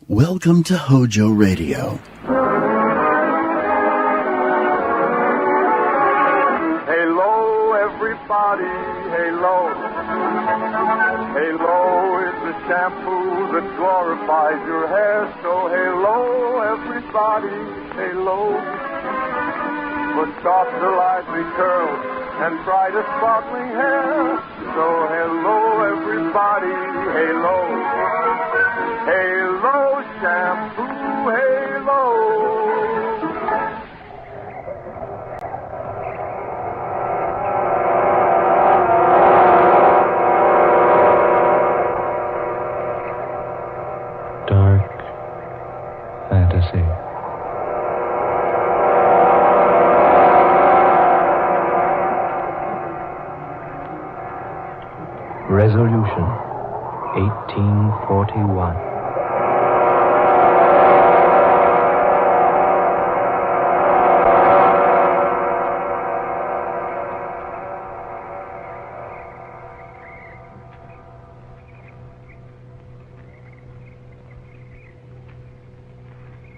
Welcome to Hojo Radio. Halo, everybody, halo. Halo is the shampoo that glorifies your hair. So halo, everybody, halo. For softer, lively curls and brighter, sparkling hair. So hello, everybody, halo. Halo shampoo, halo. Dark fantasy. Resolution 1841.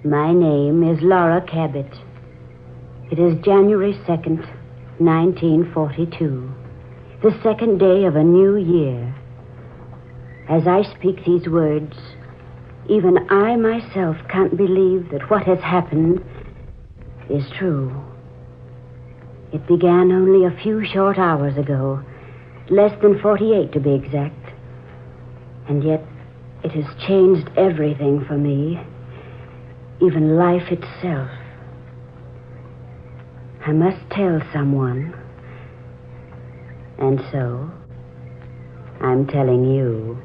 My name is Laura Cabot. It is January 2nd, 1942, the second day of a new year. As I speak these words, even I myself can't believe that what has happened is true. It began only a few short hours ago, less than 48 to be exact. And yet it has changed everything for me. Even life itself. I must tell someone. And so, I'm telling you.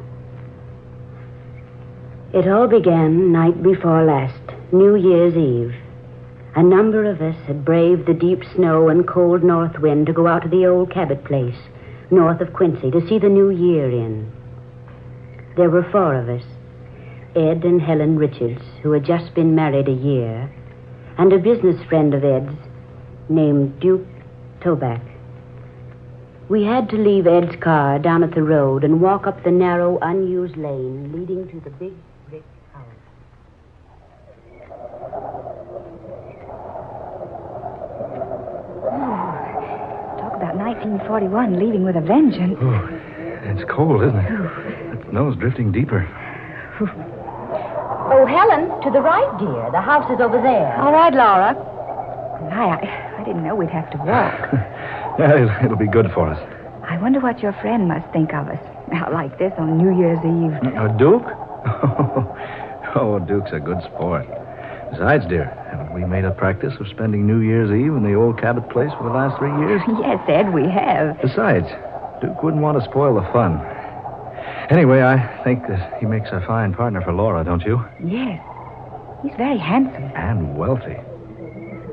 It all began night before last, New Year's Eve. A number of us had braved the deep snow and cold north wind to go out to the old Cabot place, north of Quincy, to see the new year in. There were 4 of us. Ed and Helen Richards, who had just been married a year, and a business friend of Ed's named Duke Toback. We had to leave Ed's car down at the road and walk up the narrow, unused lane leading to the big brick house. Talk about 1941 leaving with a vengeance. Oh, it's cold, isn't it? The snow's drifting deeper. Oh, Helen, to the right, dear. The house is over there. All right, Laura. I didn't know we'd have to walk. Yeah, it'll be good for us. I wonder what your friend must think of us. Out like this on New Year's Eve. Duke? Oh, Duke's a good sport. Besides, dear, haven't we made a practice of spending New Year's Eve in the old Cabot place for the last 3 years? Yes, Ed, we have. Besides, Duke wouldn't want to spoil the fun. Anyway, I think that he makes a fine partner for Laura, don't you? Yes. He's very handsome. And wealthy.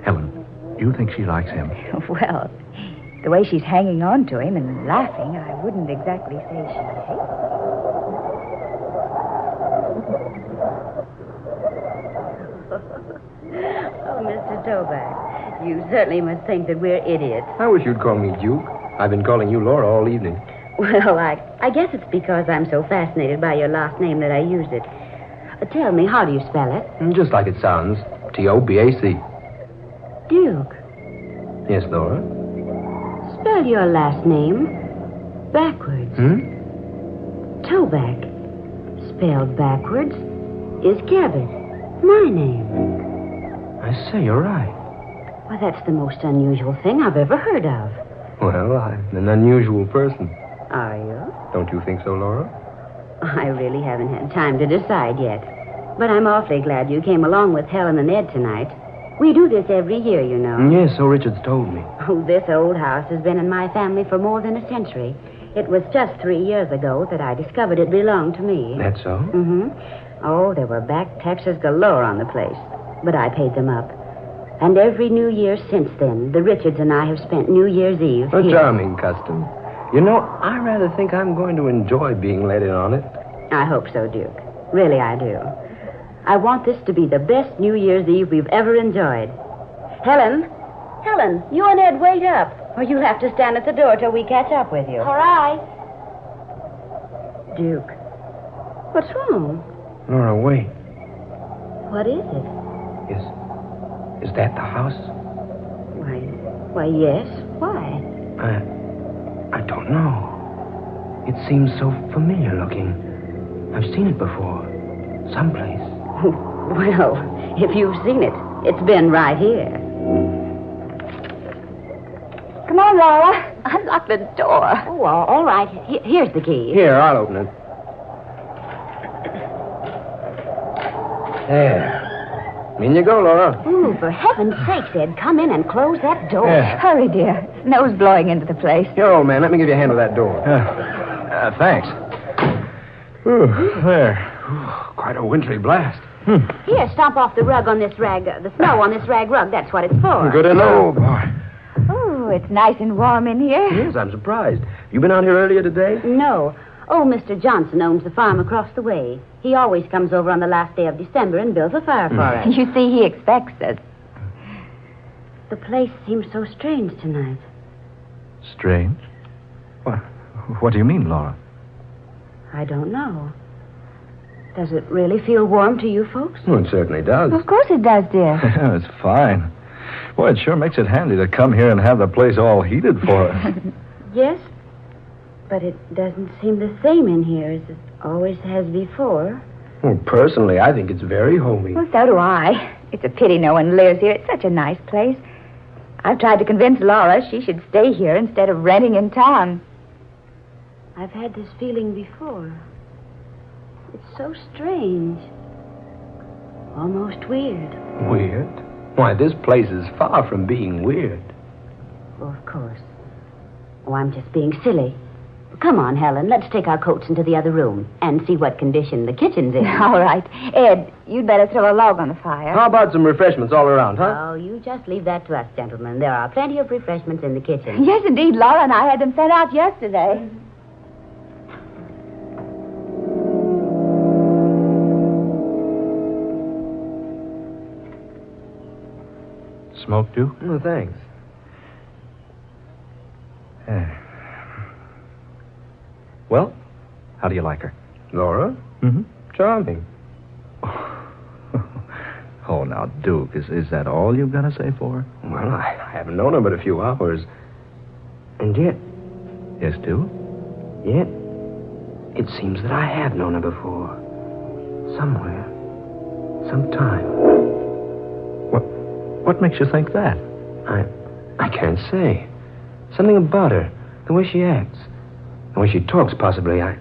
Helen, do you think she likes him? Well, the way she's hanging on to him and laughing, I wouldn't exactly say she hates him. Oh, Mr. Toback, you certainly must think that we're idiots. I wish you'd call me Duke. I've been calling you Laura all evening. Well, I guess it's because I'm so fascinated by your last name that I use it. Tell me, how do you spell it? Just like it sounds. T-O-B-A-C. Duke. Yes, Laura? Spell your last name backwards. Toback, spelled backwards, is Cabot. My name. I say, you're right. Well, that's the most unusual thing I've ever heard of. Well, I'm an unusual person. Are you? Don't you think so, Laura? I really haven't had time to decide yet. But I'm awfully glad you came along with Helen and Ed tonight. We do this every year, you know. Yes, so Richard's told me. Oh, this old house has been in my family for more than a century. It was just 3 years ago that I discovered it belonged to me. That's so? Mm-hmm. Oh, there were back taxes galore on the place. But I paid them up. And every New Year since then, the Richards and I have spent New Year's Eve A here. charming custom. You know, I rather think I'm going to enjoy being let in on it. I hope so, Duke. Really, I do. I want this to be the best New Year's Eve we've ever enjoyed. Helen, you and Ed wait up, or you'll have to stand at the door till we catch up with you. All right. Duke, what's wrong? Laura, wait. What is it? Is that the house? Why, yes. Why? I don't know. It seems so familiar looking. I've seen it before. Someplace. Well, if you've seen it, it's been right here. Come on, Laura. Unlock the door. Oh, all right. Here's the key. Here, I'll open it. There. In you go, Laura. Ooh, for heaven's sake, Ed, come in and close that door. Hurry, dear. Snow's blowing into the place. Here, old man, let me give you a hand with that door. Thanks. Ooh, there. Quite a wintry blast. Here, stomp off the rug on this rag, the snow on this rag rug. That's what it's for. Good to know. Boy. Oh, it's nice and warm in here. Yes, I'm surprised. You been out here earlier today? No. Oh, Mr. Johnson owns the farm across the way. He always comes over on the last day of December and builds a fire for us. You see, he expects us. The place seems so strange tonight. Strange? What do you mean, Laura? I don't know. Does it really feel warm to you folks? Well, it certainly does. Of course it does, dear. It's fine. Boy, it sure makes it handy to come here and have the place all heated for us. Yes, but it doesn't seem the same in here as it always has before. Well, personally, I think it's very homey. Well, so do I. It's a pity no one lives here. It's such a nice place. I've tried to convince Laura she should stay here instead of renting in town. I've had this feeling before. It's so strange. Almost weird. Weird? Why, this place is far from being weird. Oh, of course. Oh, I'm just being silly. Come on, Helen. Let's take our coats into the other room and see what condition the kitchen's in. All right. Ed, you'd better throw a log on the fire. How about some refreshments all around, huh? Oh, you just leave that to us, gentlemen. There are plenty of refreshments in the kitchen. Yes, indeed. Laura and I had them sent out yesterday. Smoke, Duke? No, thanks. Well, how do you like her? Laura? Mm-hmm. Charming. Oh, now, Duke, is that all you've got to say for her? Well, I haven't known her but a few hours. And yet, Yes, Duke? it seems that I have known her before. Somewhere. Sometime. What makes you think that? I can't say. Something about her. The way she acts. The way she talks, possibly. I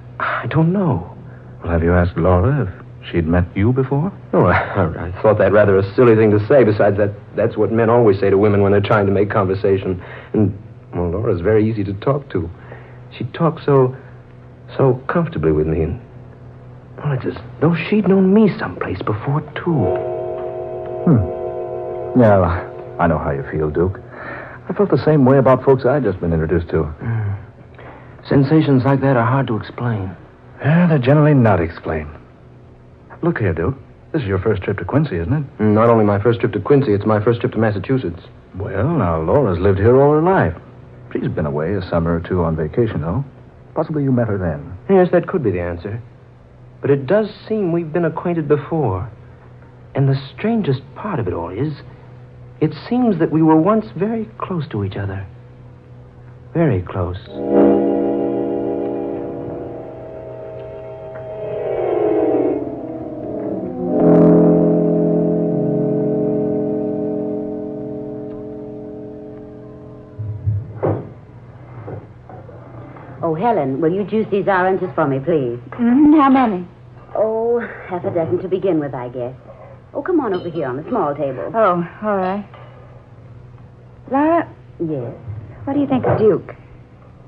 don't know. Well, have you asked Laura if she'd met you before? Oh, I thought that rather a silly thing to say. Besides, that's what men always say to women when they're trying to make conversation. And, well, Laura's very easy to talk to. She talks so comfortably with me. And, well, it's as though she'd known me someplace before, too. Yeah, I know how you feel, Duke. I felt the same way about folks I'd just been introduced to. Sensations like that are hard to explain. Yeah, they're generally not explained. Look here, Duke. This is your first trip to Quincy, isn't it? Not only my first trip to Quincy, it's my first trip to Massachusetts. Well, now, Laura's lived here all her life. She's been away a summer or two on vacation, though. Possibly you met her then. Yes, that could be the answer. But it does seem we've been acquainted before. And the strangest part of it all is, it seems that we were once very close to each other. Very close. Oh, Helen, will you juice these oranges for me, please? How many? Oh, half a dozen to begin with, I guess. Oh, come on over here on the small table. Oh, all right. Laura, Yes. what do you think of Duke?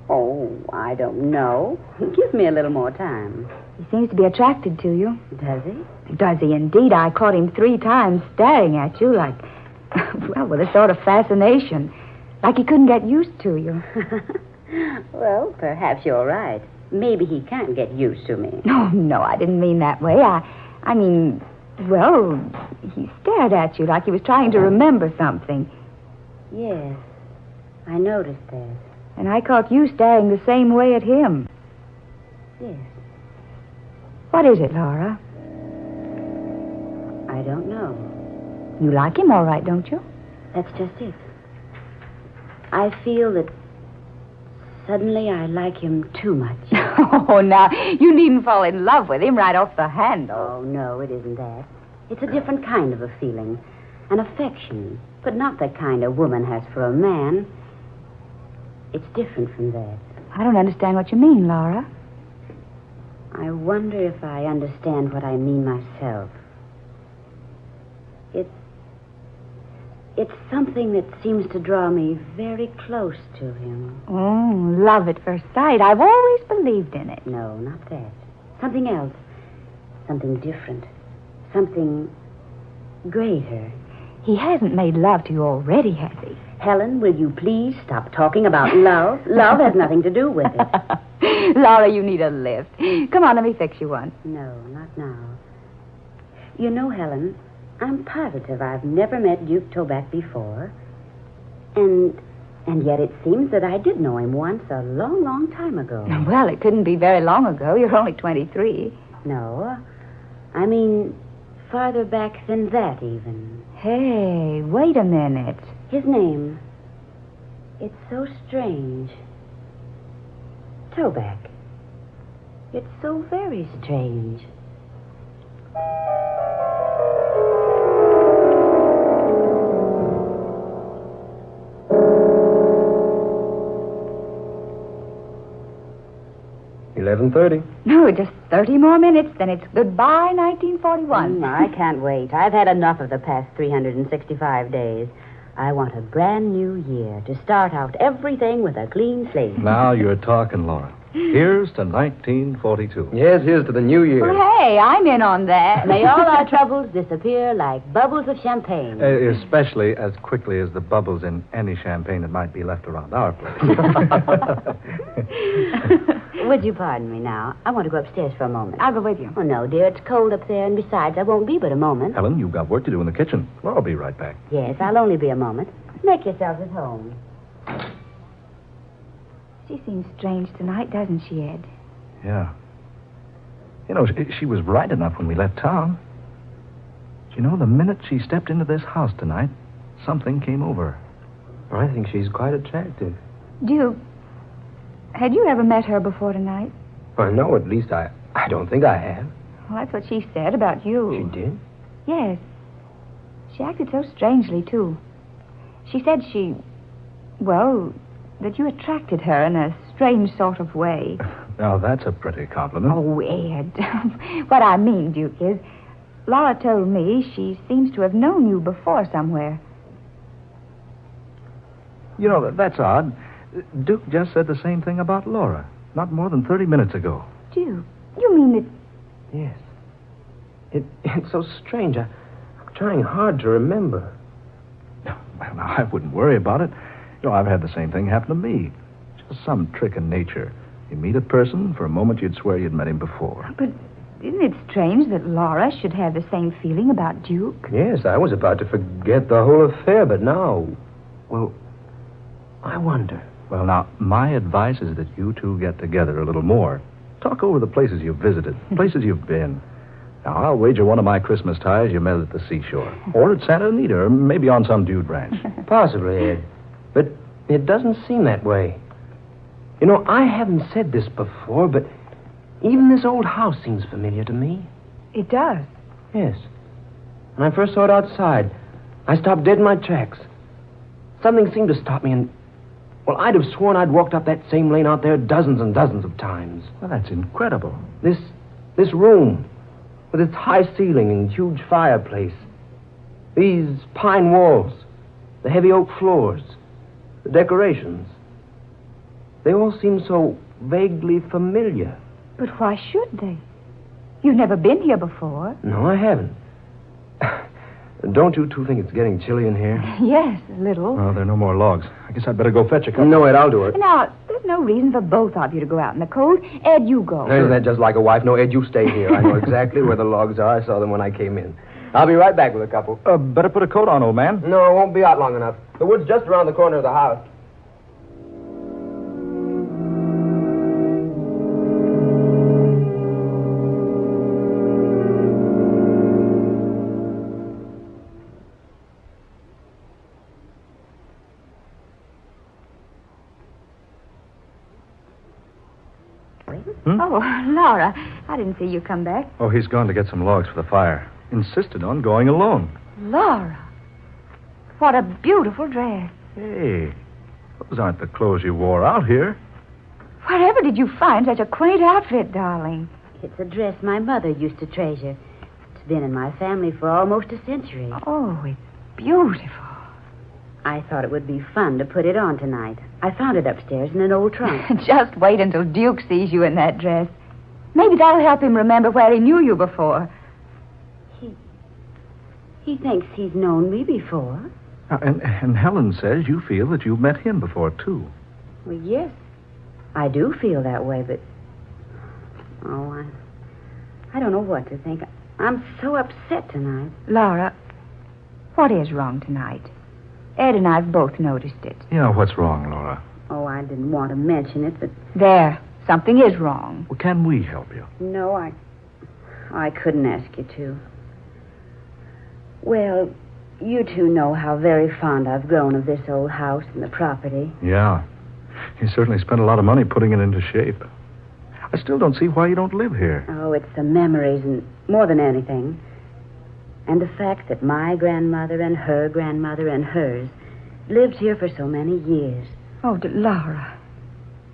Oh, I don't know. Give me a little more time. He seems to be attracted to you. Does he? Does he indeed? I caught him 3 times staring at you like, well, with a sort of fascination. Like he couldn't get used to you. Well, perhaps you're right. Maybe he can't get used to me. No, I didn't mean that way. I mean, well, he stared at you like he was trying to remember something. Yes, I noticed that. And I caught you staring the same way at him. Yes. What is it, Laura? I I don't know. You like him all right, don't you? That's just it. I feel that suddenly I like him too much. Oh, now, you needn't fall in love with him right off the handle. Oh, no, it isn't that. It's a different kind of a feeling. An affection, but not the kind a woman has for a man. It's different from that. I don't understand what you mean, Laura. I wonder if I understand what I mean myself. It's something that seems to draw me very close to him. Oh, love at first sight. I've always believed in it. No, not that. Something else. Something different. Something greater. He hasn't made love to you already, has he? Helen, will you please stop talking about love? Love has nothing to do with it. Laura, you need a lift. Come on, let me fix you one. No, not now. You know, Helen, I'm positive I've never met Duke Toback before. And yet it seems that I did know him once a long, long time ago. Well, it couldn't be very long ago. You're only 23. No, I mean farther back than that, even. Hey, wait a minute. His name. It's so strange. Toback. It's so very strange. $11:30. No, just 30 more minutes, then it's goodbye 1941. I can't wait. I've had enough of the past 365 days. I want a brand new year to start out everything with a clean slate. Now you're talking, Laura. Here's to 1942. Yes, here's to the new year. Well, hey, I'm in on that. May all our troubles disappear like bubbles of champagne. Especially as quickly as the bubbles in any champagne that might be left around our place. Would you pardon me now? I want to go upstairs for a moment. I'll go with you. Oh, no, dear. It's cold up there, and besides, I won't be but a moment. Helen, you've got work to do in the kitchen. Well, I'll be right back. Yes, I'll only be a moment. Make yourselves at home. She seems strange tonight, doesn't she, Ed? Yeah. You know, she was right enough when we left town. You know, the minute she stepped into this house tonight, something came over her. I think she's quite attractive. Duke, had you ever met her before tonight? Well, no, at least I don't think I have. Well, that's what she said about you. She did? Yes. She acted so strangely, too. She said that you attracted her in a strange sort of way. Now, that's a pretty compliment. Oh, Ed. What I mean, Duke, is Laura told me she seems to have known you before somewhere. You know, that's odd. Duke just said the same thing about Laura, not more than 30 minutes ago. Duke, you mean that... Yes. It's so strange. I'm trying hard to remember. Well, now, I wouldn't worry about it. You know, I've had the same thing happen to me. Just some trick in nature. You meet a person, for a moment you'd swear you'd met him before. But isn't it strange that Laura should have the same feeling about Duke? Yes, I was about to forget the whole affair, but now... Well, I wonder. Well, now, my advice is that you two get together a little more. Talk over the places you've visited, places you've been. Now, I'll wager one of my Christmas ties you met at the seashore. Or at Santa Anita, or maybe on some dude ranch. Possibly, Ed. But it doesn't seem that way. You know, I haven't said this before, but even this old house seems familiar to me. It does. Yes. When I first saw it outside, I stopped dead in my tracks. Something seemed to stop me, and... Well, I'd have sworn I'd walked up that same lane out there dozens and dozens of times. Well, that's incredible. This room, with its high ceiling and huge fireplace. These pine walls, the heavy oak floors, the decorations. They all seem so vaguely familiar. But why should they? You've never been here before. No, I haven't. Don't you two think it's getting chilly in here? Yes, a little. Well, there are no more logs. I guess I'd better go fetch a couple. No, Ed, I'll do it. Now, there's no reason for both of you to go out in the cold. Ed, you go. Isn't that just like a wife? No, Ed, you stay here. I know exactly where the logs are. I saw them when I came in. I'll be right back with a couple. Better put a coat on, old man. No, I won't be out long enough. The wood's just around the corner of the house. darling? Oh, Laura, I didn't see you come back. Oh, he's gone to get some logs for the fire. Insisted on going alone. Laura, what a beautiful dress. Hey, those aren't the clothes you wore out here. Wherever did you find such a quaint outfit, darling? It's a dress my mother used to treasure. It's been in my family for almost a century. Oh, it's beautiful. I thought it would be fun to put it on tonight. I found it upstairs in an old trunk. Just wait until Duke sees you in that dress. Maybe that'll help him remember where he knew you before. He thinks he's known me before. And Helen says you feel that you've met him before, too. Well, yes, I do feel that way, but... Oh, I don't know what to think. I'm so upset tonight. Laura, what is wrong tonight? Ed and I've both noticed it. Yeah, what's wrong, Laura? Oh, I didn't want to mention it, but... There, something is wrong. Well, can we help you? No, I couldn't ask you to. Well, you two know how very fond I've grown of this old house and the property. Yeah. You certainly spent a lot of money putting it into shape. I still don't see why you don't live here. Oh, it's the memories and more than anything. And the fact that my grandmother and her grandmother and hers lived here for so many years. Oh, Laura,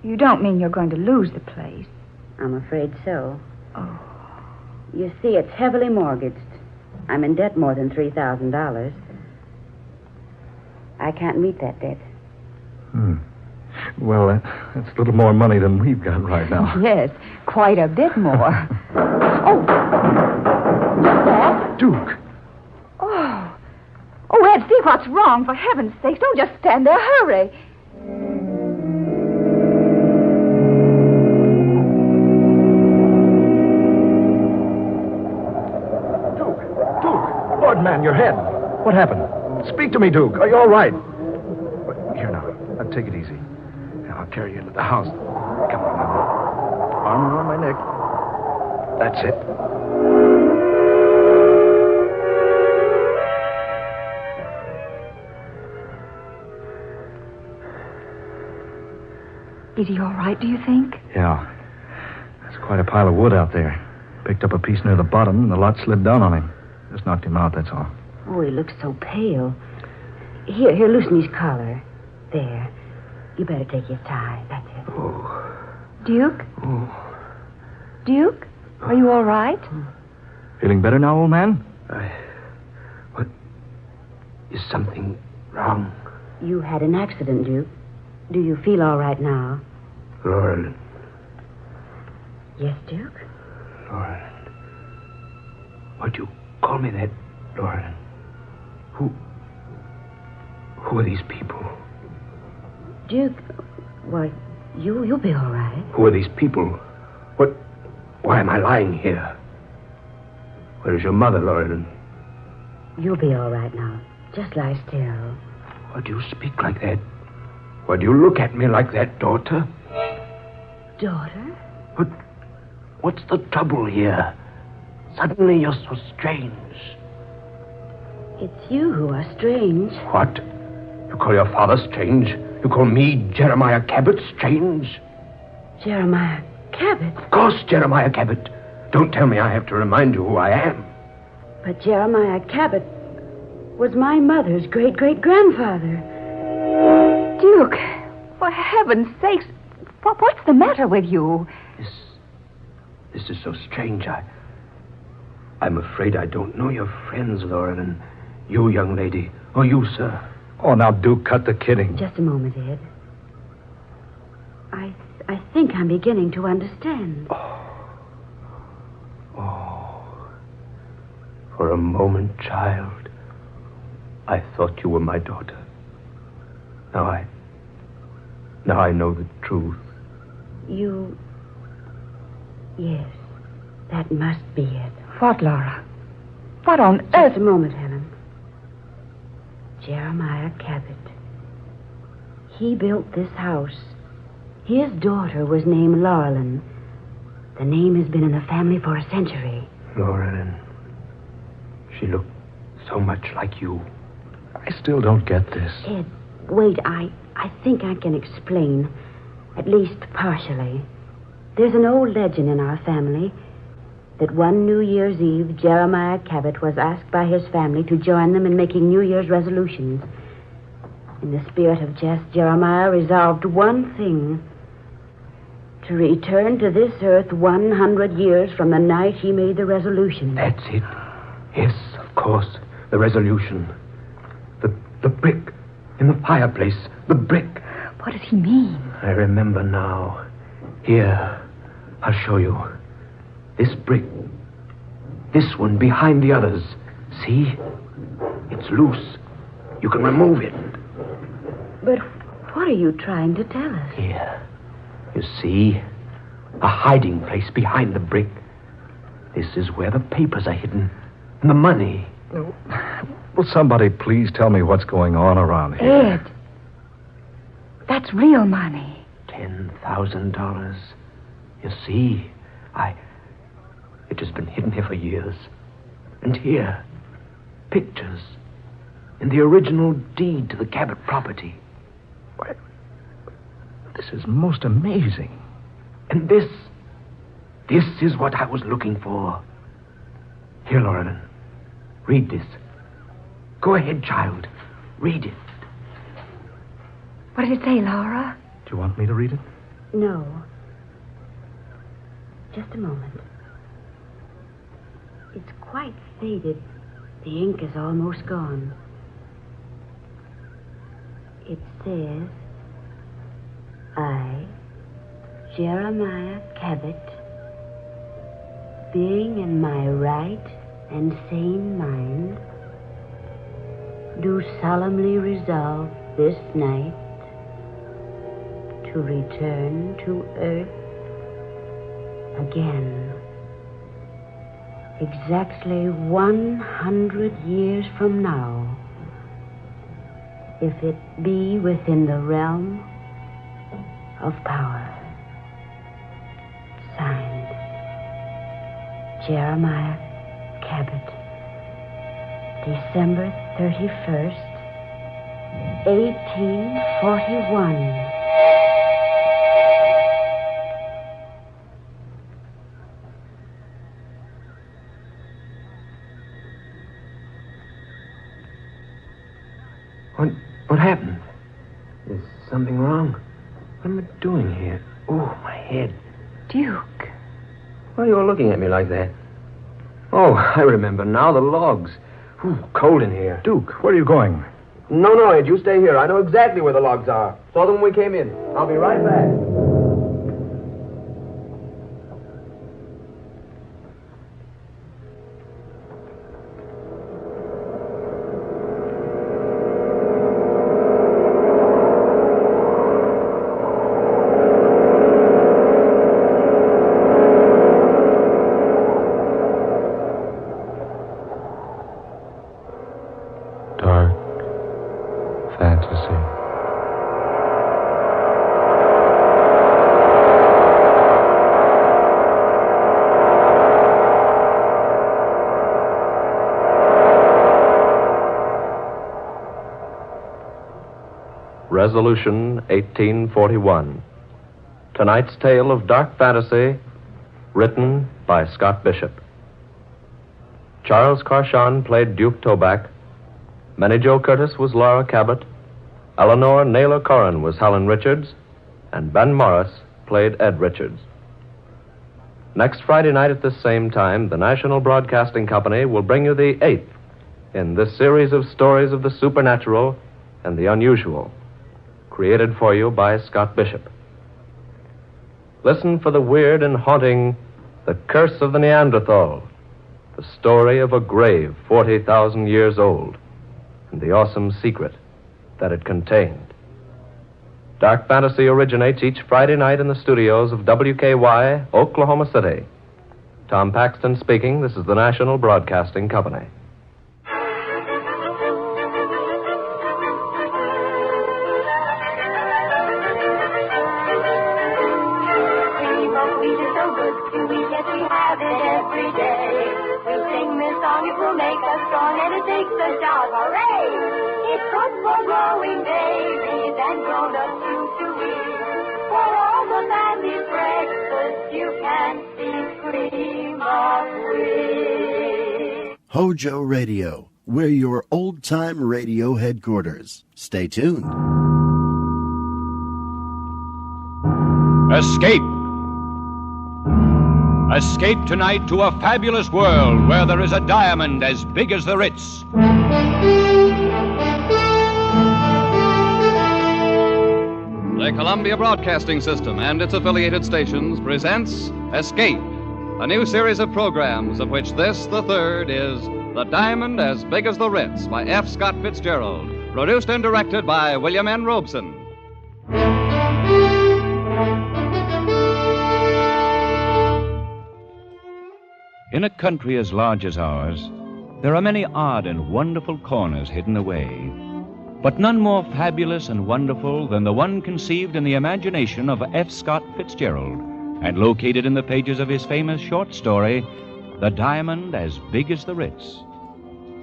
you don't mean you're going to lose the place? I'm afraid so. Oh. You see, it's heavily mortgaged. I'm in debt more than $3,000. I can't meet that debt. Well, that's a little more money than we've got right now. Yes, quite a bit more. Oh, what's that? Duke. Oh, Ed, see what's wrong. For heaven's sake, don't just stand there. Hurry. Duke! Lord, man, your head. What happened? Speak to me, Duke. Are you all right? Here now, take it easy. I'll carry you into the house. Come on now. Arm around my neck. That's it. Is he all right, do you think? Yeah. There's quite a pile of wood out there. Picked up a piece near the bottom, and the lot slid down on him. Just knocked him out, that's all. Oh, he looks so pale. Here, loosen his collar. There. You better take his tie. That's it. Oh. Duke? Oh. Duke? Are you all right? Feeling better now, old man? What? Is something wrong? You had an accident, Duke. Do you feel all right now? Laurel. Yes, Duke? Laurel. Why do you call me that, Laurel? Who are these people? Duke, why, you'll be all right. Who are these people? Why am I lying here? Where is your mother, Laurel? You'll be all right now. Just lie still. Why do you speak like that? Why do you look at me like that, daughter? Daughter? But what's the trouble here? Suddenly you're so strange. It's you who are strange. What? You call your father strange? You call me, Jeremiah Cabot, strange? Jeremiah Cabot? Of course, Jeremiah Cabot. Don't tell me I have to remind you who I am. But Jeremiah Cabot was my mother's great-great-grandfather. Duke, for heaven's sakes, what's the matter with you? This is so strange. I'm afraid I don't know your friends, Laura, and you, young lady, or you, sir. Oh, now, Duke, cut the kidding. Just a moment, Ed. I think I'm beginning to understand. Oh. For a moment, child, I thought you were my daughter. Now I know the truth. You... Yes, that must be it. What, Laura? What on Just earth? a moment, Helen. Jeremiah Cabot. He built this house. His daughter was named Laurelyn. The name has been in the family for a century. Laurelyn. She looked so much like you. I still don't get this. Ed, wait, I think I can explain, at least partially. There's an old legend in our family that one New Year's Eve, Jeremiah Cabot was asked by his family to join them in making New Year's resolutions. In the spirit of jest, Jeremiah resolved one thing: to return to this earth 100 years from the night he made the resolution. That's it. Yes, of course. The resolution. The brick in the fireplace. The brick. What does he mean? I remember now. Here, I'll show you. This brick. This one behind the others. See? It's loose. You can remove it. But what are you trying to tell us? Here. You see? A hiding place behind the brick. This is where the papers are hidden. And the money. Will somebody please tell me what's going on around here? Ed, that's real money. $10,000. You see? It has been hidden here for years. And here, pictures. In the original deed to the Cabot property. Why, this is most amazing. And this is what I was looking for. Here, Lauren, read this. Go ahead, child. Read it. What does it say, Laura? Do you want me to read it? No. Just a moment. It's quite faded. The ink is almost gone. It says, I, Jeremiah Cabot, being in my right and sane mind, do solemnly resolve this night to return to earth again. Exactly 100 years from now, if it be within the realm of power. Signed, Jeremiah Cabot, December 31st, 1841. What happened? Is something wrong? What am I doing here? Oh, my head. Duke. Why are you all looking at me like that? Oh, I remember now, the logs. Ooh, cold in here. Duke, where are you going? No, Ed, you stay here. I know exactly where the logs are. Saw them when we came in. I'll be right back. Resolution 1841. Tonight's tale of dark fantasy, written by Scott Bishop. Charles Carshon played Duke Toback. Minnie Jo Curtis was Laura Cabot. Eleanor Naylor Corrin was Helen Richards. And Ben Morris played Ed Richards. Next Friday night at this same time, the National Broadcasting Company will bring you the 8th in this series of stories of the supernatural and the unusual, created for you by Scott Bishop. Listen for the weird and haunting The Curse of the Neanderthal, the story of a grave 40,000 years old, and the awesome secret that it contained. Dark Fantasy originates each Friday night in the studios of WKY, Oklahoma City. Tom Paxton speaking. This is the National Broadcasting Company. Grown-ups used to eat for all the family's breakfast. Hojo Radio, we're your old-time radio headquarters. Stay tuned. Escape. Escape tonight to a fabulous world where there is a diamond as big as the Ritz. The Columbia Broadcasting System and its affiliated stations presents Escape, a new series of programs of which this, the third, is The Diamond as Big as the Ritz by F. Scott Fitzgerald, produced and directed by William N. Robeson. In a country as large as ours, there are many odd and wonderful corners hidden away, but none more fabulous and wonderful than the one conceived in the imagination of F. Scott Fitzgerald and located in the pages of his famous short story, The Diamond as Big as the Ritz.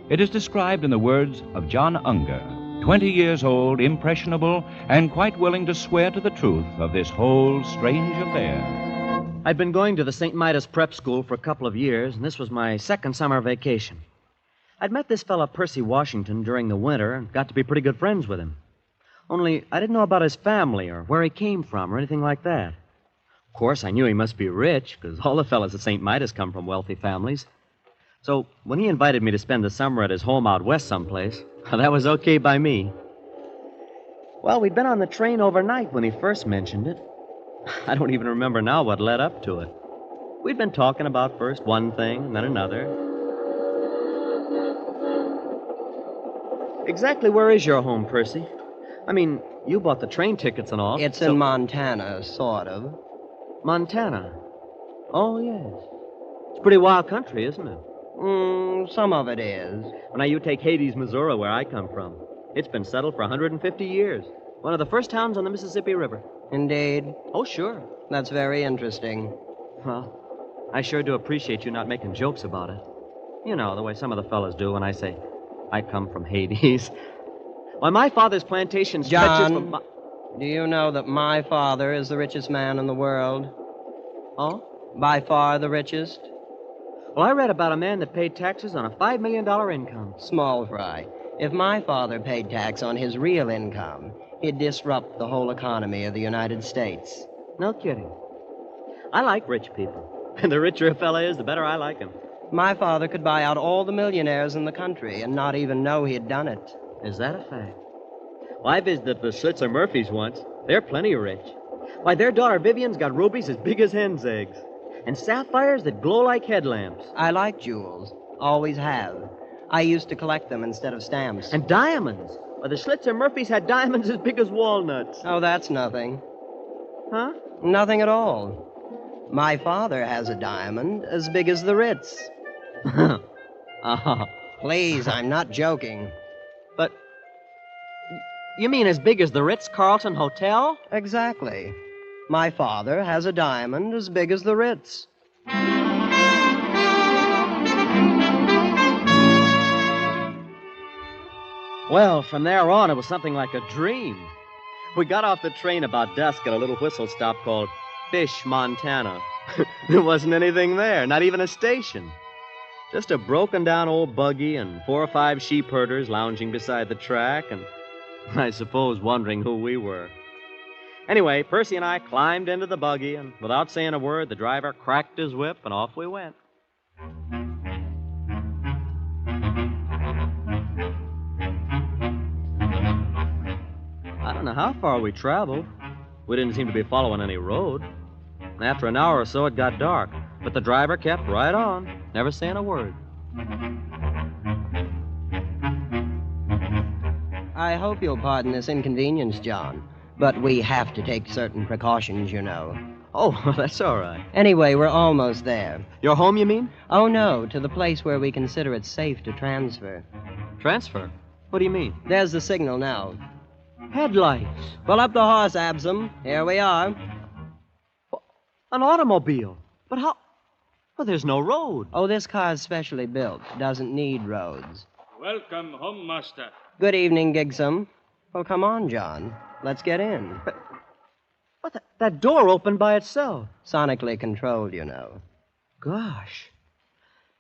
It is described in the words of John Unger, 20 years old, impressionable, and quite willing to swear to the truth of this whole strange affair. I'd been going to the St. Midas Prep School for a couple of years, and this was my second summer vacation. I'd met this fella, Percy Washington, during the winter and got to be pretty good friends with him. Only I didn't know about his family or where he came from or anything like that. Of course, I knew he must be rich, because all the fellas at St. Midas come from wealthy families. So when he invited me to spend the summer at his home out west someplace, that was okay by me. Well, we'd been on the train overnight when he first mentioned it. I don't even remember now what led up to it. We'd been talking about first one thing and then another. Exactly where is your home, Percy? I mean, you bought the train tickets and all. It's in Montana, sort of. Montana? Oh, yes. It's pretty wild country, isn't it? Some of it is. Well, now you take Hades, Missouri, where I come from. It's been settled for 150 years. One of the first towns on the Mississippi River. Indeed. Oh, sure. That's very interesting. Well, I sure do appreciate you not making jokes about it. You know, the way some of the fellas do when I say, I come from Hades. Why, my father's plantation stretches John, from... do you know that my father is the richest man in the world? Oh? By far the richest? Well, I read about a man that paid taxes on a $5 million income. Small fry. If my father paid tax on his real income, it'd disrupt the whole economy of the United States. No kidding. I like rich people. And the richer a fella is, the better I like him. My father could buy out all the millionaires in the country and not even know he'd done it. Is that a fact? Well, I visited the Schlitzer Murphys once. They're plenty rich. Why, their daughter Vivian's got rubies as big as hen's eggs. And sapphires that glow like headlamps. I like jewels. Always have. I used to collect them instead of stamps. And diamonds. Why, the Schlitzer Murphys had diamonds as big as walnuts. Oh, that's nothing. Huh? Nothing at all. My father has a diamond as big as the Ritz. Please, I'm not joking. But you mean as big as the Ritz-Carlton Hotel? Exactly. My father has a diamond as big as the Ritz. Well, from there on, it was something like a dream. We got off the train about dusk at a little whistle stop called Fish, Montana. There wasn't anything there, not even a station. Just a broken-down old buggy and 4 or 5 sheep herders lounging beside the track and, I suppose, wondering who we were. Anyway, Percy and I climbed into the buggy, and without saying a word, the driver cracked his whip, and off we went. I don't know how far we traveled. We didn't seem to be following any road. After an hour or so, it got dark, but the driver kept right on, never saying a word. I hope you'll pardon this inconvenience, John, but we have to take certain precautions, you know. Oh, that's all right. Anyway, we're almost there. Your home, you mean? Oh, no, to the place where we consider it safe to transfer. Transfer? What do you mean? There's the signal now. Headlights. Pull up the horse, Absam. Here we are. An automobile. But how? Well, there's no road. Oh, this car's specially built. Doesn't need roads. Welcome, home master. Good evening, Gigsum. Well, come on, John. Let's get in. But that door opened by itself. Sonically controlled, you know. Gosh.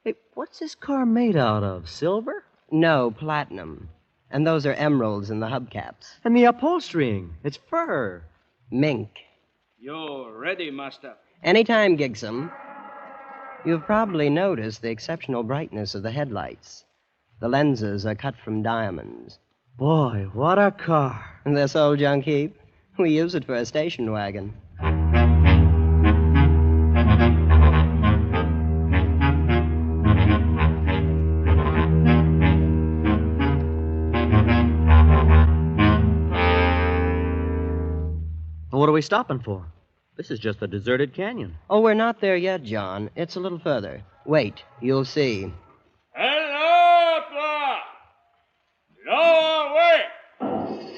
Hey, what's this car made out of? Silver? No, platinum. And those are emeralds in the hubcaps. And the upholstering. It's fur. Mink. You're ready, master. Anytime, Gigsum. You've probably noticed the exceptional brightness of the headlights. The lenses are cut from diamonds. Boy, what a car. And this old junk heap? We use it for a station wagon. What are we stopping for? This is just a deserted canyon. Oh, we're not there yet, John. It's a little further. Wait, you'll see. Hello, plea! No way!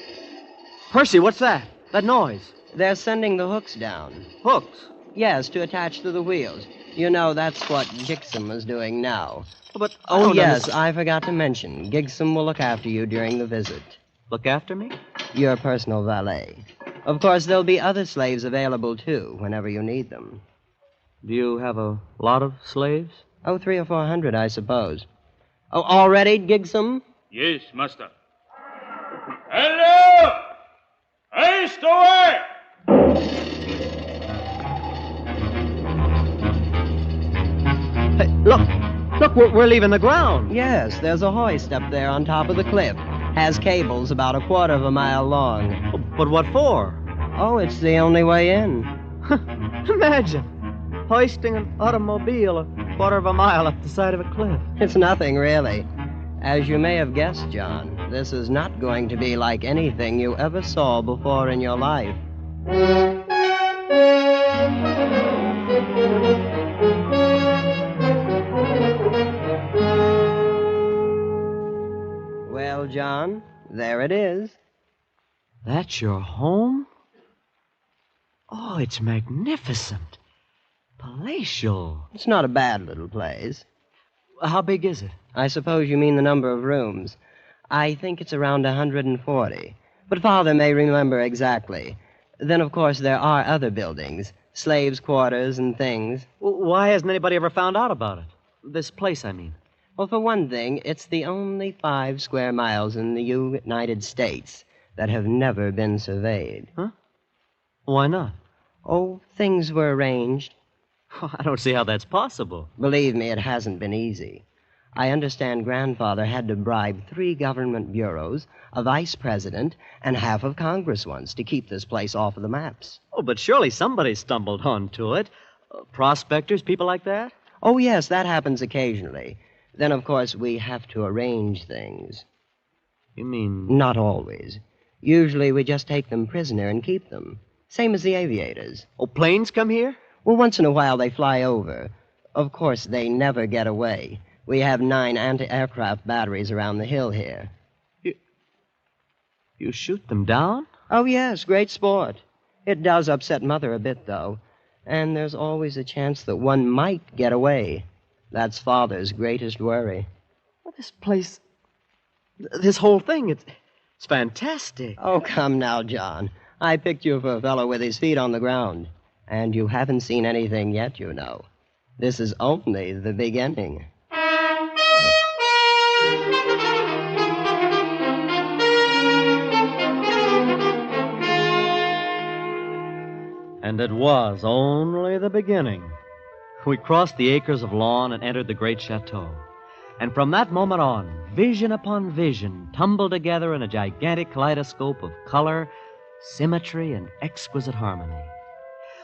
Percy, what's that? That noise. They're sending the hooks down. Hooks? Yes, to attach to the wheels. You know, that's what Gigsum is doing now. But Oh, yes, I forgot to mention. Gigsum will look after you during the visit. Look after me? Your personal valet. Of course, there'll be other slaves available, too, whenever you need them. Do you have a lot of slaves? Oh, 300 or 400, I suppose. Oh, all ready, Gigsum? Yes, master. Hello! Haste away! Hey, look! Look, we're leaving the ground. Yes, there's a hoist up there on top of the cliff. Has cables about a quarter of a mile long. But what for? Oh, it's the only way in. Imagine hoisting an automobile a quarter of a mile up the side of a cliff. It's nothing, really. As you may have guessed, John, this is not going to be like anything you ever saw before in your life. Well, John, there it is. That's your home? Oh, it's magnificent. Palatial. It's not a bad little place. How big is it? I suppose you mean the number of rooms. I think it's around 140. But Father may remember exactly. Then, of course, there are other buildings. Slaves' quarters and things. Why hasn't anybody ever found out about it? This place, I mean. Well, for one thing, it's the only 5 square miles in the United States that have never been surveyed. Huh? Why not? Oh, things were arranged. I don't see how that's possible. Believe me, it hasn't been easy. I understand Grandfather had to bribe 3 government bureaus, a vice president, and half of Congress once to keep this place off of the maps. Oh, but surely somebody stumbled onto it. Prospectors, people like that? Oh, yes, that happens occasionally. Then, of course, we have to arrange things. You mean... Not always. Usually we just take them prisoner and keep them. Same as the aviators. Oh, planes come here? Well, once in a while they fly over. Of course, they never get away. We have 9 anti-aircraft batteries around the hill here. You shoot them down? Oh, yes, great sport. It does upset Mother a bit, though. And there's always a chance that one might get away. That's Father's greatest worry. Well, this place... This whole thing, it's fantastic. Oh, come now, John. I picked you for a fellow with his feet on the ground. And you haven't seen anything yet, you know. This is only the beginning. And it was only the beginning. We crossed the acres of lawn and entered the great chateau. And from that moment on, vision upon vision tumbled together in a gigantic kaleidoscope of color, symmetry, and exquisite harmony.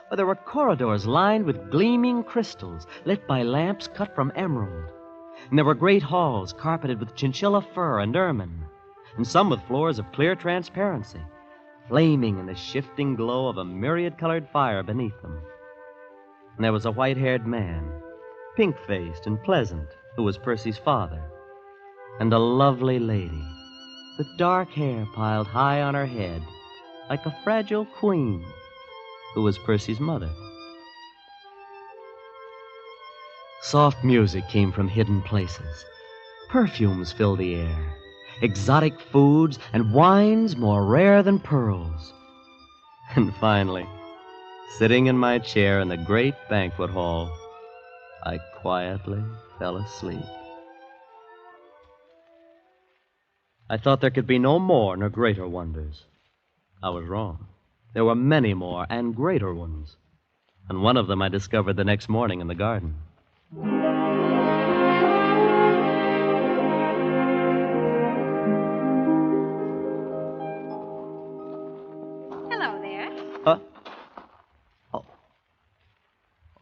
Where there were corridors lined with gleaming crystals, lit by lamps cut from emerald. And there were great halls carpeted with chinchilla fur and ermine, and some with floors of clear transparency, flaming in the shifting glow of a myriad-colored fire beneath them. And there was a white-haired man, pink-faced and pleasant, who was Percy's father, and a lovely lady with dark hair piled high on her head, like a fragile queen, who was Percy's mother. Soft music came from hidden places. Perfumes filled the air, exotic foods and wines more rare than pearls. And finally, sitting in my chair in the great banquet hall, I quietly fell asleep. I thought there could be no more nor greater wonders. I was wrong. There were many more and greater ones. And one of them I discovered the next morning in the garden. Hello there. Huh?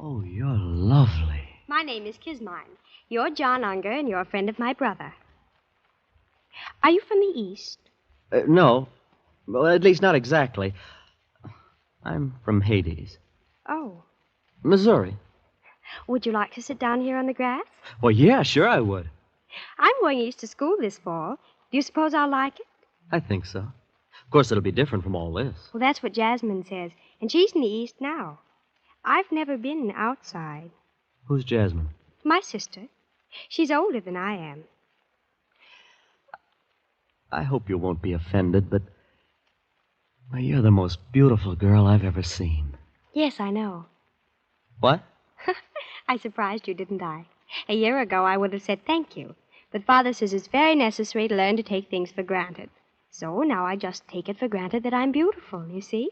Oh, you're lovely. My name is Kismine. You're John Unger, and you're a friend of my brother. Are you from the East? No. Well, at least not exactly. I'm from Hades. Oh. Missouri. Would you like to sit down here on the grass? Well, yeah, sure I would. I'm going east to school this fall. Do you suppose I'll like it? I think so. Of course, it'll be different from all this. Well, that's what Jasmine says, and she's in the East now. I've never been outside. Who's Jasmine? My sister. She's older than I am. I hope you won't be offended, but... Well, you're the most beautiful girl I've ever seen. Yes, I know. What? I surprised you, didn't I? A year ago, I would have said thank you. But Father says it's very necessary to learn to take things for granted. So now I just take it for granted that I'm beautiful, you see?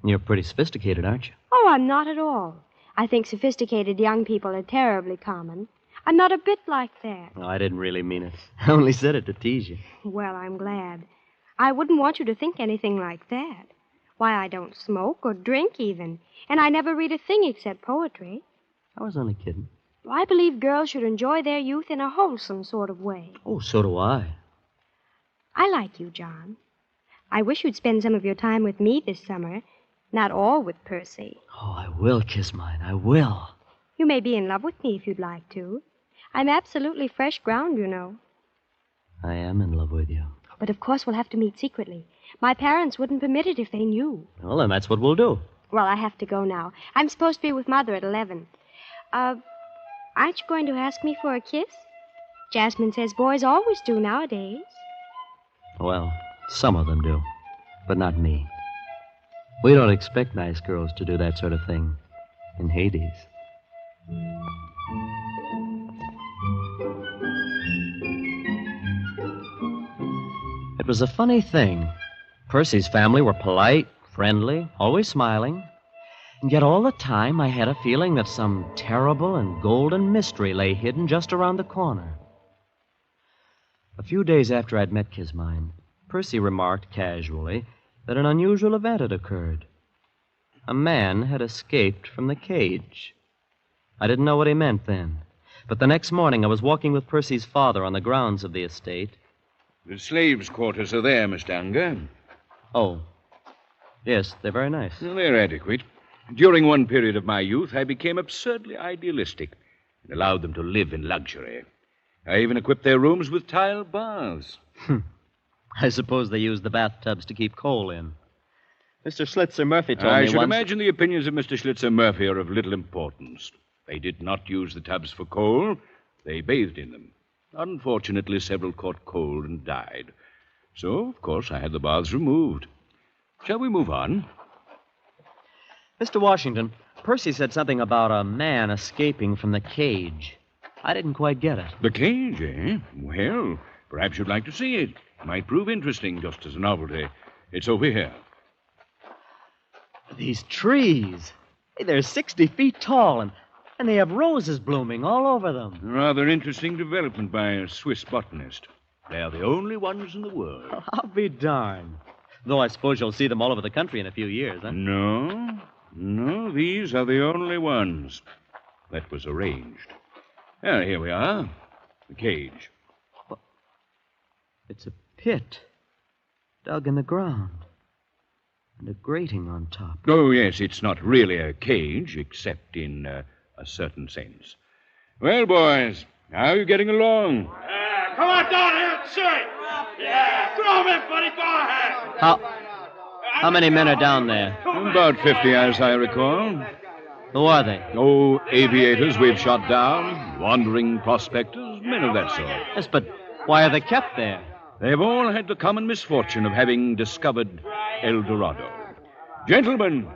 You're pretty sophisticated, aren't you? Oh, I'm not at all. I think sophisticated young people are terribly common. I'm not a bit like that. No, I didn't really mean it. I only said it to tease you. Well, I'm glad. I wouldn't want you to think anything like that. Why, I don't smoke or drink even. And I never read a thing except poetry. I was only kidding. I believe girls should enjoy their youth in a wholesome sort of way. Oh, so do I. I like you, John. I wish you'd spend some of your time with me this summer, not all with Percy. Oh, I will, Kismine. I will. You may be in love with me if you'd like to. I'm absolutely fresh ground, you know. I am in love with you. But of course we'll have to meet secretly. My parents wouldn't permit it if they knew. Well, then that's what we'll do. Well, I have to go now. I'm supposed to be with Mother at 11. Aren't you going to ask me for a kiss? Jasmine says boys always do nowadays. Well, some of them do, but not me. We don't expect nice girls to do that sort of thing in Hades. It was a funny thing. Percy's family were polite, friendly, always smiling. And yet all the time I had a feeling that some terrible and golden mystery lay hidden just around the corner. A few days after I'd met Kismine, Percy remarked casually that an unusual event had occurred. A man had escaped from the cage. I didn't know what he meant then. But the next morning I was walking with Percy's father on the grounds of the estate. The slaves' quarters are there, Mr. Unger. Oh. Yes, they're very nice. Well, they're adequate. During one period of my youth, I became absurdly idealistic and allowed them to live in luxury. I even equipped their rooms with tile baths. I suppose they use the bathtubs to keep coal in. Mr. Schlitzer Murphy told me I once... should imagine the opinions of Mr. Schlitzer Murphy are of little importance. They did not use the tubs for coal. They bathed in them. Unfortunately, several caught cold and died. So, of course, I had the baths removed. Shall we move on? Mr. Washington, Percy said something about a man escaping from the cage. I didn't quite get it. The cage, eh? Well, perhaps you'd like to see it. Might prove interesting just as a novelty. It's over here. These trees. They're 60 feet tall, and they have roses blooming all over them. Rather interesting development by a Swiss botanist. They are the only ones in the world. I'll be darned. Though I suppose you'll see them all over the country in a few years, huh? No, these are the only ones. That was arranged. Here we are. The cage. Well, it's a pit dug in the ground. And a grating on top. Oh, yes, it's not really a cage, except in a certain sense. Well, boys, how are you getting along? Come on down here and see. Yeah, throw him in, buddy. Go ahead. How many men are down there? About 50, as I recall. Who are they? Oh, aviators we've shot down, wandering prospectors, men of that sort. Yes, but why are they kept there? They've all had the common misfortune of having discovered El Dorado. Gentlemen,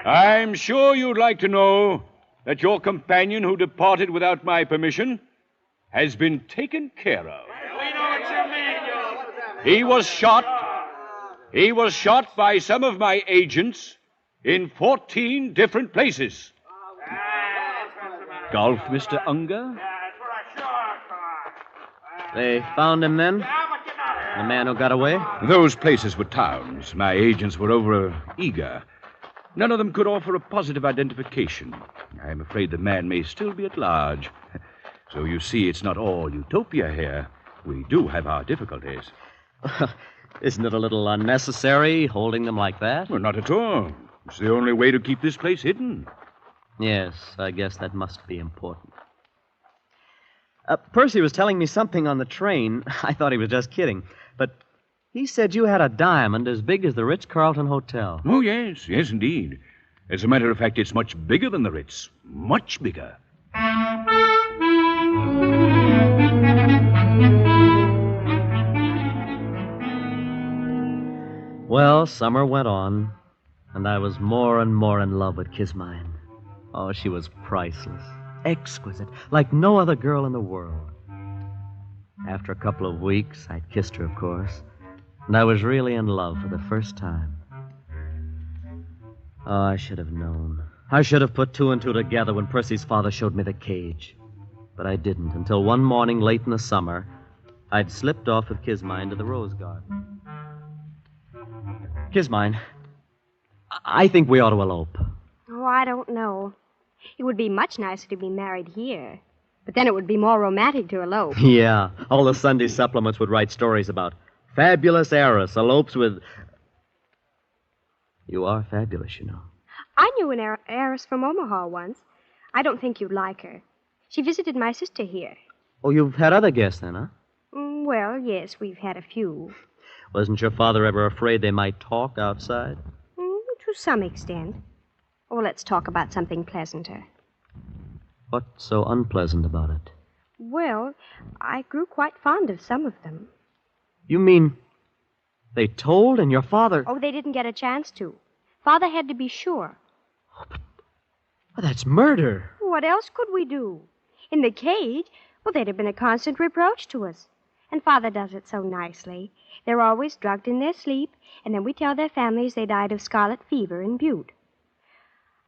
I'm sure you'd like to know that your companion who departed without my permission has been taken care of. We know what you mean, He was shot. He was shot by some of my agents in 14 different places. Golf, Mr. Unger? They found him then? The man who got away? Those places were towns. My agents were over eager. None of them could offer a positive identification. I'm afraid the man may still be at large. So you see, it's not all utopia here. We do have our difficulties. Isn't it a little unnecessary holding them like that? Well, not at all. It's the only way to keep this place hidden. Yes, I guess that must be important. Percy was telling me something on the train. I thought he was just kidding. But he said you had a diamond as big as the Ritz-Carlton Hotel. Oh, yes, indeed. As a matter of fact, it's much bigger than the Ritz. Much bigger. Well, summer went on, and I was more and more in love with Kismine. Oh, she was priceless, exquisite, like no other girl in the world. After a couple of weeks, I'd kissed her, of course, and I was really in love for the first time. Oh, I should have known. I should have put two and two together when Percy's father showed me the cage. But I didn't until one morning late in the summer, I'd slipped off with Kismine to the rose garden. Kismine, I think we ought to elope. Oh, I don't know. It would be much nicer to be married here. But then it would be more romantic to elope. Yeah, all the Sunday supplements would write stories about fabulous heiress elopes with... You are fabulous, you know. I knew an heiress from Omaha once. I don't think you'd like her. She visited my sister here. Oh, you've had other guests then, huh? Well, yes, we've had a few. Wasn't your father ever afraid they might talk outside? To some extent. Oh, let's talk about something pleasanter. What's so unpleasant about it? Well, I grew quite fond of some of them. You mean they told and your father... Oh, they didn't get a chance to. Father had to be sure. Oh, but that's murder. What else could we do? In the cage, well, they'd have been a constant reproach to us. And Father does it so nicely. They're always drugged in their sleep, and then we tell their families they died of scarlet fever in Butte.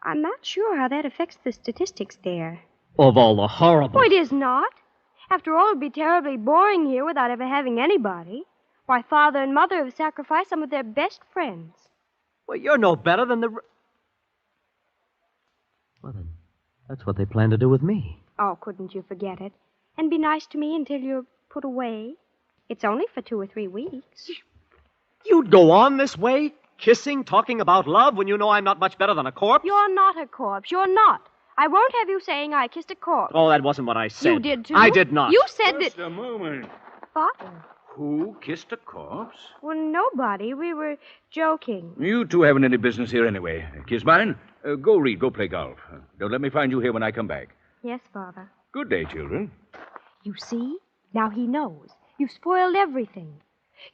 I'm not sure how that affects the statistics there. Of all the horrible... Oh, it is not. After all, it'd be terribly boring here without ever having anybody. Why, Father and Mother have sacrificed some of their best friends. Well, you're no better than the... Well, then, that's what they plan to do with me. Oh, couldn't you forget it? And be nice to me until you're put away? It's only for 2 or 3 weeks. You'd go on this way, kissing, talking about love, when you know I'm not much better than a corpse? You're not a corpse. You're not. I won't have you saying I kissed a corpse. Oh, that wasn't what I said. You did, too. I did not. You said that... Just a moment. Father. Who kissed a corpse? Well, nobody. We were joking. You two haven't any business here anyway. Kismine, go read, go play golf. Don't let me find you here when I come back. Yes, Father. Good day, children. You see? Now he knows. You've spoiled everything.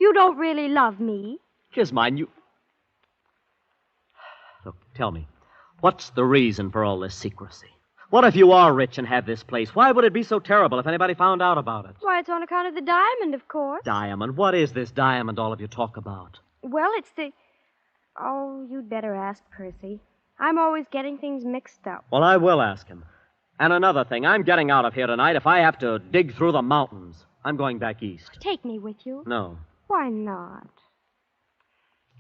You don't really love me. Kismine, you... Look, tell me, what's the reason for all this secrecy? What if you are rich and have this place? Why would it be so terrible if anybody found out about it? Why, it's on account of the diamond, of course. Diamond? What is this diamond all of you talk about? Well, it's the... Oh, you'd better ask Percy. I'm always getting things mixed up. Well, I will ask him. And another thing, I'm getting out of here tonight if I have to dig through the mountains. I'm going back east. Take me with you. No. Why not?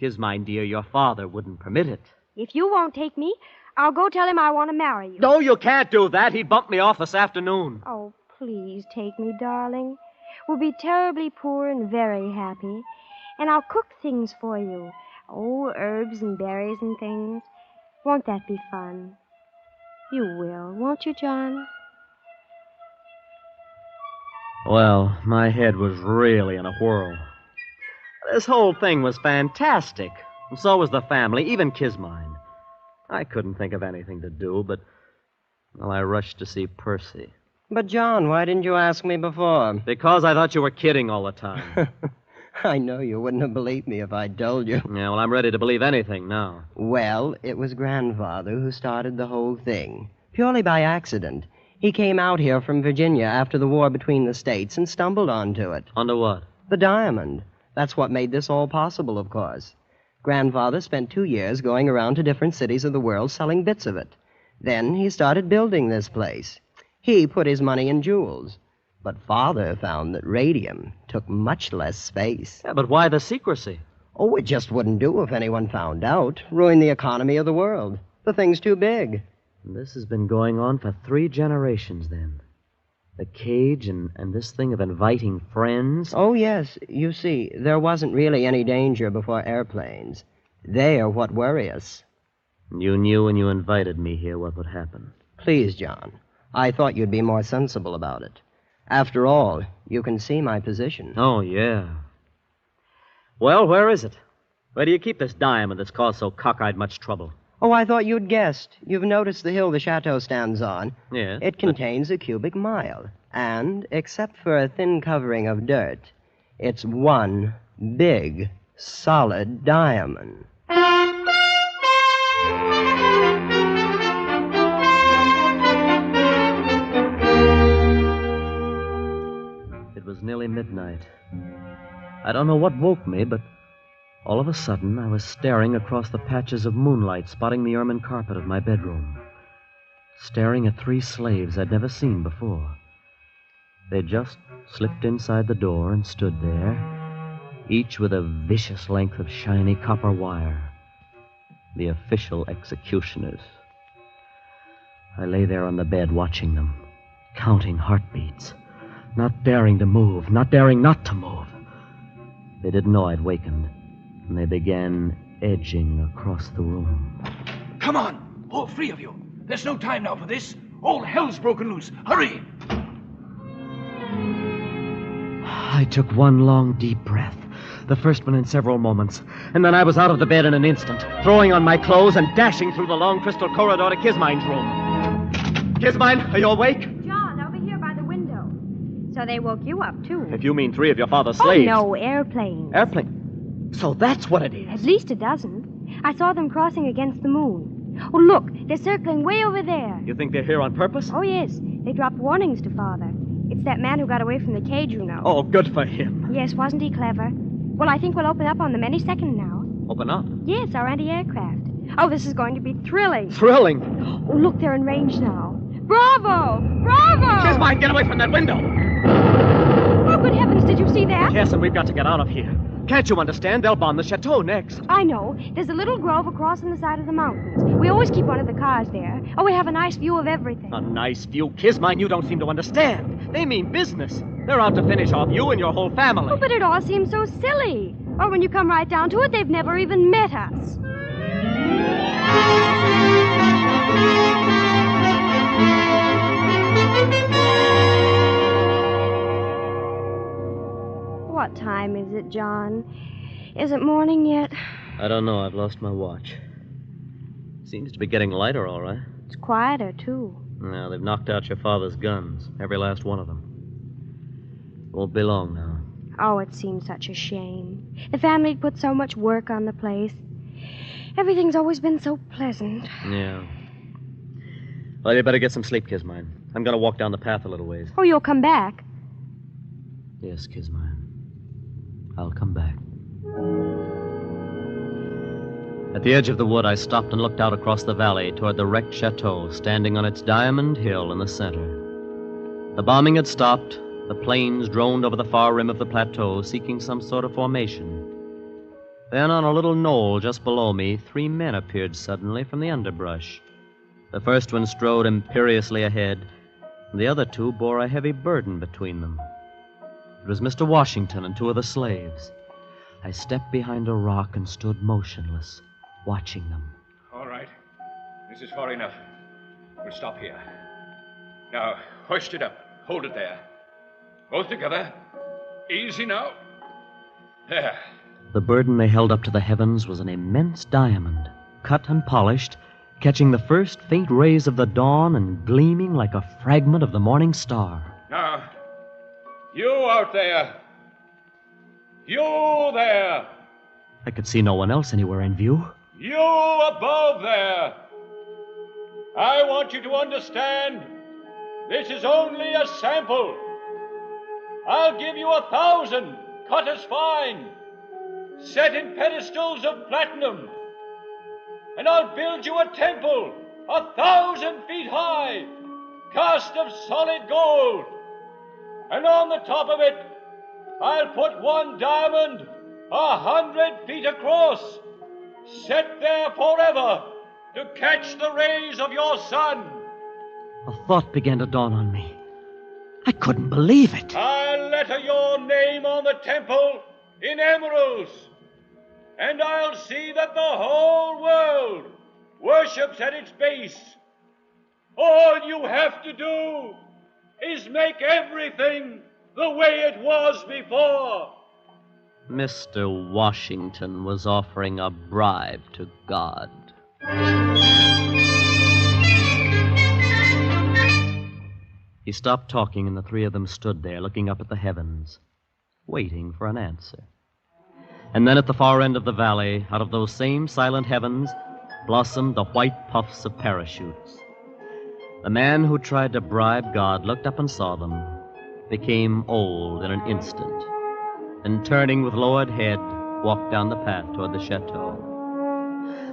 Kismine, dear, your father wouldn't permit it. If you won't take me, I'll go tell him I want to marry you. No, you can't do that. He'd bump me off this afternoon. Oh, please take me, darling. We'll be terribly poor and very happy. And I'll cook things for you. Oh, herbs and berries and things. Won't that be fun? You will, won't you, John? Well, my head was really in a whirl. This whole thing was fantastic. And so was the family, even Kismine. I couldn't think of anything to do, but... Well, I rushed to see Percy. But, John, why didn't you ask me before? Because I thought you were kidding all the time. I know you wouldn't have believed me if I'd told you. Yeah, well, I'm ready to believe anything now. Well, it was Grandfather who started the whole thing. Purely by accident. He came out here from Virginia after the war between the states and stumbled onto it. Onto what? The diamond. That's what made this all possible, of course. Grandfather spent 2 years going around to different cities of the world selling bits of it. Then he started building this place. He put his money in jewels. But Father found that radium took much less space. Yeah, but why the secrecy? Oh, it just wouldn't do if anyone found out. Ruin the economy of the world. The thing's too big. This has been going on for 3 generations, then. The cage and this thing of inviting friends. Oh, yes. You see, there wasn't really any danger before airplanes. They are what worry us. You knew when you invited me here what would happen. Please, John. I thought you'd be more sensible about it. After all, you can see my position. Oh, yeah. Well, where is it? Where do you keep this diamond that's caused so cockeyed much trouble? Oh, I thought you'd guessed. You've noticed the hill the chateau stands on. Yes. It contains a cubic mile. And, except for a thin covering of dirt, it's one big, solid diamond. It was nearly midnight. I don't know what woke me, but all of a sudden I was staring across the patches of moonlight spotting the ermine carpet of my bedroom. Staring at 3 slaves I'd never seen before. They just slipped inside the door and stood there, each with a vicious length of shiny copper wire. The official executioners. I lay there on the bed watching them, counting heartbeats, not daring to move, not daring not to move. They didn't know I'd wakened, and they began edging across the room. Come on, all 3 of you. There's no time now for this. All hell's broken loose. Hurry! I took one long, deep breath, the first one in several moments, and then I was out of the bed in an instant, throwing on my clothes and dashing through the long crystal corridor to Kismine's room. Kismine, are you awake? John, over here by the window. So they woke you up, too. If you mean 3 of your father's slaves. Oh, no, airplanes. Airplane? So that's what it is. At least a dozen. I saw them crossing against the moon. Oh, look, they're circling way over there. You think they're here on purpose? Oh, yes. They dropped warnings to Father. It's that man who got away from the cage, you know. Oh, good for him. Yes, wasn't he clever? Well, I think we'll open up on them any second now. Open up? Yes, our anti-aircraft. Oh, this is going to be thrilling. Thrilling? Oh, look, they're in range now. Bravo! Bravo! Kismine, get away from that window! Oh, good heavens, did you see that? Yes, and we've got to get out of here. Can't you understand? They'll bomb the chateau next. I know. There's a little grove across on the side of the mountains. We always keep one of the cars there. Oh, we have a nice view of everything. A nice view? Kismine, you don't seem to understand. They mean business. They're out to finish off you and your whole family. Oh, but it all seems so silly. Or when you come right down to it, they've never even met us. What time is it, John? Is it morning yet? I don't know. I've lost my watch. Seems to be getting lighter, all right. It's quieter, too. Now, they've knocked out your father's guns. Every last one of them. Won't be long now. Oh, it seems such a shame. The family put so much work on the place. Everything's always been so pleasant. Yeah. Well, you better get some sleep, Kismine. I'm going to walk down the path a little ways. Oh, you'll come back? Yes, Kismine. I'll come back. At the edge of the wood, I stopped and looked out across the valley toward the wrecked chateau standing on its diamond hill in the center. The bombing had stopped. The planes droned over the far rim of the plateau, seeking some sort of formation. Then, on a little knoll just below me, 3 men appeared suddenly from the underbrush. The first one strode imperiously ahead, and the other 2 bore a heavy burden between them. It was Mr. Washington and 2 of the slaves. I stepped behind a rock and stood motionless, watching them. All right. This is far enough. We'll stop here. Now, hoist it up. Hold it there. Both together. Easy now. There. The burden they held up to the heavens was an immense diamond, cut and polished, catching the first faint rays of the dawn and gleaming like a fragment of the morning star. Now, you out there. You there. I could see no one else anywhere in view. You above there. I want you to understand, this is only a sample. I'll give you 1,000, cut as fine, set in pedestals of platinum. And I'll build you a temple 1,000 feet high, cast of solid gold. And on the top of it, I'll put one diamond 100 feet across, set there forever to catch the rays of your sun. A thought began to dawn on me. I couldn't believe it. I'll letter your name on the temple in emeralds, and I'll see that the whole world worships at its base. All you have to do is make everything the way it was before. Mr. Washington was offering a bribe to God. He stopped talking, and the three of them stood there, looking up at the heavens, waiting for an answer. And then at the far end of the valley, out of those same silent heavens, blossomed the white puffs of parachutes. The man who tried to bribe God looked up and saw them, became old in an instant, and turning with lowered head, walked down the path toward the chateau.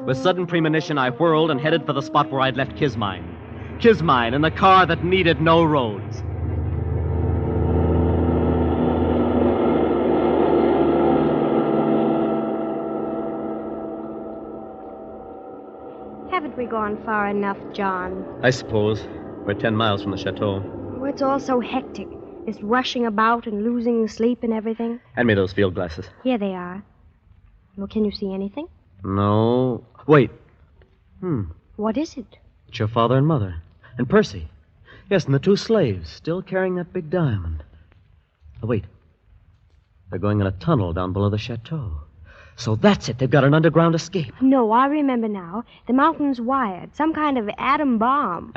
With sudden premonition, I whirled and headed for the spot where I'd left Kismine. Kismine in the car that needed no roads. Haven't we gone far enough, John? I suppose. We're 10 miles from the chateau. Oh, it's all so hectic. This rushing about and losing sleep and everything. Hand me those field glasses. Here they are. Well, can you see anything? No. Wait. What is it? It's your father and mother. And Percy. Yes, and the two slaves, still carrying that big diamond. Oh, wait. They're going in a tunnel down below the chateau. So that's it. They've got an underground escape. No, I remember now. The mountain's wired. Some kind of atom bomb.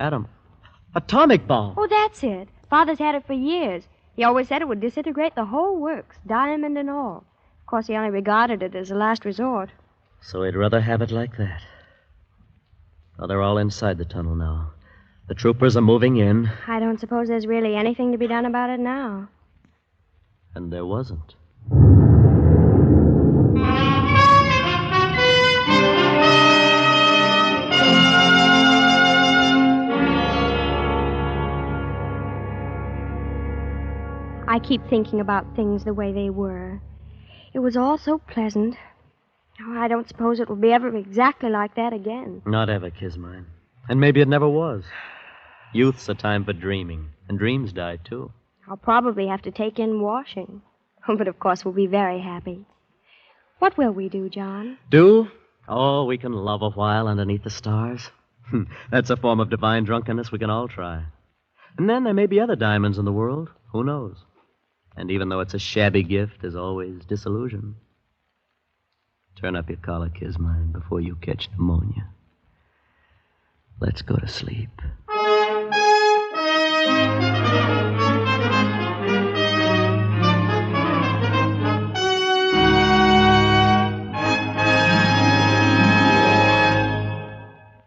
Atomic bomb. Oh, that's it. Father's had it for years. He always said it would disintegrate the whole works, diamond and all. Of course, he only regarded it as a last resort. So he'd rather have it like that. Well, they're all inside the tunnel now. The troopers are moving in. I don't suppose there's really anything to be done about it now. And there wasn't. I keep thinking about things the way they were. It was all so pleasant. Oh, I don't suppose it will be ever exactly like that again. Not ever, Kismine. And maybe it never was. Youth's a time for dreaming, and dreams die, too. I'll probably have to take in washing. But, of course, we'll be very happy. What will we do, John? Do? Oh, we can love a while underneath the stars. That's a form of divine drunkenness we can all try. And then there may be other diamonds in the world. Who knows? And even though it's a shabby gift, there's always disillusion. Turn up your collar, Kismine, before you catch pneumonia. Let's go to sleep.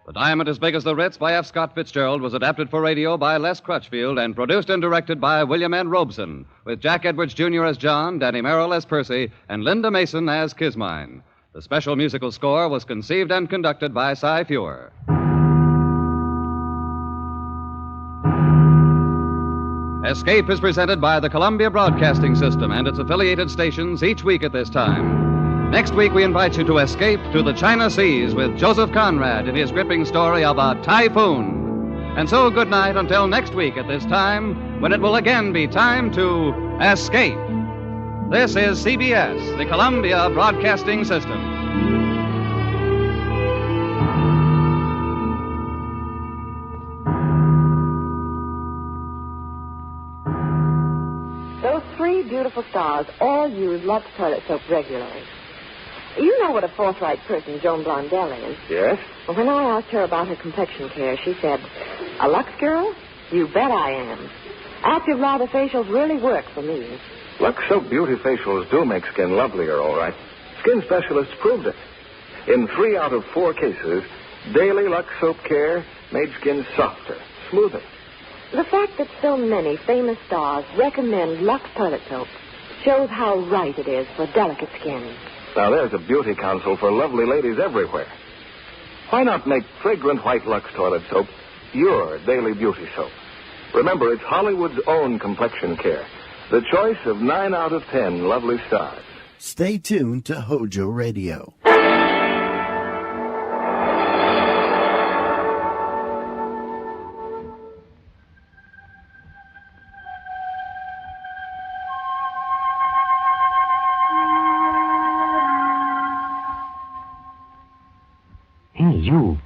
The Diamond as Big as the Ritz by F. Scott Fitzgerald was adapted for radio by Les Crutchfield and produced and directed by William N. Robeson, with Jack Edwards Jr. as John, Danny Merrill as Percy, and Linda Mason as Kismine. The special musical score was conceived and conducted by Cy Feuer. Escape is presented by the Columbia Broadcasting System and its affiliated stations each week at this time. Next week, we invite you to escape to the China Seas with Joseph Conrad in his gripping story of a typhoon. And so, good night until next week at this time, when it will again be time to escape. This is CBS, the Columbia Broadcasting System. Those three beautiful stars all use Lux toilet soap regularly. You know what a forthright person Joan Blondell is. Yes? Well, when I asked her about her complexion care, she said, "A Lux girl? You bet I am. Active lather facials really work for me." Lux Soap Beauty Facials do make skin lovelier, all right. Skin specialists proved it. In 3 out of 4 cases, Daily Lux Soap Care made skin softer, smoother. The fact that so many famous stars recommend Lux toilet soap shows how right it is for delicate skin. Now, there's a beauty counsel for lovely ladies everywhere. Why not make fragrant white Lux toilet soap your daily beauty soap? Remember, it's Hollywood's own complexion care. The choice of 9 out of 10 lovely stars. Stay tuned to Hojo Radio. Hey, you.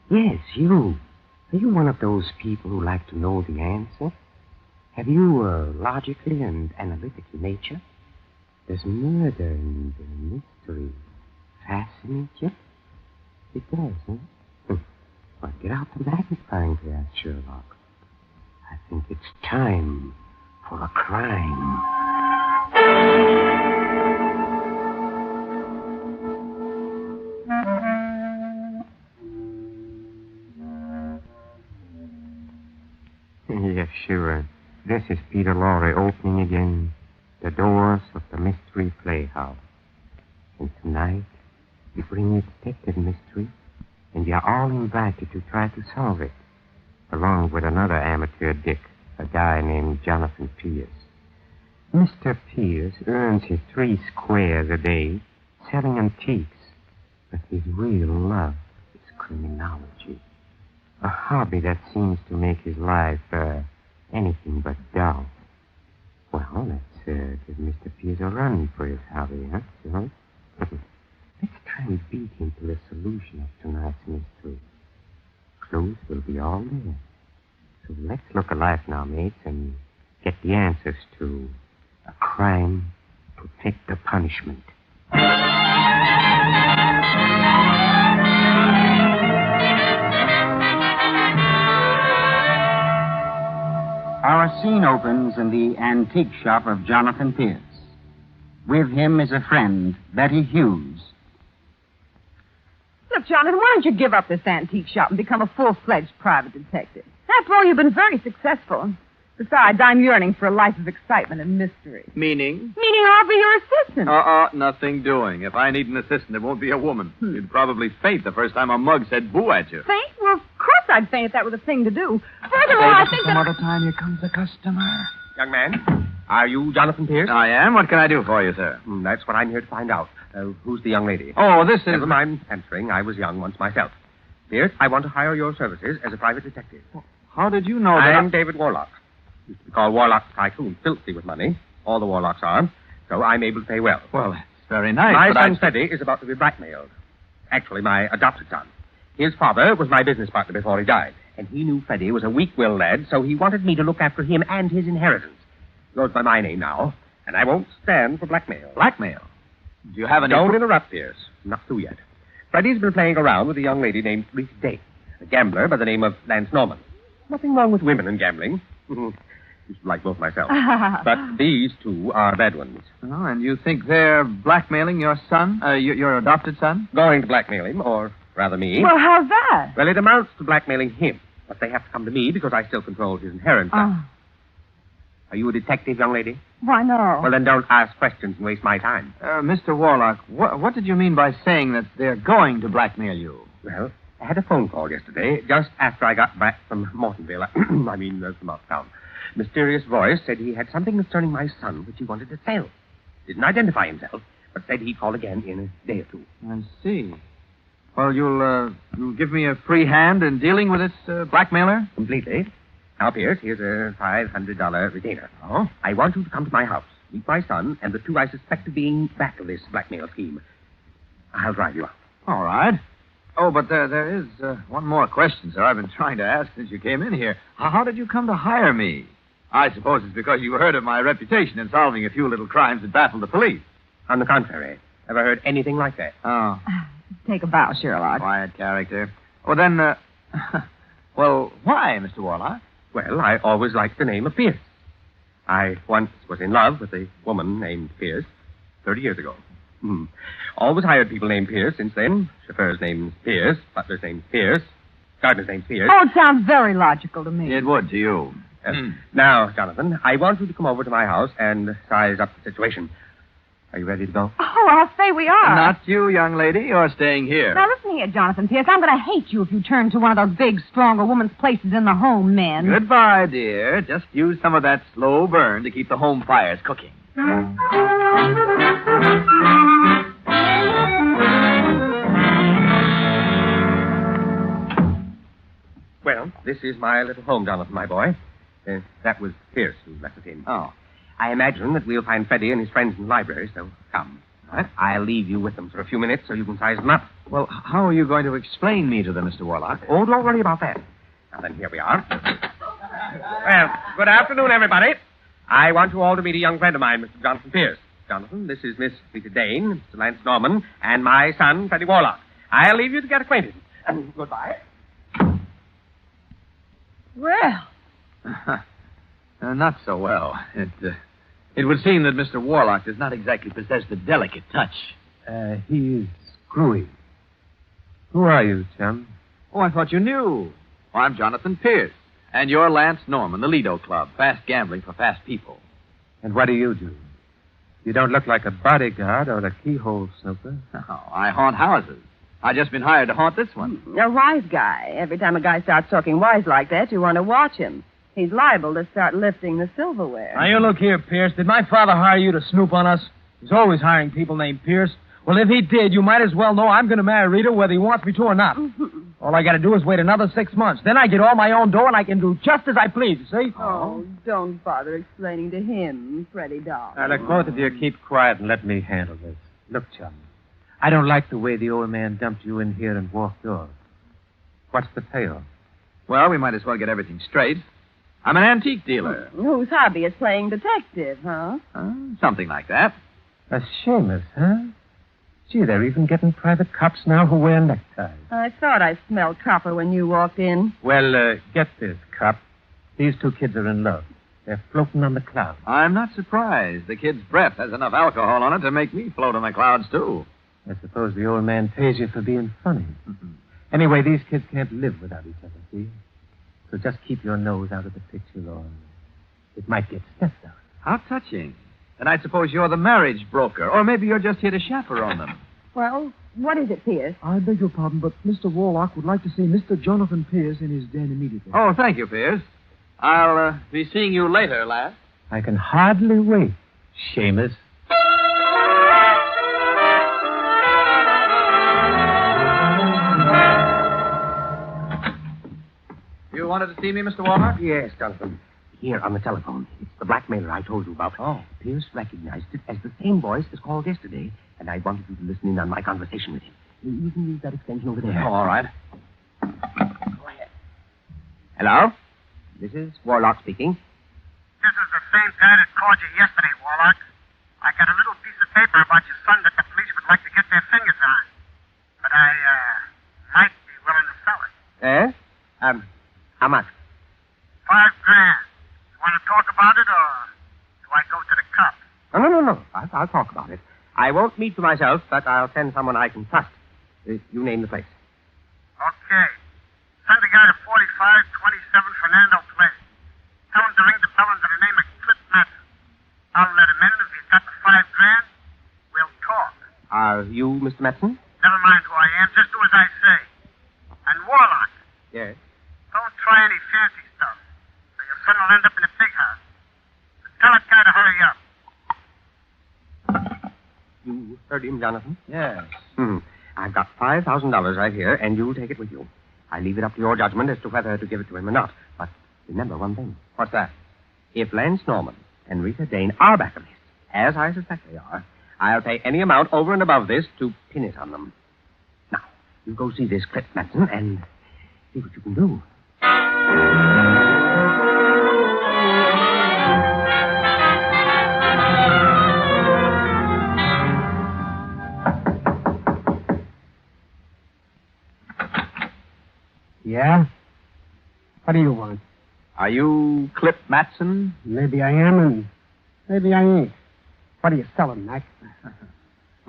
Yes, you. Are you one of those people who like to know the answer? Have you a logical and analytical nature? Does murder and mystery fascinate you? It does, huh? Well, get out the magnifying glass, Sherlock. I think it's time for a crime. Yes, sure. This is Peter Lorre opening again the doors of the Mystery Playhouse. And tonight, we bring you detective mystery, and you're all invited to try to solve it, along with another amateur dick, a guy named Jonathan Pierce. Mr. Pierce earns his 3 squares a day selling antiques, but his real love is criminology, a hobby that seems to make his life anything but dull. Well, let's give Mr. Pierce a run for his hobby, huh? So, let's try and beat him to the solution of tonight's mystery. Clues will be all there. So let's look alive now, mates, and get the answers to a crime to take the punishment. Our scene opens in the antique shop of Jonathan Pierce. With him is a friend, Betty Hughes. Look, Jonathan, why don't you give up this antique shop and become a full-fledged private detective? After all, you've been very successful. Besides, I'm yearning for a life of excitement and mystery. Meaning? Meaning I'll be your assistant. Nothing doing. If I need an assistant, it won't be a woman. You'd probably faint the first time a mug said boo at you. Faint? Well, of course I'd faint if that was a thing to do. Furthermore, I think some that... other time, here comes a customer. Young man, are you Jonathan Pierce? I am. What can I do for you, sir? That's what I'm here to find out. Who's the young lady? Oh, this is... Never mind answering. I was young once myself. Pierce, I want to hire your services as a private detective. How did you know that? I'm David Warlock. Used to be called Warlock Tycoon, filthy with money. All the Warlocks are. So I'm able to pay well. Well, that's very nice. My son, Freddie, is about to be blackmailed. Actually, my adopted son. His father was my business partner before he died. And he knew Freddie was a weak-willed lad, so he wanted me to look after him and his inheritance. Goes by my name now, and I won't stand for blackmail. Blackmail? Do you have any... Don't interrupt, Pierce. Not through yet. Freddie's been playing around with a young lady named Ritz Day, a gambler by the name of Lance Norman. Nothing wrong with women and gambling. Used to like both myself. But these two are bad ones. Oh, and you think they're blackmailing your son? Your adopted son? Going to blackmail him, or rather me. Well, how's that? Well, it amounts to blackmailing him. But they have to come to me because I still control his inheritance. Are you a detective, young lady? Why, no. Well, then don't ask questions and waste my time. Mr. Warlock, what did you mean by saying that they're going to blackmail you? Well, I had a phone call yesterday, just after I got back from Mortonville. From uptown. Mysterious voice said he had something concerning my son which he wanted to sell. Didn't identify himself, but said he'd call again in a day or two. I see. Well, you'll give me a free hand in dealing with this blackmailer? Completely. Now, Pierce, here's a $500 retainer. Oh? I want you to come to my house, meet my son, and the two I suspect of being back of this blackmail scheme. I'll drive you out. All right. Oh, but there is one more question, sir, I've been trying to ask since you came in here. How did you come to hire me? I suppose it's because you heard of my reputation in solving a few little crimes that baffled the police. On the contrary. Never heard anything like that. Oh. Take a bow, Sherlock. Quiet character. Well, then, well, why, Mr. Warlock? Well, I always liked the name of Pierce. I once was in love with a woman named Pierce 30 years ago. Always hired people named Pierce since then. Chauffeur's name's Pierce, butler's name's Pierce, gardener's name's Pierce. Oh, it sounds very logical to me. It would to you. Yes. Now, Jonathan, I want you to come over to my house and size up the situation. Are you ready to go? Oh, I'll say we are. Not you, young lady. You're staying here. Now, listen here, Jonathan Pierce. I'm going to hate you if you turn to one of those big, stronger woman's places in the home, men. Goodbye, dear. Just use some of that slow burn to keep the home fires cooking. Well, this is my little home, Jonathan, my boy. That was Pierce who left it in. Oh. I imagine that we'll find Freddie and his friends in the library, so come. All right? I'll leave you with them for a few minutes so you can size them up. Well, how are you going to explain me to them, Mr. Warlock? Oh, don't worry about that. Now then, here we are. Well, good afternoon, everybody. I want you all to meet a young friend of mine, Mr. Jonathan Pierce. Jonathan, this is Miss Rita Dane, Mr. Lance Norman, and my son, Freddie Warlock. I'll leave you to get acquainted. Goodbye. Well. Not so well. It would seem that Mr. Warlock does not exactly possess the delicate touch. He is screwy. Who are you, chum? Oh, I thought you knew. Oh, I'm Jonathan Pierce. And you're Lance Norman, the Lido Club. Fast gambling for fast people. And what do? You don't look like a bodyguard or a keyhole snooper. Oh, I haunt houses. I've just been hired to haunt this one. A wise guy. Every time a guy starts talking wise like that, you want to watch him. He's liable to start lifting the silverware. Now, you look here, Pierce. Did my father hire you to snoop on us? He's always hiring people named Pierce. Well, if he did, you might as well know I'm going to marry Rita whether he wants me to or not. All I got to do is wait another 6 months. Then I get all my own dough and I can do just as I please, you see? Oh, don't bother explaining to him, Freddie Doll. Now, look, both of you keep quiet and let me handle this. Look, chum, I don't like the way the old man dumped you in here and walked off. What's the payoff? Well, we might as well get everything straight. I'm an antique dealer. Whose hobby is playing detective, huh? Something like that. A Seamus, huh? Gee, they're even getting private cops now who wear neckties. I thought I smelled copper when you walked in. Well, get this, cop. These two kids are in love. They're floating on the clouds. I'm not surprised. The kid's breath has enough alcohol on it to make me float on the clouds, too. I suppose the old man pays you for being funny. Anyway, these kids can't live without each other, see? So just keep your nose out of the picture, or it might get sniffed out. How touching. And I suppose you're the marriage broker, or maybe you're just here to chaperone them. Well, what is it, Pierce? I beg your pardon, but Mr. Warlock would like to see Mr. Jonathan Pierce in his den immediately. Oh, thank you, Pierce. I'll be seeing you later, lad. I can hardly wait, Seamus. You wanted to see me, Mr. Warlock? Yes, Jonathan. Here on the telephone. It's the blackmailer I told you about. Oh. Pierce recognized it as the same voice as called yesterday, and I wanted you to listen in on my conversation with him. You can use that extension over there. Oh, all right. Go ahead. Hello? This is Warlock speaking. This is the same guy that called you yesterday, Warlock. I got a little piece of paper about your son that the police would like to get their fingers on. But I, might be willing to sell it. How much? $5,000. You want to talk about it, or do I go to the cops? No. I'll talk about it. I won't meet for myself, but I'll send someone I can trust. You name the place. Okay. Send a guy to 4527 Fernando Place. Tell him to ring the bell under the name of Clip Matson. I'll let him in, and if he's got the $5,000, we'll talk. Are you Mr. Matson? Never mind who I am. Just do as I say. And Warlock, Yes. don't try any fancy stuff, or your son will end up in a big house. So tell that guy to hurry up. You heard him, Jonathan? Yes. I've got $5,000 right here, and you'll take it with you. I leave it up to your judgment as to whether to give it to him or not. But remember one thing. What's that? If Lance Norman and Rita Dane are back of this, as I suspect they are, I'll pay any amount over and above this to pin it on them. Now, you go see this Clip Matson and see what you can do. Yeah? What do you want? Are you Clip Matson? Maybe I am, and maybe I ain't. What are you selling, Mac?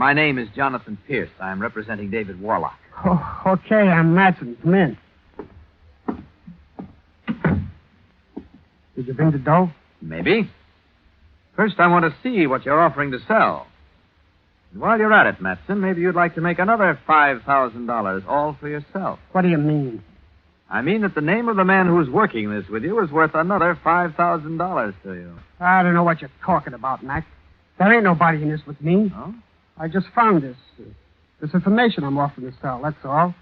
My name is Jonathan Pierce. I'm representing David Warlock. Oh, okay, I'm Matson. Come in. Did you bring the dough? Maybe. First, I want to see what you're offering to sell. And while you're at it, Matson, maybe you'd like to make another $5,000, all for yourself. What do you mean? I mean that the name of the man who's working this with you is worth another $5,000 to you. I don't know what you're talking about, Mac. There ain't nobody in this with me. Oh? I just found this. This information I'm offering to sell, that's all.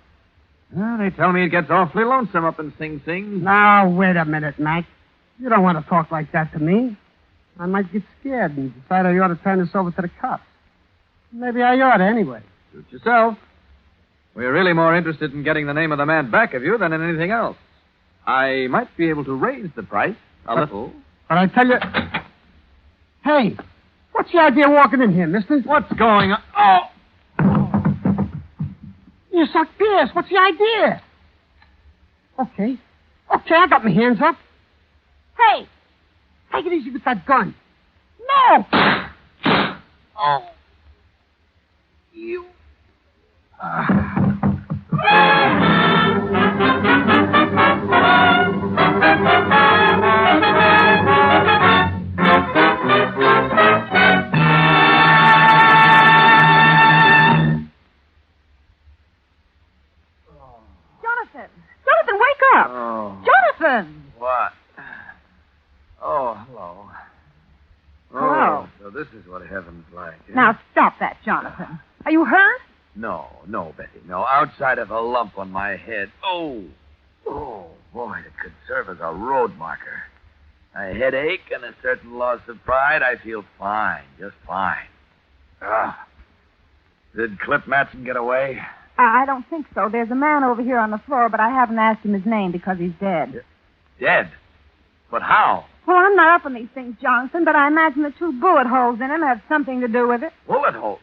Well, they tell me it gets awfully lonesome up in Sing Sing. Now, wait a minute, Mac. You don't want to talk like that to me. I might get scared and decide I ought to turn this over to the cops. Maybe I ought to anyway. Suit yourself. We're really more interested in getting the name of the man back of you than in anything else. I might be able to raise the price a little. But I tell you... Hey, what's the idea of walking in here, mister? What's going on? Oh! You suck Pierce. What's the idea? Okay, I got my hands up. Hey, take it easy with that gun. No! Oh. You... Jonathan, wake up! Oh. Jonathan! What? Oh, hello. Hello. Oh, so this is what heaven's like. Eh? Now, stop that, Jonathan. Are you hurt? No, Betty. No, outside of a lump on my head. Oh, boy, it could serve as a road marker. A headache and a certain loss of pride. I feel fine, just fine. Did Clip Matson get away? I don't think so. There's a man over here on the floor, but I haven't asked him his name because he's dead. Dead? But how? Well, I'm not up on these things, Jonathan, but I imagine the 2 bullet holes in him have something to do with it. Bullet holes?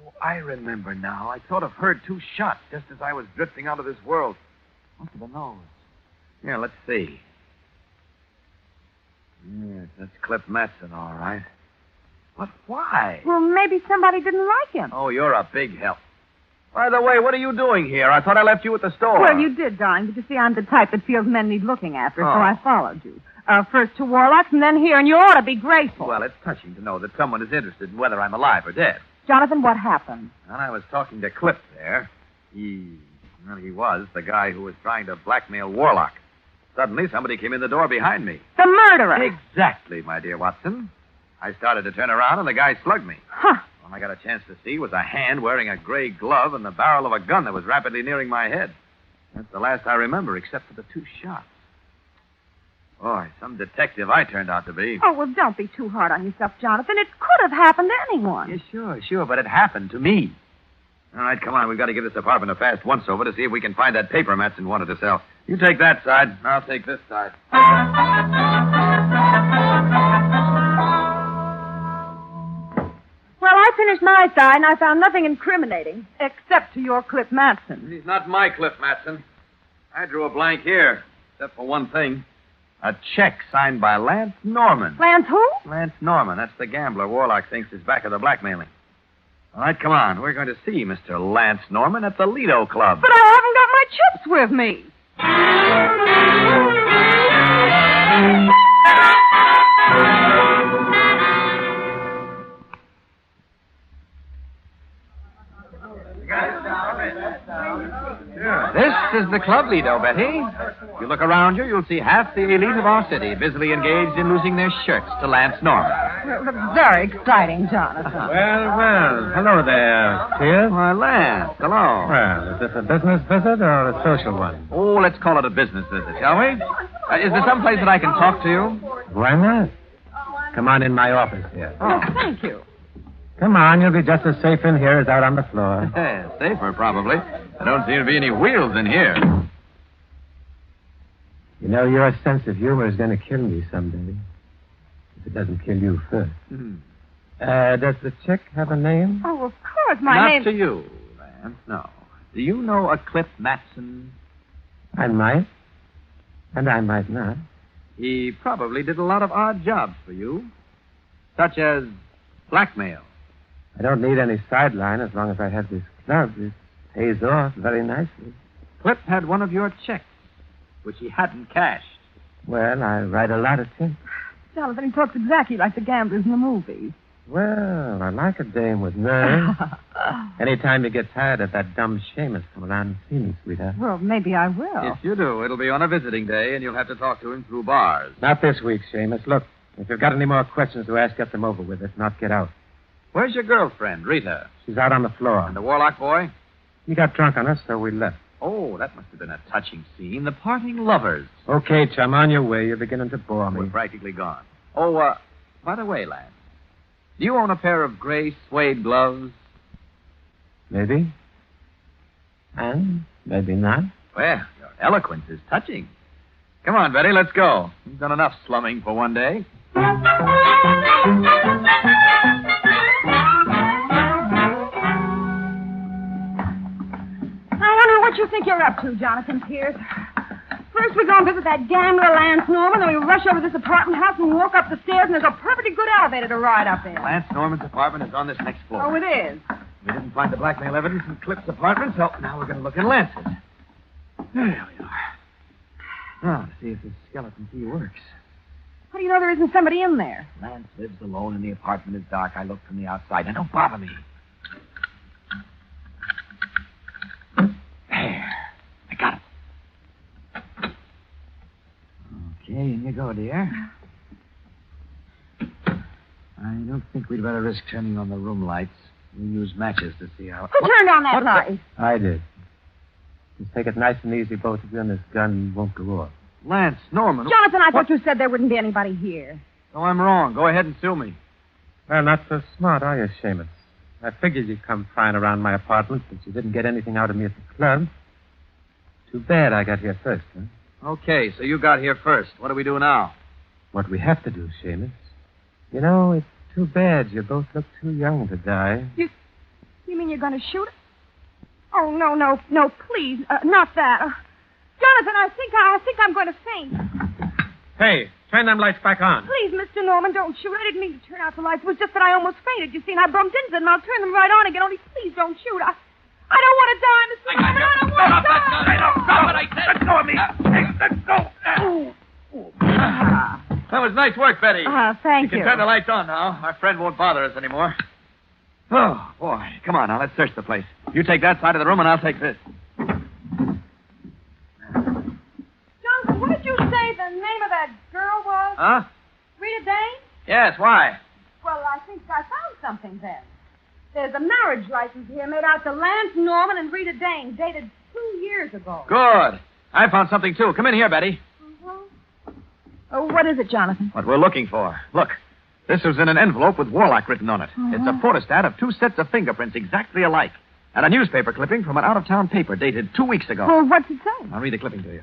Oh, I remember now. I sort of heard 2 shots just as I was drifting out of this world. Up to the nose. Here, let's see. Yes, that's Clip Matson, all right. But why? Well, maybe somebody didn't like him. Oh, you're a big help. By the way, what are you doing here? I thought I left you at the store. Well, you did, darling, but you see, I'm the type that feels men need looking after, so Oh. I followed you. First to Warlock's and then here, and you ought to be grateful. Well, it's touching to know that someone is interested in whether I'm alive or dead. Jonathan, what happened? And I was talking to Clip there. He was the guy who was trying to blackmail Warlock. Suddenly, somebody came in the door behind me. The murderer. Exactly, my dear Watson. I started to turn around, and the guy slugged me. Huh. All I got a chance to see was a hand wearing a gray glove and the barrel of a gun that was rapidly nearing my head. That's the last I remember, except for the 2 shots. Boy, some detective I turned out to be. Oh, well, don't be too hard on yourself, Jonathan. It could have happened to anyone. Yeah, sure, but it happened to me. All right, come on. We've got to give this apartment a fast once-over to see if we can find that paper Matson wanted to sell. You take that side, I'll take this side. Well, I finished my side, and I found nothing incriminating, except to your Clip Matson. He's not my Cliff Matson. I drew a blank here, except for one thing. A check signed by Lance Norman. Lance who? Lance Norman. That's the gambler Warlock thinks is back of the blackmailing. All right, come on. We're going to see Mr. Lance Norman at the Lido Club. But I haven't got my chips with me. This is the club, Lido, Betty. If you look around you, you'll see half the elite of our city busily engaged in losing their shirts to Lance Norman. Well, that's very exciting, Jonathan. Well, hello there, Pierce. Why, Lance, hello. Well, is this a business visit or a social one? Oh, let's call it a business visit, shall we? Is there some place that I can talk to you? Why not? Come on in my office here. Oh, thank you. Come on, you'll be just as safe in here as out on the floor. Safer, probably. There don't seem to be any wheels in here. You know, your sense of humor is going to kill me someday. If it doesn't kill you first. Does the check have a name? Oh, of course, my name... Not to you, Lance, no. Do you know a Cliff Matson? I might. And I might not. He probably did a lot of odd jobs for you. Such as blackmail. I don't need any sideline as long as I have this club. It pays off very nicely. Clip had one of your checks, which he hadn't cashed. Well, I write a lot of checks. Jonathan, he talks exactly like the gamblers in the movies. Well, I like a dame with nerve. Anytime you get tired of that dumb Seamus, come around and see me, sweetheart. Well, maybe I will. If you do, it'll be on a visiting day, and you'll have to talk to him through bars. Not this week, Seamus. Look, if you've got any more questions to ask, get them over with. If not, get out. Where's your girlfriend, Rita? She's out on the floor. And the Warlock boy? He got drunk on us, so we left. Oh, that must have been a touching scene. The parting lovers. Okay, chum, on your way. You're beginning to bore me. We're practically gone. Oh, by the way, Lance, do you own a pair of gray suede gloves? Maybe. And maybe not. Well, your eloquence is touching. Come on, Betty, let's go. You've done enough slumming for one day. I wonder what you think you're up to, Jonathan Pierce. First, we go and visit that gambler, Lance Norman, then we rush over to this apartment house and walk up the stairs, and there's a perfectly good elevator to ride up in. Lance Norman's apartment is on this next floor. Oh, it is? We didn't find the blackmail evidence in Clip's apartment, so now we're going to look in Lance's. There we are. Now, to see if this skeleton key works. How do you know there isn't somebody in there? Lance lives alone and the apartment is dark. I looked from the outside. Now, don't bother me. There. I got it. Okay, in you go, dear. I don't think we'd better risk turning on the room lights. We'll use matches to see how... Who turned on that light? I did. Just take it nice and easy, both of you, and this gun won't go off. Lance Norman... Jonathan, I thought you said there wouldn't be anybody here. No, I'm wrong. Go ahead and sue me. Well, not so smart, are you, Seamus? I figured you'd come prying around my apartment since you didn't get anything out of me at the club. Too bad I got here first, huh? Okay, so you got here first. What do we do now? What we have to do, Seamus. You know, it's too bad you both look too young to die. You mean you're going to shoot us? Oh, no, please, not that. Jonathan, I think I'm going to faint. Hey, turn them lights back on. Please, Mr. Norman, don't shoot. I didn't mean to turn out the lights. It was just that I almost fainted. You see, and I bumped into them, and I'll turn them right on again. Only please don't shoot. I don't want to die, Mr. Norman. I don't want to die. Stop what I said. Let go of me. Hey, let go. That was nice work, Betty. Thank you. You can turn the lights on now. Our friend won't bother us anymore. Oh, boy. Come on, now, let's search the place. You take that side of the room, and I'll take this. Jonathan, what did you say the name of that girl was? Huh? Rita Dane? Yes, why? Well, I think I found something then. There's a marriage license here made out to Lance Norman and Rita Dane, dated 2 years ago. Good. I found something, too. Come in here, Betty. Oh, what is it, Jonathan? What we're looking for. Look, this was in an envelope with Warlock written on it. It's a photostat of 2 sets of fingerprints exactly alike. And a newspaper clipping from an out-of-town paper dated 2 weeks ago. Well, what's it say? I'll read the clipping to you.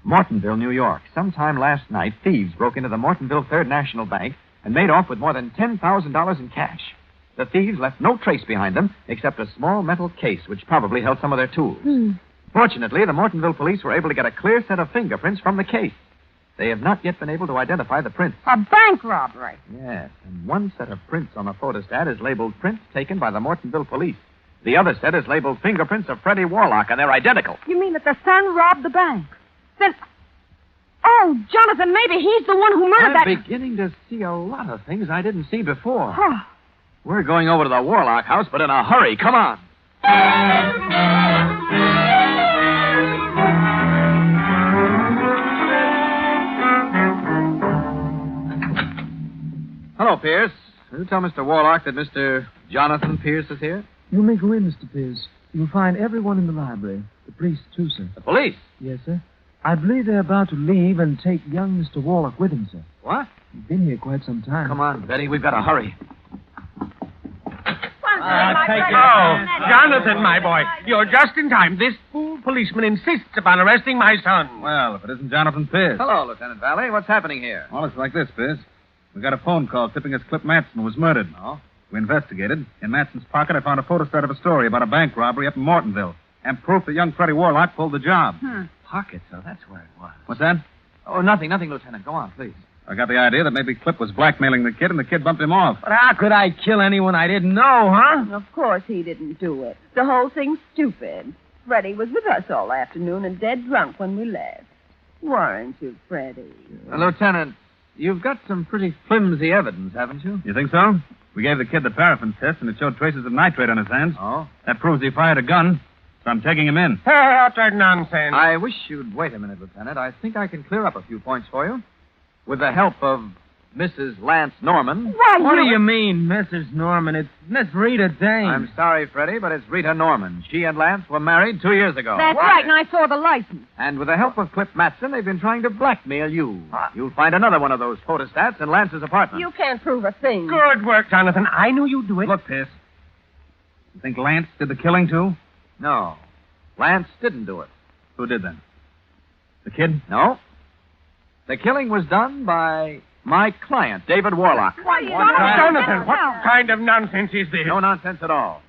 Mortonville, New York. Sometime last night, thieves broke into the Mortonville Third National Bank and made off with more than $10,000 in cash. The thieves left no trace behind them except a small metal case which probably held some of their tools. Fortunately, the Mortonville police were able to get a clear set of fingerprints from the case. They have not yet been able to identify the prints. A bank robbery. Yes, and one set of prints on the photostat is labeled prints taken by the Mortonville police. The other set is labeled fingerprints of Freddie Warlock, and they're identical. You mean that the son robbed the bank? Then... Oh, Jonathan, maybe he's the one who murdered that... I'm beginning to see a lot of things I didn't see before. We're going over to the Warlock house, but in a hurry. Come on. Hello, Pierce. Will you tell Mr. Warlock that Mr. Jonathan Pierce is here? You may go in, Mr. Pierce. You'll find everyone in the library. The police, too, sir. The police? Yes, sir. I believe they're about to leave and take young Mr. Warlock with him, sir. What? He's been here quite some time. Come on, Betty. We've got to hurry. Jonathan, my boy, you're just in time. This fool policeman insists upon arresting my son. Well, if it isn't Jonathan Pierce. Hello, Lieutenant Valley. What's happening here? Well, it's like this, Pierce. We got a phone call tipping us Clip Matson was murdered. Oh? We investigated. In Matson's pocket, I found a photostat of a story about a bank robbery up in Mortonville. And proof that young Freddie Warlock pulled the job. Pocket, so that's where it was. What's that? Oh, nothing, Lieutenant. Go on, please. I got the idea that maybe Clip was blackmailing the kid and the kid bumped him off. But how could I kill anyone I didn't know, huh? Of course he didn't do it. The whole thing's stupid. Freddie was with us all afternoon and dead drunk when we left. Weren't you, Freddie? Lieutenant, you've got some pretty flimsy evidence, haven't you? You think so? We gave the kid the paraffin test, and it showed traces of nitrate on his hands. Oh? That proves he fired a gun, so I'm taking him in. Utter nonsense. I wish you'd wait a minute, Lieutenant. I think I can clear up a few points for you. With the help of Mrs. Lance Norman. What do you mean, Mrs. Norman? It's Miss Rita Dane. I'm sorry, Freddie, but it's Rita Norman. She and Lance were married 2 years ago. That's right, and I saw the license. And with the help of Clip Matson, they've been trying to blackmail you. You'll find another one of those photostats in Lance's apartment. You can't prove a thing. Good work, Jonathan. I knew you'd do it. Look, Pierce. You think Lance did the killing, too? No. Lance didn't do it. Who did then? The kid? No. The killing was done by my client, David Warlock. Jonathan, what kind of nonsense is this? No nonsense at all.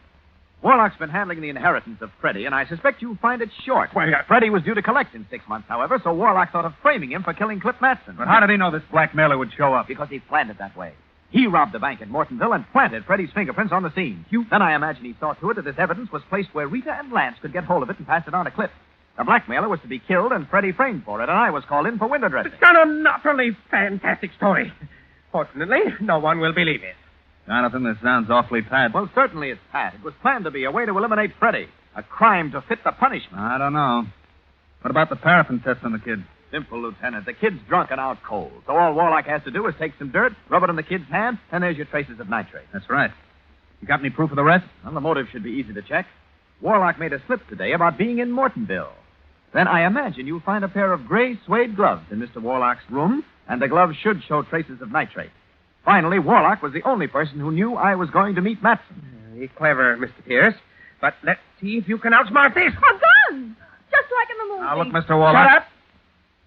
Warlock's been handling the inheritance of Freddie, and I suspect you'll find it short. Freddie was due to collect in 6 months, however, so Warlock thought of framing him for killing Clip Matson. But how did he know this blackmailer would show up? Because he planned it that way. He robbed the bank at Mortonville and planted Freddie's fingerprints on the scene. Then I imagine he saw to it that this evidence was placed where Rita and Lance could get hold of it and pass it on to Clip. The blackmailer was to be killed and Freddie framed for it, and I was called in for window dressing. It's got an utterly fantastic story. Fortunately, no one will believe it. Jonathan, this sounds awfully pat. Well, certainly it's pat. It was planned to be a way to eliminate Freddie. A crime to fit the punishment. I don't know. What about the paraffin test on the kid? Simple, Lieutenant. The kid's drunk and out cold. So all Warlock has to do is take some dirt, rub it on the kid's hand, and there's your traces of nitrate. That's right. You got any proof of the rest? Well, the motive should be easy to check. Warlock made a slip today about being in Mortonville. Then I imagine you'll find a pair of gray suede gloves in Mr. Warlock's room, and the gloves should show traces of nitrate. Finally, Warlock was the only person who knew I was going to meet Matson. Very clever, Mr. Pierce. But let's see if you can outsmart this. A gun! Just like in the movie. Now, look, Mr. Warlock. Shut up.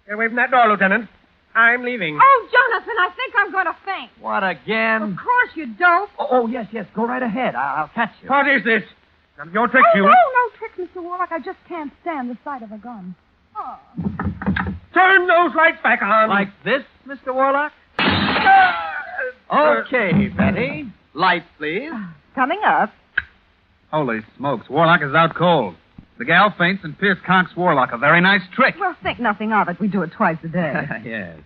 Get away from that door, Lieutenant. I'm leaving. Oh, Jonathan, I think I'm going to faint. What again? Of course you don't. Oh, yes. Go right ahead. I'll catch you. What is this? None of your tricks, you. No tricks, Mr. Warlock. I just can't stand the sight of a gun. Oh. Turn those lights back on. Like this, Mr. Warlock? Okay, Betty. Lights, please. Coming up. Holy smokes, Warlock is out cold. The gal faints and Pierce conks Warlock. A very nice trick. Well, think nothing of it. We do it twice a day. Yes.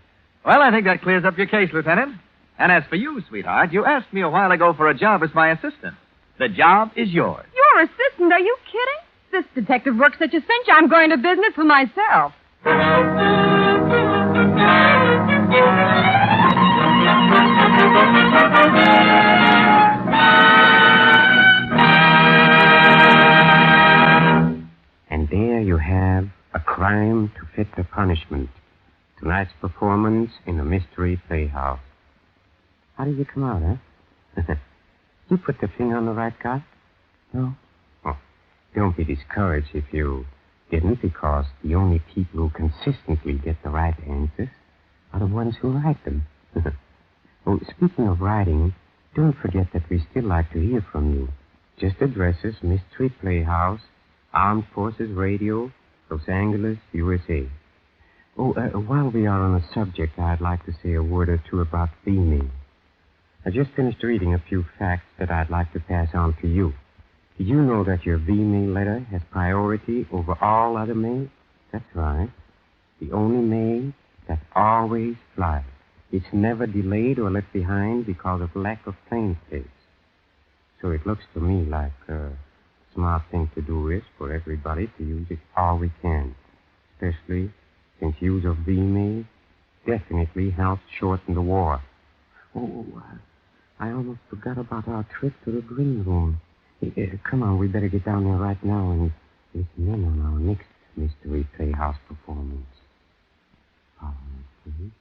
Well, I think that clears up your case, Lieutenant. And as for you, sweetheart, you asked me a while ago for a job as my assistant. The job is yours. Your assistant? Are you kidding? This detective works such a cinch, I'm going to business for myself. And there you have A Crime to Fit the Punishment. Tonight's performance in the Mystery Playhouse. How did you come out, huh? You put the finger on the right guy? No? Oh, don't be discouraged if you didn't, because the only people who consistently get the right answers are the ones who write them. Oh, speaking of writing, don't forget that we still like to hear from you. Just address us, Mystery Playhouse, Armed Forces Radio, Los Angeles, USA. Oh, while we are on the subject, I'd like to say a word or two about beaming. I just finished reading a few facts that I'd like to pass on to you. Did you know that your V-mail letter has priority over all other mail? That's right. The only mail that always flies. It's never delayed or left behind because of lack of plane space. So it looks to me like a smart thing to do is for everybody to use it all we can. Especially since use of V-mail definitely helps shorten the war. Oh, I almost forgot about our trip to the green room. Come on, we better get down there right now and listen in on our next Mystery Playhouse performance. Follow me, please.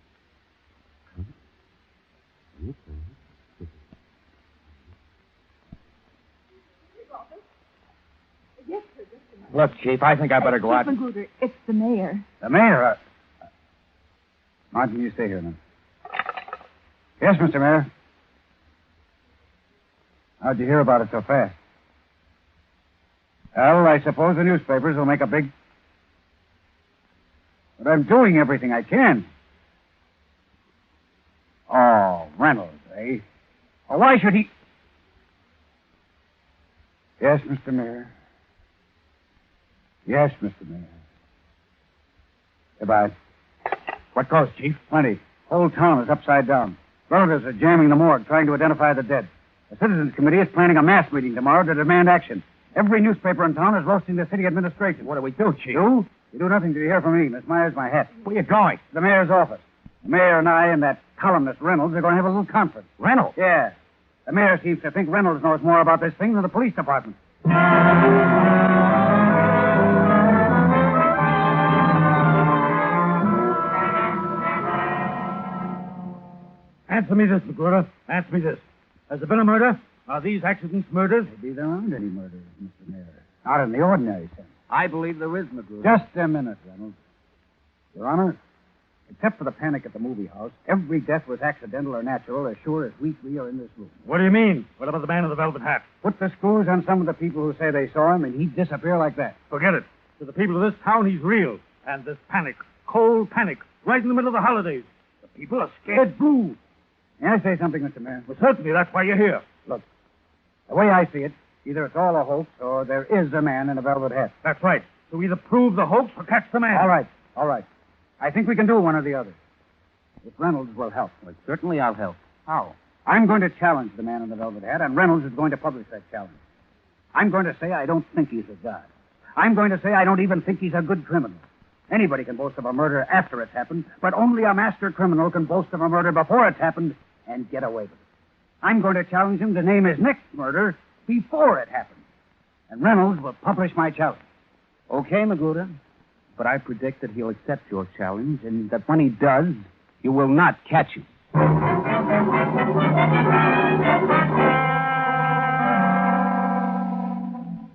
Come. Yes, sir. Look, Chief, I think I better go out. Chief Magruder, it's the mayor. The mayor? Martin, you stay here then. Yes, Mr. Mayor. How'd you hear about it so fast? Well, I suppose the newspapers will make a big... But I'm doing everything I can. Or why should he... Yes, Mr. Mayor. Yes, Mr. Mayor. Goodbye. What goes, Chief? Plenty. Whole town is upside down. Relatives are jamming the morgue, trying to identify the dead. The Citizens Committee is planning a mass meeting tomorrow to demand action. Every newspaper in town is roasting the city administration. What do we do, Chief? You? You do nothing till you hear from me. Miss Myers, my hat. Where are you going? To the mayor's office. The mayor and I and that columnist Reynolds are going to have a little conference. Reynolds? Yeah. The mayor seems to think Reynolds knows more about this thing than the police department. Answer me this, Magruder. Answer me this. Has there been a murder? Are these accidents murders? Maybe there aren't any murders, Mr. Mayor. Not in the ordinary sense. I believe there is, Magruder. Just a minute, Reynolds. Your Honor, except for the panic at the movie house, every death was accidental or natural, as sure as we three are in this room. What do you mean? What about the man in the velvet hat? Put the screws on some of the people who say they saw him, and he'd disappear like that. Forget it. To the people of this town, he's real. And this panic, cold panic, right in the middle of the holidays. The people are scared blue. May I say something, Mr. Mayor? Well, certainly. That's why you're here. Look, the way I see it, either it's all a hoax or there is a man in a velvet hat. That's right. So either prove the hoax or catch the man. All right. I think we can do one or the other. If Reynolds will help. Well, certainly I'll help. How? I'm going to challenge the man in the velvet hat, and Reynolds is going to publish that challenge. I'm going to say I don't think he's a god. I'm going to say I don't even think he's a good criminal. Anybody can boast of a murder after it's happened, but only a master criminal can boast of a murder before it's happened and get away with it. I'm going to challenge him to name his next murder before it happened. And Reynolds will publish my challenge. Okay, Magruder. But I predict that he'll accept your challenge, and that when he does, you will not catch him.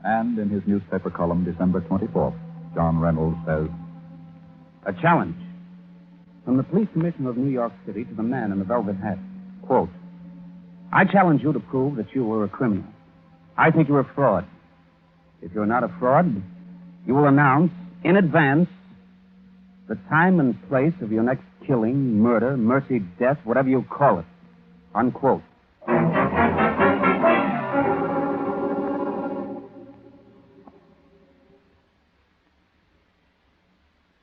And in his newspaper column, December 24th, John Reynolds says, A challenge from the police commissioner of New York City to the man in the velvet hat. Quote, I challenge you to prove that you were a criminal. I think you're a fraud. If you're not a fraud, you will announce in advance the time and place of your next killing, murder, mercy, death, whatever you call it. Unquote.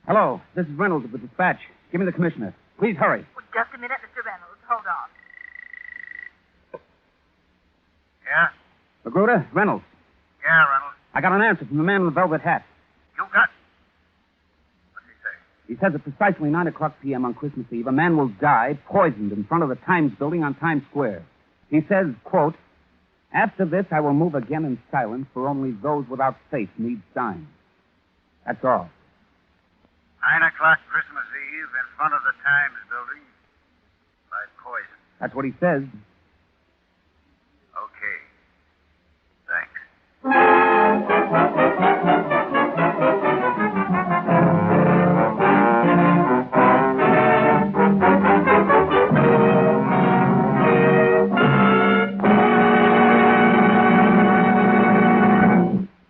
Hello, this is Reynolds of the Dispatch. Give me the commissioner. Please hurry. Just a minute, Mr. Reynolds. Hold on. Yeah? Magruder, Reynolds. Yeah, Reynolds. I got an answer from the man in the velvet hat. You got... What's he say? He says at precisely 9 o'clock p.m. on Christmas Eve, a man will die poisoned in front of the Times building on Times Square. He says, quote, After this, I will move again in silence, for only those without faith need signs. That's all. 9 o'clock Christmas Eve in front of the Times building by poison. That's what he says. Okay. Thanks.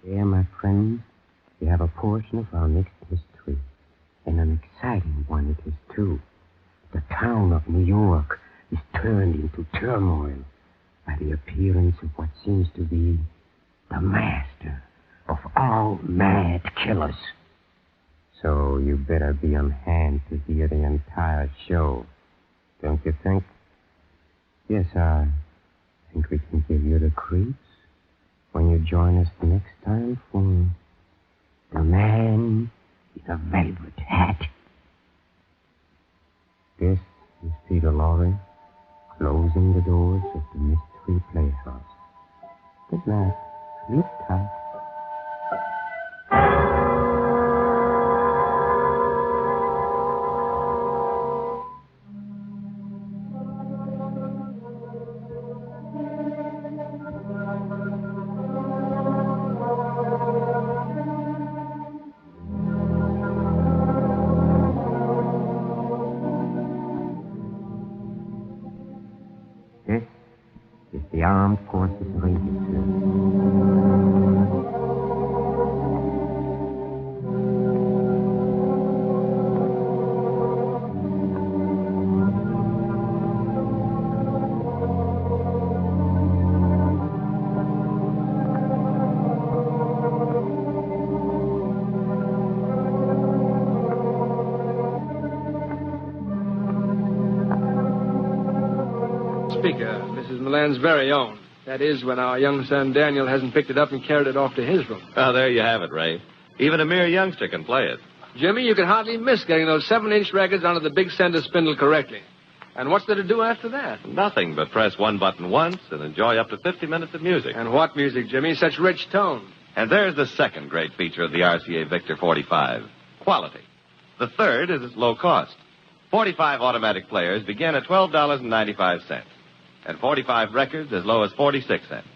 There, my friends, we have a portion of our next mystery. And an exciting one it is, too. The town of New York is turned into turmoil by the appearance of what seems to be the master of all mad killers. So you better be on hand to hear the entire show, don't you think? Yes, I think we can give you the creeps when you join us the next time for The Man with a Velvet Hat. This is Peter Lorre, closing the doors of the Mystery Playhouse. Good night. Sleep tight. This is the Armed Forces Radio Service. speaker, Mrs. Milan's very own. That is, when our young son Daniel hasn't picked it up and carried it off to his room. Oh, there you have it, Ray. Even a mere youngster can play it. Jimmy, you can hardly miss getting those 7-inch records onto the big center spindle correctly. And what's there to do after that? Nothing but press one button once and enjoy up to 50 minutes of music. And what music, Jimmy? Such rich tone. And there's the second great feature of the RCA Victor 45, quality. The third is its low cost. 45 automatic players begin at $12.95, and 45 records as low as 46 cents.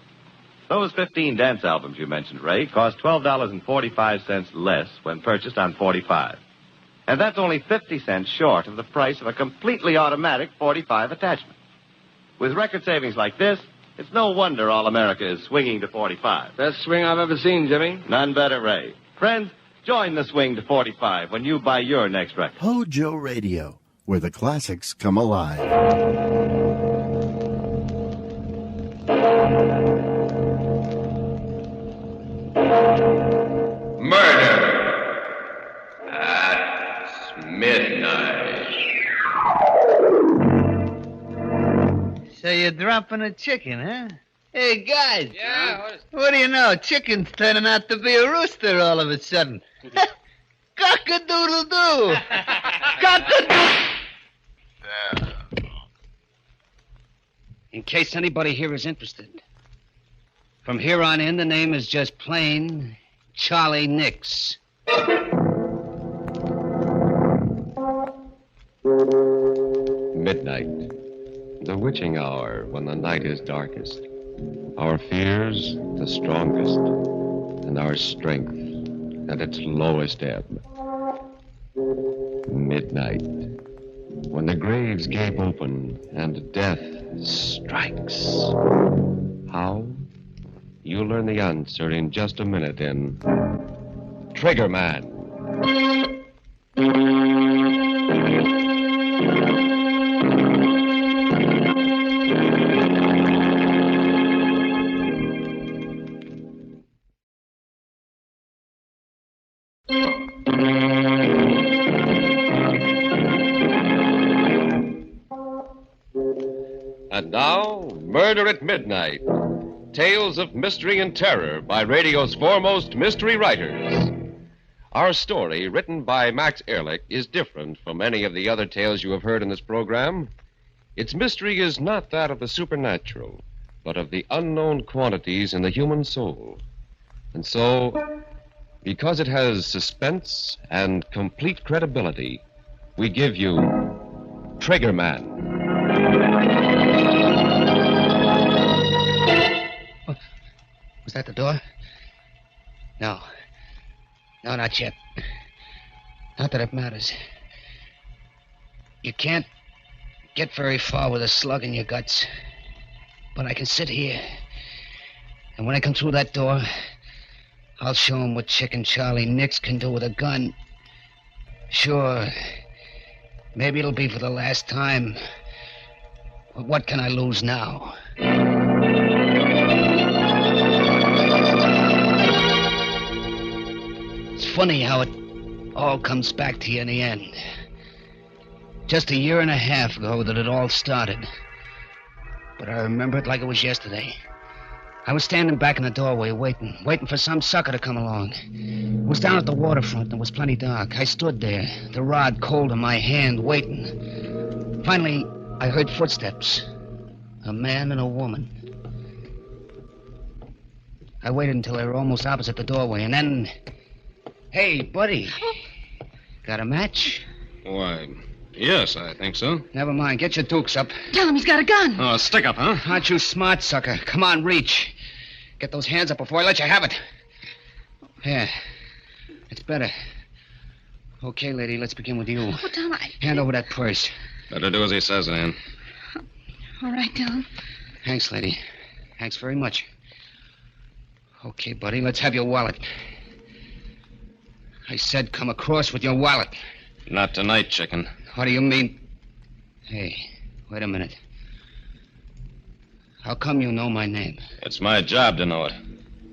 Those 15 dance albums you mentioned, Ray, cost $12.45 less when purchased on 45. And that's only 50 cents short of the price of a completely automatic 45 attachment. With record savings like this, it's no wonder all America is swinging to 45. Best swing I've ever seen, Jimmy. None better, Ray. Friends, join the swing to 45 when you buy your next record. Hojo Radio, where the classics come alive. Murder at midnight. So you're dropping a chicken, huh? Hey, guys. Yeah? What do you know? Chicken's turning out to be a rooster all of a sudden. Cock-a-doodle-doo. Cock-a-doodle. In case anybody here is interested, from here on in, the name is just plain Charlie Nix. Midnight. The witching hour when the night is darkest. Our fears the strongest. And our strength at its lowest ebb. Midnight. When the graves gape open and death strikes. How? You'll learn the answer in just a minute in Trigger Man. And now, Murder at Midnight. Tales of mystery and terror by radio's foremost mystery writers. Our story, written by Max Ehrlich, is different from any of the other tales you have heard in this program. Its mystery is not that of the supernatural, but of the unknown quantities in the human soul. And so, because it has suspense and complete credibility, we give you Trigger Man. Was that the door? No. No, not yet. Not that it matters. You can't get very far with a slug in your guts. But I can sit here. And when I come through that door, I'll show him what Chicken Charlie Nix can do with a gun. Sure. Maybe it'll be for the last time. But what can I lose now? It's funny how it all comes back to you in the end. Just a year and a half ago that it all started. But I remember it like it was yesterday. I was standing back in the doorway waiting for some sucker to come along. It was down at the waterfront and it was plenty dark. I stood there, the rod cold in my hand, waiting. Finally, I heard footsteps. A man and a woman. I waited until they were almost opposite the doorway, and then... Hey, buddy. Got a match? Why, yes, I think so. Never mind. Get your dukes up. Tell him he's got a gun. Oh, stick up, huh? Aren't you smart, sucker? Come on, reach. Get those hands up before I let you have it. Yeah. It's better. Okay, lady, let's begin with you. Oh, Tom, Hand over that purse. Better do as he says, Ann. All right, Tom. Thanks, lady. Thanks very much. Okay, buddy, let's have your wallet. I said come across with your wallet. Not tonight, chicken. What do you mean? Hey, wait a minute. How come you know my name? It's my job to know it.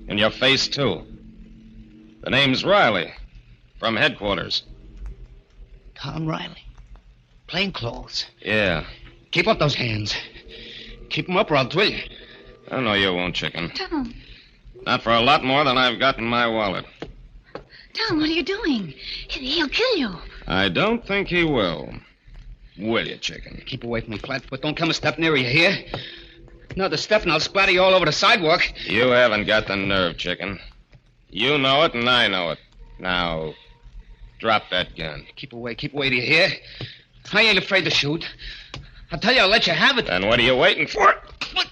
And your face, too. The name's Riley. From headquarters. Tom Riley. Plain clothes. Yeah. Keep up those hands. Keep him up or I'll drill you. Oh, no, you won't, chicken. Tom, Not for a lot more than I've got in my wallet. Tom, what are you doing? He'll kill you. I don't think he will. Will you, chicken? Keep away from me, Flatfoot. Don't come a step nearer, you hear? Another step and I'll splatter you all over the sidewalk. You haven't got the nerve, chicken. You know it and I know it. Now, drop that gun. Keep away, do you hear? I ain't afraid to shoot. I'll tell you, I'll let you have it. Then what are you waiting for? Well,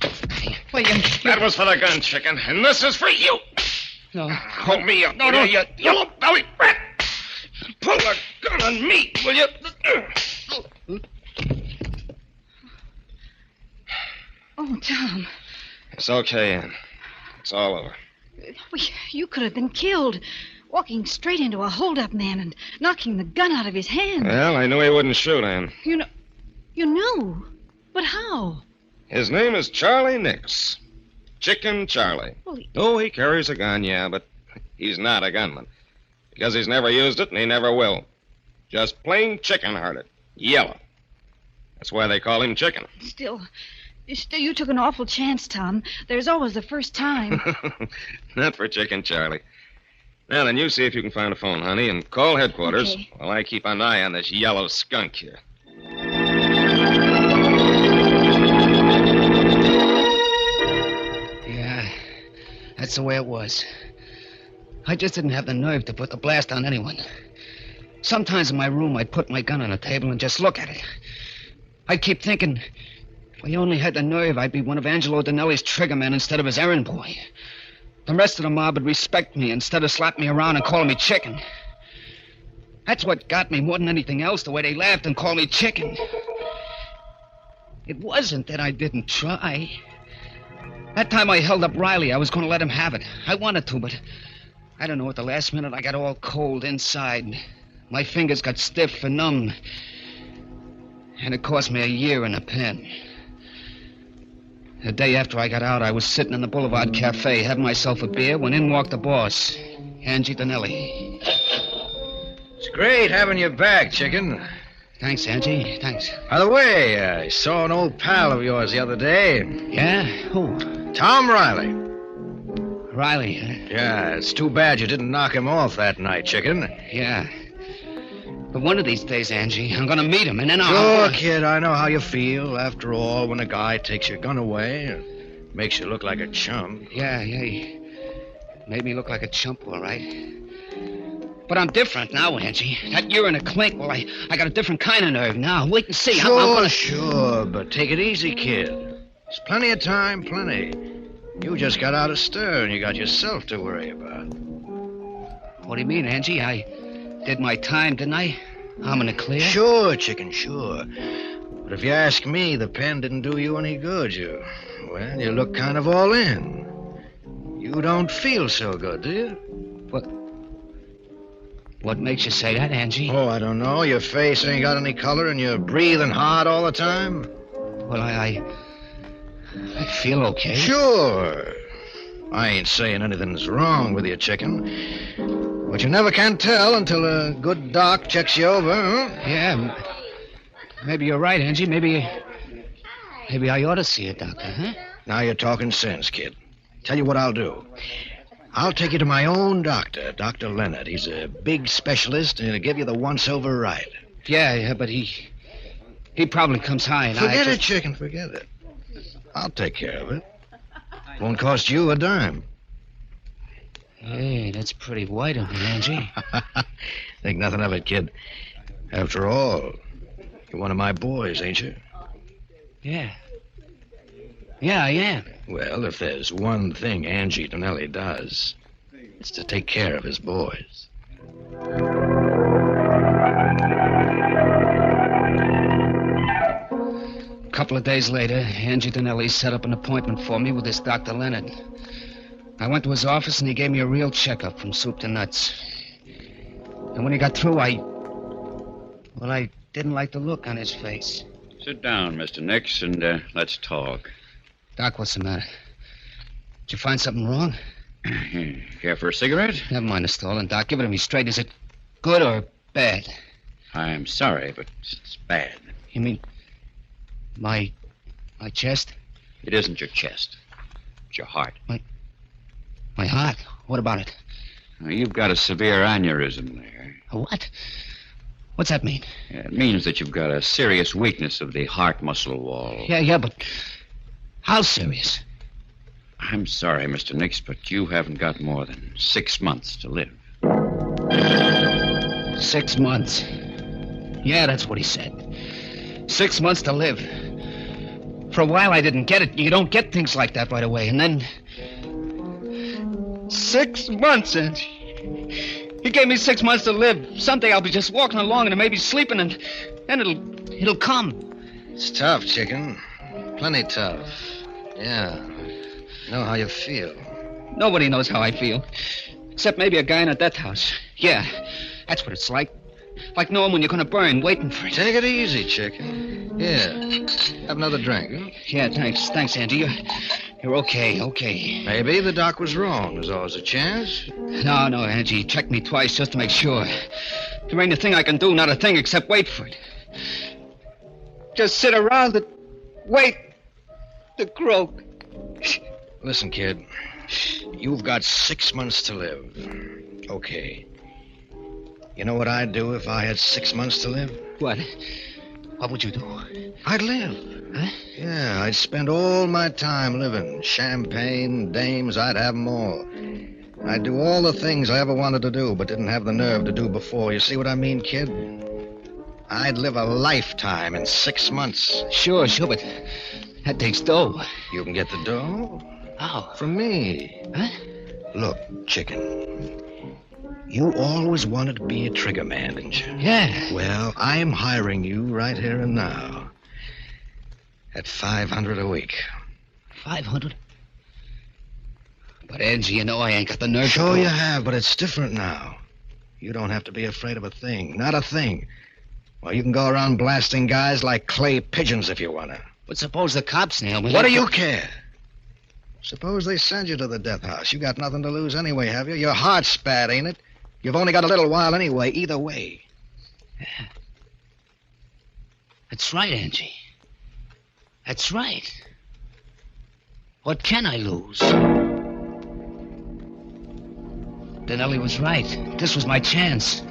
That was for the gun, chicken, and this is for you. No. Hold me up, no, you yellow belly rat. Pull the gun on me, will you? Oh, Tom. It's okay, Ann. It's all over. You could have been killed. Walking straight into a hold-up man and knocking the gun out of his hand. Well, I knew he wouldn't shoot, Ann. You knew? But how? His name is Charlie Nix. Chicken Charlie. Well, He carries a gun, yeah, but he's not a gunman. Because he's never used it and he never will. Just plain chicken-hearted. Yellow. That's why they call him Chicken. Still, you took an awful chance, Tom. There's always the first time. Not for Chicken Charlie. Now then, you see if you can find a phone, honey, and call headquarters Okay. while I keep an eye on this yellow skunk here. Yeah, that's the way it was. I just didn't have the nerve to put the blast on anyone. Sometimes in my room, I'd put my gun on the table and just look at it. I'd keep thinking, if I only had the nerve, I'd be one of Angelo Donnelly's triggermen instead of his errand boy. The rest of the mob would respect me instead of slapping me around and calling me Chicken. That's what got me more than anything else, the way they laughed and called me Chicken. It wasn't that I didn't try. That time I held up Riley, I was going to let him have it. I wanted to, but I don't know, at the last minute I got all cold inside. My fingers got stiff and numb. And it cost me a year in a pen. The day after I got out, I was sitting in the Boulevard Cafe having myself a beer when in walked the boss, Angie Donnelly. It's great having you back, Chicken. Thanks, Angie. Thanks. By the way, I saw an old pal of yours the other day. Yeah? Who? Tom Riley. Riley, huh? Yeah, it's too bad you didn't knock him off that night, Chicken. Yeah. But one of these days, Angie, I'm going to meet him, and then I'll... Sure, kid, I know how you feel. After all, when a guy takes your gun away, it makes you look like a chump. Yeah, he made me look like a chump, all right. But I'm different now, Angie. That year in a clink, well, I got a different kind of nerve now. Wait and see. Sure, I'm gonna... sure, but take it easy, kid. There's plenty of time, plenty. You just got out of stir, and you got yourself to worry about. What do you mean, Angie? I did my time, didn't I? I'm in the clear? Sure, Chicken, sure. But if you ask me, the pen didn't do you any good. You look kind of all in. You don't feel so good, do you? What makes you say that, Angie? Oh, I don't know. Your face ain't got any color, and you're breathing hard all the time. Well, I feel okay. Sure. I ain't saying anything's wrong with you, Chicken. But you never can tell until a good doc checks you over, huh? Yeah. Maybe you're right, Angie. Maybe I ought to see a doctor, huh? Now you're talking sense, kid. Tell you what I'll do. I'll take you to my own doctor, Dr. Leonard. He's a big specialist, and he'll give you the once-over right. Yeah, but he probably comes high, and Forget it, Chicken, forget it. I'll take care of it. Won't cost you a dime. Hey, that's pretty white of you, Angie. Think nothing of it, kid. After all, you're one of my boys, ain't you? Yeah. Yeah, I am. Well, if there's one thing Angie Donnelly does, it's to take care of his boys. A couple of days later, Angie Donnelly set up an appointment for me with this Dr. Leonard. I went to his office, and he gave me a real checkup from soup to nuts. And when he got through, I didn't like the look on his face. Sit down, Mr. Nix, and let's talk. Doc, what's the matter? Did you find something wrong? Care for a cigarette? Never mind the stolen, Doc. Give it to me straight. Is it good or bad? I'm sorry, but it's bad. You mean my chest? It isn't your chest. It's your heart. My heart? What about it? Now, you've got a severe aneurysm there. A what? What's that mean? It means that you've got a serious weakness of the heart muscle wall. Yeah, but how serious? I'm sorry, Mr. Nix, but you haven't got more than 6 months to live. 6 months. Yeah, that's what he said. 6 months to live. For a while I didn't get it. You don't get things like that right away. And then 6 months, and he gave me 6 months to live. Someday I'll be just walking along and maybe sleeping, and then it'll come. It's tough, chicken. Plenty tough. Yeah. Know how you feel. Nobody knows how I feel. Except maybe a guy in a death house. Yeah, that's what it's like. Like knowing when you're going to burn, waiting for it. Take it easy, chicken. Here, have another drink. Huh? Yeah, thanks. Thanks, Andy. You're okay. Maybe the doc was wrong. There's always a chance. No, Angie. Check me twice just to make sure. There ain't a thing I can do, not a thing except wait for it. Just sit around and wait to croak. Listen, kid. You've got 6 months to live. Okay. You know what I'd do if I had 6 months to live? What? What would you do? I'd live. Huh? Yeah, I'd spend all my time living. Champagne, dames, I'd have them all. I'd do all the things I ever wanted to do, but didn't have the nerve to do before. You see what I mean, kid? I'd live a lifetime in 6 months. Sure, but that takes dough. You can get the dough? How? From me. Huh? Look, chicken. You always wanted to be a trigger man, didn't you? Yeah. Well, I'm hiring you right here and now. At $500 a week. 500? But, Angie, you know I ain't got the nerve. Sure you have, but it's different now. You don't have to be afraid of a thing. Not a thing. Well, you can go around blasting guys like clay pigeons if you want to. But suppose the cops nail me. What do you care? Suppose they send you to the death house. You got nothing to lose anyway, have you? Your heart's bad, ain't it? You've only got a little while anyway, either way. Yeah. That's right, Angie. That's right. What can I lose? Denelli was right. This was my chance.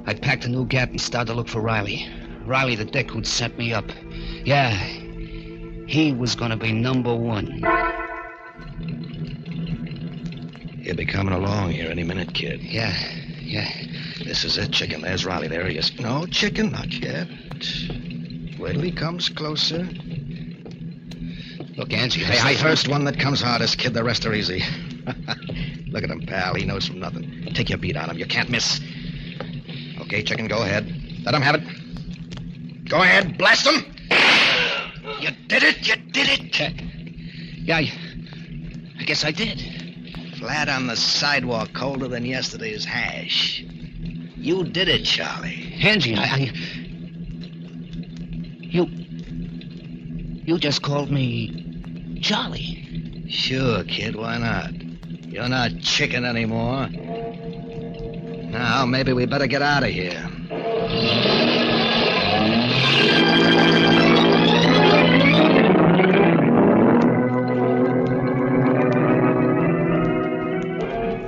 I packed a new gat and started to look for Riley. Riley, the dick who'd set me up. Yeah, he was going to be number one. He'll be coming along here any minute, kid. Yeah. This is it, chicken. There's Riley. There he is. No, chicken, not yet. Wait till he comes closer. Look, Angie, Hey, first one that comes hardest, kid. The rest are easy. Look at him, pal. He knows from nothing. Take your beat on him. You can't miss. Okay, chicken, go ahead. Let him have it. Go ahead. Blast him. You did it. Yeah, I guess I did. Flat on the sidewalk, colder than yesterday's hash. You did it, Charlie. Angie, You just called me Charlie. Sure, kid, why not? You're not chicken anymore. Now, maybe we better get out of here.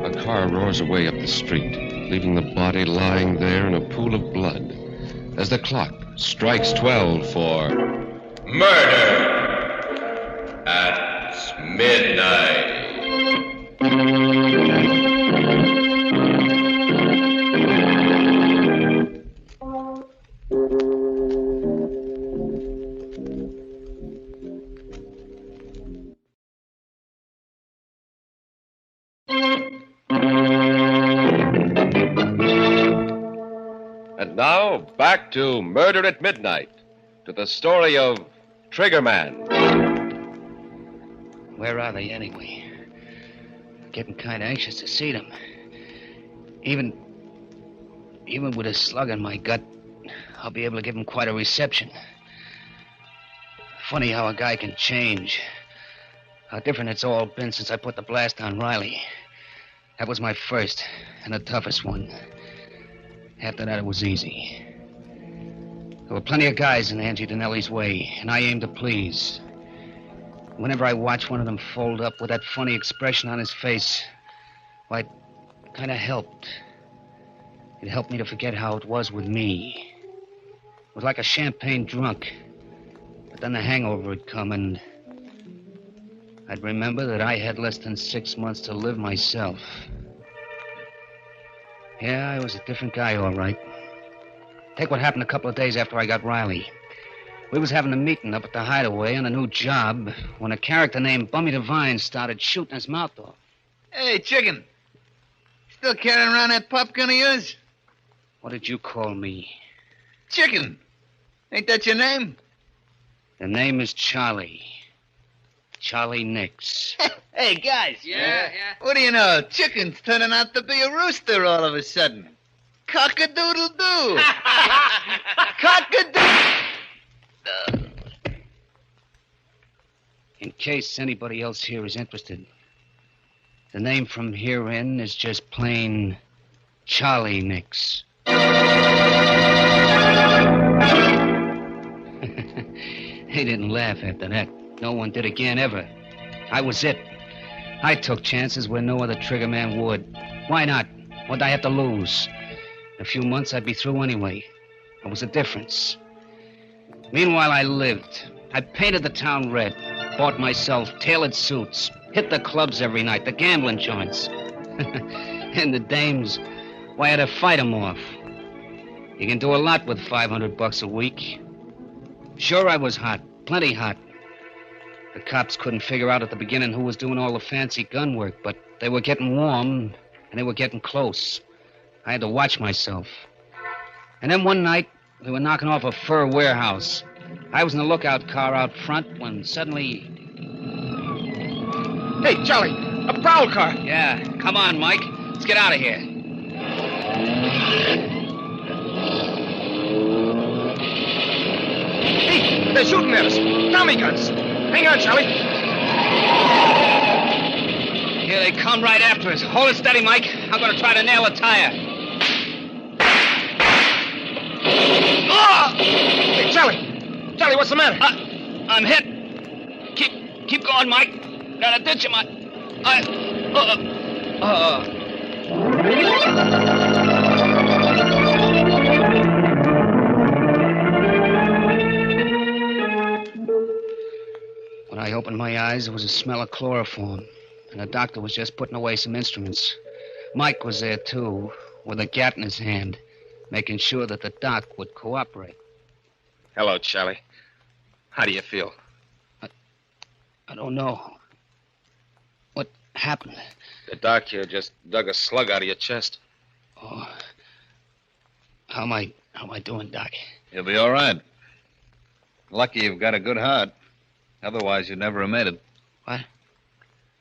A car roars away up the street, leaving the body lying there in a pool of blood as the clock strikes 12 for murder at midnight. And now, back to Murder at Midnight, to the story of Triggerman. Where are they, anyway? Getting kind of anxious to see them. Even with a slug in my gut, I'll be able to give them quite a reception. Funny how a guy can change. How different it's all been since I put the blast on Riley. That was my first and the toughest one. After that, it was easy. There were plenty of guys in Angie Denelli's way, and I aimed to please. Whenever I watch one of them fold up with that funny expression on his face, why, it kind of helped. It helped me to forget how it was with me. It was like a champagne drunk. But then the hangover would come, and I'd remember that I had less than 6 months to live myself. Yeah, I was a different guy, all right. Take what happened a couple of days after I got Riley. We was having a meeting up at the Hideaway on a new job when a character named Bummy Devine started shooting his mouth off. Hey, Chicken. Still carrying around that pop gun of yours? What did you call me? Chicken. Ain't that your name? The name is Charlie. Charlie Nix. Hey, guys. Yeah. What do you know? Chicken's turning out to be a rooster all of a sudden. Cock-a-doodle-doo. Cock-a-doodle. In case anybody else here is interested, the name from here in is just plain Charlie Nix. They didn't laugh after that. No one did again, ever. I was it. I took chances where no other trigger man would. Why not? What'd I have to lose? In a few months, I'd be through anyway. There was a difference. Meanwhile, I lived. I painted the town red, bought myself tailored suits, hit the clubs every night, the gambling joints. And the dames, why, I had to fight them off. You can do a lot with $500 a week. Sure, I was hot, plenty hot. The cops couldn't figure out at the beginning who was doing all the fancy gun work, but they were getting warm, and they were getting close. I had to watch myself. And then one night, we were knocking off a fur warehouse. I was in the lookout car out front when suddenly... Hey, Charlie, a prowl car. Yeah, come on, Mike. Let's get out of here. Hey, they're shooting at us. Tommy guns. Hang on, Charlie. Here they come right after us. Hold it steady, Mike. I'm going to try to nail a tire. Oh! Hey, Charlie. Charlie, what's the matter? I'm hit. Keep going, Mike. Gotta ditch him. When I opened my eyes, there was a smell of chloroform, and the doctor was just putting away some instruments. Mike was there, too, with a gat in his hand, making sure that the doc would cooperate. Hello, Charlie. How do you feel? I don't know. What happened? The doc here just dug a slug out of your chest. Oh. How am I doing, Doc? You'll be all right. Lucky you've got a good heart. Otherwise, you'd never have made it. What?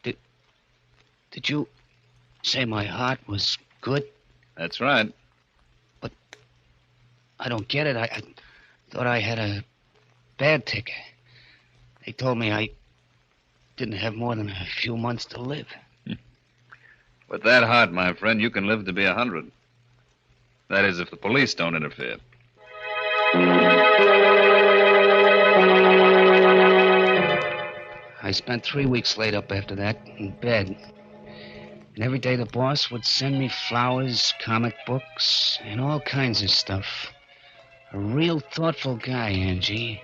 Did you say my heart was good? That's right. But I don't get it. I thought I had a bad ticker. They told me I didn't have more than a few months to live. With that heart, my friend, you can live to be 100. That is, if the police don't interfere. I spent 3 weeks laid up after that, in bed. And every day the boss would send me flowers, comic books, and all kinds of stuff. A real thoughtful guy, Angie.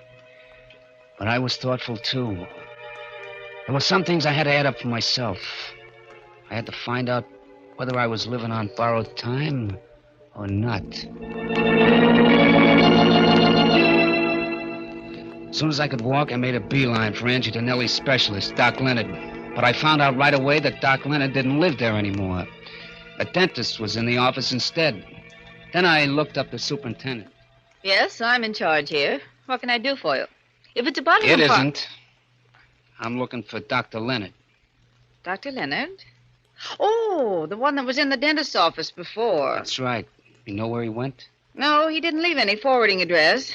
But I was thoughtful, too. There were some things I had to add up for myself. I had to find out whether I was living on borrowed time or not. As soon as I could walk, I made a beeline for Angie Donnelly's specialist, Doc Leonard. But I found out right away that Doc Leonard didn't live there anymore. A dentist was in the office instead. Then I looked up the superintendent. Yes, I'm in charge here. What can I do for you? If it's about It isn't. I'm looking for Dr. Leonard. Dr. Leonard? Oh, the one that was in the dentist's office before. That's right. You know where he went? No, he didn't leave any forwarding address.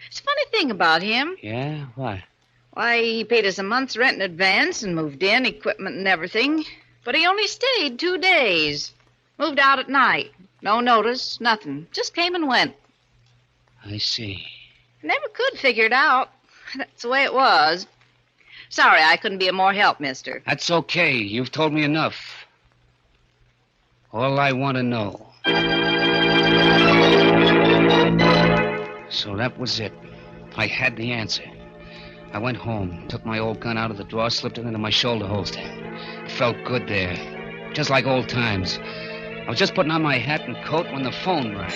It's a funny thing about him. Yeah? Why? Why, he paid us a month's rent in advance and moved in, equipment and everything. But he only stayed 2 days. Moved out at night. No notice, nothing. Just came and went. I see. Never could figure it out. That's the way it was. Sorry I couldn't be of more help, mister. That's okay. You've told me enough. All I want to know. So that was it. I had the answer. I went home, took my old gun out of the drawer, slipped it into my shoulder holster. It felt good there, just like old times. I was just putting on my hat and coat when the phone rang.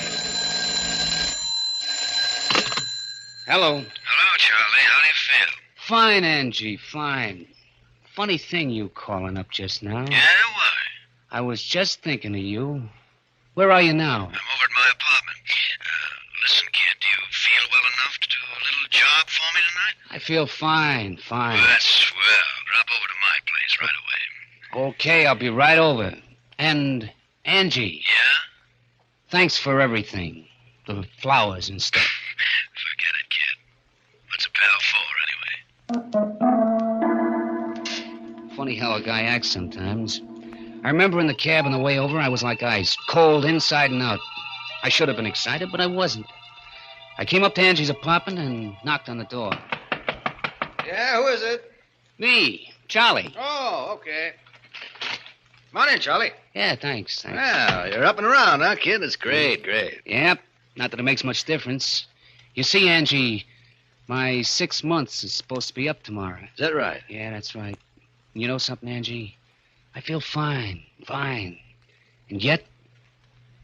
Hello. Hello, Charlie. How do you feel? Fine, Angie, fine. Funny thing you calling up just now. Yeah, why? I was just thinking of you. Where are you now? I'm over at my apartment. Listen, kid, do you feel well enough to do a little job for me tonight? I feel fine, fine. Well, that's swell. Drop over to my place right away. Okay, I'll be right over. And, Angie. Yeah? Thanks for everything. The flowers and stuff. Forget it, kid. What's a pal for, anyway? Funny how a guy acts sometimes. I remember in the cab on the way over, I was like ice, cold inside and out. I should have been excited, but I wasn't. I came up to Angie's apartment and knocked on the door. Yeah, who is it? Me, Charlie. Oh, okay. Come on in, Charlie. Yeah, thanks. Well, you're up and around, huh, kid? That's great. Yep, not that it makes much difference. You see, Angie, my 6 months is supposed to be up tomorrow. Is that right? Yeah, that's right. And you know something, Angie? I feel fine. And yet,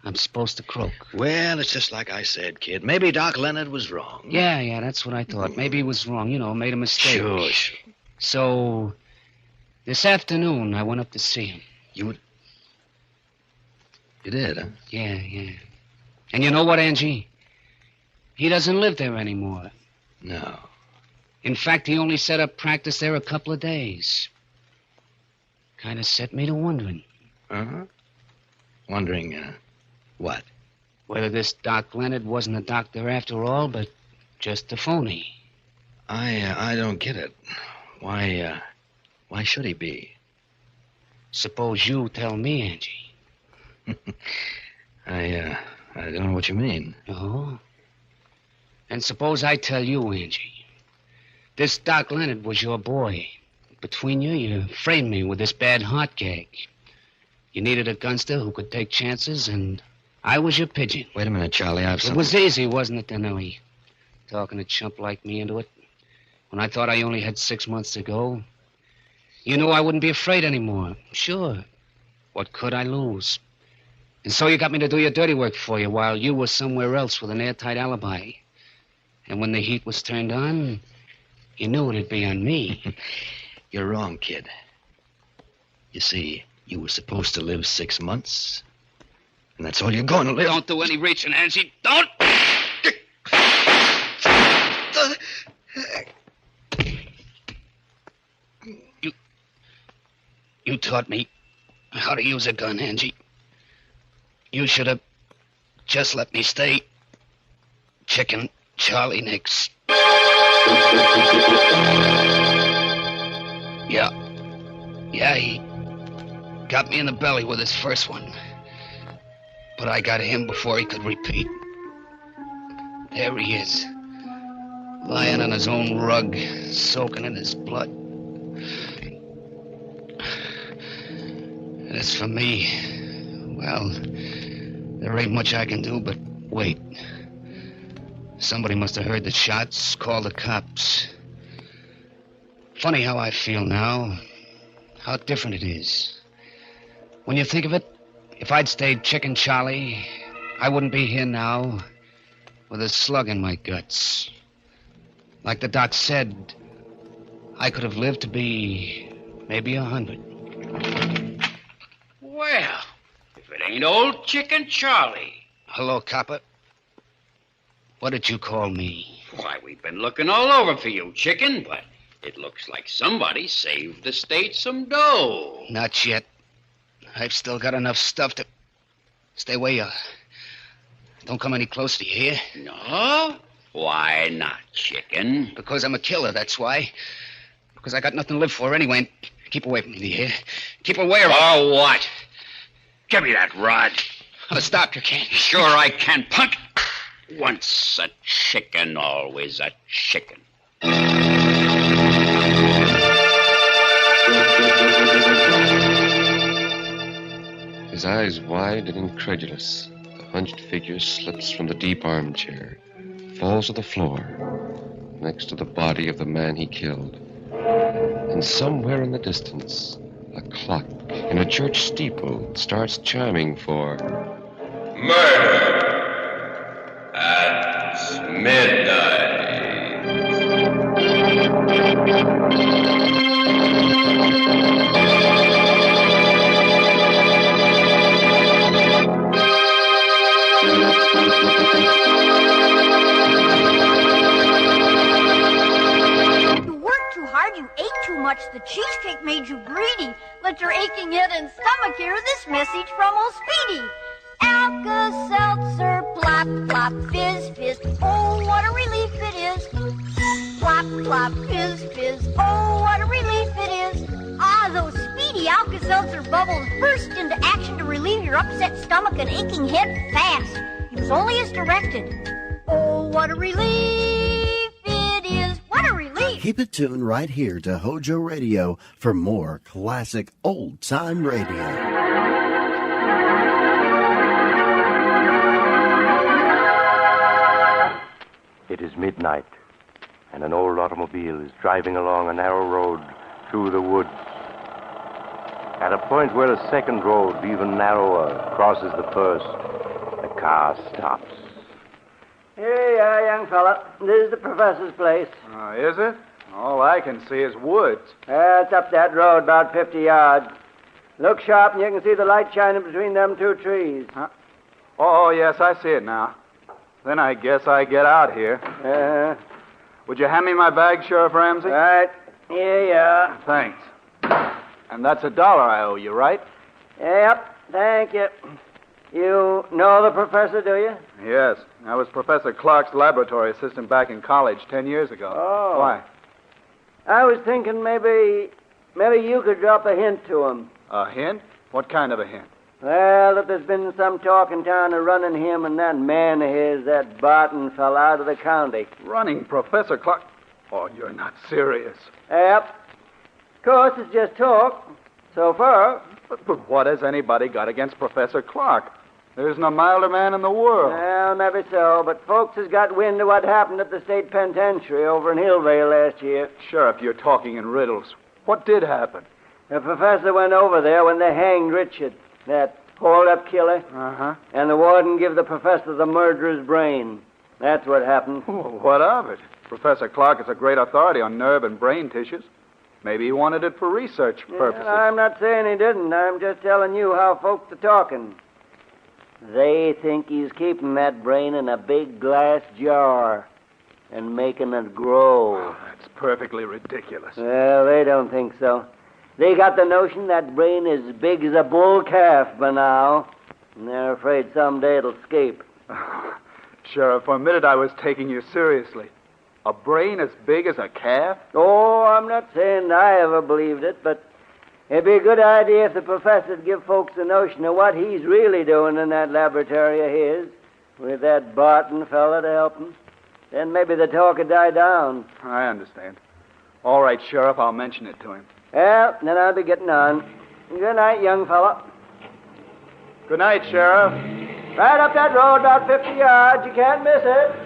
I'm supposed to croak. Well, it's just like I said, kid. Maybe Doc Leonard was wrong. Yeah, that's what I thought. Maybe he was wrong, made a mistake. Sure. So, this afternoon, I went up to see him. You did, huh? Yeah. And you know what, Angie? He doesn't live there anymore. No. In fact, he only set up practice there a couple of days. Kind of set me to wondering. Uh-huh. Wondering, what? Whether this Doc Leonard wasn't a doctor after all, but just a phony. I don't get it. Why should he be? Suppose you tell me, Angie. I don't know what you mean. Oh? And suppose I tell you, Angie. This Doc Leonard was your boy. Between you framed me with this bad heart gag. You needed a gunster who could take chances, and I was your pigeon. Wait a minute, Charlie. It was easy, wasn't it, Denelli? Talking a chump like me into it. When I thought I only had 6 months to go. You knew I wouldn't be afraid anymore. Sure. What could I lose? And so you got me to do your dirty work for you while you were somewhere else with an airtight alibi. And when the heat was turned on, you knew it'd be on me. You're wrong, kid. You see, you were supposed to live 6 months. And that's all you're going to live. Don't do any reaching, Angie. Don't! You taught me how to use a gun, Angie. You should have just let me stay Chicken Charlie Nix. Yeah, he got me in the belly with his first one. But I got him before he could repeat. There he is, lying on his own rug, soaking in his blood. And as for me, well, there ain't much I can do but wait. Somebody must have heard the shots, called the cops. Funny how I feel now. How different it is. When you think of it, if I'd stayed Chicken Charlie, I wouldn't be here now with a slug in my guts. Like the doc said, I could have lived to be maybe 100. Well, if it ain't old Chicken Charlie. Hello, copper. What did you call me? Why, we've been looking all over for you, Chicken, but it looks like somebody saved the state some dough. Not yet. I've still got enough stuff to... Stay where you are. Don't come any closer, you hear? No? Why not, Chicken? Because I'm a killer, that's why. Because I got nothing to live for anyway. And keep away from me, do you hear? Keep away from... For what? Give me that rod. Stop, you can't. Sure I can, punk. Once a chicken, always a chicken. His eyes wide and incredulous, the hunched figure slips from the deep armchair, falls to the floor, next to the body of the man he killed. And somewhere in the distance, a clock in a church steeple starts chiming for Murder at midnight. You ate too much. The cheesecake made you greedy. Let your aching head and stomach hear this message from old Speedy. Alka-Seltzer, plop, plop, fizz, fizz. Oh, what a relief it is. Plop, plop, fizz, fizz. Oh, what a relief it is. Ah, those Speedy Alka-Seltzer bubbles burst into action to relieve your upset stomach and aching head fast. Use only as directed. Oh, what a relief it is. What a relief. Keep it tuned right here to Hojo Radio for more classic old-time radio. It is midnight, and an old automobile is driving along a narrow road through the woods. At a point where a second road, even narrower, crosses the first, the car stops. Here you are, young fella. This is the professor's place. Is it? All I can see is woods. It's up that road about 50 yards. Look sharp and you can see the light shining between them two trees. Huh? Oh, yes, I see it now. Then I guess I get out here. Would you hand me my bag, Sheriff Ramsey? Right. Here you are. Thanks. And that's $1 I owe you, right? Yep. Thank you. You know the professor, do you? Yes. I was Professor Clark's laboratory assistant back in college 10 years ago. Oh. Why? I was thinking maybe you could drop a hint to him. A hint? What kind of a hint? Well, that there's been some talk in town of running him and that man of his, that Barton fell out of the county. Running Professor Clark? Oh, you're not serious. Yep. Of course, it's just talk. So far. But what has anybody got against Professor Clark? There isn't a milder man in the world. Well, maybe so, but folks has got wind of what happened at the state penitentiary over in Hillvale last year. Sheriff, you're talking in riddles. What did happen? The professor went over there when they hanged Richard, that hold-up killer. Uh-huh. And the warden gave the professor the murderer's brain. That's what happened. Well, what of it? Professor Clark is a great authority on nerve and brain tissues. Maybe he wanted it for research purposes. Yeah, I'm not saying he didn't. I'm just telling you how folks are talking. They think he's keeping that brain in a big glass jar and making it grow. Oh, that's perfectly ridiculous. Well, they don't think so. They got the notion that brain is as big as a bull calf by now, and they're afraid someday it'll escape. Sheriff, for a minute I was taking you seriously. A brain as big as a calf? Oh, I'm not saying I ever believed it, but it'd be a good idea if the professor'd give folks the notion of what he's really doing in that laboratory of his, with that Barton fella to help him. Then maybe the talk would die down. I understand. All right, Sheriff, I'll mention it to him. Well, then I'll be getting on. Good night, young fella. Good night, Sheriff. Right up that road about 50 yards. You can't miss it.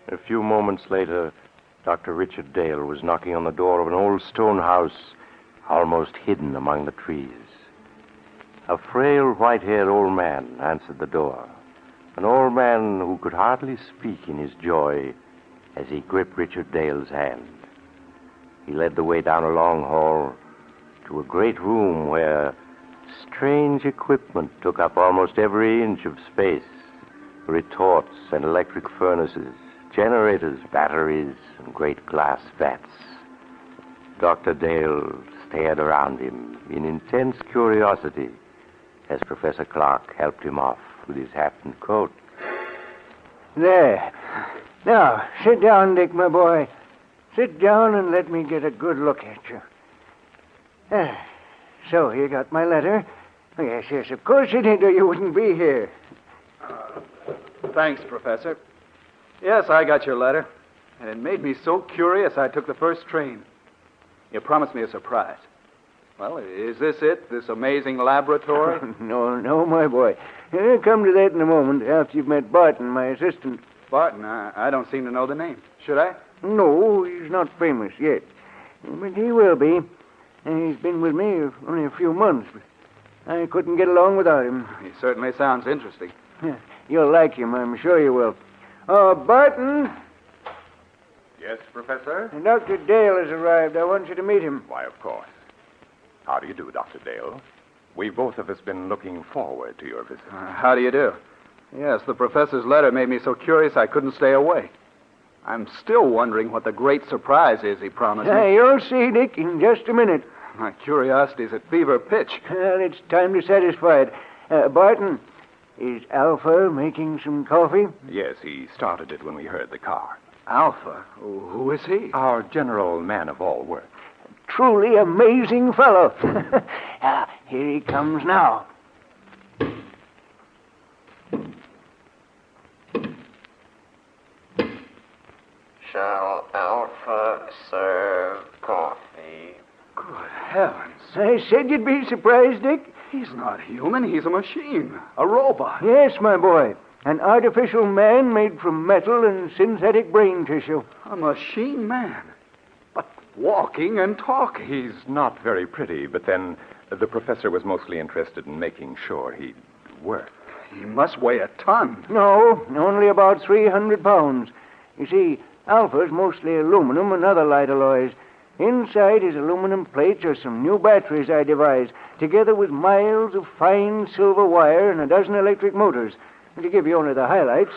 A few moments later, Dr. Richard Dale was knocking on the door of an old stone house almost hidden among the trees. A frail, white-haired old man answered the door. An old man who could hardly speak in his joy as he gripped Richard Dale's hand. He led the way down a long hall to a great room where strange equipment took up almost every inch of space. Retorts and electric furnaces, generators, batteries, and great glass vats. Dr. Dale stared around him in intense curiosity as Professor Clark helped him off with his hat and coat. There. Now, sit down, Dick, my boy. Sit down and let me get a good look at you. So, you got my letter? Oh, yes, of course you did, or you wouldn't be here. Thanks, Professor. Yes, I got your letter. And it made me so curious I took the first train. You promised me a surprise. Well, is this it, this amazing laboratory? No, my boy. Come to that in a moment, after you've met Barton, my assistant. Barton? I don't seem to know the name. Should I? No, he's not famous yet. But he will be. He's been with me only a few months, but I couldn't get along without him. He certainly sounds interesting. You'll like him, I'm sure you will. Barton! Yes, Professor? Dr. Dale has arrived. I want you to meet him. Why, of course. How do you do, Dr. Dale? We've both of us been looking forward to your visit. How do you do? Yes, the professor's letter made me so curious I couldn't stay away. I'm still wondering what the great surprise is he promised me. You'll see, Dick, in just a minute. My curiosity's at fever pitch. Well, it's time to satisfy it. Barton, is Alpha making some coffee? Yes, he started it when we heard the car. Alpha? Who is he? Our general man of all work. Truly amazing fellow. Here he comes now. Shall Alpha serve coffee? Good heavens. I said you'd be surprised, Dick. He's not human. He's a machine. A robot. Yes, my boy. An artificial man made from metal and synthetic brain tissue. A machine man. But walking and talking. He's not very pretty, but then the professor was mostly interested in making sure he'd work. He must weigh a ton. No, only about 300 pounds. You see, Alpha's mostly aluminum and other light alloys. Inside his aluminum plates are some new batteries I devised, together with miles of fine silver wire and a dozen electric motors. And to give you only the highlights.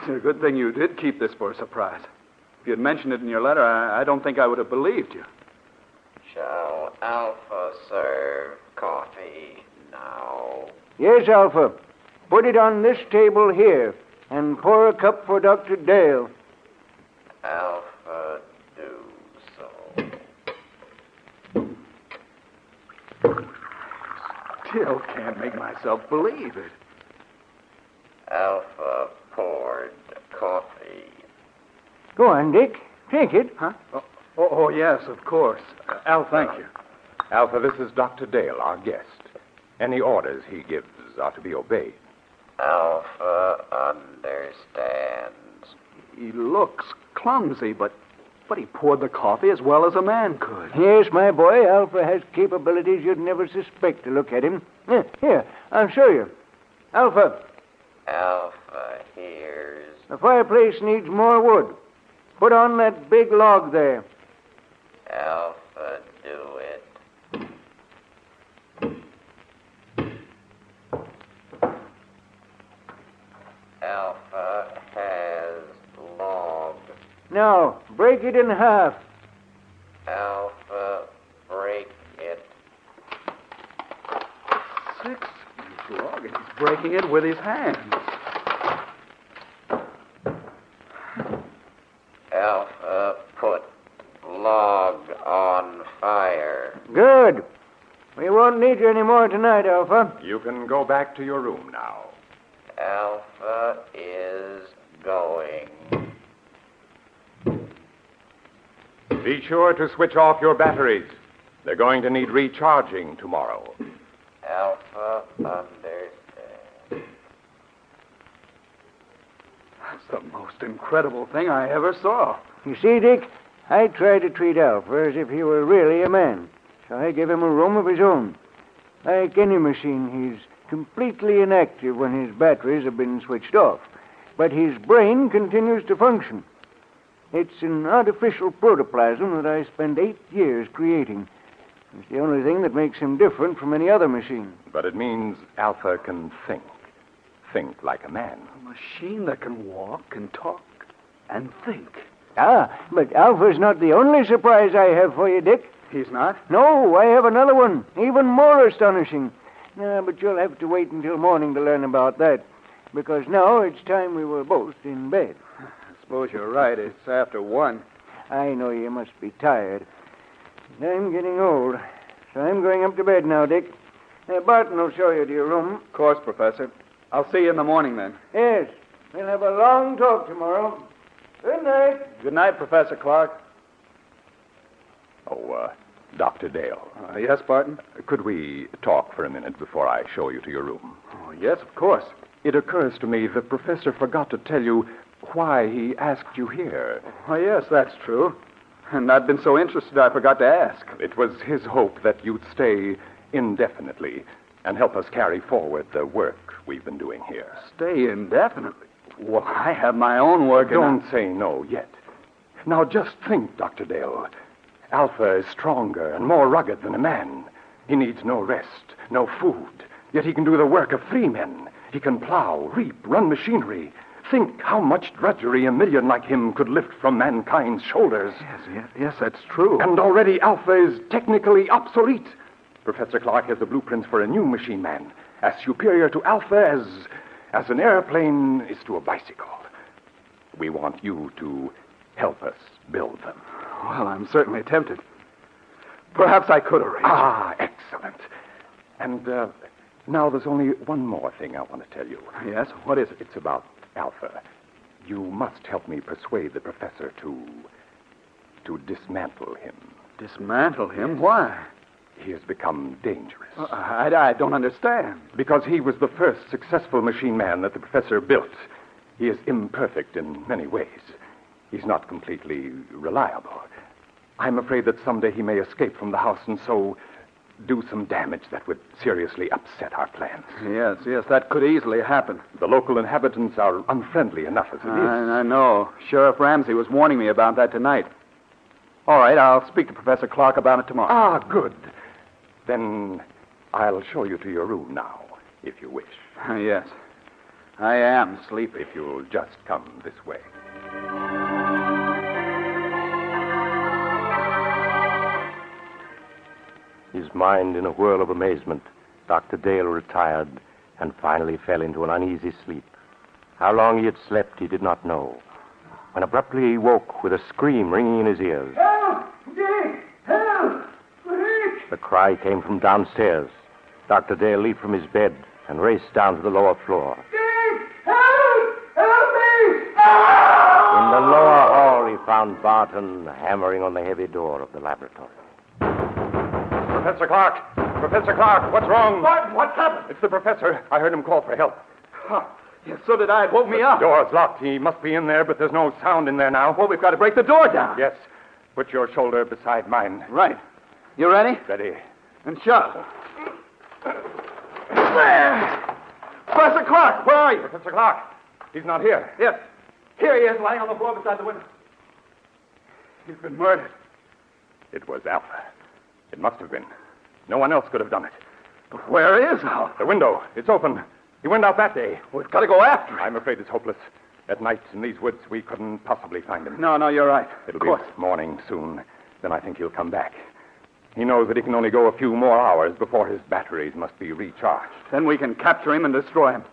It's a good thing you did keep this for a surprise. If you'd mentioned it in your letter, I don't think I would have believed you. Shall Alpha serve coffee now? Yes, Alpha. Put it on this table here, and pour a cup for Dr. Dale. Alpha, do so. Still can't make myself believe it. Alpha poured coffee. Go on, Dick. Take it. Huh? Oh, yes, of course. Al, thank you. Alpha, this is Dr. Dale, our guest. Any orders he gives are to be obeyed. Alpha understands. He looks clumsy, but he poured the coffee as well as a man could. Yes, my boy, Alpha has capabilities you'd never suspect to look at him. Here, I'll show you. Alpha. Alpha hears. The fireplace needs more wood. Put on that big log there. Alpha, do it. Alpha has log. Now, break it in half. Alpha, break it. 6-inch log, and he's breaking it with his hands. Alpha, put log on fire. Good. We won't need you any more tonight, Alpha. You can go back to your room now. Alpha is going. Be sure to switch off your batteries. They're going to need recharging tomorrow. Alpha understands. That's the most incredible thing I ever saw. You see, Dick, I try to treat Alpha as if he were really a man. So I give him a room of his own. Like any machine, he's completely inactive when his batteries have been switched off. But his brain continues to function. It's an artificial protoplasm that I spent 8 years creating. It's the only thing that makes him different from any other machine. But it means Alpha can think. Think like a man. A machine that can walk and talk and think. But Alpha's not the only surprise I have for you, Dick. He's not? No, I have another one, even more astonishing. But you'll have to wait until morning to learn about that, because now it's time we were both in bed. I suppose you're right. It's after 1. I know you must be tired. I'm getting old, so I'm going up to bed now, Dick. Barton will show you to your room. Of course, Professor. I'll see you in the morning, then. Yes. We'll have a long talk tomorrow. Good night. Good night, Professor Clark. Dr. Dale. Yes, Barton? Could we talk for a minute before I show you to your room? Oh, yes, of course. It occurs to me the professor forgot to tell you why he asked you here. Oh, yes, that's true. And I've been so interested I forgot to ask. It was his hope that you'd stay indefinitely and help us carry forward the work we've been doing here. Stay indefinitely? Well, I have my own work. Don't say no yet. Now, just think, Dr. Dale. Alpha is stronger and more rugged than a man. He needs no rest, no food. Yet he can do the work of 3 men. He can plow, reap, run machinery. Think how much drudgery a million like him could lift from mankind's shoulders. Yes, that's true. And already Alpha is technically obsolete. Professor Clark has the blueprints for a new machine man, as superior to Alpha as an airplane is to a bicycle. We want you to help us build them. Well, I'm certainly tempted. Perhaps I could arrange. Ah, excellent. And now there's only one more thing I want to tell you. Yes? What is it? It's about Alpha. You must help me persuade the professor to dismantle him. Dismantle him? Why? He has become dangerous. I don't understand. Because he was the first successful machine man that the professor built. He is imperfect in many ways. He's not completely reliable. I'm afraid that someday he may escape from the house and so do some damage that would seriously upset our plans. Yes, that could easily happen. The local inhabitants are unfriendly enough as it is. I know. Sheriff Ramsey was warning me about that tonight. All right, I'll speak to Professor Clark about it tomorrow. Ah, good. Then I'll show you to your room now, if you wish. Yes. I am sleepy. If you'll just come this way. His mind in a whirl of amazement, Dr. Dale retired and finally fell into an uneasy sleep. How long he had slept, he did not know. When abruptly he woke with a scream ringing in his ears. Help! Dick! Help! Quick! The cry came from downstairs. Dr. Dale leaped from his bed and raced down to the lower floor. Dick! Help! Help me! In the lower hall, he found Barton hammering on the heavy door of the laboratory. Professor Clark! Professor Clark, what's wrong? What's happened? It's the professor. I heard him call for help. Yes, so did I. It woke me up. The door's locked. He must be in there, but there's no sound in there now. Well, we've got to break the door down. Yes. Put your shoulder beside mine. Right. You ready? Ready. And shove. There! Professor Clark, where are you? Professor Clark. He's not here. Yes. Here he is, lying on the floor beside the window. He's been murdered. It was Alpha. It must have been. No one else could have done it. But where is Alpha? The window. It's open. He went out that day. We've got to go after him. I'm afraid it's hopeless. At night in these woods, we couldn't possibly find him. No, you're right. It'll be morning soon. Then I think he'll come back. He knows that he can only go a few more hours before his batteries must be recharged. Then we can capture him and destroy him.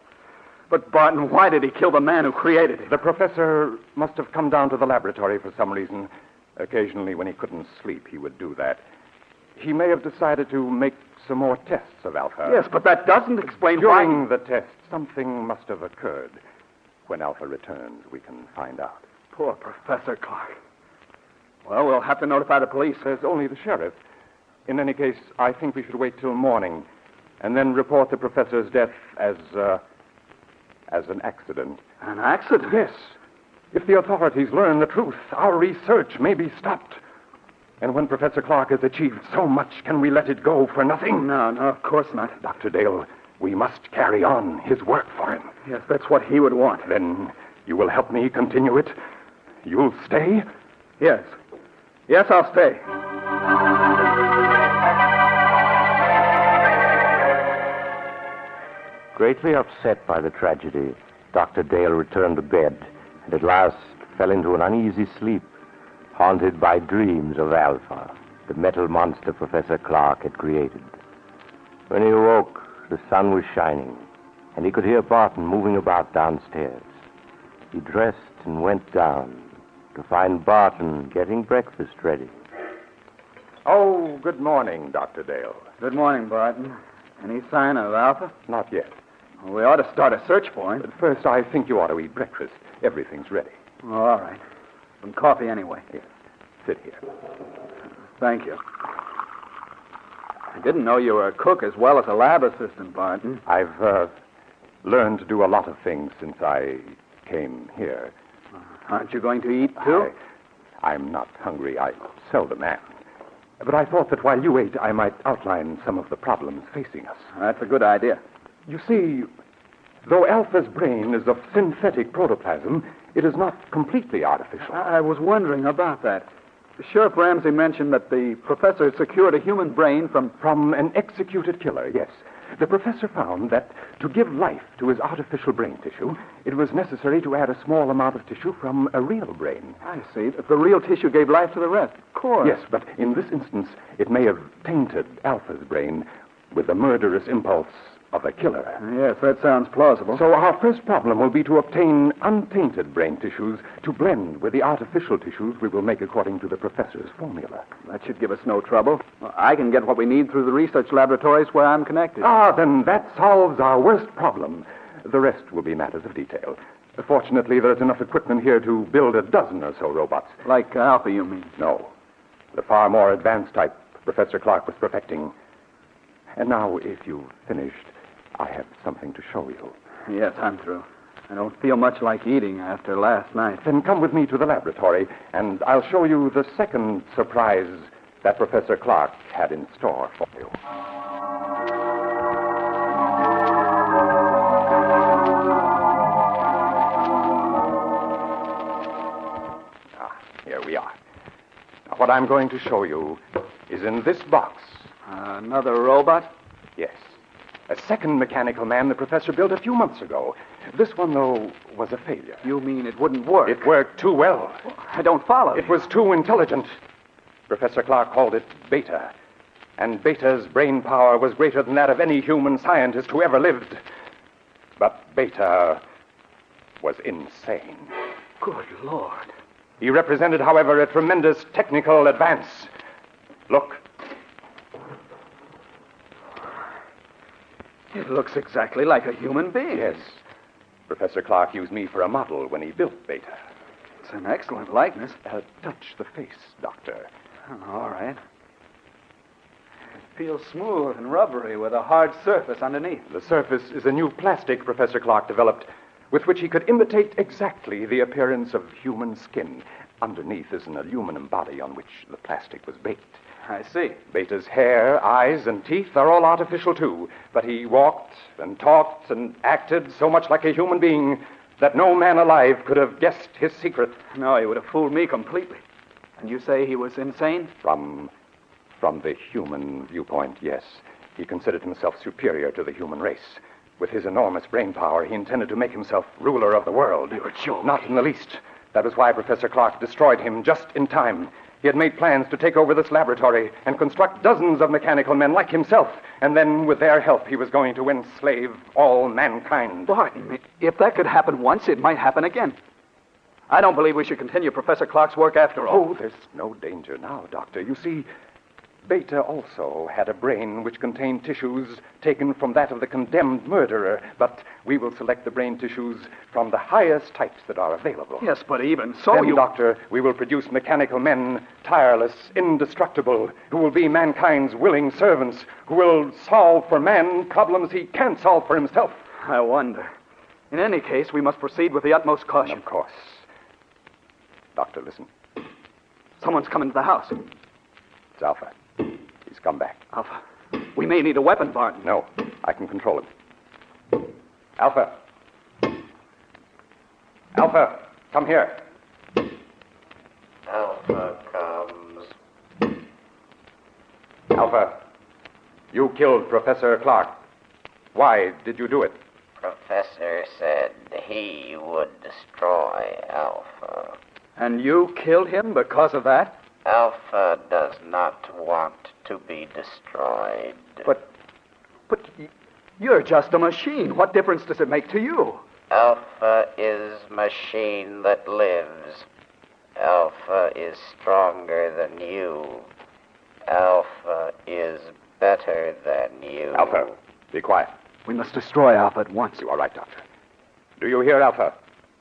But, Barton, why did he kill the man who created him? The professor must have come down to the laboratory for some reason. Occasionally, when he couldn't sleep, he would do that. He may have decided to make some more tests of Alpha. Yes, but that doesn't explain During the test, something must have occurred. When Alpha returns, we can find out. Poor Professor Clark. Well, we'll have to notify the police. There's only the sheriff. In any case, I think we should wait till morning and then report the professor's death as an accident. An accident? Yes. If the authorities learn the truth, our research may be stopped. And when Professor Clark has achieved so much, can we let it go for nothing? No, of course not. Dr. Dale, we must carry on his work for him. Yes, that's what he would want. Then you will help me continue it? You'll stay? Yes. Yes, I'll stay. Greatly upset by the tragedy, Dr. Dale returned to bed and at last fell into an uneasy sleep, haunted by dreams of Alpha, the metal monster Professor Clark had created. When he awoke, the sun was shining, and he could hear Barton moving about downstairs. He dressed and went down to find Barton getting breakfast ready. Oh, good morning, Dr. Dale. Good morning, Barton. Any sign of Alpha? Not yet. Well, we ought to start a search for him. But first, I think you ought to eat breakfast. Everything's ready. Oh, all right. Some coffee anyway. Yes. Sit here. Thank you. I didn't know you were a cook as well as a lab assistant, Barton. I've learned to do a lot of things since I came here. Aren't you going to eat, too? I'm not hungry. I seldom am. But I thought that while you ate, I might outline some of the problems facing us. That's a good idea. You see, though Alpha's brain is of synthetic protoplasm, it is not completely artificial. I was wondering about that. Sheriff Ramsey mentioned that the professor had secured a human brain from an executed killer, yes. The professor found that to give life to his artificial brain tissue, it was necessary to add a small amount of tissue from a real brain. I see. The real tissue gave life to the rest. Of course. Yes, but in this instance, it may have tainted Alpha's brain with the murderous impulse of a killer. Yes, that sounds plausible. So our first problem will be to obtain untainted brain tissues to blend with the artificial tissues we will make according to the professor's formula. That should give us no trouble. I can get what we need through the research laboratories where I'm connected. Then that solves our worst problem. The rest will be matters of detail. Fortunately, there's enough equipment here to build a dozen or so robots. Like Alpha, you mean? No. The far more advanced type Professor Clark was perfecting. And now, if you've finished, I have something to show you. Yes, I'm through. I don't feel much like eating after last night. Then come with me to the laboratory, and I'll show you the second surprise that Professor Clark had in store for you. Here we are. Now, what I'm going to show you is in this box. Another robot? Yes. A second mechanical man the professor built a few months ago. This one, though, was a failure. You mean it wouldn't work? It worked too well. I don't follow. It was too intelligent. Professor Clark called it Beta. And Beta's brain power was greater than that of any human scientist who ever lived. But Beta was insane. Good Lord. He represented, however, a tremendous technical advance. Look. It looks exactly like a human being. Yes. Professor Clark used me for a model when he built Beta. It's an excellent likeness. Touch the face, Doctor. All right. It feels smooth and rubbery with a hard surface underneath. The surface is a new plastic Professor Clark developed with which he could imitate exactly the appearance of human skin. Underneath is an aluminum body on which the plastic was baked. I see. Beta's hair, eyes, and teeth are all artificial, too. But he walked and talked and acted so much like a human being that no man alive could have guessed his secret. No, he would have fooled me completely. And you say he was insane? From the human viewpoint, yes. He considered himself superior to the human race. With his enormous brain power, he intended to make himself ruler of the world. You're joking. Not in the least. That was why Professor Clark destroyed him just in time. He had made plans to take over this laboratory and construct dozens of mechanical men like himself. And then, with their help, he was going to enslave all mankind. Barton, if that could happen once, it might happen again. I don't believe we should continue Professor Clark's work after all. Oh, there's no danger now, Doctor. You see, Beta also had a brain which contained tissues taken from that of the condemned murderer, but we will select the brain tissues from the highest types that are available. Yes, but even so, then, Doctor, we will produce mechanical men, tireless, indestructible, who will be mankind's willing servants, who will solve for man problems he can't solve for himself. I wonder. In any case, we must proceed with the utmost caution. And of course. Doctor, listen. Someone's come into the house. It's Alpha. He's come back. Alpha, we may need a weapon, Barton. No, I can control him. Alpha. Alpha, come here. Alpha comes. Alpha, you killed Professor Clark. Why did you do it? Professor said he would destroy Alpha. And you killed him because of that? Alpha does not want to be destroyed. But you're just a machine. What difference does it make to you? Alpha is machine that lives. Alpha is stronger than you. Alpha is better than you. Alpha, be quiet. We must destroy Alpha at once. You are right, Doctor. Do you hear, Alpha?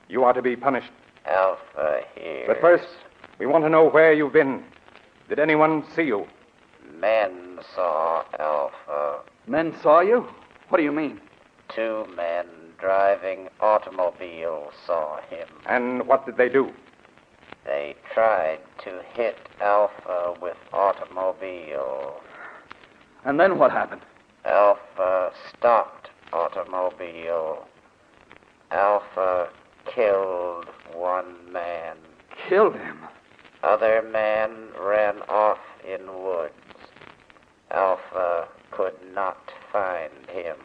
You are to be punished Alpha here. But first, we want to know where you've been. Did anyone see you? Men saw Alpha. Men saw you? What do you mean? 2 men driving automobiles saw him. And what did they do? They tried to hit Alpha with automobile. And then what happened? Alpha stopped automobile. Alpha killed 1 man. Killed him? Other man ran off in woods. Alpha could not find him.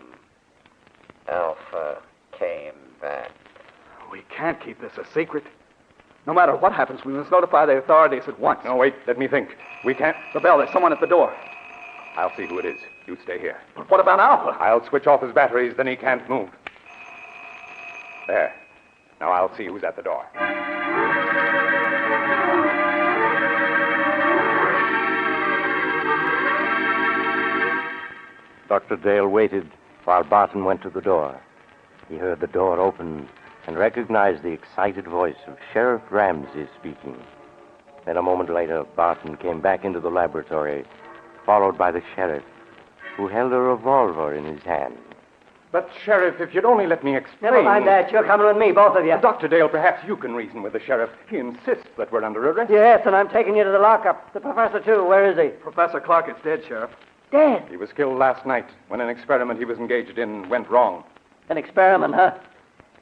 Alpha came back. We can't keep this a secret. No matter what happens, we must notify the authorities at once. No, wait, let me think. We can't... The bell, there's someone at the door. I'll see who it is. You stay here. But what about Alpha? I'll switch off his batteries, then he can't move. There. Now I'll see who's at the door. Dr. Dale waited while Barton went to the door. He heard the door open and recognized the excited voice of Sheriff Ramsey speaking. Then a moment later, Barton came back into the laboratory, followed by the sheriff, who held a revolver in his hand. But, Sheriff, if you'd only let me explain... Never mind that. You're coming with me, both of you. Dr. Dale, perhaps you can reason with the sheriff. He insists that we're under arrest. Yes, and I'm taking you to the lockup. The professor, too. Where is he? Professor Clark is dead, Sheriff. Dead? He was killed last night when an experiment he was engaged in went wrong. An experiment, huh?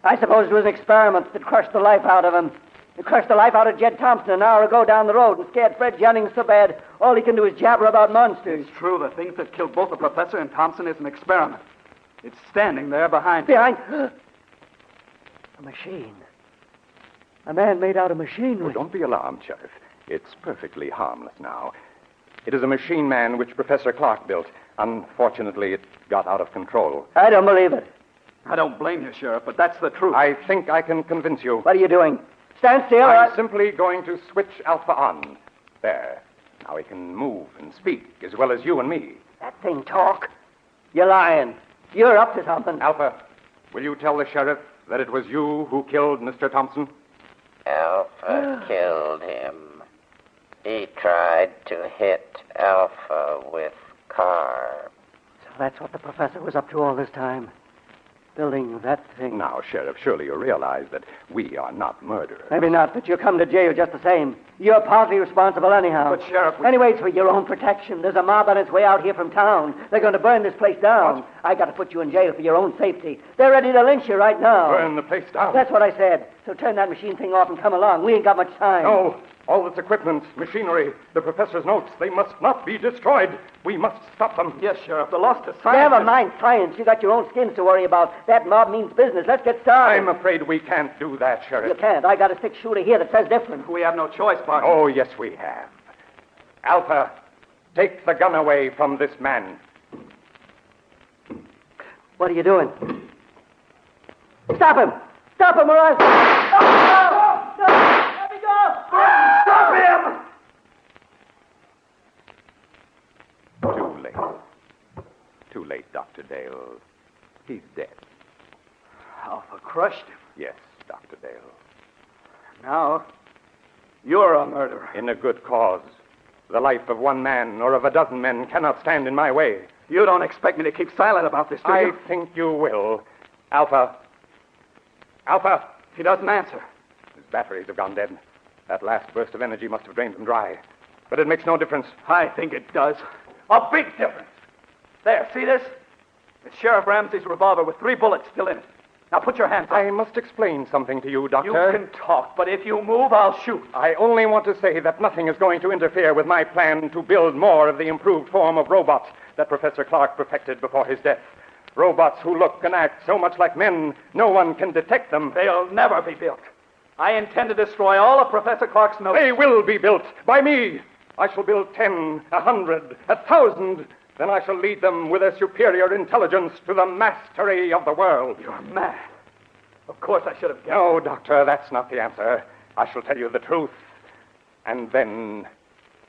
I suppose it was an experiment that crushed the life out of him. It crushed the life out of Jed Thompson an hour ago down the road and scared Fred Jennings so bad all he can do is jabber about monsters. It's true. The thing that killed both the professor and Thompson is an experiment. It's standing there behind... Behind... A machine. A man made out of machinery. Oh, don't be alarmed, Sheriff. It's perfectly harmless now. It is a machine man which Professor Clark built. Unfortunately, it got out of control. I don't believe it. I don't blame you, Sheriff, but that's the truth. I think I can convince you. What are you doing? Stand still. I'm simply going to switch Alpha on. There. Now he can move and speak as well as you and me. That thing talk? You're lying. You're up to something. Alpha, will you tell the sheriff that it was you who killed Mr. Thompson? Alpha killed him. He tried to hit Alpha with car. So that's what the professor was up to all this time. Building that thing. Now, Sheriff, surely you realize that we are not murderers. Maybe not, but you'll come to jail just the same. You're partly responsible anyhow. But, Sheriff... Anyway, it's for your own protection. There's a mob on its way out here from town. They're going to burn this place down. What? I got to put you in jail for your own safety. They're ready to lynch you right now. Burn the place down? That's what I said. So turn that machine thing off and come along. We ain't got much time. No. All this equipment, machinery, the professor's notes, they must not be destroyed. We must stop them. Yes, Sheriff. The loss to science... Never mind science. You got your own skins to worry about. That mob means business. Let's get started. I'm afraid we can't do that, Sheriff. You can't. I got a 6-shooter here that says different. We have no choice, Barton. Oh, yes, we have. Alpha, take the gun away from this man. What are you doing? Stop him! Stop him or else... No! Let me go! Stop him! Too late. Too late, Dr. Dale. He's dead. Alpha crushed him. Yes, Dr. Dale. Now, you're a murderer. In a good cause. The life of one man or of a dozen men cannot stand in my way. You don't expect me to keep silent about this, do you? I think you will. Alpha. Alpha. He doesn't answer. His batteries have gone dead. That last burst of energy must have drained them dry. But it makes no difference. I think it does. A big difference. There, see this? It's Sheriff Ramsey's revolver with 3 bullets still in it. Now put your hands up. I must explain something to you, Doctor. You can talk, but if you move, I'll shoot. I only want to say that nothing is going to interfere with my plan to build more of the improved form of robots that Professor Clark perfected before his death. Robots who look and act so much like men, no one can detect them. They'll never be built. I intend to destroy all of Professor Clark's notes. They will be built by me. I shall build 10, 100, 1,000. Then I shall lead them with a superior intelligence to the mastery of the world. You're mad. Of course I should have guessed. No, Doctor, that's not the answer. I shall tell you the truth. And then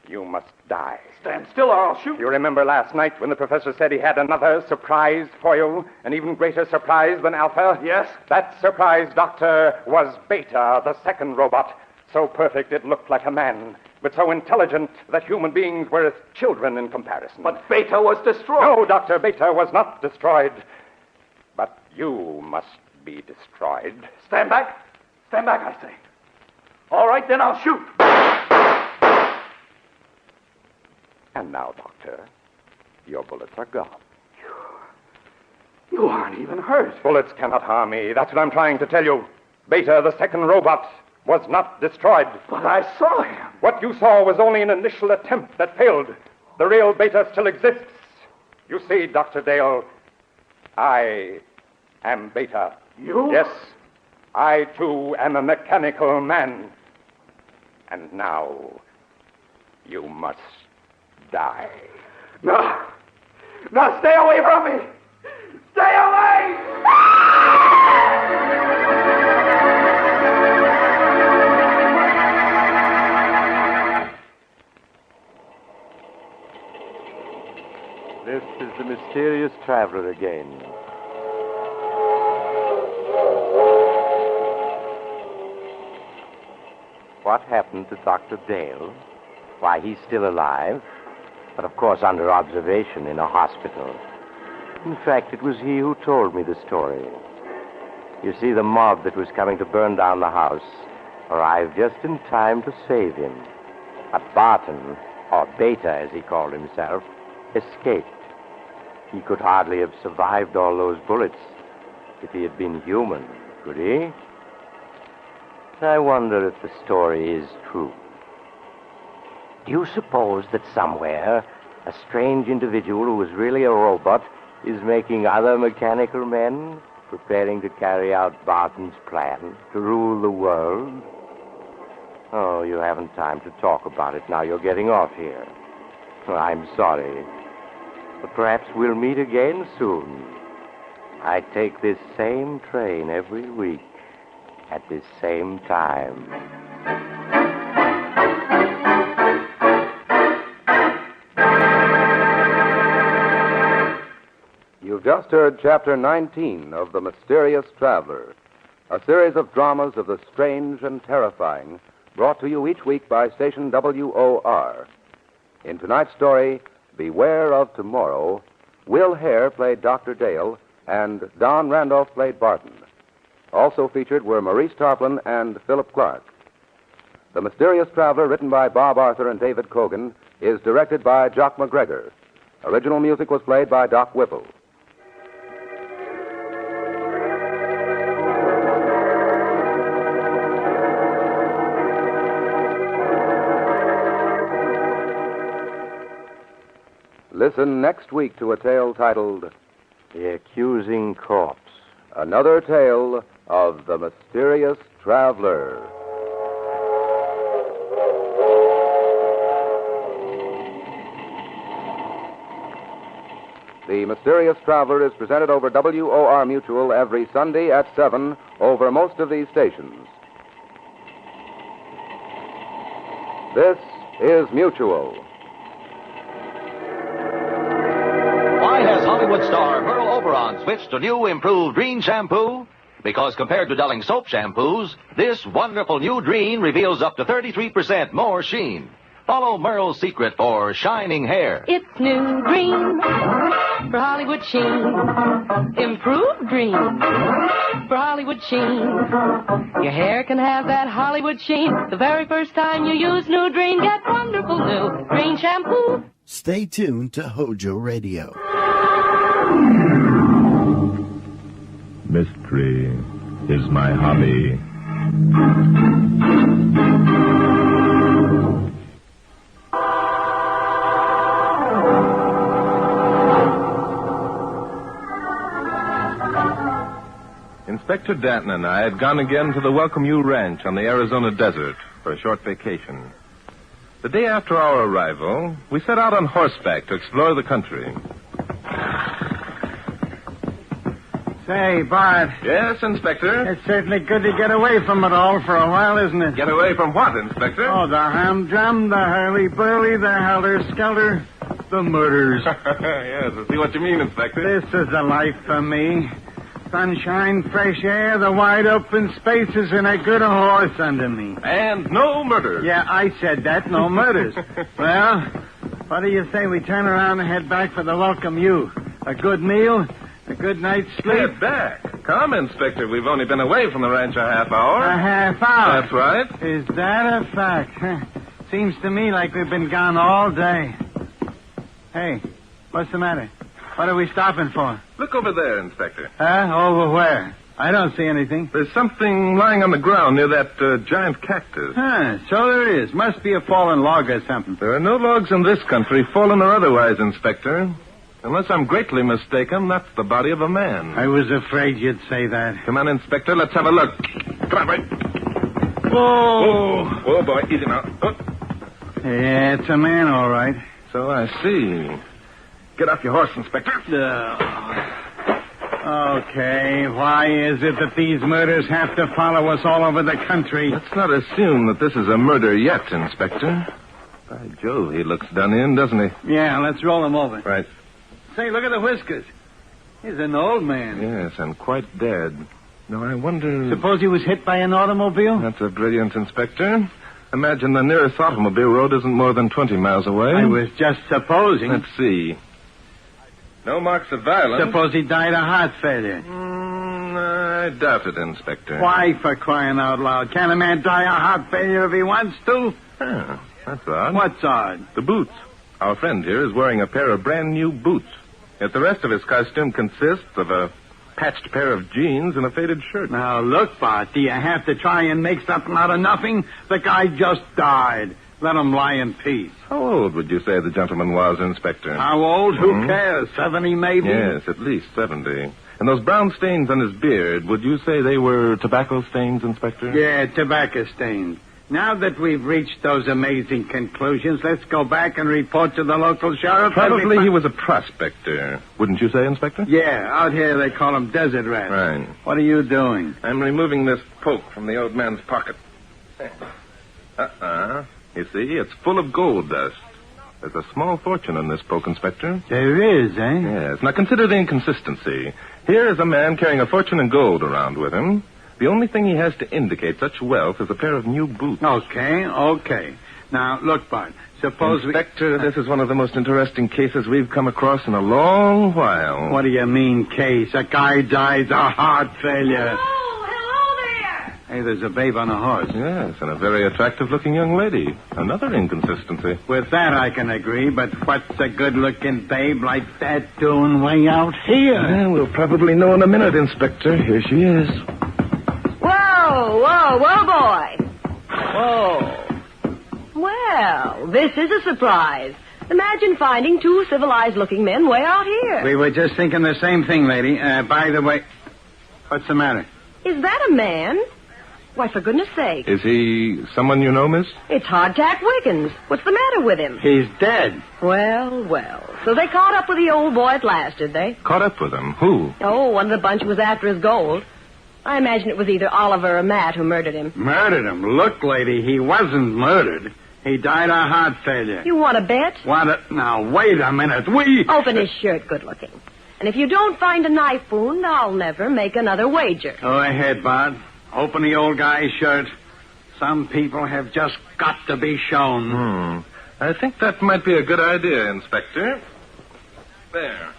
You must die. Stand still or I'll shoot. You remember last night when the professor said he had another surprise for you? An even greater surprise than Alpha? Yes. That surprise, Doctor, was Beta, the second robot. So perfect it looked like a man, but so intelligent that human beings were as children in comparison. But Beta was destroyed. No, Doctor, Beta was not destroyed. But you must be destroyed. Stand back. Stand back, I say. All right, then I'll shoot. And now, Doctor, your bullets are gone. You aren't even hurt. Bullets cannot harm me. That's what I'm trying to tell you. Beta, the second robot, was not destroyed. But I saw him. What you saw was only an initial attempt that failed. The real Beta still exists. You see, Dr. Dale, I am Beta. You? Yes, I, too, am a mechanical man. And now, you must die. No. No, stay away from me. Stay away! This is the mysterious traveler again. What happened to Dr. Dale? Why, he's still alive, but of course under observation in a hospital. In fact, it was he who told me the story. You see, the mob that was coming to burn down the house arrived just in time to save him. But Barton, or Beta as he called himself, escaped. He could hardly have survived all those bullets if he had been human, could he? I wonder if the story is true. Do you suppose that somewhere a strange individual who is really a robot is making other mechanical men, preparing to carry out Barton's plan to rule the world? Oh, you haven't time to talk about it now. You're getting off here. I'm sorry. But perhaps we'll meet again soon. I take this same train every week at this same time. You've just heard Chapter 19 of The Mysterious Traveler, a series of dramas of the strange and terrifying, brought to you each week by station WOR. In tonight's story, Beware of Tomorrow, Will Hare played Dr. Dale, and Don Randolph played Barton. Also featured were Maurice Tarplin and Philip Clark. The Mysterious Traveler, written by Bob Arthur and David Cogan, is directed by Jock McGregor. Original music was played by Doc Whipple. Listen next week to a tale titled The Accusing Corpse. Another tale of the Mysterious Traveler. The Mysterious Traveler is presented over WOR Mutual every Sunday at 7 over most of these stations. This is Mutual. Why has Hollywood star Merle Oberon switched to new improved Dreen shampoo? Because compared to Delling soap shampoos, this wonderful new Dreen reveals up to 33% more sheen. Follow Merle's secret for shining hair. It's new Dreen for Hollywood sheen. Improved Dreen for Hollywood sheen. Your hair can have that Hollywood sheen. The very first time you use new Dreen, get wonderful new Dreen shampoo. Stay tuned to Hojo Radio. Mystery is my hobby. Inspector Danton and I had gone again to the Welcome You Ranch on the Arizona desert for a short vacation. The day after our arrival, we set out on horseback to explore the country. Say, Bart. Yes, Inspector? It's certainly good to get away from it all for a while, isn't it? Get away from what, Inspector? Oh, the humdrum, the hurly-burly, the helter-skelter, the murders. Yes, I see what you mean, Inspector. This is the life for me. Sunshine, fresh air, the wide open spaces, and a good horse under me. And no murders. Yeah, I said that, no murders. Well, what do you say we turn around and head back for the welcome you? A good meal, a good night's sleep. Head back. Come, Inspector. We've only been away from the ranch a half hour. A half hour? That's right. Is that a fact? Seems to me like we've been gone all day. Hey, what's the matter? What are we stopping for? Look over there, Inspector. Huh? Over where? I don't see anything. There's something lying on the ground near that giant cactus. Huh, so there is. Must be a fallen log or something. There are no logs in this country, fallen or otherwise, Inspector. Unless I'm greatly mistaken, that's the body of a man. I was afraid you'd say that. Come on, Inspector. Let's have a look. Come on, right. Whoa. Oh, boy. Easy now. Oh. Yeah, it's a man, all right. So I see. Get off your horse, Inspector. Okay, why is it that these murders have to follow us all over the country? Let's not assume that this is a murder yet, Inspector. By Jove, he looks done in, doesn't he? Yeah, let's roll him over. Right. Say, look at the whiskers. He's an old man. Yes, and quite dead. Now, I wonder... Suppose he was hit by an automobile? That's a brilliant, Inspector. Imagine the nearest automobile road isn't more than 20 miles away. I was just supposing. Let's see. No marks of violence. Suppose he died of heart failure. I doubt it, Inspector. Why, for crying out loud? Can a man die of heart failure if he wants to? Huh, that's odd. What's odd? The boots. Our friend here is wearing a pair of brand new boots. Yet the rest of his costume consists of a patched pair of jeans and a faded shirt. Now, look, Bart, do you have to try and make something out of nothing? The guy just died. Let him lie in peace. How old would you say the gentleman was, Inspector? How old? Who cares? 70, maybe? Yes, at least 70. And those brown stains on his beard, would you say they were tobacco stains, Inspector? Yeah, tobacco stains. Now that we've reached those amazing conclusions, let's go back and report to the local sheriff. Probably he was a prospector. Wouldn't you say, Inspector? Yeah, out here they call him desert rats. Right. What are you doing? I'm removing this poke from the old man's pocket. You see, it's full of gold dust. There's a small fortune in this poke, Inspector. There is, eh? Yes. Now consider the inconsistency. Here is a man carrying a fortune in gold around with him. The only thing he has to indicate such wealth is a pair of new boots. Okay. Now, look, Bart, suppose Inspector, this is one of the most interesting cases we've come across in a long while. What do you mean, case? A guy dies of heart failure. Hello there. Hey, there's a babe on a horse. Yes, and a very attractive-looking young lady. Another inconsistency. With that, I can agree, but what's a good-looking babe like that doing way out here? Well, we'll probably know in a minute, Inspector. Here she is. Whoa, boy. Whoa. Well, this is a surprise. Imagine finding two civilized-looking men way out here. We were just thinking the same thing, lady. By the way, what's the matter? Is that a man? Why, for goodness sake. Is he someone you know, miss? It's Hardtack Wiggins. What's the matter with him? He's dead. Well. So they caught up with the old boy at last, did they? Caught up with him? Who? Oh, one of the bunch was after his gold. I imagine it was either Oliver or Matt who murdered him. Murdered him? Look, lady, he wasn't murdered. He died of heart failure. You want to bet? Now, wait a minute. Open his shirt, good looking. And if you don't find a knife wound, I'll never make another wager. Go ahead, Bart. Open the old guy's shirt. Some people have just got to be shown. I think that might be a good idea, Inspector. There.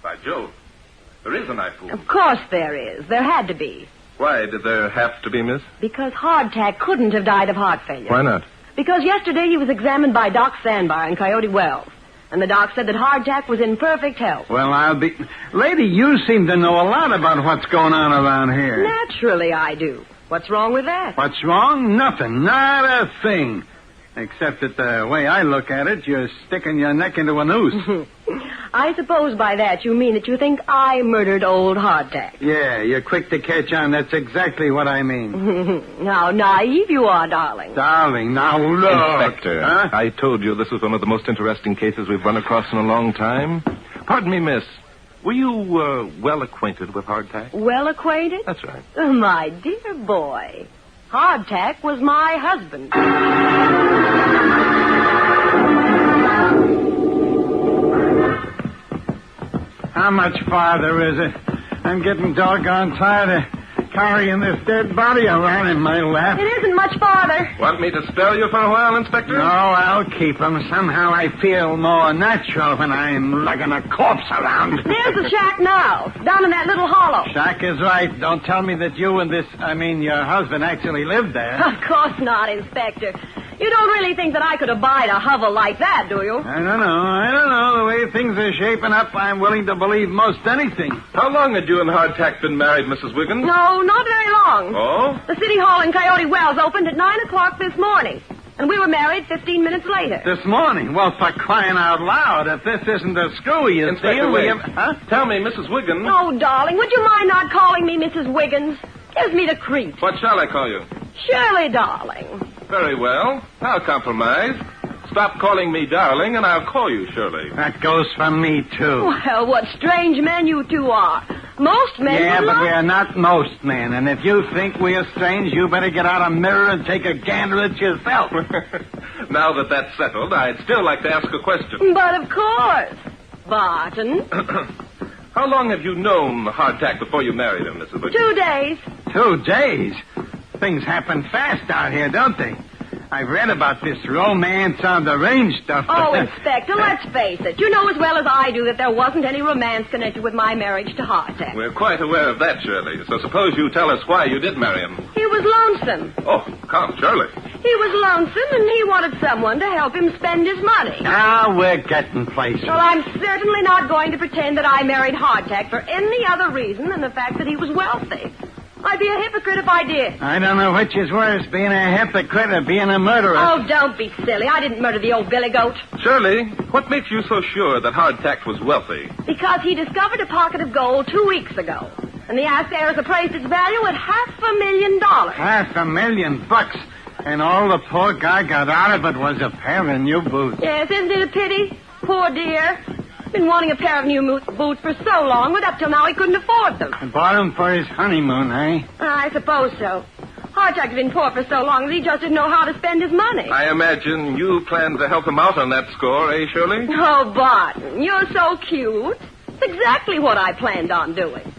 By Jove. There is a knife wound. Of course there is. There had to be. Why did there have to be, miss? Because Hardtack couldn't have died of heart failure. Why not? Because yesterday he was examined by Doc Sandbar in Coyote Wells. And the doc said that Hardtack was in perfect health. Well, Lady, you seem to know a lot about what's going on around here. Naturally I do. What's wrong with that? What's wrong? Nothing. Not a thing. Except that the way I look at it, you're sticking your neck into a noose. I suppose by that you mean that you think I murdered old Hardtack. Yeah, you're quick to catch on. That's exactly what I mean. How naive you are, darling. Darling, now look. Inspector, I told you this was one of the most interesting cases we've run across in a long time. Pardon me, miss. Were you, well acquainted with hardtack? Well acquainted? That's right. Oh, my dear boy. Hardtack was my husband. How much farther is it? I'm getting doggone tired of carrying this dead body around in my lap. It isn't much farther. Want me to spell you for a while, Inspector? No, I'll keep him. Somehow I feel more natural when I'm lugging a corpse around. There's the shack now, down in that little hollow. Shack is right. Don't tell me that you and your husband actually lived there. Of course not, Inspector. You don't really think that I could abide a hovel like that, do you? I don't know. The way things are shaping up, I'm willing to believe most anything. How long had you and Hardtack been married, Mrs. Wiggins? No, not very long. Oh? The city hall in Coyote Wells opened at 9 o'clock this morning. And we were married 15 minutes later. This morning? Well, for crying out loud, if this isn't a screwy Inspector, deal, wait. Tell me, Mrs. Wiggins. Oh, darling, would you mind not calling me Mrs. Wiggins? Gives me the creeps. What shall I call you? Shirley, darling. Very well. I'll compromise. Stop calling me darling, and I'll call you Shirley. That goes for me, too. Well, what strange men you two are. Most men Yeah, would but love- we are not most men, and if you think we are strange, you better get out a mirror and take a gander at yourself. Now that that's settled, I'd still like to ask a question. But of course. Barton. How long have you known Hardtack before you married him, Mrs. Wiggins? 2 days. 2 days? Things happen fast out here, don't they? I've read about this romance on the range stuff. Oh, Inspector, let's face it. You know as well as I do that there wasn't any romance connected with my marriage to Hardtack. We're quite aware of that, Shirley. So suppose you tell us why you did marry him. He was lonesome. Oh, come, Shirley. He was lonesome, and he wanted someone to help him spend his money. Now we're getting places. Well, I'm certainly not going to pretend that I married Hardtack for any other reason than the fact that he was wealthy. I'd be a hypocrite if I did. I don't know which is worse, being a hypocrite or being a murderer. Oh, don't be silly. I didn't murder the old billy goat. Shirley, what makes you so sure that Hardtack was wealthy? Because he discovered a pocket of gold 2 weeks ago. And the ass heirs appraised its value at $500,000. $500,000. And all the poor guy got out of it was a pair of new boots. Yes, isn't it a pity? Poor dear. Been wanting a pair of new boots for so long, but up till now he couldn't afford them. And bought them for his honeymoon, eh? I suppose so. Hardtack's been poor for so long that he just didn't know how to spend his money. I imagine you plan to help him out on that score, eh, Shirley? Oh, Barton, you're so cute. It's exactly what I planned on doing.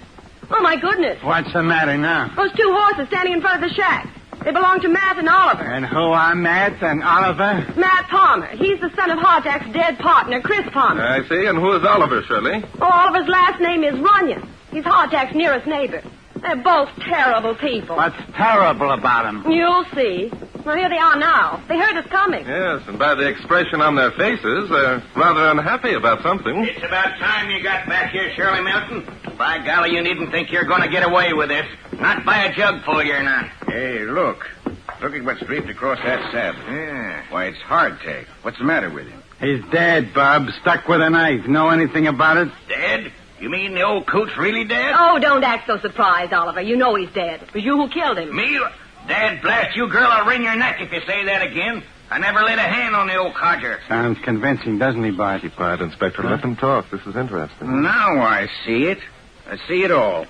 Oh, my goodness. What's the matter now? Those 2 horses standing in front of the shack. They belong to Matt and Oliver. And who are Matt and Oliver? Matt Palmer. He's the son of Hardtack's dead partner, Chris Palmer. I see. And who is Oliver, Shirley? Oh, Oliver's last name is Runyon. He's Hardtack's nearest neighbor. They're both terrible people. What's terrible about them? You'll see. Well, here they are now. They heard us coming. Yes, and by the expression on their faces, they're rather unhappy about something. It's about time you got back here, Shirley Milton. By golly, you needn't think you're going to get away with this. Not by a jugful, you're not. Hey, look. Look at what's draped across that saddle. Yeah. Why, it's Hardtack. What's the matter with him? He's dead, Bob. Stuck with a knife. Know anything about it? Dead? You mean the old coot's really dead? Oh, don't act so surprised, Oliver. You know he's dead. It was you who killed him. Me? Dad blast you, girl. I'll wring your neck if you say that again. I never laid a hand on the old codger. Sounds convincing, doesn't he, Bart? Keep quiet, Inspector. Let them talk. This is interesting. Now I see it. I see it all.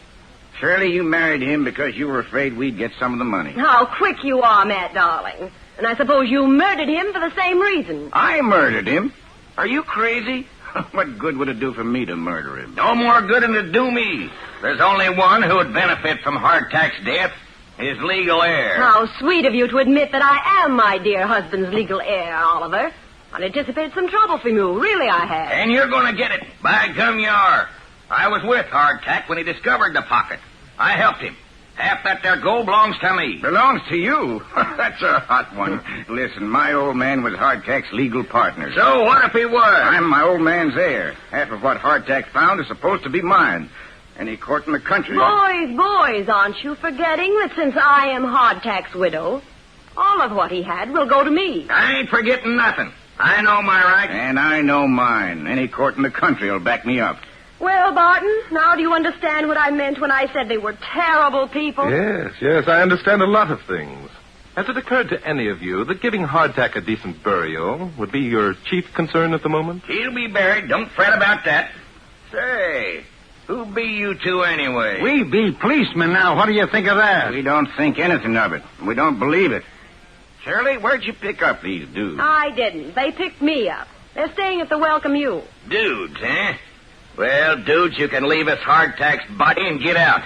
Shirley, you married him because you were afraid we'd get some of the money. How quick you are, Matt, darling. And I suppose you murdered him for the same reason. I murdered him? Are you crazy? What good would it do for me to murder him? No more good than it do me. There's only one who would benefit from Hardtack's death. His legal heir. How sweet of you to admit that I am my dear husband's legal heir, Oliver. I'd anticipated some trouble from you. Really, I have. And you're going to get it. By gum, you are. I was with Hardtack when he discovered the pocket. I helped him. Half that there gold belongs to me. Belongs to you? That's a hot one. Listen, my old man was Hardtack's legal partner. So what if he was? I'm my old man's heir. Half of what Hardtack found is supposed to be mine. Any court in the country. Boys, aren't you forgetting that since I am Hardtack's widow, all of what he had will go to me? I ain't forgetting nothing. I know my rights. And I know mine. Any court in the country will back me up. Well, Barton, now do you understand what I meant when I said they were terrible people? Yes, I understand a lot of things. Has it occurred to any of you that giving Hardtack a decent burial would be your chief concern at the moment? He'll be buried. Don't fret about that. Say, Who be you two anyway? We be policemen now. What do you think of that? We don't think anything of it. We don't believe it. Shirley, where'd you pick up these dudes? I didn't. They picked me up. They're staying at the Welcome U. Dudes, eh? Well, dudes, you can leave us hardtack's body and get out.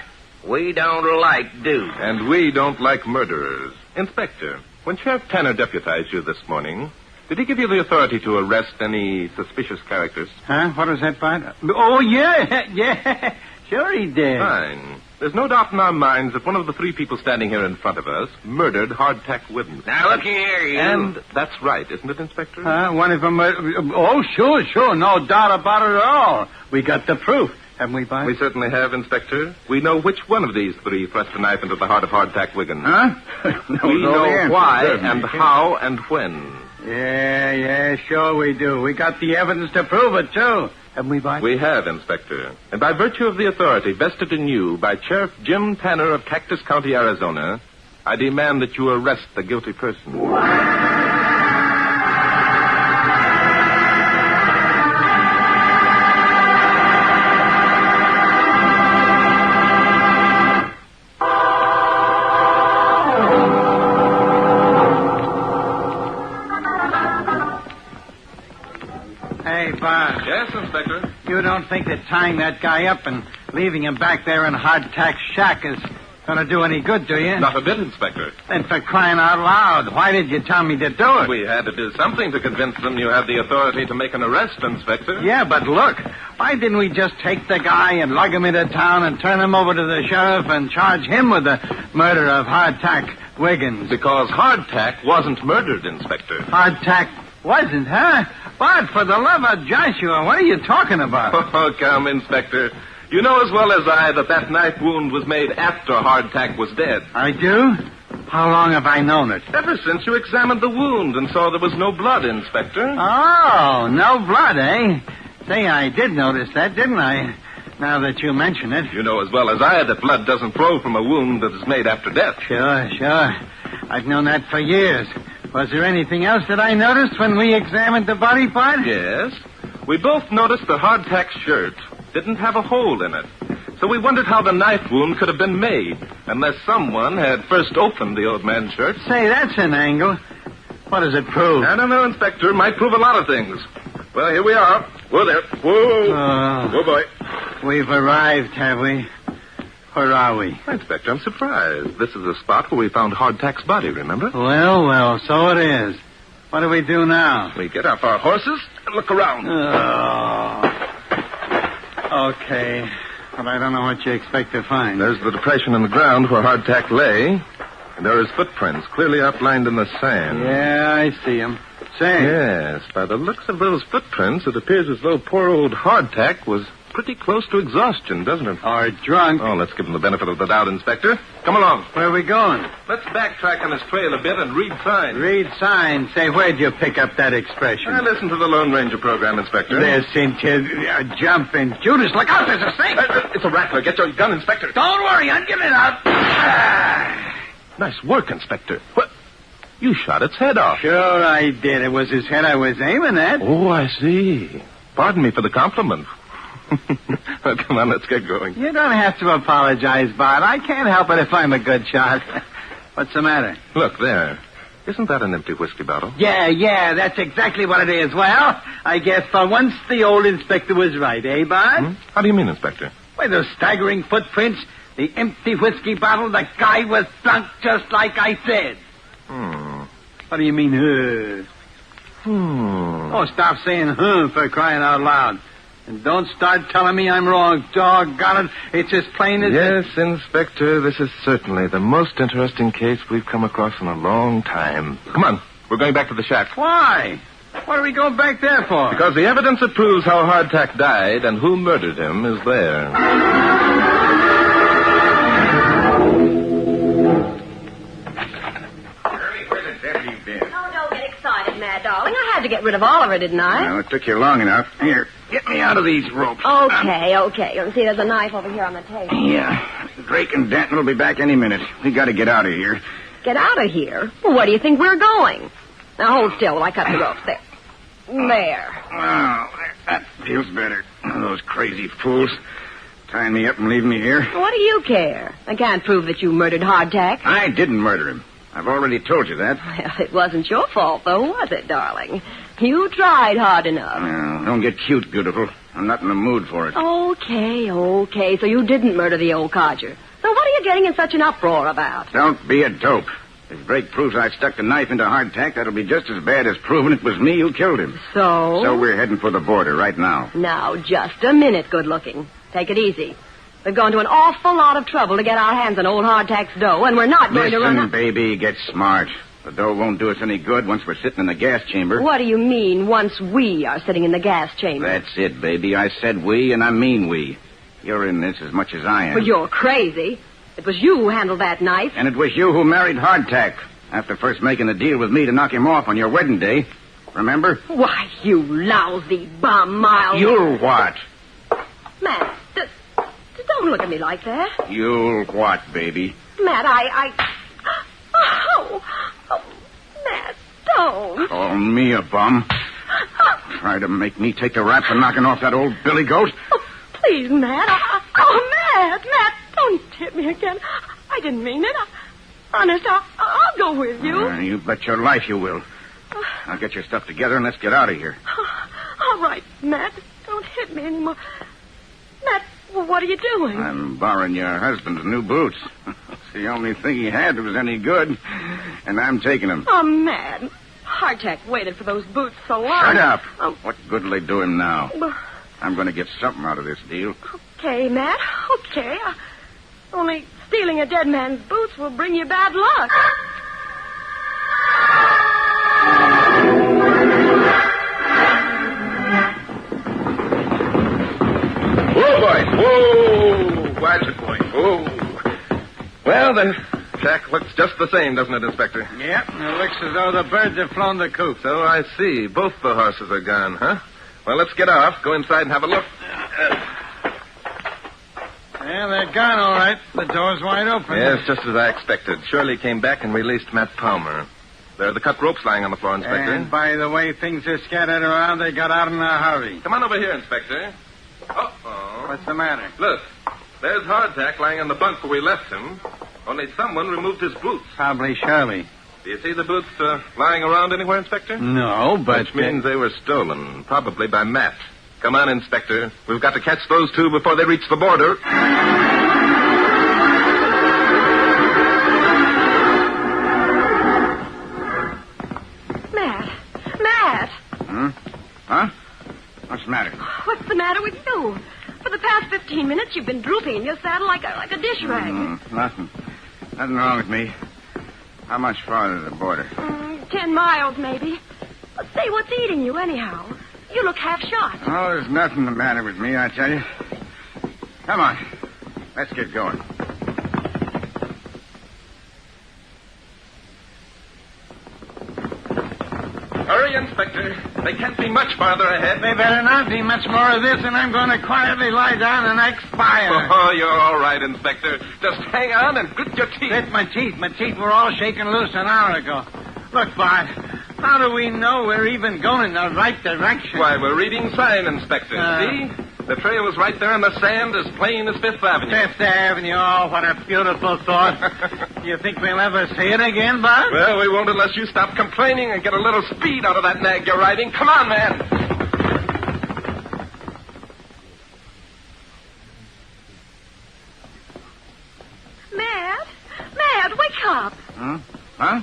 We don't like dudes. And we don't like murderers. Inspector, when Sheriff Tanner deputized you this morning, did he give you the authority to arrest any suspicious characters? Huh? What was that, Bud? Oh, yeah. Sure he did. Fine. There's no doubt in our minds that one of the three people standing here in front of us murdered Hardtack Wiggins. Now, look here, you. And that's right, isn't it, Inspector? One of them... oh, sure. No doubt about it at all. We got the proof. Haven't we, Bud? We certainly have, Inspector. We know which one of these three thrust a knife into the heart of Hardtack Wiggins. Huh? We know why and how and when. Yeah, sure we do. We got the evidence to prove it, too. Haven't we, Bud? We have, Inspector. And by virtue of the authority vested in you by Sheriff Jim Tanner of Cactus County, Arizona, I demand that you arrest the guilty person. Hey, Bud. Yes, Inspector? You don't think that tying that guy up and leaving him back there in Hardtack's shack is going to do any good, do you? Not a bit, Inspector. Then for crying out loud, why did you tell me to do it? We had to do something to convince them you had the authority to make an arrest, Inspector. Yeah, but look, why didn't we just take the guy and lug him into town and turn him over to the sheriff and charge him with the murder of Hardtack Wiggins? Because Hardtack wasn't murdered, Inspector. Hardtack wasn't, huh? But for the love of Joshua, what are you talking about? Oh, come, Inspector. You know as well as I that knife wound was made after Hardtack was dead. I do? How long have I known it? Ever since you examined the wound and saw there was no blood, Inspector. Oh, no blood, eh? Say, I did notice that, didn't I? Now that you mention it. You know as well as I that blood doesn't flow from a wound that is made after death. Sure. I've known that for years. Was there anything else that I noticed when we examined the body part? Yes. We both noticed that Hardtack's shirt didn't have a hole in it. So we wondered how the knife wound could have been made, unless someone had first opened the old man's shirt. Say, that's an angle. What does it prove? I don't know, Inspector. It might prove a lot of things. Well, here we are. Whoa there. Whoa. Whoa, boy. We've arrived, have we? Where are we? Inspector, I'm surprised. This is the spot where we found Hardtack's body, remember? Well, so it is. What do we do now? We get off our horses and look around. Okay. But I don't know what you expect to find. There's the depression in the ground where Hardtack lay. And there are his footprints, clearly outlined in the sand. Yeah, I see him. Say. Yes, by the looks of those footprints, it appears as though poor old Hardtack was pretty close to exhaustion, doesn't it? Or drunk. Oh, let's give him the benefit of the doubt, Inspector. Come along. Where are we going? Let's backtrack on his trail a bit and read signs. Read signs? Say, where'd you pick up that expression? I listened to the Lone Ranger program, Inspector. There's Cynthia jumping. Judas, look out, there's a snake. It's a rattler. Get your gun, Inspector. Don't worry, I'm giving it up. Nice work, Inspector. What? You shot its head off. Sure I did. It was his head I was aiming at. Oh, I see. Pardon me for the compliment. Well, come on, let's get going. You don't have to apologize, Bart. I can't help it if I'm a good shot. What's the matter? Look, there. Isn't that an empty whiskey bottle? Yeah, that's exactly what it is. Well, I guess for once the old inspector was right, eh, Bart? How do you mean, Inspector? Why, those staggering footprints, the empty whiskey bottle, the guy was drunk just like I said. What do you mean, Oh, stop saying, for crying out loud. And don't start telling me I'm wrong. Doggone it. It's as plain as... Yes, Inspector, this is certainly the most interesting case we've come across in a long time. Come on. We're going back to the shack. Why? What are we going back there for? Because the evidence that proves how Hardtack died and who murdered him is there. Mad darling, I had to get rid of Oliver, didn't I? No, it took you long enough. Here, get me out of these ropes. Okay. You see, there's a knife over here on the table. Yeah. Drake and Denton will be back any minute. We got to get out of here. Get out of here? Well, where do you think we're going? Now, hold still while I cut the ropes. There. There. Oh, that feels better. Those crazy fools. tying me up and leaving me here? What do you care? I can't prove that you murdered Hardtack. I didn't murder him. I've already told you that. Well, it wasn't your fault, though, was it, darling? You tried hard enough. Well, don't get cute, beautiful. I'm not in the mood for it. Okay. So you didn't murder the old codger. So what are you getting in such an uproar about? Don't be a dope. If Drake proves I stuck the knife into Hardtack, that'll be just as bad as proving it was me who killed him. So we're heading for the border right now. Now, just a minute, good looking. Take it easy. We've gone to an awful lot of trouble to get our hands on old Hardtack's dough, and we're not going to run... Listen, baby, get smart. The dough won't do us any good once we're sitting in the gas chamber. What do you mean, once we are sitting in the gas chamber? That's it, baby. I said we, and I mean we. You're in this as much as I am. Well, you're crazy. It was you who handled that knife. And it was you who married Hardtack after first making a deal with me to knock him off on your wedding day. Remember? Why, you lousy bum, Miles. You'll what? Matt, don't look at me like that. You'll what, baby? Matt, Oh, Matt, don't. Call me a bum. Try to make me take the rap for knocking off that old billy goat? Oh, please, Matt. Matt, don't hit me again. I didn't mean it. Honest, I'll go with you. You bet your life you will. Now get your stuff together and let's get out of here. All right, Matt. Don't hit me anymore. Matt, what are you doing? I'm borrowing your husband's new boots. It's the only thing he had that was any good, and I'm taking them. Oh, Matt. Hardtack waited for those boots so long. Shut up. What good will they do him now? I'm going to get something out of this deal. Okay, Matt. Okay. Only stealing a dead man's boots will bring you bad luck. Whoa, boys. Whoa. Watch it, boy. Whoa. Well, the shack looks just the same, doesn't it, Inspector? Yep. It looks as though the birds have flown the coop. So I see. Both the horses are gone, huh? Well, let's get off. Go inside and have a look. Yeah, they're gone, all right. The door's wide open. Yes, just as I expected. Shirley came back and released Matt Palmer. There are the cut ropes lying on the floor, Inspector. And by the way things are scattered around, they got out in a hurry. Come on over here, Inspector. Uh-oh. What's the matter? Look, there's Hardtack lying on the bunk where we left him. Only someone removed his boots. Probably Shirley. Do you see the boots lying around anywhere, Inspector? No, but... Which means they were stolen, probably by Matt. Come on, Inspector. We've got to catch those two before they reach the border. Matt. Huh? What's the matter? What's the matter with you? For the past 15 minutes, you've been drooping in your saddle like a dish rag. Nothing. Nothing wrong with me. How much farther to the border? 10 miles, maybe. But say, what's eating you, anyhow? You look half shot. Oh, there's nothing the matter with me, I tell you. Come on. Let's get going. Hurry, Inspector. They can't be much farther ahead. They better not be much more of this, and I'm going to quietly lie down and expire. Oh, you're all right, Inspector. Just hang on and grit your teeth. Grit my teeth. My teeth were all shaken loose an hour ago. Look, Bart, how do we know we're even going in the right direction? Why, we're reading sign, Inspector. See? The trail is right there in the sand as plain as Fifth Avenue. Fifth Avenue, oh, what a beautiful thought. Do you think we'll ever see it again, Bart? Well, we won't unless you stop complaining and get a little speed out of that nag you're riding. Come on, man. Matt, wake up. Huh?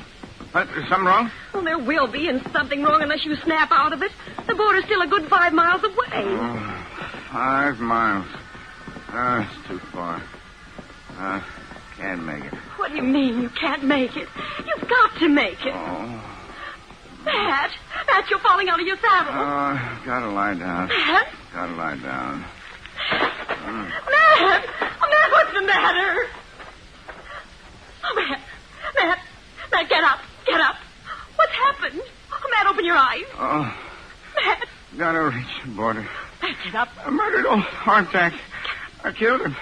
What, is something wrong? Well, there will be, and something wrong unless you snap out of it. The border's still a good 5 miles away. 5 miles. It's too far. Can't make it. What do you mean you can't make it? You've got to make it. Oh. Matt, you're falling out of your saddle. Gotta lie down. Matt? Gotta lie down. Matt, what's the matter? Oh, Matt, get up. What's happened? Oh, Matt, open your eyes. Oh. Matt. Gotta reach the border. Matt, get up. I murdered old Hardtack. I killed him.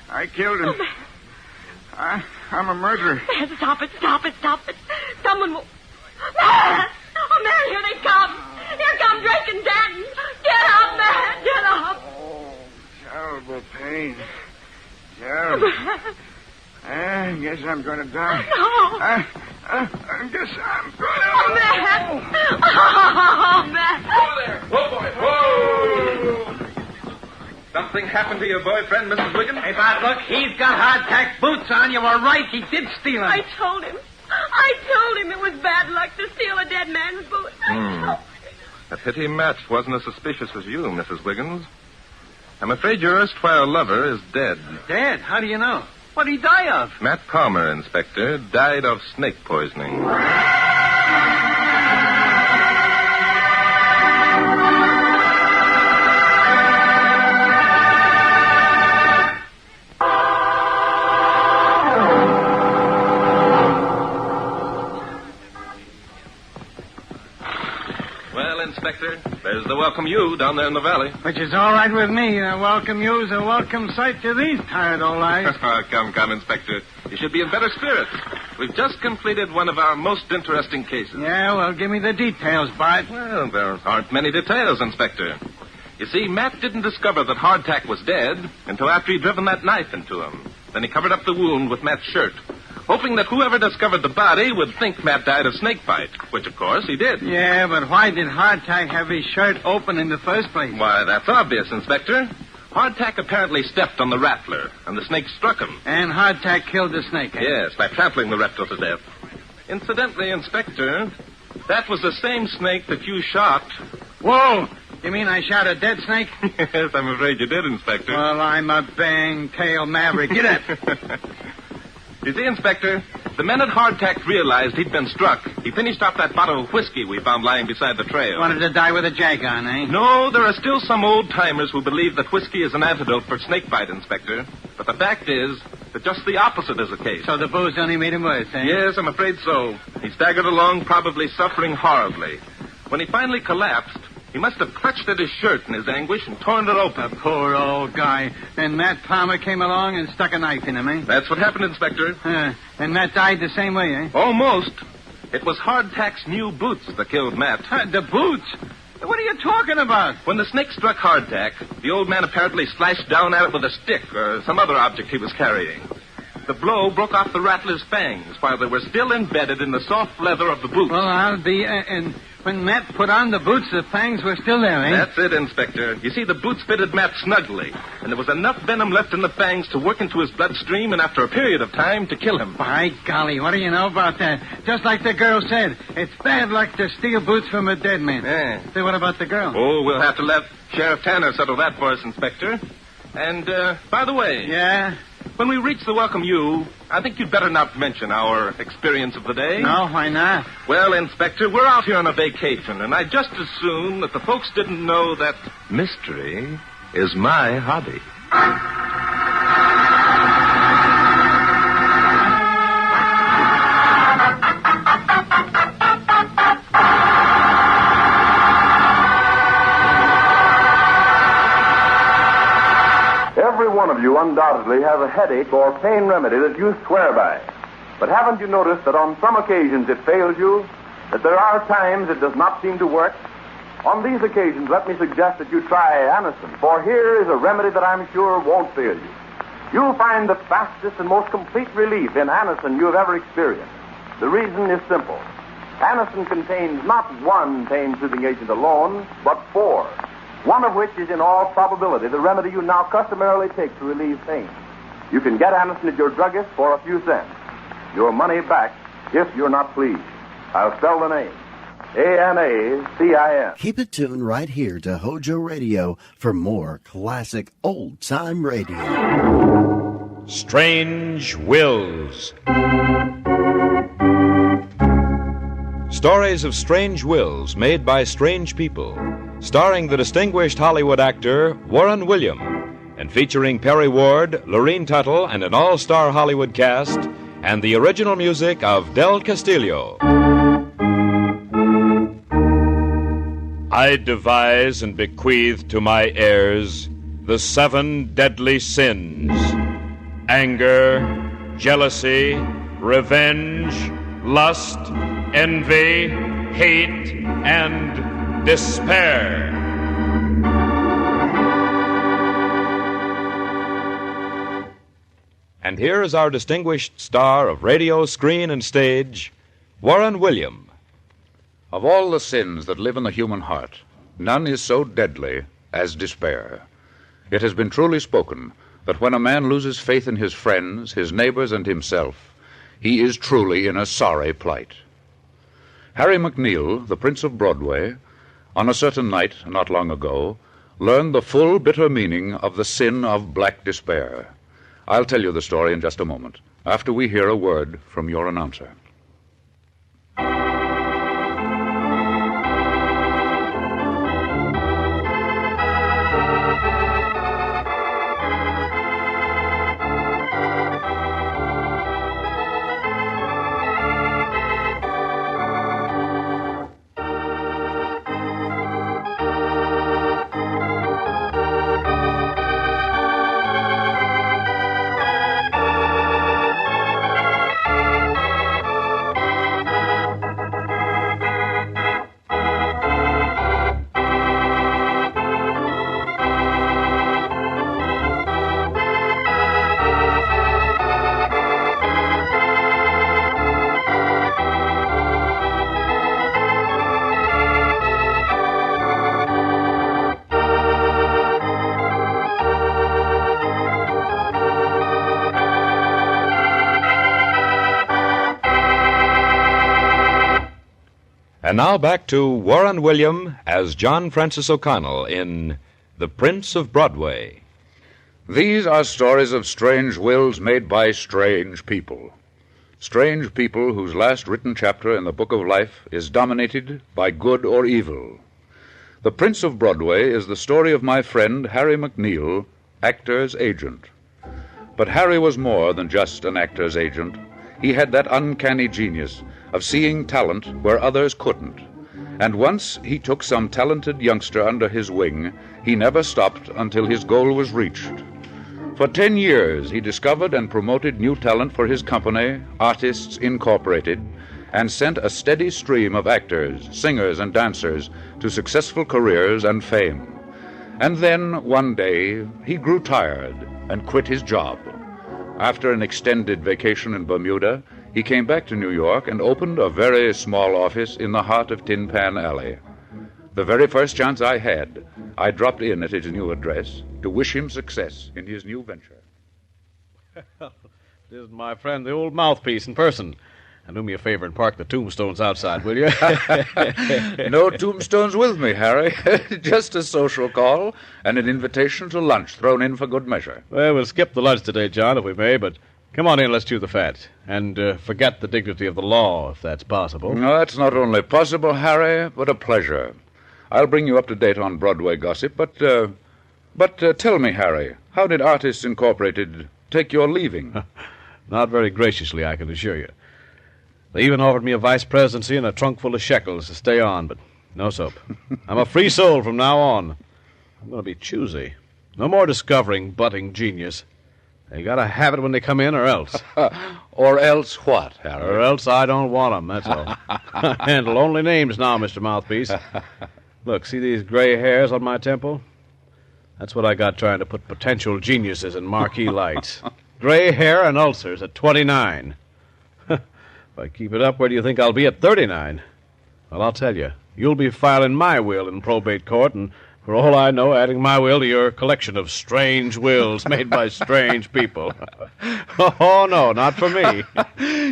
Oh, Matt. I'm a murderer. Matt, stop it. Someone will... Matt! Oh, Matt, here they come. Here come Drake and Danton. Get up, Matt, get up. Oh, terrible. terrible pain. Terrible. I guess I'm going to die. No. I guess I'm going to... Oh, Matt. Oh, Matt. Whoa there. Whoa, boy. Whoa. Something happened to your boyfriend, Mrs. Wiggins? Hey, Bart, look, he's got hardtack boots on. You were right. He did steal them. I told him it was bad luck to steal a dead man's boots. A pity Matt wasn't as suspicious as you, Mrs. Wiggins. I'm afraid your erstwhile lover is dead. Dead? How do you know? What'd he die of? Matt Palmer, Inspector, died of snake poisoning. Inspector, there's the welcome you down there in the valley. Which is all right with me. A welcome you's a welcome sight to these tired old eyes. Come, Inspector. You should be in better spirits. We've just completed one of our most interesting cases. Yeah, well, give me the details, Bart. Well, there aren't many details, Inspector. You see, Matt didn't discover that Hardtack was dead until after he'd driven that knife into him. Then he covered up the wound with Matt's shirt, hoping that whoever discovered the body would think Matt died of snake bite, which, of course, he did. Yeah, but why did Hardtack have his shirt open in the first place? Why, that's obvious, Inspector. Hardtack apparently stepped on the rattler, and the snake struck him. And Hardtack killed the snake, eh? Yes, by trampling the reptile to death. Incidentally, Inspector, that was the same snake that you shot. Whoa! You mean I shot a dead snake? Yes, I'm afraid you did, Inspector. Well, I'm a bang-tail maverick. Get up! You see, Inspector, the minute Hardtack realized he'd been struck, he finished off that bottle of whiskey we found lying beside the trail. Wanted to die with a jag on, eh? No, there are still some old-timers who believe that whiskey is an antidote for snakebite, Inspector. But the fact is that just the opposite is the case. So the booze only made him worse, eh? Yes, I'm afraid so. He staggered along, probably suffering horribly. When he finally collapsed, he must have clutched at his shirt in his anguish and torn it open. The poor old guy. Then Matt Palmer came along and stuck a knife in him, eh? That's what happened, Inspector. And Matt died the same way, eh? Almost. It was Hardtack's new boots that killed Matt. The boots? What are you talking about? When the snake struck Hardtack, the old man apparently slashed down at it with a stick or some other object he was carrying. The blow broke off the rattler's fangs while they were still embedded in the soft leather of the boots. Well, I'll be... and when Matt put on the boots, the fangs were still there, eh? That's it, Inspector. You see, the boots fitted Matt snugly, and there was enough venom left in the fangs to work into his bloodstream and after a period of time to kill him. By golly, what do you know about that? Just like the girl said, it's bad luck to steal boots from a dead man. Yeah. Say, what about the girl? Oh, we'll have to let Sheriff Tanner settle that for us, Inspector. And, by the way... Yeah? When we reach the welcome you, I think you'd better not mention our experience of the day. No, why not? Well, Inspector, we're out here on a vacation, and I'd just as soon that the folks didn't know that mystery is my hobby. Every one of you undoubtedly has a headache or pain remedy that you swear by. But haven't you noticed that on some occasions it fails you? That there are times it does not seem to work? On these occasions, let me suggest that you try Anacin, for here is a remedy that I'm sure won't fail you. You'll find the fastest and most complete relief in Anacin you have ever experienced. The reason is simple. Anacin contains not one pain-soothing agent alone, but 4. One of which is in all probability the remedy you now customarily take to relieve pain. You can get Anacin at your druggist for a few cents. Your money back if you're not pleased. I'll spell the name. Anacin. Keep it tuned right here to Hojo Radio for more classic old-time radio. Strange Wills. Stories of strange wills made by strange people, starring the distinguished Hollywood actor Warren William, and featuring Perry Ward, Lorene Tuttle, and an all-star Hollywood cast, and the original music of Del Castillo. I devise and bequeath to my heirs the 7 deadly sins: anger, jealousy, revenge, lust, envy, hate, and despair. And here is our distinguished star of radio, screen, and stage, Warren William. Of all the sins that live in the human heart, none is so deadly as despair. It has been truly spoken that when a man loses faith in his friends, his neighbors, and himself, he is truly in a sorry plight. Harry McNeil, the Prince of Broadway, on a certain night not long ago, learned the full bitter meaning of the sin of black despair. I'll tell you the story in just a moment, after we hear a word from your announcer. And now back to Warren William as John Francis O'Connell in The Prince of Broadway. These are stories of strange wills made by strange people. Strange people whose last written chapter in the book of life is dominated by good or evil. The Prince of Broadway is the story of my friend Harry McNeil, actor's agent. But Harry was more than just an actor's agent. He had that uncanny genius of seeing talent where others couldn't. And once he took some talented youngster under his wing, he never stopped until his goal was reached. For 10 years, he discovered and promoted new talent for his company, Artists Incorporated, and sent a steady stream of actors, singers, and dancers to successful careers and fame. And then, one day, he grew tired and quit his job. After an extended vacation in Bermuda, he came back to New York and opened a very small office in the heart of Tin Pan Alley. The very first chance I had, I dropped in at his new address to wish him success in his new venture. This is my friend, the old mouthpiece in person. And do me a favor and park the tombstones outside, will you? No tombstones with me, Harry. Just a social call and an invitation to lunch thrown in for good measure. Well, we'll skip the lunch today, John, if we may, but come on in, let's chew the fat. And forget the dignity of the law, if that's possible. No, that's not only possible, Harry, but a pleasure. I'll bring you up to date on Broadway gossip, but tell me, Harry, how did Artists Incorporated take your leaving? Not very graciously, I can assure you. They even offered me a vice presidency and a trunk full of shekels to stay on, but no soap. I'm a free soul from now on. I'm going to be choosy. No more discovering budding genius. They got to have it when they come in, or else. Or else what, Harry? Or else I don't want them, that's all. I handle only names now, Mr. Mouthpiece. Look, see these gray hairs on my temple? That's what I got trying to put potential geniuses in marquee lights. Gray hair and ulcers at 29. If I keep it up, where do you think I'll be at 39? Well, I'll tell you. You'll be filing my will in probate court, and for all I know, adding my will to your collection of strange wills made by strange people. Oh, no, not for me.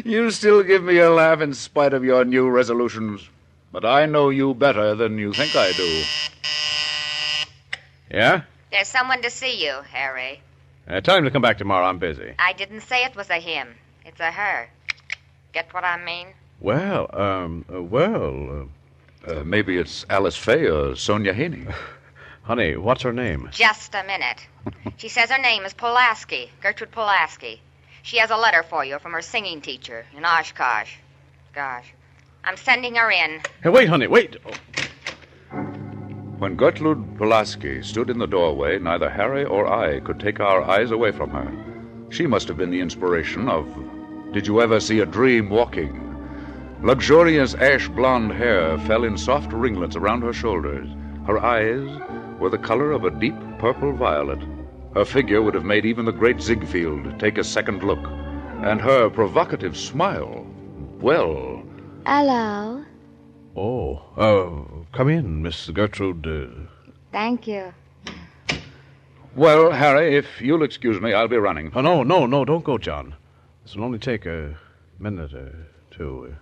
You still give me a laugh in spite of your new resolutions. But I know you better than you think I do. Yeah? There's someone to see you, Harry. Tell him to come back tomorrow. I'm busy. I didn't say it was a him. It's a her. Get what I mean? Well, maybe it's Alice Faye or Sonia Haney. Honey, what's her name? Just a minute. She says her name is Pulaski, Gertrude Pulaski. She has a letter for you from her singing teacher in Oshkosh. Gosh. I'm sending her in. Hey, wait, honey, wait. When Gertrude Pulaski stood in the doorway, neither Harry or I could take our eyes away from her. She must have been the inspiration of Did You Ever See a Dream Walking? Luxurious ash-blonde hair fell in soft ringlets around her shoulders. Her eyes were the color of a deep purple violet. Her figure would have made even the great Ziegfeld take a second look. And her provocative smile, well... Hello. Oh, come in, Miss Gertrude. Thank you. Well, Harry, if you'll excuse me, I'll be running. Oh, no, don't go, John. This will only take a minute or two.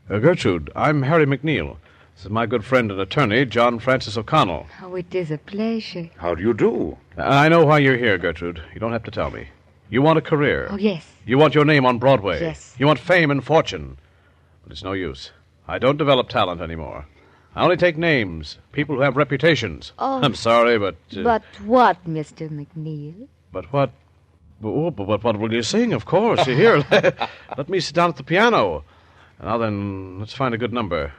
Gertrude, I'm Harry McNeil. This is my good friend and attorney, John Francis O'Connell. Oh, it is a pleasure. How do you do? I know why you're here, Gertrude. You don't have to tell me. You want a career. Oh, yes. You want your name on Broadway. Yes. You want fame and fortune. But it's no use. I don't develop talent anymore. I only take names, people who have reputations. Oh. I'm sorry, but... But what, Mr. McNeil? But what? Oh, but what will you sing, of course? Here, let me sit down at the piano. Now then, let's find a good number.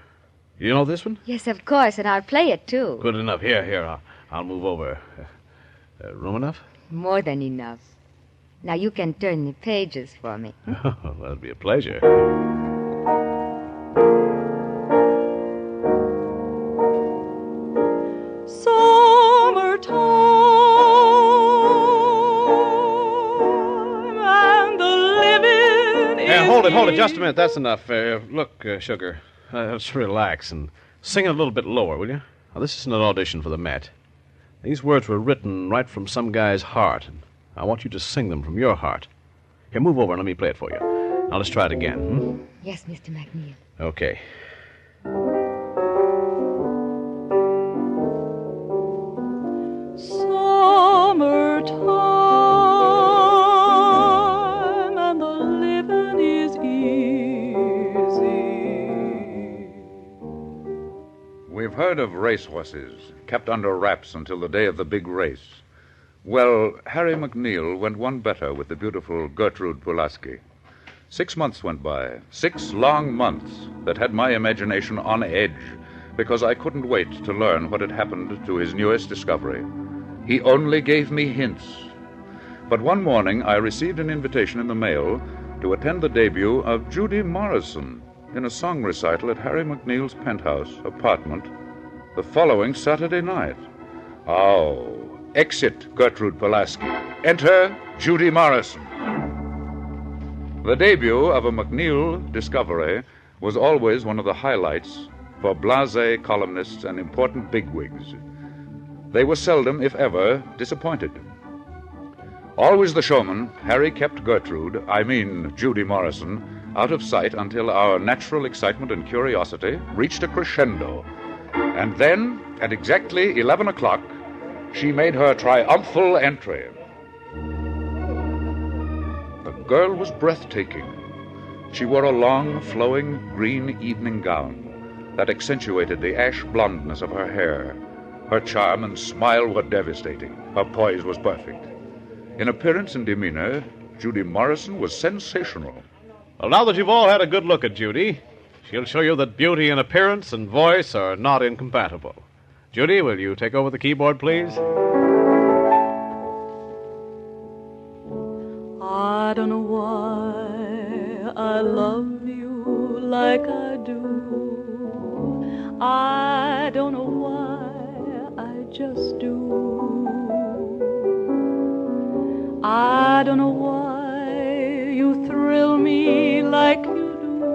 You know this one? Yes, of course, and I'll play it, too. Good enough. Here, I'll move over. Room enough? More than enough. Now you can turn the pages for me. That'll be a pleasure. Summertime and the living is Hold it, just a minute. That's enough. Look, Sugar, let's relax and sing it a little bit lower, will you? Now, this isn't an audition for the Met. These words were written right from some guy's heart, and I want you to sing them from your heart. Here, move over and let me play it for you. Now, let's try it again. Yes, Mr. McNeil. Okay. Summertime and the living is easy. We've heard of racehorses kept under wraps until the day of the big race. Well, Harry McNeil went one better with the beautiful Gertrude Pulaski. 6 months went by, 6 long months that had my imagination on edge because I couldn't wait to learn what had happened to his newest discovery. He only gave me hints. But one morning I received an invitation in the mail to attend the debut of Judy Morrison in a song recital at Harry McNeil's penthouse apartment the following Saturday night. Oh, exit Gertrude Pulaski. Enter Judy Morrison. The debut of a McNeil discovery was always one of the highlights for blasé columnists and important bigwigs. They were seldom, if ever, disappointed. Always the showman, Harry kept Judy Morrison, out of sight until our natural excitement and curiosity reached a crescendo. And then, at exactly 11 o'clock, she made her triumphal entry. The girl was breathtaking. She wore a long, flowing green evening gown that accentuated the ash blondness of her hair. Her charm and smile were devastating. Her poise was perfect. In appearance and demeanor, Judy Morrison was sensational. Well, now that you've all had a good look at Judy, she'll show you that beauty in appearance and voice are not incompatible. Judy, will you take over the keyboard, please? I don't know why I love you like I do. I don't know why, I just do. I don't know why you thrill me like you do.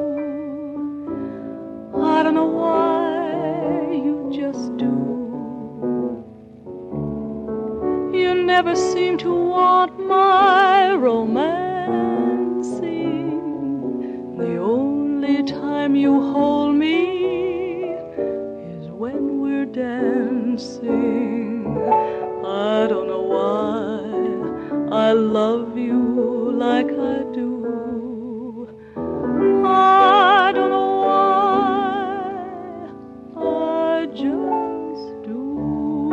I don't know why, you just do. You never seem to want my romancing. The only time you hold me is when we're dancing. I don't know why I love you like I do. I don't know why, I just do.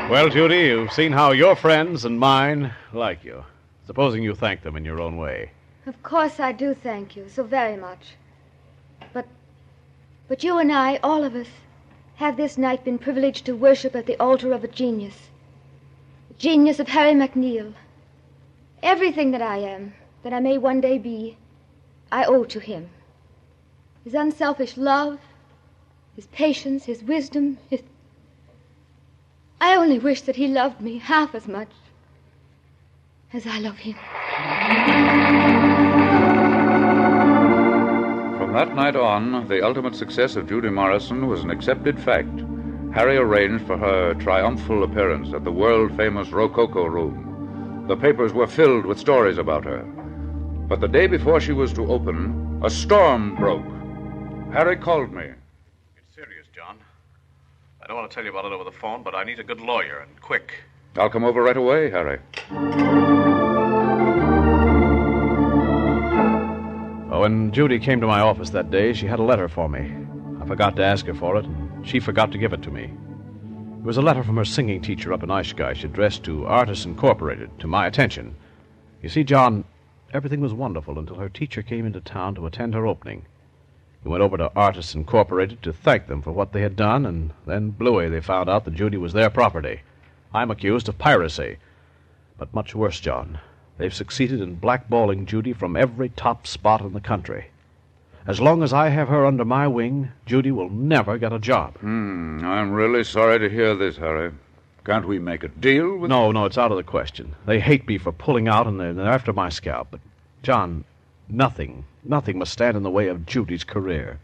Well, Judy, you've seen how your friends and mine like you. Supposing you thank them in your own way. Of course I do thank you so very much. But you and I, all of us, have this night been privileged to worship at the altar of a genius. The genius of Harry McNeil. Everything that I am, that I may one day be, I owe to him. his unselfish love, his patience, his wisdom, his... I only wish that he loved me half as much as I love him. From that night on, the ultimate success of Judy Morrison was an accepted fact. Harry arranged for her triumphal appearance at the world-famous Rococo Room. The papers were filled with stories about her. But the day before she was to open, a storm broke. Harry called me. It's serious, John. I don't want to tell you about it over the phone, but I need a good lawyer, and quick. I'll come over right away, Harry. When Judy came to my office that day, she had a letter for me. I forgot to ask her for it, and she forgot to give it to me. It was a letter from her singing teacher up in Oshkosh, addressed to Artists Incorporated, to my attention. You see, John, everything was wonderful until her teacher came into town to attend her opening. He went over to Artists Incorporated to thank them for what they had done, and then bluey, they found out that Judy was their property. I'm accused of piracy. But much worse, John. They've succeeded in blackballing Judy from every top spot in the country. As long as I have her under my wing, Judy will never get a job. I'm really sorry to hear this, Harry. Can't we make a deal with... No, it's out of the question. They hate me for pulling out, and they're after my scalp. But, John, nothing must stand in the way of Judy's career.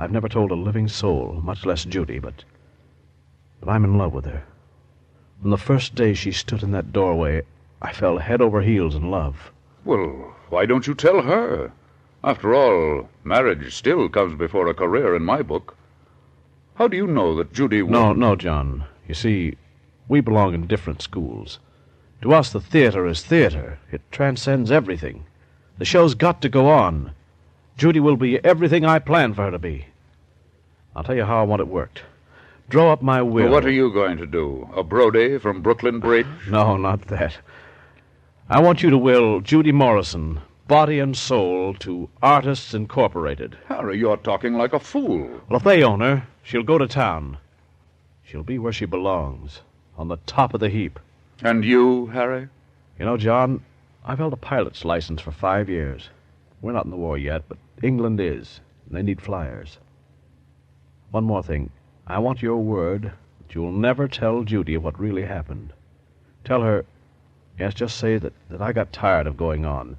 I've never told a living soul, much less Judy, but I'm in love with her. From the first day she stood in that doorway, I fell head over heels in love. Well, why don't you tell her? After all, marriage still comes before a career in my book. How do you know that Judy will... No, John. You see, we belong in different schools. To us, the theater is theater. It transcends everything. The show's got to go on. Judy will be everything I planned for her to be. I'll tell you how I want it worked. Draw up my will. Well, what are you going to do? A Brody from Brooklyn Bridge? No, not that. I want you to will Judy Morrison, body and soul, to Artists Incorporated. Harry, you're talking like a fool. Well, if they own her, she'll go to town. She'll be where she belongs, on the top of the heap. And you, Harry? You know, John, I've held a pilot's license for 5 years. We're not in the war yet, but England is, and they need flyers. One more thing. I want your word that you'll never tell Judy what really happened. Tell her, yes, just say that I got tired of going on.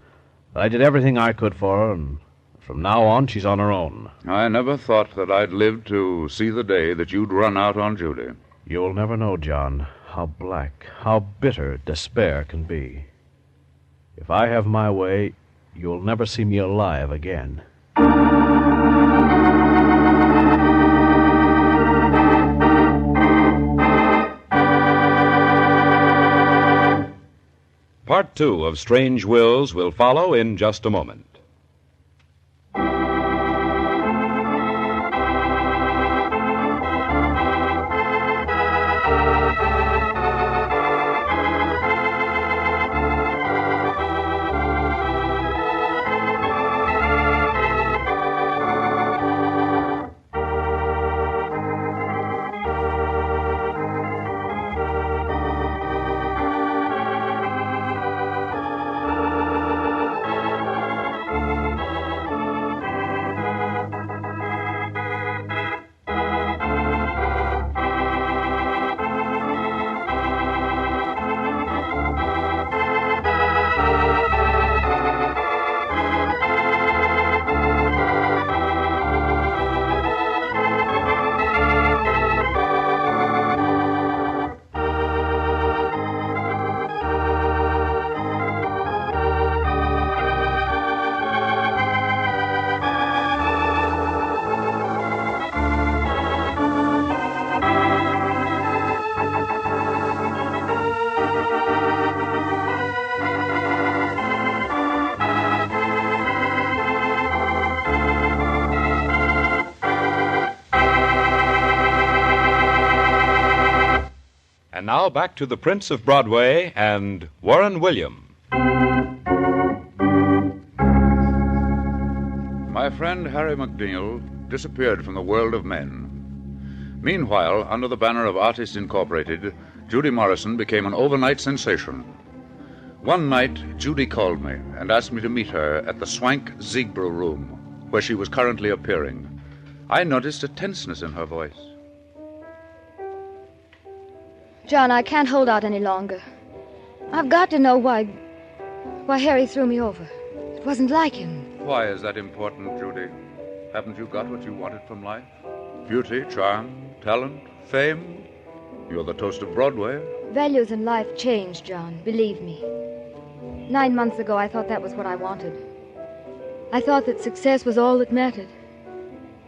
That I did everything I could for her, and from now on, she's on her own. I never thought that I'd live to see the day that you'd run out on Judy. You'll never know, John, how black, how bitter despair can be. If I have my way, you'll never see me alive again. Part 2 of Strange Wills will follow in just a moment. And now back to the Prince of Broadway and Warren William. My friend Harry McNeil disappeared from the world of men. Meanwhile, under the banner of Artists Incorporated, Judy Morrison became an overnight sensation. One night, Judy called me and asked me to meet her at the Swank Ziegbro Room. where she was currently appearing, I noticed a tenseness in her voice. John, I can't hold out any longer. I've got to know why Harry threw me over. It wasn't like him. Why is that important, Judy? Haven't you got what you wanted from life? Beauty, charm, talent, fame? You're the toast of Broadway. Values in life change, John, believe me. 9 months ago, I thought that was what I wanted. I thought that success was all that mattered.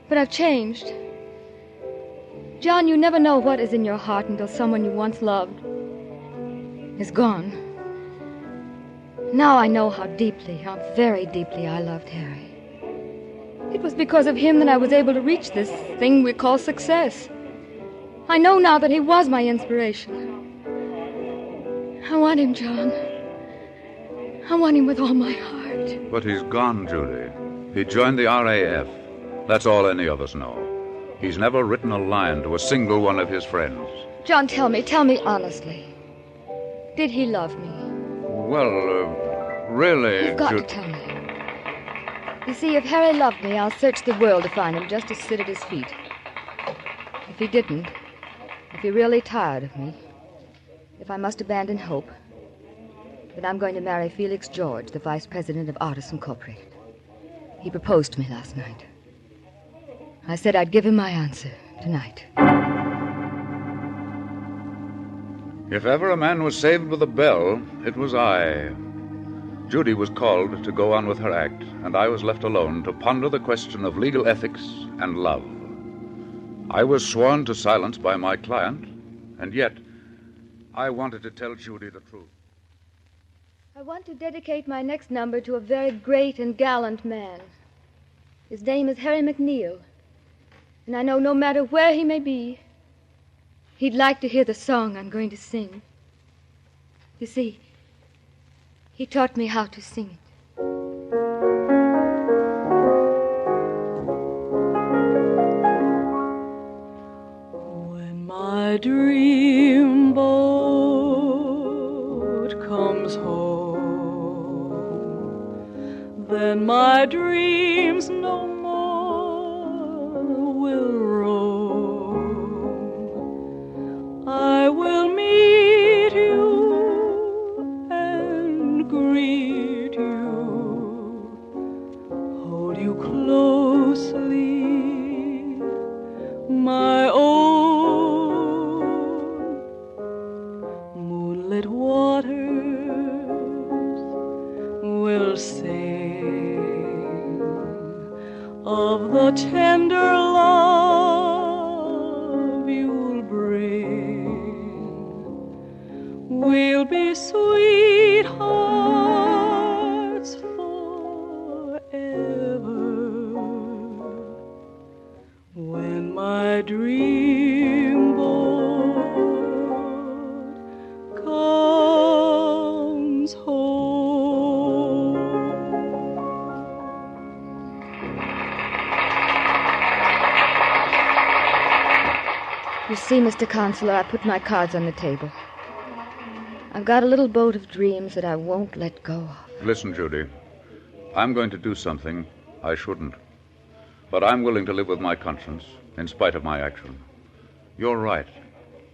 But I've changed. John, you never know what is in your heart until someone you once loved is gone. Now I know how very deeply I loved Harry. It was because of him that I was able to reach this thing we call success. I know now that he was my inspiration. I want him, John. I want him with all my heart. But he's gone, Judy. He joined the RAF. That's all any of us know. He's never written a line to a single one of his friends. John, tell me honestly. Did he love me? Well, really... You've got to tell me. You see, if Harry loved me, I'll search the world to find him just to sit at his feet. If he didn't, if he really tired of me, if I must abandon hope, then I'm going to marry Felix George, the vice president of Artists Incorporated. He proposed to me last night. I said I'd give him my answer tonight. If ever a man was saved with a bell, it was I. Judy was called to go on with her act, and I was left alone to ponder the question of legal ethics and love. I was sworn to silence by my client, and yet I wanted to tell Judy the truth. I want to dedicate my next number to a very great and gallant man. His name is Harry McNeil, and I know no matter where he may be, he'd like to hear the song I'm going to sing. You see, he taught me how to sing it. When my dream boat comes home, then my dreams no more will roam. I will meet you and greet you, hold you closely, my own. Moonlit waters will sing of the tender love you'll bring. We'll be sweethearts forever. When my dream boat comes home. You see, Mr. Counselor, I put my cards on the table. I've got a little boat of dreams that I won't let go of. Listen, Judy. I'm going to do something I shouldn't. But I'm willing to live with my conscience, in spite of my action. You're right.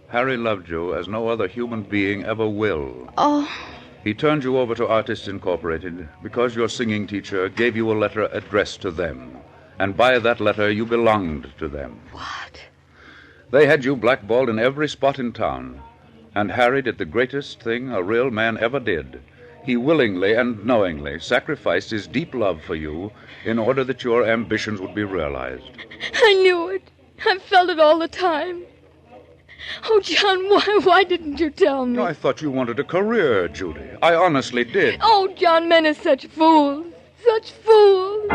Harry loved you as no other human being ever will. Oh. He turned you over to Artists Incorporated because your singing teacher gave you a letter addressed to them. And by that letter, you belonged to them. What? They had you blackballed in every spot in town. And Harry did the greatest thing a real man ever did. He willingly and knowingly sacrificed his deep love for you in order that your ambitions would be realized. I knew it. I felt it all the time. Oh, John, why didn't you tell me? I thought you wanted a career, Judy. I honestly did. Oh, John, men are such fools. Such fools.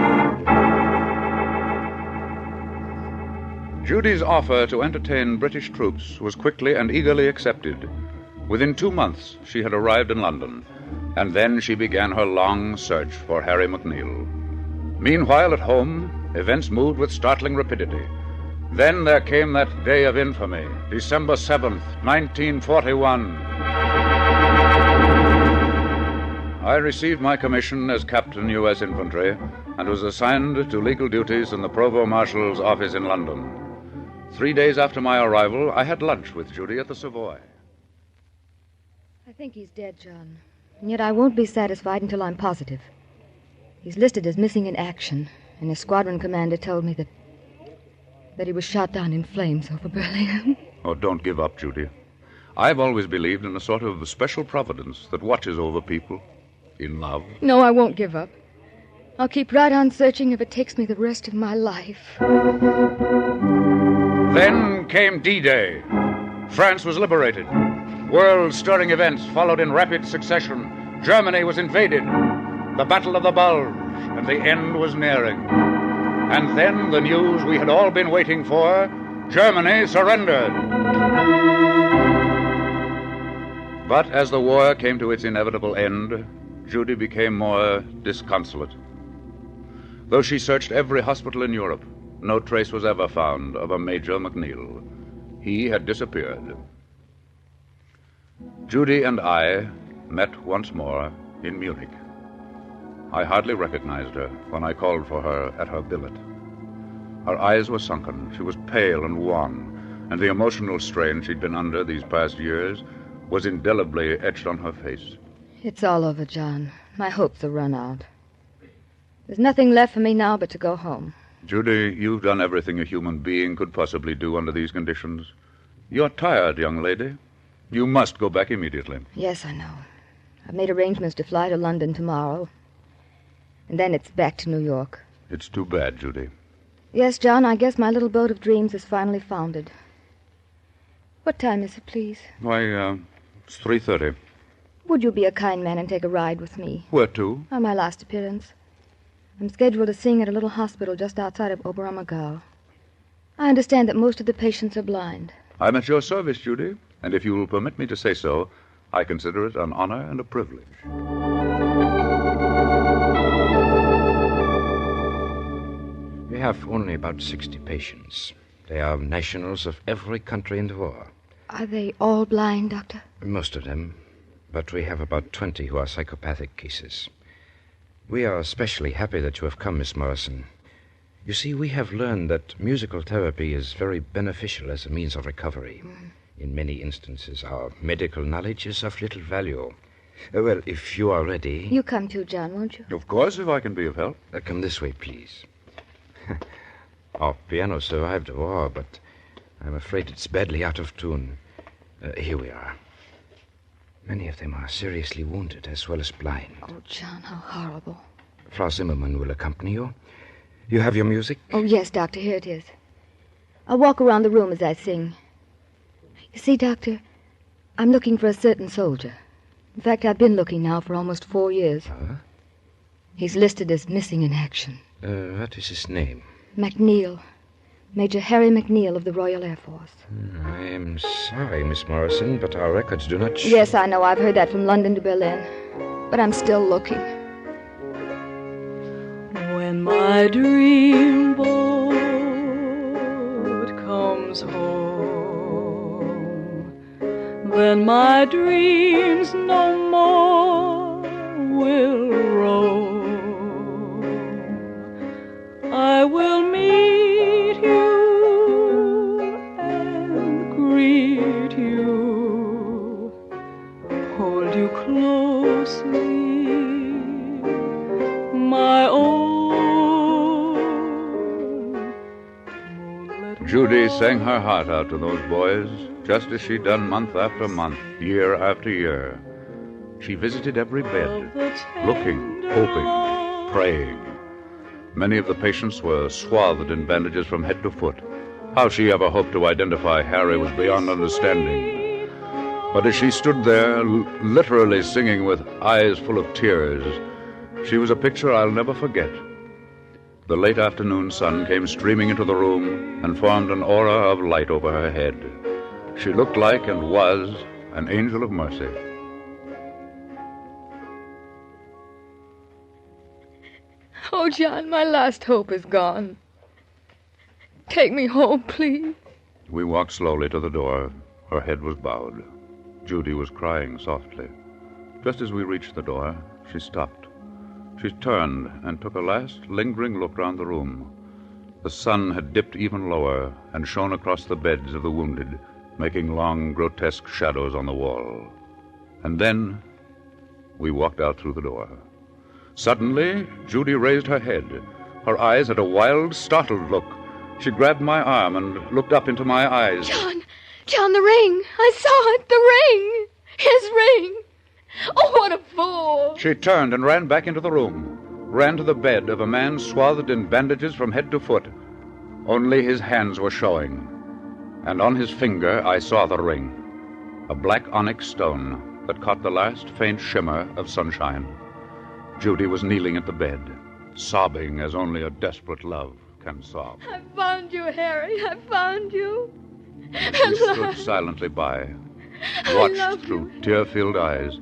Judy's offer to entertain British troops was quickly and eagerly accepted. Within 2 months, she had arrived in London, and then she began her long search for Harry McNeil. Meanwhile, at home, events moved with startling rapidity. Then there came that day of infamy, December 7th, 1941. I received my commission as Captain U.S. Infantry and was assigned to legal duties in the Provost Marshal's office in London. 3 days after my arrival, I had lunch with Judy at the Savoy. I think he's dead, John. And yet I won't be satisfied until I'm positive. He's listed as missing in action, and his squadron commander told me that he was shot down in flames over Berlin. Oh, don't give up, Judy. I've always believed in a sort of special providence that watches over people in love. No, I won't give up. I'll keep right on searching if it takes me the rest of my life. Then came D-Day. France was liberated. World-stirring events followed in rapid succession. Germany was invaded. The Battle of the Bulge, and the end was nearing. And then the news we had all been waiting for: Germany surrendered. But as the war came to its inevitable end, Judy became more disconsolate. Though she searched every hospital in Europe, no trace was ever found of a Major McNeil. He had disappeared. Judy and I met once more in Munich. I hardly recognized her when I called for her at her billet. Her eyes were sunken, she was pale and wan, and the emotional strain she'd been under these past years was indelibly etched on her face. It's all over, John. My hopes are run out. There's nothing left for me now but to go home. Judy, you've done everything a human being could possibly do under these conditions. You're tired, young lady. You must go back immediately. Yes, I know. I've made arrangements to fly to London tomorrow. And then it's back to New York. It's too bad, Judy. Yes, John, I guess my little boat of dreams is finally founded. What time is it, please? Why, it's 3:30. Would you be a kind man and take a ride with me? Where to? On my last appearance. I'm scheduled to sing at a little hospital just outside of Oberammergau. I understand that most of the patients are blind. I'm at your service, Judy, and if you will permit me to say so, I consider it an honor and a privilege. We have only about 60 patients. They are nationals of every country in the war. Are they all blind, Doctor? Most of them, but we have about 20 who are psychopathic cases. We are especially happy that you have come, Miss Morrison. You see, we have learned that musical therapy is very beneficial as a means of recovery. In many instances, our medical knowledge is of little value. Well, if you are ready... You come too, John, won't you? Of course, if I can be of help. Come this way, please. Our piano survived the war, but I'm afraid it's badly out of tune. Here we are. Many of them are seriously wounded as well as blind. Oh, John, how horrible. Frau Zimmermann will accompany you. You have your music? Oh, yes, Doctor, here it is. I'll walk around the room as I sing. You see, Doctor, I'm looking for a certain soldier. In fact, I've been looking now for almost 4 years. He's listed as missing in action. What is his name? McNeil. Major Harry McNeil of the Royal Air Force. I am sorry, Miss Morrison, but our records do not show... Yes, I know. I've heard that from London to Berlin. But I'm still looking. When my dream boat comes home, then my dreams no more will roam. I will meet you and greet you, hold you closely, my own. Judy sang her heart out to those boys, just as she'd done month after month, year after year. She visited every bed, looking, hoping, praying. Many of the patients were swathed in bandages from head to foot. How she ever hoped to identify Harry was beyond understanding. But as she stood there, literally singing with eyes full of tears, she was a picture I'll never forget. The late afternoon sun came streaming into the room and formed an aura of light over her head. She looked like and was an angel of mercy. Oh, John, my last hope is gone. Take me home, please. We walked slowly to the door. Her head was bowed. Judy was crying softly. Just as we reached the door, She stopped. She turned and took a last lingering look round the room. The sun had dipped even lower and shone across the beds of the wounded, making long, grotesque shadows on the wall. And then we walked out through the door. Suddenly, Judy raised her head. Her eyes had a wild, startled look. She grabbed my arm and looked up into my eyes. John, the ring. I saw it, the ring. His ring. Oh, what a fool. She turned and ran back into the room, ran to the bed of a man swathed in bandages from head to foot. Only his hands were showing, and on his finger I saw the ring, a black onyx stone that caught the last faint shimmer of sunshine. Judy was kneeling at the bed, sobbing as only a desperate love can sob. I found you, Harry. I found you. We stood silently by, watched through tear-filled eyes.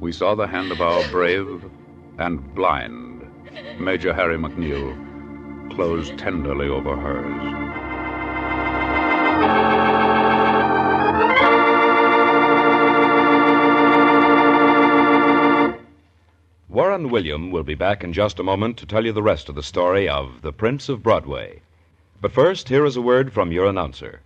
We saw the hand of our brave and blind Major Harry McNeil close tenderly over hers. Warren William will be back in just a moment to tell you the rest of the story of The Prince of Broadway. But first, here is a word from your announcer.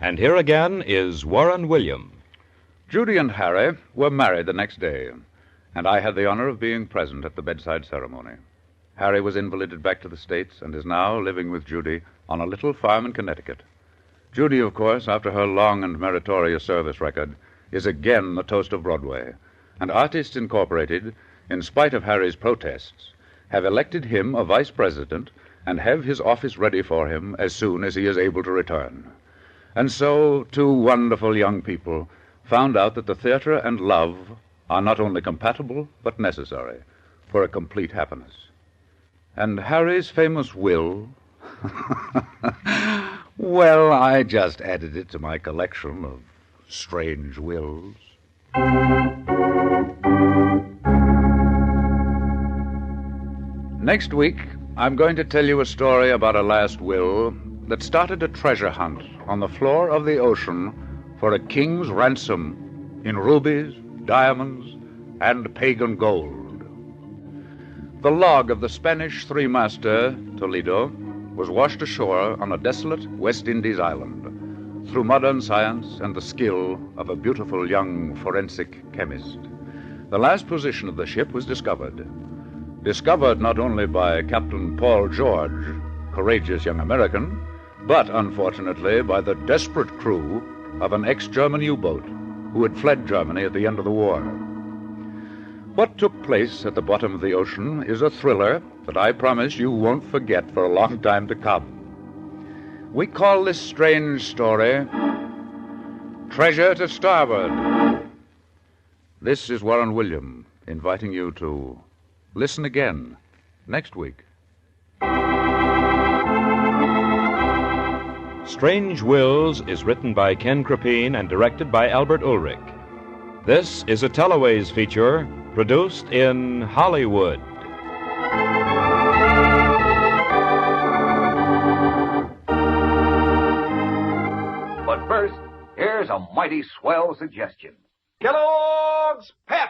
And here again is Warren William. Judy and Harry were married the next day, and I had the honor of being present at the bedside ceremony. Harry was invalided back to the States and is now living with Judy on a little farm in Connecticut. Judy, of course, after her long and meritorious service record, is again the toast of Broadway, and Artists Incorporated, in spite of Harry's protests, have elected him a vice president and have his office ready for him as soon as he is able to return. And so, two wonderful young people found out that the theater and love are not only compatible, but necessary for a complete happiness. And Harry's famous will, well, I just added it to my collection of strange wills. Next week, I'm going to tell you a story about a last will that started a treasure hunt on the floor of the ocean for a king's ransom in rubies, diamonds, and pagan gold. The log of the Spanish three-master, Toledo, was washed ashore on a desolate West Indies island through modern science and the skill of a beautiful young forensic chemist. The last position of the ship was discovered not only by Captain Paul George, courageous young American, but, unfortunately, by the desperate crew of an ex-German U-boat who had fled Germany at the end of the war. What took place at the bottom of the ocean is a thriller that I promise you won't forget for a long time to come. We call this strange story Treasure to Starboard. This is Warren William inviting you to listen again next week. Strange Wills is written by Ken Crepine and directed by Albert Ulrich. This is a Teleways feature produced in Hollywood. But first, here's a mighty swell suggestion. Kellogg's Pep!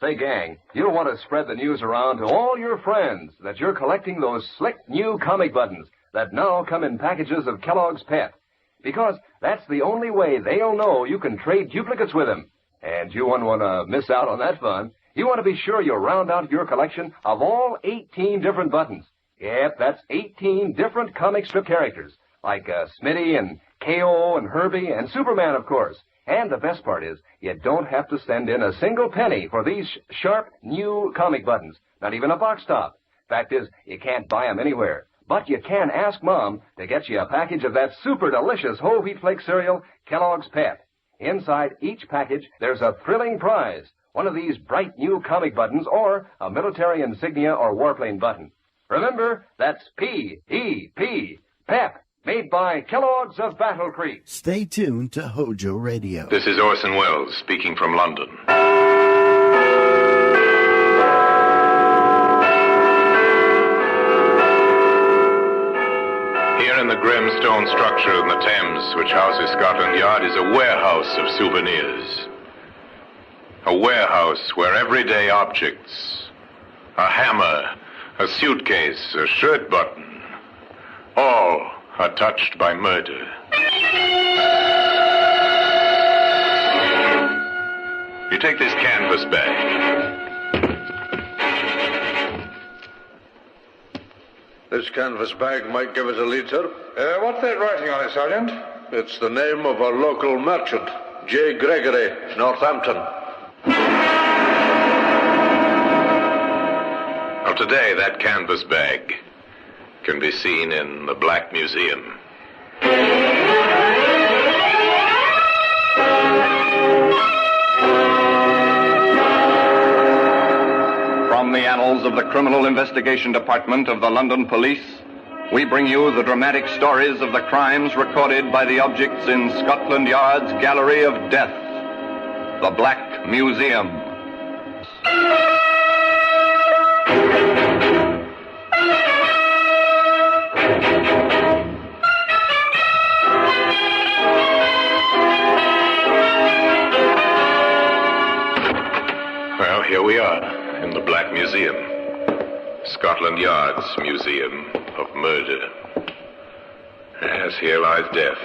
Say, gang, you'll want to spread the news around to all your friends that you're collecting those slick new comic buttons that now come in packages of Kellogg's Pep, because that's the only way they'll know you can trade duplicates with them. And you wouldn't want to miss out on that fun. You want to be sure you round out your collection of all 18 different buttons. Yep, that's 18 different comic strip characters, like Smitty and K.O. and Herbie and Superman, of course. And the best part is, you don't have to send in a single penny for these sharp, new comic buttons, not even a box top. Fact is, you can't buy them anywhere. But you can ask Mom to get you a package of that super delicious whole wheat flake cereal, Kellogg's Pep. Inside each package, there's a thrilling prize, one of these bright new comic buttons, or a military insignia or warplane button. Remember, that's P-E-P, PEP, made by Kellogg's of Battle Creek. Stay tuned to Hojo Radio. This is Orson Welles speaking from London. Here in the grim stone structure in the Thames, which houses Scotland Yard, is a warehouse of souvenirs. A warehouse where everyday objects, a hammer, a suitcase, a shirt button, all are touched by murder. You take this canvas bag. This canvas bag might give us a lead, sir. What's that writing on it, Sergeant? It's the name of a local merchant, J. Gregory, Northampton. Well, today, that canvas bag can be seen in the Black Museum. From the annals of the Criminal Investigation Department of the London Police, we bring you the dramatic stories of the crimes recorded by the objects in Scotland Yard's Gallery of Death, the Black Museum. Well, here we are in the Black Museum, Scotland Yard's Museum of Murder. Yes, here lies death.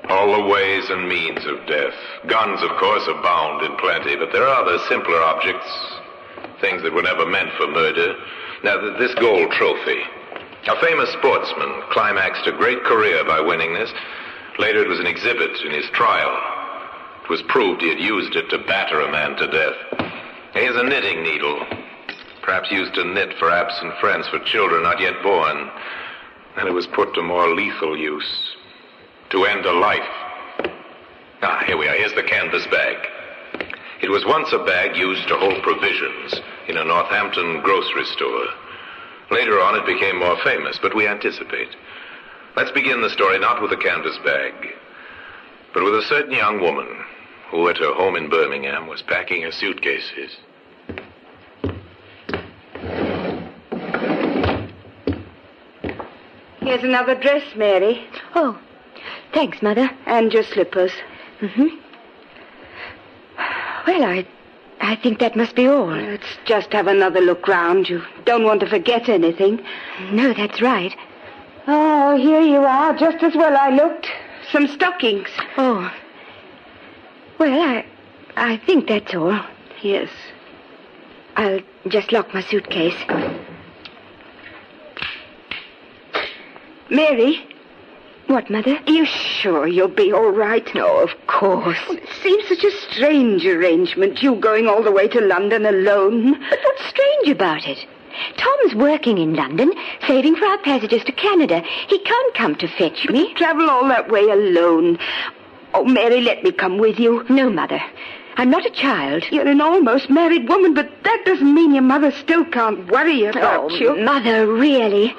All the ways and means of death. Guns, of course, abound in plenty, but there are other simpler objects, things that were never meant for murder. Now, this gold trophy. A famous sportsman climaxed a great career by winning this. Later, it was an exhibit in his trial. It was proved he had used it to batter a man to death. Here's a knitting needle, perhaps used to knit for absent friends, for children not yet born. And it was put to more lethal use, to end a life. Here we are. Here's the canvas bag. It was once a bag used to hold provisions in a Northampton grocery store. Later on, it became more famous, but we anticipate. Let's begin the story not with a canvas bag, but with a certain young woman who at her home in Birmingham was packing her suitcases. Here's another dress, Mary. Oh, thanks, Mother. And your slippers. Mm-hmm. Well, I think that must be all. Let's just have another look round. You don't want to forget anything. No, that's right. Oh, here you are, just as well I looked. Some stockings. Oh. Well, I think that's all. Yes. I'll just lock my suitcase. Mary? What, Mother? Are you sure you'll be all right? No, of course. Well, it seems such a strange arrangement, you going all the way to London alone. But what's strange about it? Tom's working in London, saving for our passages to Canada. He can't come to fetch me. But travel all that way alone. Oh, Mary, let me come with you. No, Mother. I'm not a child. You're an almost married woman, but that doesn't mean your mother still can't worry about you. Mother, really?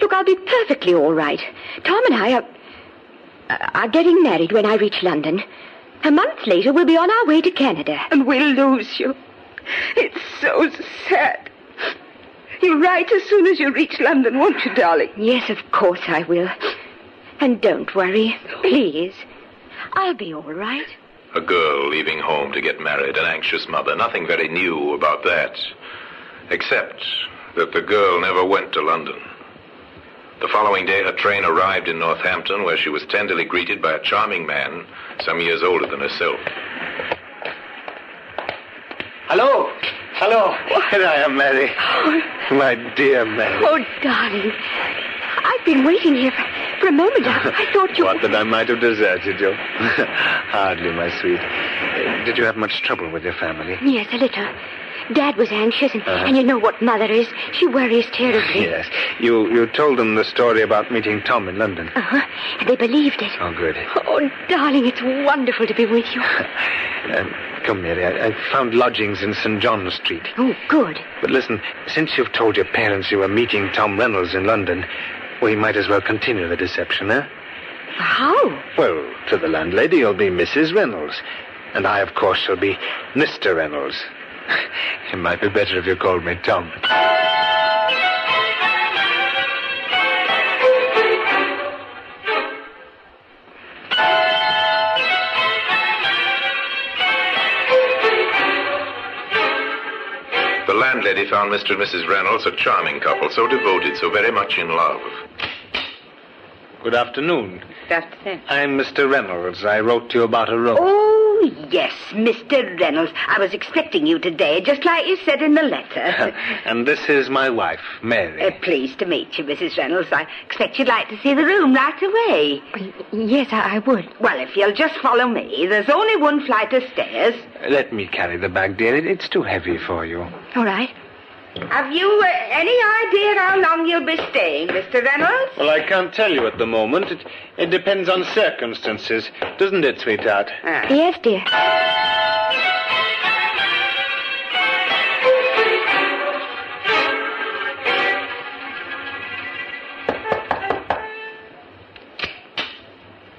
Look, I'll be perfectly all right. Tom and I are getting married when I reach London. A month later, we'll be on our way to Canada. And we'll lose you. It's so sad. You'll write as soon as you reach London, won't you, darling? Yes, of course I will. And don't worry, please. I'll be all right. A girl leaving home to get married, an anxious mother. Nothing very new about that. Except that the girl never went to London. The following day, her train arrived in Northampton, where she was tenderly greeted by a charming man some years older than herself. Hello. Hello. Here I am, Mary. My dear Mary. Oh, darling. I've been waiting here for a moment. I thought you... What, that I might have deserted you? Hardly, my sweet. Did you have much trouble with your family? Yes, a little. Dad was anxious, and you know what Mother is. She worries terribly. Yes. You told them the story about meeting Tom in London. Uh-huh. And they believed it. Oh, good. Oh, darling, it's wonderful to be with you. Come, Mary, I found lodgings in St. John's Street. Oh, good. But listen, since you've told your parents you were meeting Tom Reynolds in London, we might as well continue the deception, eh? How? Well, to the landlady, you'll be Mrs. Reynolds. And I, of course, shall be Mr. Reynolds. It might be better if you called me Tom. The landlady found Mr. and Mrs. Reynolds a charming couple, so devoted, so very much in love. Good afternoon. Good afternoon. I'm Mr. Reynolds. I wrote to you about a room. Oh, yes, Mr. Reynolds. I was expecting you today, just like you said in the letter. And this is my wife, Mary. Pleased to meet you, Mrs. Reynolds. I expect you'd like to see the room right away. Yes, I would. Well, if you'll just follow me, there's only one flight of stairs. Let me carry the bag, dear. It's too heavy for you. All right. Have you any idea how long you'll be staying, Mr. Reynolds? Well, I can't tell you at the moment. It depends on circumstances, doesn't it, sweetheart? Yes, dear.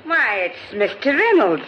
Why, it's Mr. Reynolds.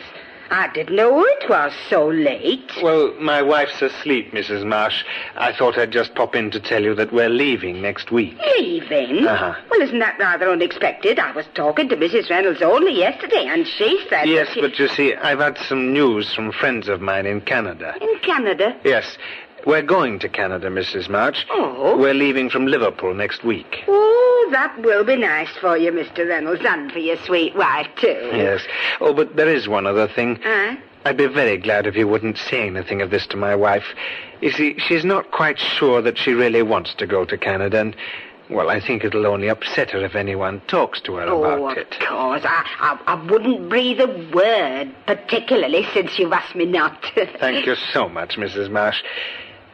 I didn't know it was so late. Well, my wife's asleep, Mrs. Marsh. I thought I'd just pop in to tell you that we're leaving next week. Leaving? Uh-huh. Well, isn't that rather unexpected? I was talking to Mrs. Reynolds only yesterday, and she said... Yes, but you see, I've had some news from friends of mine in Canada. In Canada? Yes. We're going to Canada, Mrs. March. Oh? We're leaving from Liverpool next week. Oh, that will be nice for you, Mr. Reynolds, and for your sweet wife, too. Yes. Oh, but there is one other thing. Huh? I'd be very glad if you wouldn't say anything of this to my wife. You see, she's not quite sure that she really wants to go to Canada, and, well, I think it'll only upset her if anyone talks to her about it. Oh, of course. I wouldn't breathe a word, particularly since you've asked me not to. Thank you so much, Mrs. Marsh.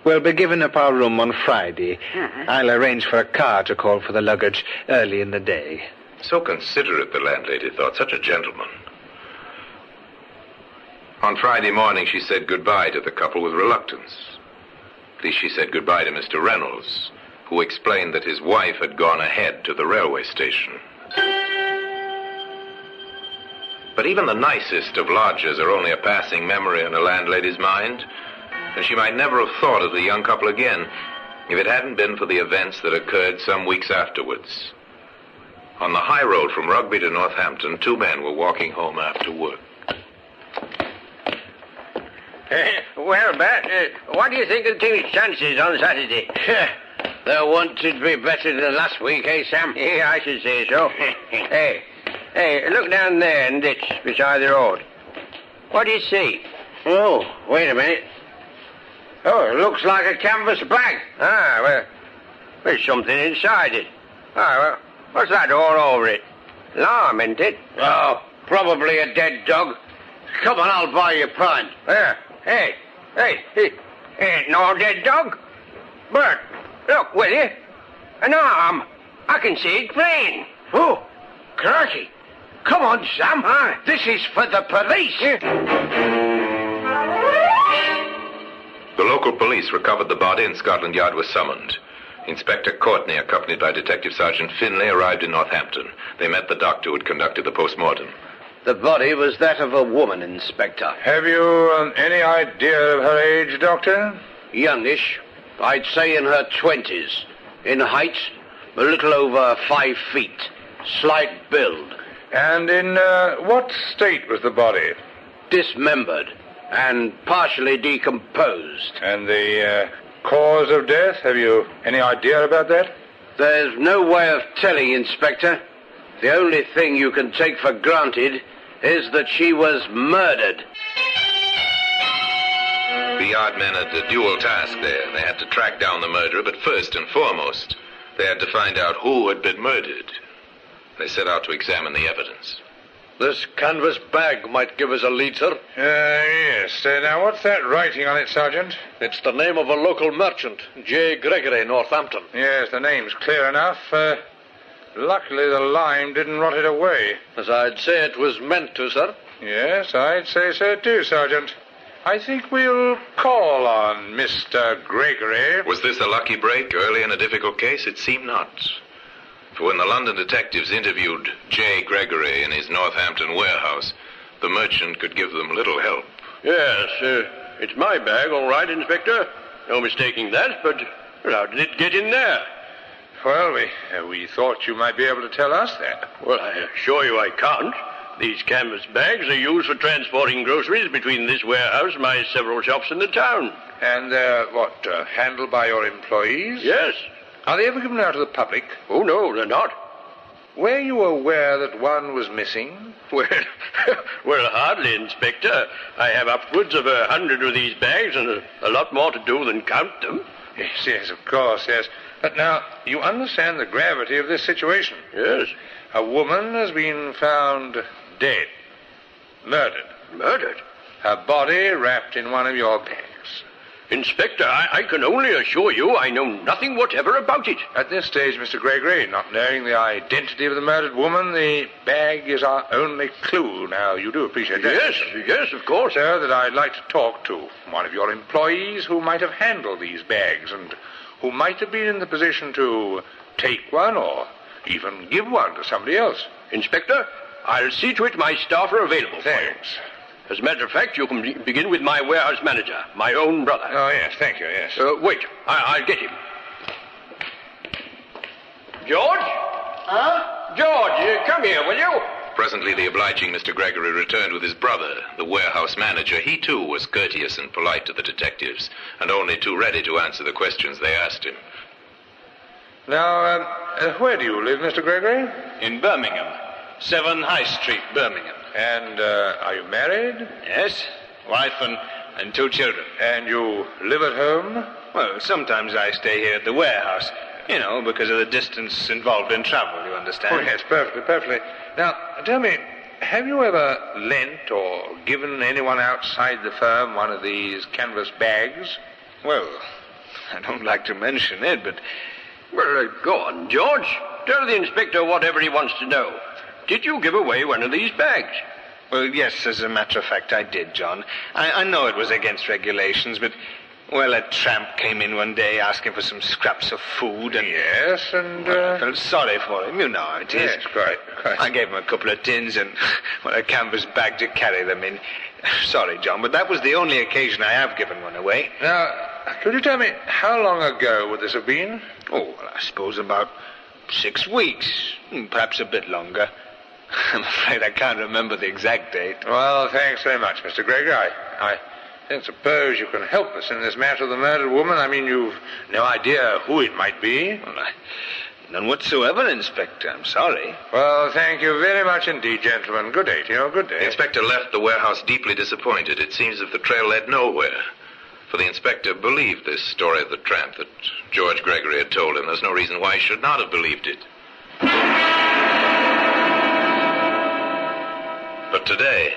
We'll be giving up our room on Friday. Uh-huh. I'll arrange for a car to call for the luggage early in the day. So considerate, the landlady thought. Such a gentleman. On Friday morning, she said goodbye to the couple with reluctance. At least she said goodbye to Mr. Reynolds, who explained that his wife had gone ahead to the railway station. But even the nicest of lodgers are only a passing memory in a landlady's mind, and she might never have thought of the young couple again if it hadn't been for the events that occurred some weeks afterwards. On the high road from Rugby to Northampton, two men were walking home after work. Well, Bat, what do you think of the team's chances on Saturday? They're wanted to be better than last week, eh, Sam? Yeah, I should say so. Hey, look down there in the ditch beside the road. What do you see? Oh, wait a minute. Oh, it looks like a canvas bag. Well, there's something inside it. Well, what's that all over it? Lime, isn't it? Oh, probably a dead dog. Come on, I'll buy you a pint. Hey, ain't no dead dog. Bert, look, will you? An arm. I can see it plain. Oh, crikey. Come on, Sam. This is for the police. The local police recovered the body and Scotland Yard was summoned. Inspector Courtney, accompanied by Detective Sergeant Finlay, arrived in Northampton. They met the doctor who had conducted the post-mortem. The body was that of a woman, Inspector. Have you any idea of her age, Doctor? Youngish. I'd say in her 20s. In height, a little over 5 feet. Slight build. And in what state was the body? Dismembered and partially decomposed. And the cause of death? Have you any idea about that? There's no way of telling, Inspector. The only thing you can take for granted is that she was murdered. The yard men had a dual task there. They had to track down the murderer, but first and foremost, they had to find out who had been murdered. They set out to examine the evidence. This canvas bag might give us a lead, sir. Yes. Now, what's that writing on it, Sergeant? It's the name of a local merchant, J. Gregory, Northampton. Yes, the name's clear enough. Luckily, the lime didn't rot it away. As I'd say it was meant to, sir. Yes, I'd say so too, Sergeant. I think we'll call on Mr. Gregory. Was this a lucky break early in a difficult case? It seemed not. For when the London detectives interviewed J. Gregory in his Northampton warehouse, the merchant could give them little help. Yes, it's my bag, all right, Inspector. No mistaking that, but how did it get in there? Well, we thought you might be able to tell us that. Well, I assure you I can't. These canvas bags are used for transporting groceries between this warehouse and my several shops in the town. And they're, handled by your employees? Yes. Are they ever given out to the public? Oh, no, they're not. Were you aware that one was missing? Well, hardly, Inspector. I have upwards of 100 of these bags and a lot more to do than count them. Yes, of course, yes. But now, you understand the gravity of this situation. Yes. A woman has been found dead. Murdered. Murdered? Her body wrapped in one of your bags. Inspector, I can only assure you I know nothing whatever about it. At this stage, Mr. Gregory, not knowing the identity of the murdered woman, the bag is our only clue. Now, you do appreciate that? Yes, of course. Sir, that I'd like to talk to one of your employees who might have handled these bags and who might have been in the position to take one or even give one to somebody else. Inspector, I'll see to it my staff are available. Thanks. As a matter of fact, you can begin with my warehouse manager, my own brother. Oh, yes, thank you, yes. Wait, I'll get him. George? Huh? George, come here, will you? Presently, the obliging Mr. Gregory returned with his brother, the warehouse manager. He, too, was courteous and polite to the detectives, and only too ready to answer the questions they asked him. Now, where do you live, Mr. Gregory? In Birmingham. 7 High Street, Birmingham. And, are you married? Yes. Wife and 2 children. And you live at home? Well, sometimes I stay here at the warehouse. You know, because of the distance involved in travel, you understand? Oh, yes, perfectly. Now, tell me, have you ever lent or given anyone outside the firm one of these canvas bags? Well, I don't like to mention it, but... Well, go on, George. Tell the inspector whatever he wants to know. Did you give away one of these bags? Well, yes, as a matter of fact, I did, John. I know it was against regulations, but... Well, a tramp came in one day asking for some scraps of food, and... Yes, and... Well, I felt sorry for him, you know how it is. Yes, quite. I gave him a couple of tins and, a canvas bag to carry them in. Sorry, John, but that was the only occasion I have given one away. Now, could you tell me, how long ago would this have been? Oh, well, I suppose about 6 weeks, perhaps a bit longer. I'm afraid I can't remember the exact date. Well, thanks very much, Mr. Gregory. I don't suppose you can help us in this matter of the murdered woman. I mean, you've no idea who it might be. Well, none whatsoever, Inspector. I'm sorry. Well, thank you very much indeed, gentlemen. Good day to you. Good day. The inspector left the warehouse deeply disappointed. It seems that the trail led nowhere. For the inspector believed this story of the tramp that George Gregory had told him. There's no reason why he should not have believed it. But today,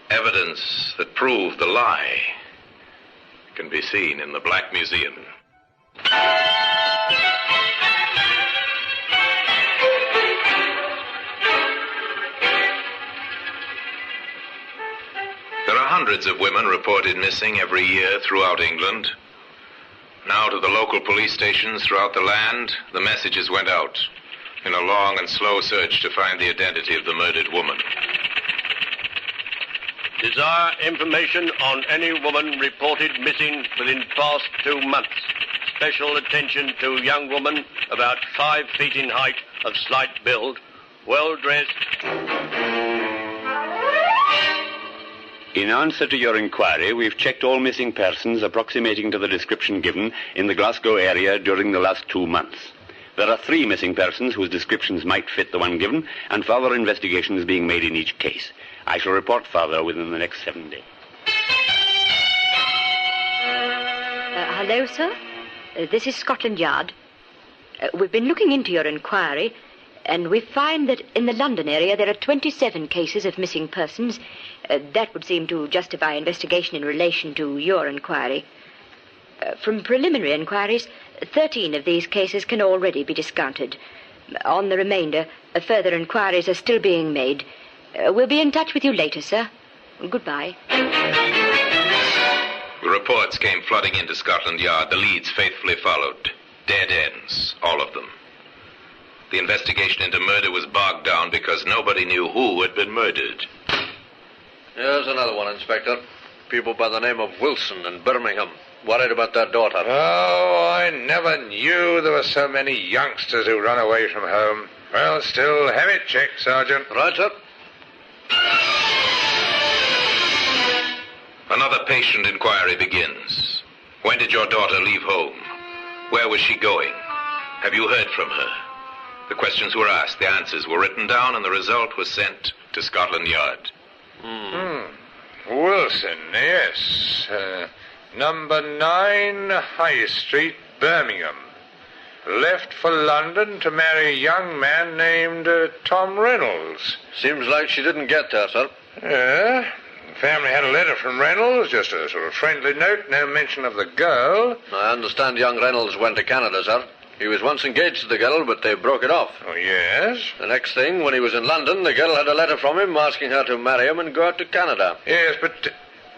evidence that proved the lie can be seen in the Black Museum. There are hundreds of women reported missing every year throughout England. Now to the local police stations throughout the land, the messages went out in a long and slow search to find the identity of the murdered woman. Desire information on any woman reported missing within past 2 months. Special attention to young woman about 5 feet in height, of slight build, well-dressed. In answer to your inquiry, we've checked all missing persons approximating to the description given in the Glasgow area during the last 2 months. There are 3 missing persons whose descriptions might fit the one given, and further investigation is being made in each case. I shall report further within the next 7 days. Hello, sir. This is Scotland Yard. We've been looking into your inquiry, and we find that in the London area there are 27 cases of missing persons. That would seem to justify investigation in relation to your inquiry. From preliminary inquiries, 13 of these cases can already be discounted. On the remainder, further inquiries are still being made. We'll be in touch with you later, sir. Goodbye. The reports came flooding into Scotland Yard. The leads faithfully followed. Dead ends, all of them. The investigation into murder was bogged down because nobody knew who had been murdered. Here's another one, Inspector. People by the name of Wilson in Birmingham. Worried about their daughter. Oh, I never knew there were so many youngsters who run away from home. Well, still, have it checked, Sergeant. Right, sir. Another patient inquiry begins. When did your daughter leave home? Where was she going? Have you heard from her? The questions were asked, the answers were written down, and the result was sent to Scotland Yard. Wilson, yes. Number 9 High Street, Birmingham. Left for London to marry a young man named Tom Reynolds. Seems like she didn't get there, sir. Yeah. The family had a letter from Reynolds, just a sort of friendly note, no mention of the girl. I understand young Reynolds went to Canada, sir. He was once engaged to the girl, but they broke it off. Oh, yes? The next thing, when he was in London, the girl had a letter from him asking her to marry him and go out to Canada. Yes, but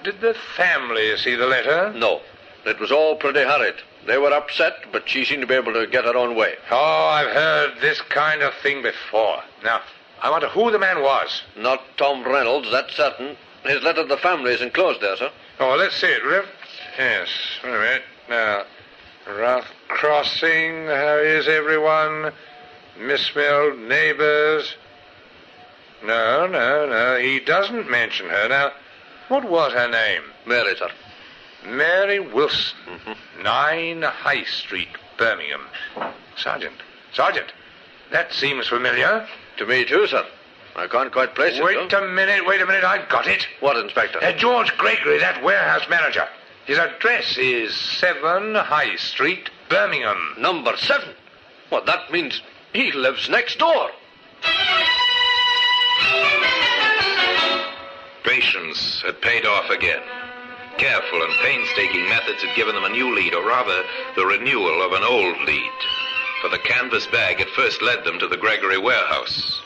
did the family see the letter? No. It was all pretty hurried. They were upset, but she seemed to be able to get her own way. Oh, I've heard this kind of thing before. Now, I wonder who the man was. Not Tom Reynolds, that's certain. His letter to the family is enclosed there, sir. Oh, let's see it, Rev. Yes, wait a minute. Now, Rough Crossing, how is everyone? Misspelled neighbors. No, he doesn't mention her. Now, what was her name? Mary, sir. Mary Wilson, 9 High Street, Birmingham. Sergeant, that seems familiar. To me, too, sir. I can't quite place it, Wait a minute, I've got it. What, Inspector? George Gregory, that warehouse manager. His address is 7 High Street, Birmingham. Number 7? Well, that means he lives next door. Patience had paid off again. Careful and painstaking methods had given them a new lead, or rather, the renewal of an old lead. For the canvas bag had first led them to the Gregory warehouse.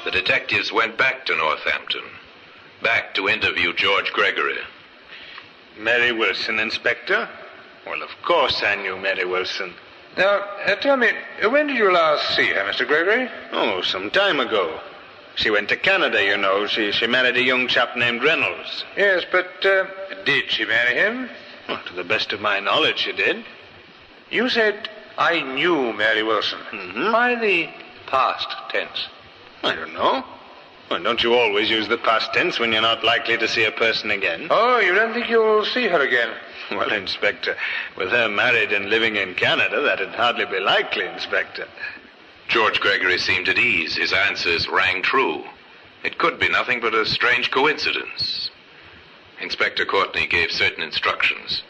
The detectives went back to Northampton, back to interview George Gregory. Mary Wilson, Inspector? Well, of course I knew Mary Wilson. Now, tell me, when did you last see her, Mr. Gregory? Oh, some time ago. She went to Canada, you know. She married a young chap named Reynolds. Yes, but did she marry him? Well, to the best of my knowledge, she did. You said, I knew Mary Wilson. Mm-hmm. Why the past tense? I don't know. Well, don't you always use the past tense when you're not likely to see a person again? Oh, you don't think you'll see her again? Well, Inspector, with her married and living in Canada, that'd hardly be likely, Inspector. George Gregory seemed at ease. His answers rang true. It could be nothing but a strange coincidence. Inspector Courtney gave certain instructions.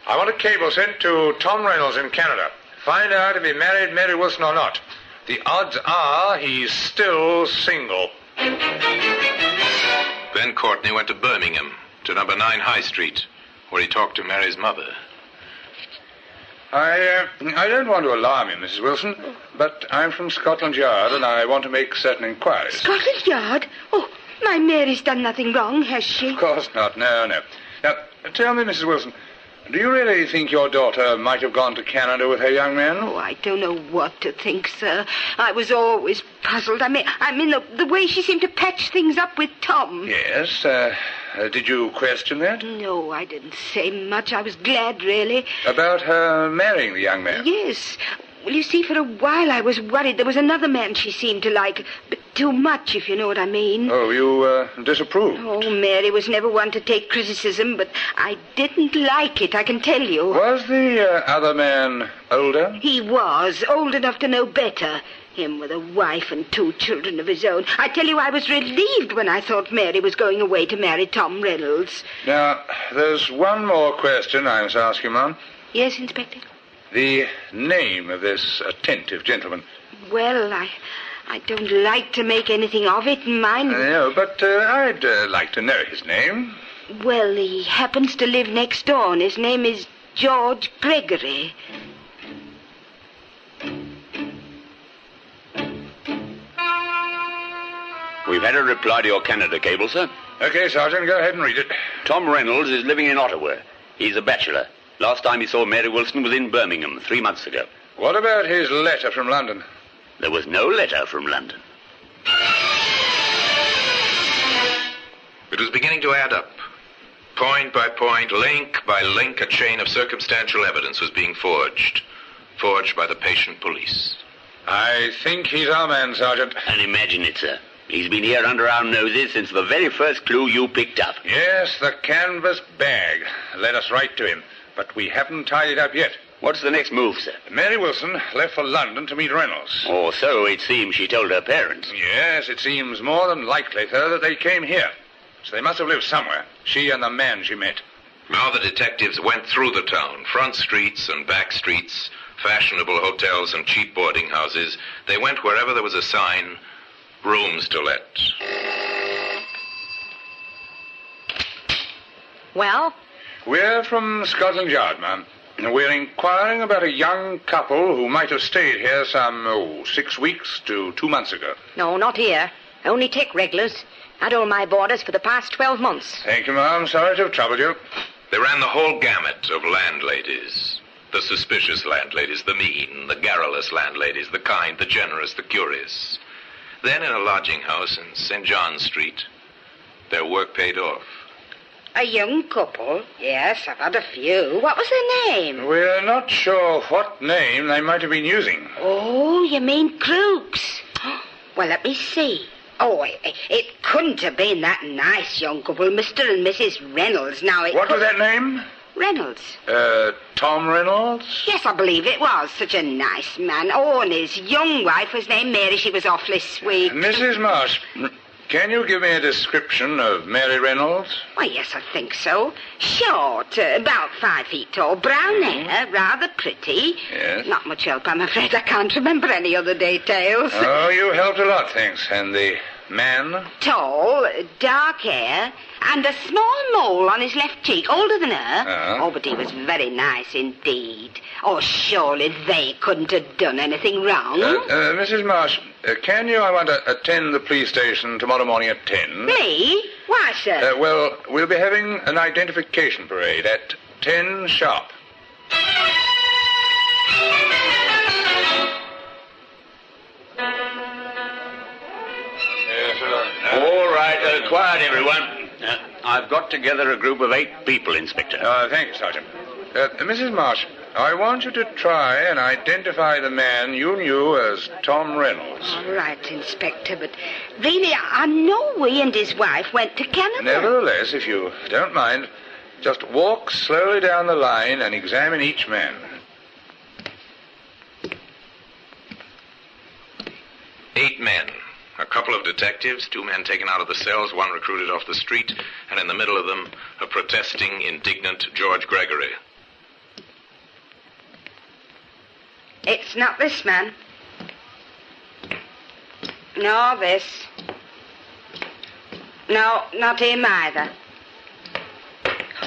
I want a cable sent to Tom Reynolds in Canada. Find out if he married Mary Wilson or not. The odds are he's still single. Then Courtney went to Birmingham, to number 9 High Street, where he talked to Mary's mother. I don't want to alarm you, Mrs. Wilson, but I'm from Scotland Yard, and I want to make certain inquiries. Scotland Yard? Oh, my Mary's done nothing wrong, has she? Of course not. No. Now, tell me, Mrs. Wilson, do you really think your daughter might have gone to Canada with her young man? Oh, I don't know what to think, sir. I was always puzzled. I mean, the way she seemed to patch things up with Tom. Yes, did you question that? No, I didn't say much. I was glad, really. About her marrying the young man? Yes. Well, you see, for a while I was worried there was another man she seemed to like, but too much, if you know what I mean. Oh, you disapproved? Oh, Mary was never one to take criticism, but I didn't like it, I can tell you. Was the other man older? He was, old enough to know better. Him with a wife and 2 children of his own. I tell you, I was relieved when I thought Mary was going away to marry Tom Reynolds. Now, there's one more question I must ask you, Ma'am. Yes, Inspector? The name of this attentive gentleman. Well, I don't like to make anything of it, mind. No, but I'd like to know his name. Well, he happens to live next door, and his name is George Gregory. We've had a reply to your Canada cable, sir. Okay, Sergeant, go ahead and read it. Tom Reynolds is living in Ottawa. He's a bachelor. Last time he saw Mary Wilson was in Birmingham 3 months ago. What about his letter from London? There was no letter from London. It was beginning to add up. Point by point, link by link, a chain of circumstantial evidence was being forged. Forged by the patient police. I think he's our man, Sergeant. And imagine it, sir. He's been here under our noses since the very first clue you picked up. Yes, the canvas bag. Led us right to him. But we haven't tied it up yet. What's the next move, sir? Mary Wilson left for London to meet Reynolds. Or so it seems she told her parents. Yes, it seems more than likely, sir, that they came here. So they must have lived somewhere, she and the man she met. Now the detectives went through the town, front streets and back streets, fashionable hotels and cheap boarding houses. They went wherever there was a sign, rooms to let. Well? We're from Scotland Yard, ma'am. We're inquiring about a young couple who might have stayed here some, 6 weeks to 2 months ago. No, not here. Only take regulars. Had all my boarders for the past 12 months. Thank you, ma'am. Sorry to have troubled you. They ran the whole gamut of landladies. The suspicious landladies, the mean, the garrulous landladies, the kind, the generous, the curious. Then in a lodging house in St. John's Street, their work paid off. A young couple? Yes, I've had a few. What was their name? We're not sure what name they might have been using. Oh, you mean Crooks? Well, let me see. Oh, it couldn't have been that nice young couple, Mr. and Mrs. Reynolds. Now, What was that name? Reynolds. Tom Reynolds? Yes, I believe it was. Such a nice man. Oh, and his young wife was named Mary. She was awfully sweet. Mrs. Marsh, can you give me a description of Mary Reynolds? Why, yes, I think so. Short, about 5 feet tall, brown hair, rather pretty. Yes. Not much help, I'm afraid. I can't remember any other details. Oh, you helped a lot, thanks. And the man? Tall, dark hair, and a small mole on his left cheek, older than her. Oh, but he was very nice indeed. Oh, surely they couldn't have done anything wrong. Mrs. Marsh, can you, I want to attend the police station tomorrow morning at 10? Me? Why, sir? Well, we'll be having an identification parade at 10 sharp. All right, quiet, everyone. I've got together a group of 8 people, Inspector. Thank you, Sergeant. Mrs. Marsh, I want you to try and identify the man you knew as Tom Reynolds. All right, Inspector, but really, I know he and his wife went to Canada. Nevertheless, if you don't mind, just walk slowly down the line and examine each man. Eight men. A couple of detectives, 2 men taken out of the cells, 1 recruited off the street, and in the middle of them, a protesting, indignant George Gregory. It's not this man. No, this. No, not him either.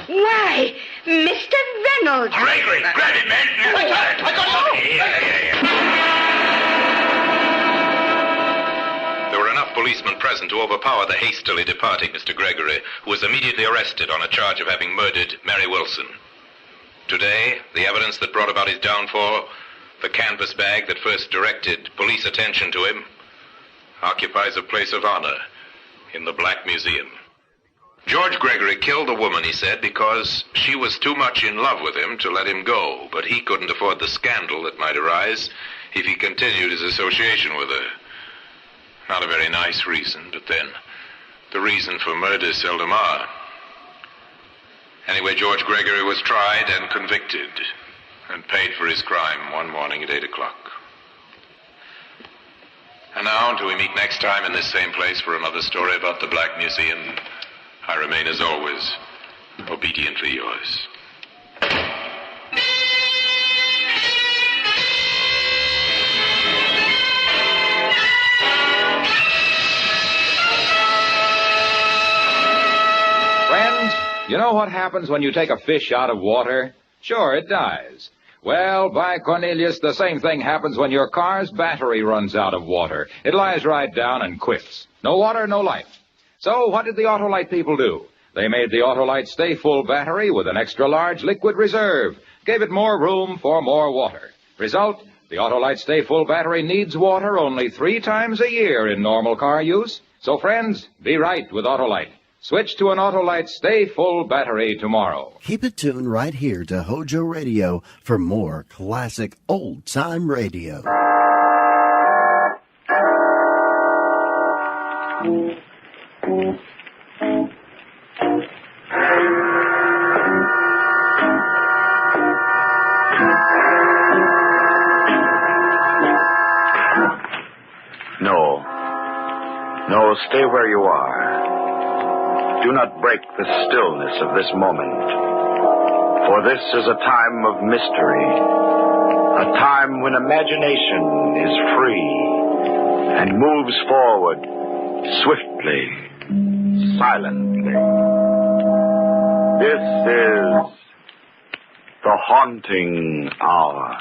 Why, Mr. Reynolds! Gregory, grab him, man! I got something! There were enough policemen present to overpower the hastily departing Mr. Gregory, who was immediately arrested on a charge of having murdered Mary Wilson. Today, the evidence that brought about his downfall, the canvas bag that first directed police attention to him, occupies a place of honor in the Black Museum. George Gregory killed the woman, he said, because she was too much in love with him to let him go, but he couldn't afford the scandal that might arise if he continued his association with her. Not a very nice reason, but then the reason for murder seldom are. Anyway, George Gregory was tried and convicted and paid for his crime one morning at 8 o'clock. And now, until we meet next time in this same place for another story about the Black Museum, I remain, as always, obediently yours. Friends, you know what happens when you take a fish out of water? Sure, it dies. Well, by Cornelius, the same thing happens when your car's battery runs out of water. It lies right down and quits. No water, no life. So what did the Autolite people do? They made the Autolite Stay Full battery with an extra large liquid reserve. Gave it more room for more water. Result, the Autolite Stay Full battery needs water only 3 times a year in normal car use. So friends, be right with Autolite. Switch to an Autolite Stay Full battery tomorrow. Keep it tuned right here to Hojo Radio for more classic old-time radio. No, stay where you are. Do not break the stillness of this moment. For this is a time of mystery. A time when imagination is free and moves forward swiftly, silently. This is the haunting hour.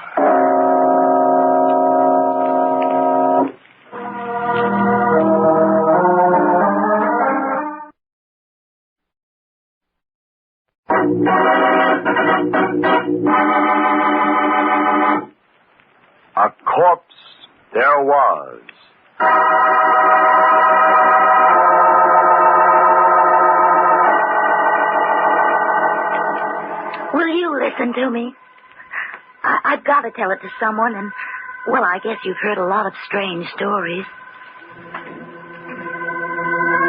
A corpse there was. Will you listen to me? I've got to tell it to someone, and, well, I guess you've heard a lot of strange stories.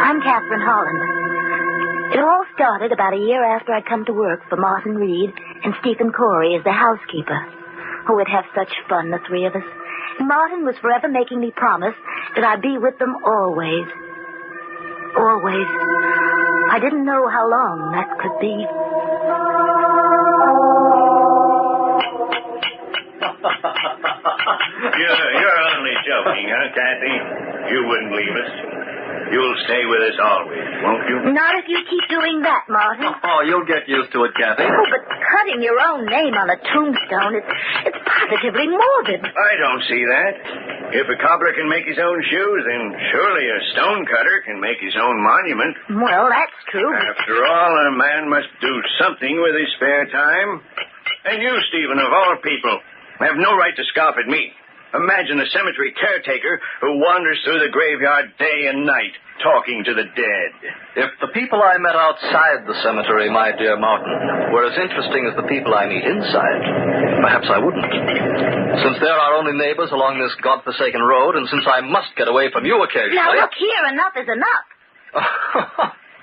I'm Catherine Holland. It all started about a year after I'd come to work for Martin Reed and Stephen Corey as the housekeeper. Oh, we'd have such fun, the 3 of us. And Martin was forever making me promise that I'd be with them always. Always. I didn't know how long that could be. You're only joking, huh, Kathy? You wouldn't leave us. You'll stay with us always, won't you? Not if you keep doing that, Martin. Oh, you'll get used to it, Kathy. Oh, but cutting your own name on a tombstone, it's positively morbid. I don't see that. If a cobbler can make his own shoes, then surely a stone cutter can make his own monument. Well, that's true. After all, a man must do something with his spare time. And you, Stephen, of all people, have no right to scoff at me. Imagine a cemetery caretaker who wanders through the graveyard day and night, talking to the dead. If the people I met outside the cemetery, my dear Martin, were as interesting as the people I meet inside, perhaps I wouldn't. Since they're our only neighbors along this godforsaken road, and since I must get away from you occasionally... Now, look here, enough is enough.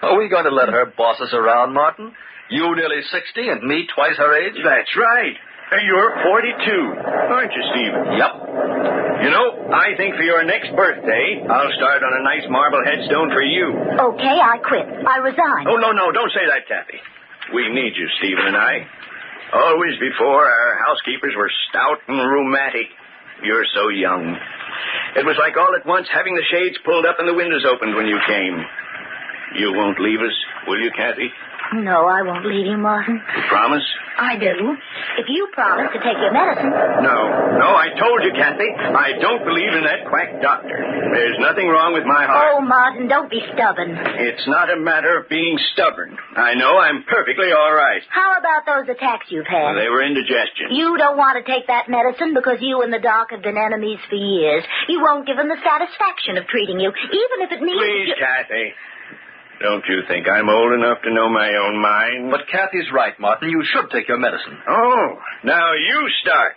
Are we going to let her boss us around, Martin? You nearly 60 and me twice her age? That's right. You're 42, aren't you, Stephen? Yep. You know, I think for your next birthday, I'll start on a nice marble headstone for you. Okay, I quit. I resign. Oh, no, don't say that, Kathy. We need you, Stephen and I. Always before, our housekeepers were stout and rheumatic. You're so young. It was like all at once having the shades pulled up and the windows opened when you came. You won't leave us, will you, Kathy? No, I won't leave you, Martin. You promise? I do. If you promise to take your medicine. No, I told you, Kathy. I don't believe in that quack doctor. There's nothing wrong with my heart. Oh, Martin, don't be stubborn. It's not a matter of being stubborn. I know I'm perfectly all right. How about those attacks you've had? They were indigestion. You don't want to take that medicine because you and the doc have been enemies for years. You won't give him the satisfaction of treating you, even if it means... Please, Kathy. Don't you think I'm old enough to know my own mind? But Kathy's right, Martin. You should take your medicine. Oh, now you start.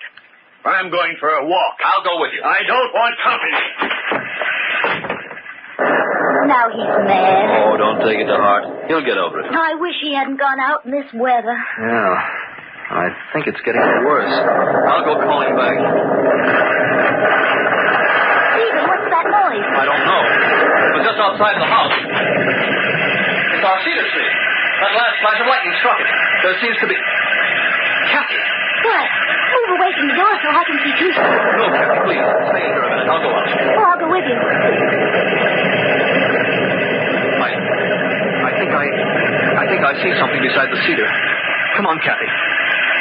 I'm going for a walk. I'll go with you. I don't want company. Now he's mad. Oh, don't take it to heart. He'll get over it. I wish he hadn't gone out in this weather. Yeah, I think it's getting worse. I'll go call him back. Stephen, what's that noise? I don't know. It was just outside the house. It's our cedar tree. That last flash of lightning struck it. There seems to be... Kathy! What? Move away from the door so I can see too. No, Kathy, please. Stay in here a minute. I'll go out. Oh, I'll go with you. I think I see something beside the cedar. Come on, Kathy.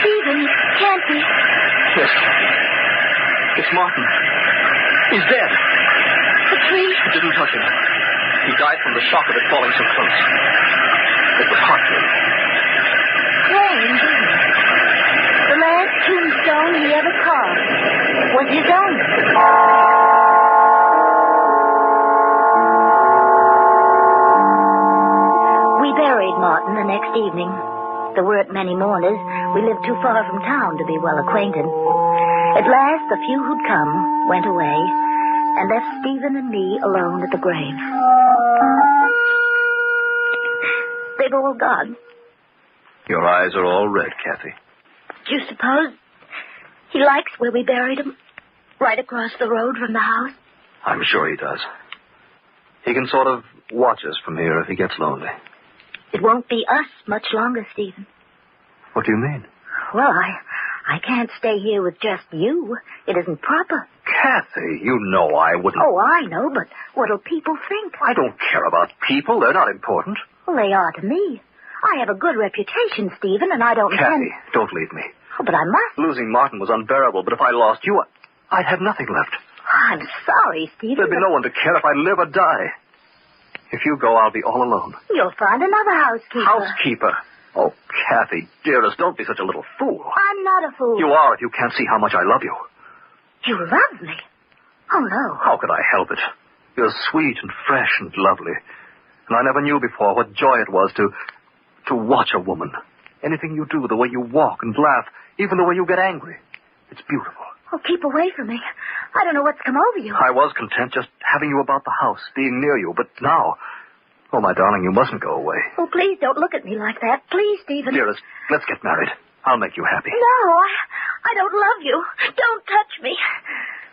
Stephen, can't we? Yes. It's Martin. He's dead. The tree? It didn't touch him. He died from the shock of it falling so close. It was heart failure. Strange, isn't it? The last tombstone he ever carved was his own. We buried Martin the next evening. There weren't many mourners. We lived too far from town to be well acquainted. At last, the few who'd come went away and left Stephen and me alone at the grave. They've all gone. Your eyes are all red, Kathy. Do you suppose he likes where we buried him? Right across the road from the house? I'm sure he does. He can sort of watch us from here if he gets lonely. It won't be us much longer, Stephen. What do you mean? Well, I can't stay here with just you. It isn't proper. Kathy, you know I wouldn't... Oh, I know, but what'll people think? I don't care about people. They're not important. Well, they are to me. I have a good reputation, Stephen, and I don't Kathy, intend... don't leave me. Oh, but I must. Losing Martin was unbearable, but if I lost you, I'd have nothing left. I'm sorry, Stephen. There'd be no one to care if I live or die. If you go, I'll be all alone. You'll find another housekeeper. Housekeeper? Oh, Kathy, dearest, don't be such a little fool. I'm not a fool. You are if you can't see how much I love you. You love me? Oh, no. How could I help it? You're sweet and fresh and lovely. And I never knew before what joy it was to watch a woman. Anything you do, the way you walk and laugh, even the way you get angry. It's beautiful. Oh, keep away from me. I don't know what's come over you. I was content just having you about the house, being near you, but now... Oh, my darling, you mustn't go away. Oh, please don't look at me like that. Please, Stephen. Dearest, let's get married. I'll make you happy. No, I don't love you. Don't touch me.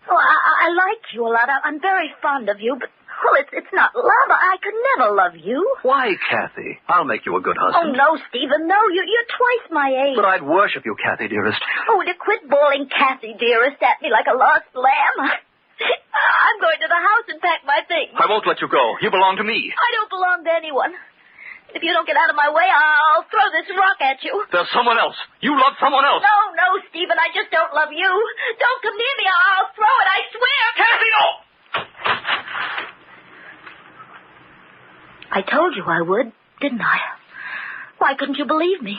Oh, I like you a lot. I'm very fond of you, but... Well, it's not love. I could never love you. Why, Kathy? I'll make you a good husband. Oh, no, Stephen, no. You're twice my age. But I'd worship you, Kathy, dearest. Oh, will you quit bawling Kathy, dearest, at me like a lost lamb? I'm going to the house and pack my things. I won't let you go. You belong to me. I don't belong to anyone. If you don't get out of my way, I'll throw this rock at you. There's someone else. You love someone else. No, Stephen, I just don't love you. Don't come near me. I'll throw it, I swear. Kathy, no! I told you I would, didn't I? Why couldn't you believe me?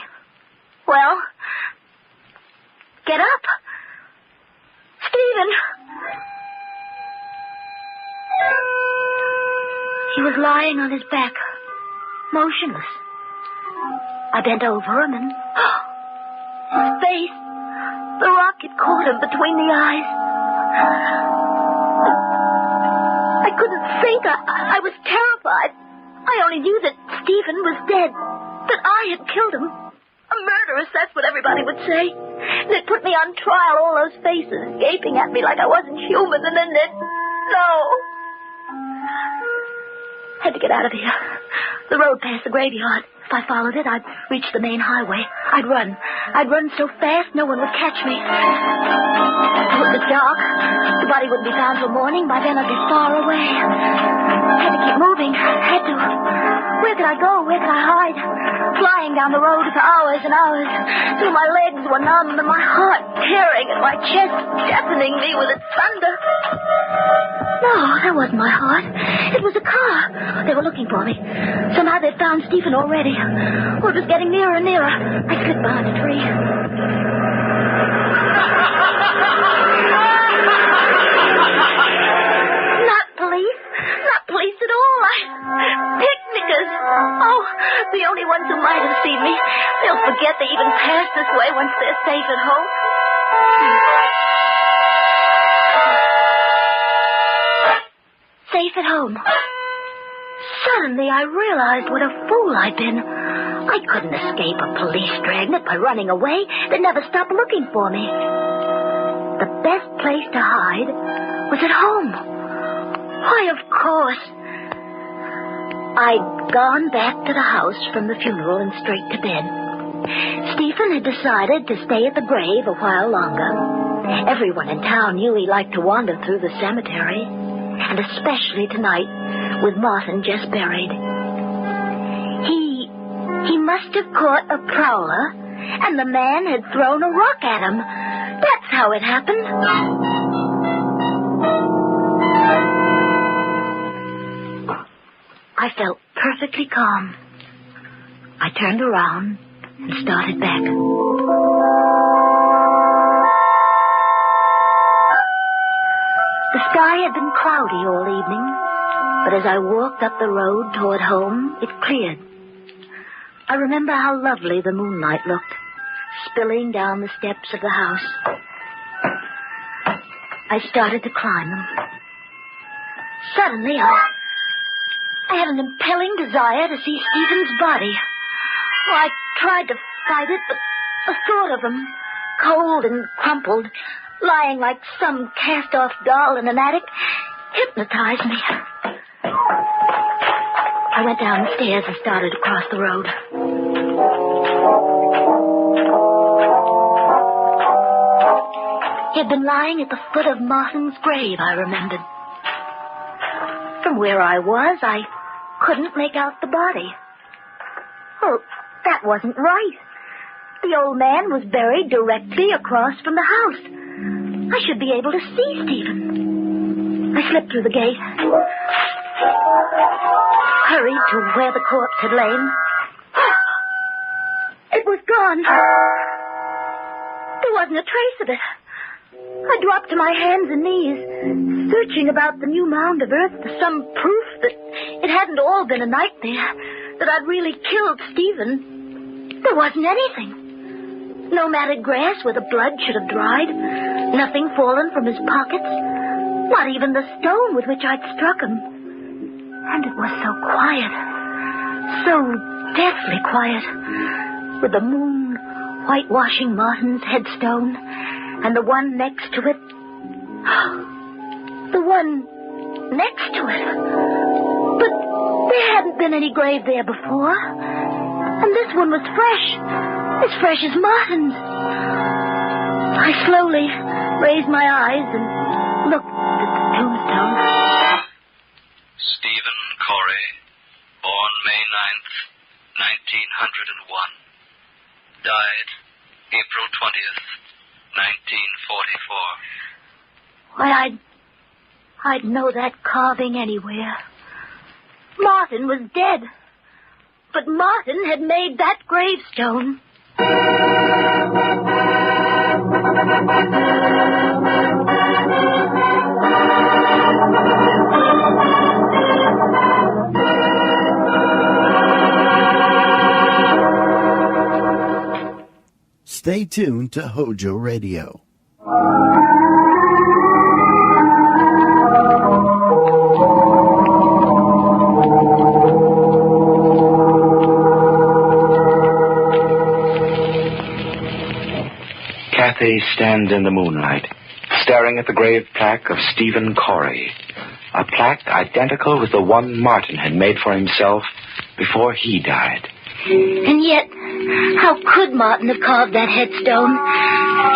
Well, get up. Stephen! He was lying on his back, motionless. I bent over him and... his face, the rock had caught him between the eyes. I couldn't think. I was terrified. I only knew that Stephen was dead, that I had killed him. A murderess, that's what everybody would say. And it put me on trial, all those faces gaping at me like I wasn't human, and then no. Had to get out of here. The road past the graveyard. If I followed it, I'd reach the main highway. I'd run so fast no one would catch me. Oh, it was dark. The body wouldn't be found till morning. By then I'd be far away. Had to keep moving. Had to. Where could I go? Where could I hide? Flying down the road for hours and hours. Till my legs were numb and my heart tearing at my chest, deafening me with its thunder. No, that wasn't my heart. It was a car. They were looking for me. Somehow they'd found Stephen already. Oh, it was getting nearer and nearer. I slipped behind a tree. Not police. Not police at all. Picnickers. Oh, the only ones who might have seen me. They'll forget they even passed this way once they're safe at home. Safe at home. Suddenly I realized what a fool I'd been. I couldn't escape a police dragnet by running away. They'd never stop looking for me. The best place to hide was at home. Why, of course. I'd gone back to the house from the funeral and straight to bed. Stephen had decided to stay at the grave a while longer. Everyone in town knew he liked to wander through the cemetery, and especially tonight, with Martin just buried. He must have caught a prowler and the man had thrown a rock at him. That's how it happened. I felt perfectly calm. I turned around and started back. The sky had been cloudy all evening, but as I walked up the road toward home, it cleared. I remember how lovely the moonlight looked, spilling down the steps of the house. I started to climb them. Suddenly, I had an impelling desire to see Stephen's body. Oh, I tried to fight it, but the thought of him, cold and crumpled, lying like some cast-off doll in an attic, hypnotized me. I went down the stairs and started across the road. He had been lying at the foot of Martin's grave, I remembered. From where I was, I couldn't make out the body. Oh, that wasn't right. The old man was buried directly across from the house. I should be able to see Stephen. I slipped through the gate, hurried to where the corpse had lain. It was gone. There wasn't a trace of it. I dropped to my hands and knees, searching about the new mound of earth for some proof that it hadn't all been a nightmare, that I'd really killed Stephen. There wasn't anything. No matted grass where the blood should have dried, nothing fallen from his pockets, not even the stone with which I'd struck him. And it was so quiet, so deathly quiet, with the moon whitewashing Martin's headstone, and the one next to it. The one next to it. But there hadn't been any grave there before. And this one was fresh as Martin's. I slowly raised my eyes and looked at the tombstone. Stephen Corey, born May 9th, 1901. Died April 20th, 1944. Why, I'd know that carving anywhere. Martin was dead. But Martin had made that gravestone. Stay tuned to Hojo Radio. Kathy stands in the moonlight, staring at the grave plaque of Stephen Corey, a plaque identical with the one Martin had made for himself before he died. And yet, how could Martin have carved that headstone?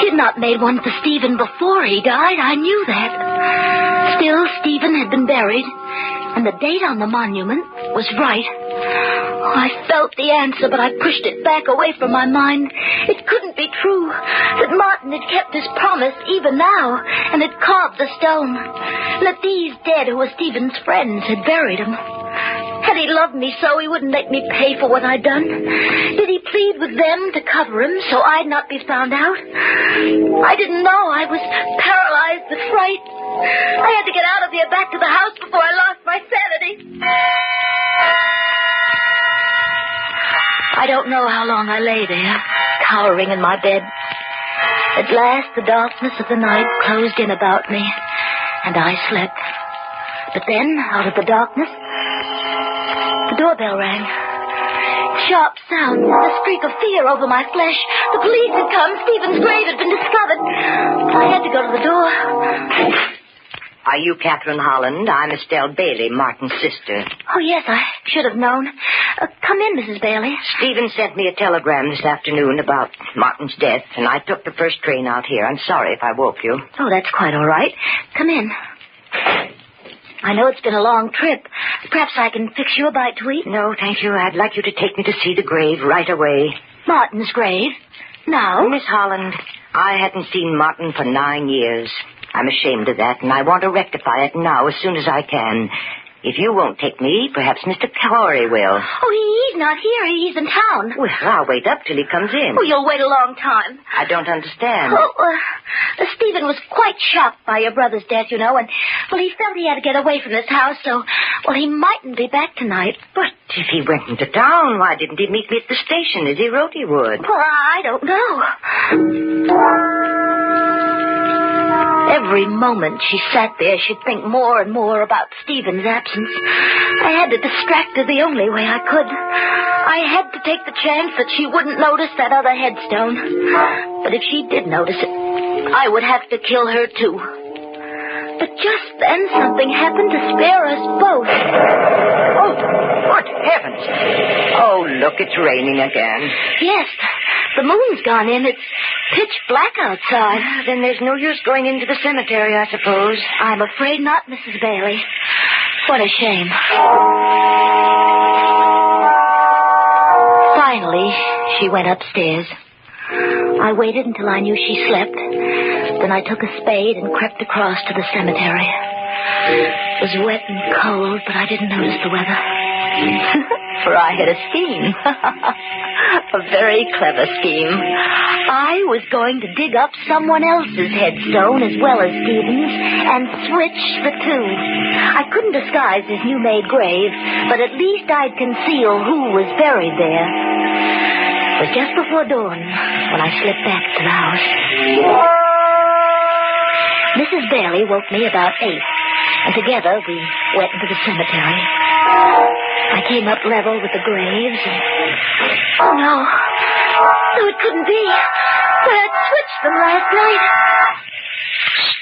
He had not made one for Stephen before he died, I knew that. Still, Stephen had been buried, and the date on the monument was right. I felt the answer, but I pushed it back away from my mind. It couldn't be true that Martin had kept his promise even now and had carved the stone. And that these dead who were Stephen's friends had buried him. Had he loved me so, he wouldn't make me pay for what I'd done. Did he plead with them to cover him so I'd not be found out? I didn't know. I was paralyzed with fright. I had to get out of here back to the house before I lost my sanity. I don't know how long I lay there, cowering in my bed. At last, the darkness of the night closed in about me, and I slept. But then, out of the darkness, the doorbell rang. Sharp sound, a streak of fear over my flesh. The police had come. Stephen's grave had been discovered. I had to go to the door. Are you Catherine Holland? I'm Estelle Bailey, Martin's sister. Oh, yes, I should have known. Come in, Mrs. Bailey. Stephen sent me a telegram this afternoon about Martin's death, and I took the first train out here. I'm sorry if I woke you. Oh, that's quite all right. Come in. I know it's been a long trip. Perhaps I can fix you a bite to eat? No, thank you. I'd like you to take me to see the grave right away. Martin's grave? Now? Miss Holland, I hadn't seen Martin for 9 years. I'm ashamed of that, and I want to rectify it now as soon as I can. If you won't take me, perhaps Mr. Corey will. Oh, he's not here. He's in town. Well, I'll wait up till he comes in. Oh, you'll wait a long time. I don't understand. Oh, Stephen was quite shocked by your brother's death, you know, and, well, he felt he had to get away from this house, so, well, he mightn't be back tonight. But if he went into town, why didn't he meet me at the station as he wrote he would? Well, I don't know. Every moment she sat there, she'd think more and more about Stephen's absence. I had to distract her the only way I could. I had to take the chance that she wouldn't notice that other headstone. But if she did notice it, I would have to kill her, too. But just then, something happened to spare us both. Oh, good heavens. Oh, look, it's raining again. Yes, the moon's gone in. It's pitch black outside. Then there's no use going into the cemetery, I suppose. I'm afraid not, Mrs. Bailey. What a shame. Finally, she went upstairs. I waited until I knew she slept. Then I took a spade and crept across to the cemetery. It was wet and cold, but I didn't notice the weather. For I had a scheme. A very clever scheme. I was going to dig up someone else's headstone as well as Stephen's and switch the two. I couldn't disguise his new-made grave, but at least I'd conceal who was buried there. It was just before dawn when I slipped back to the house. Mrs. Bailey woke me about 8, and together we went into the cemetery. I came up level with the graves, and... Oh, no. No, it couldn't be. I had switched them last night.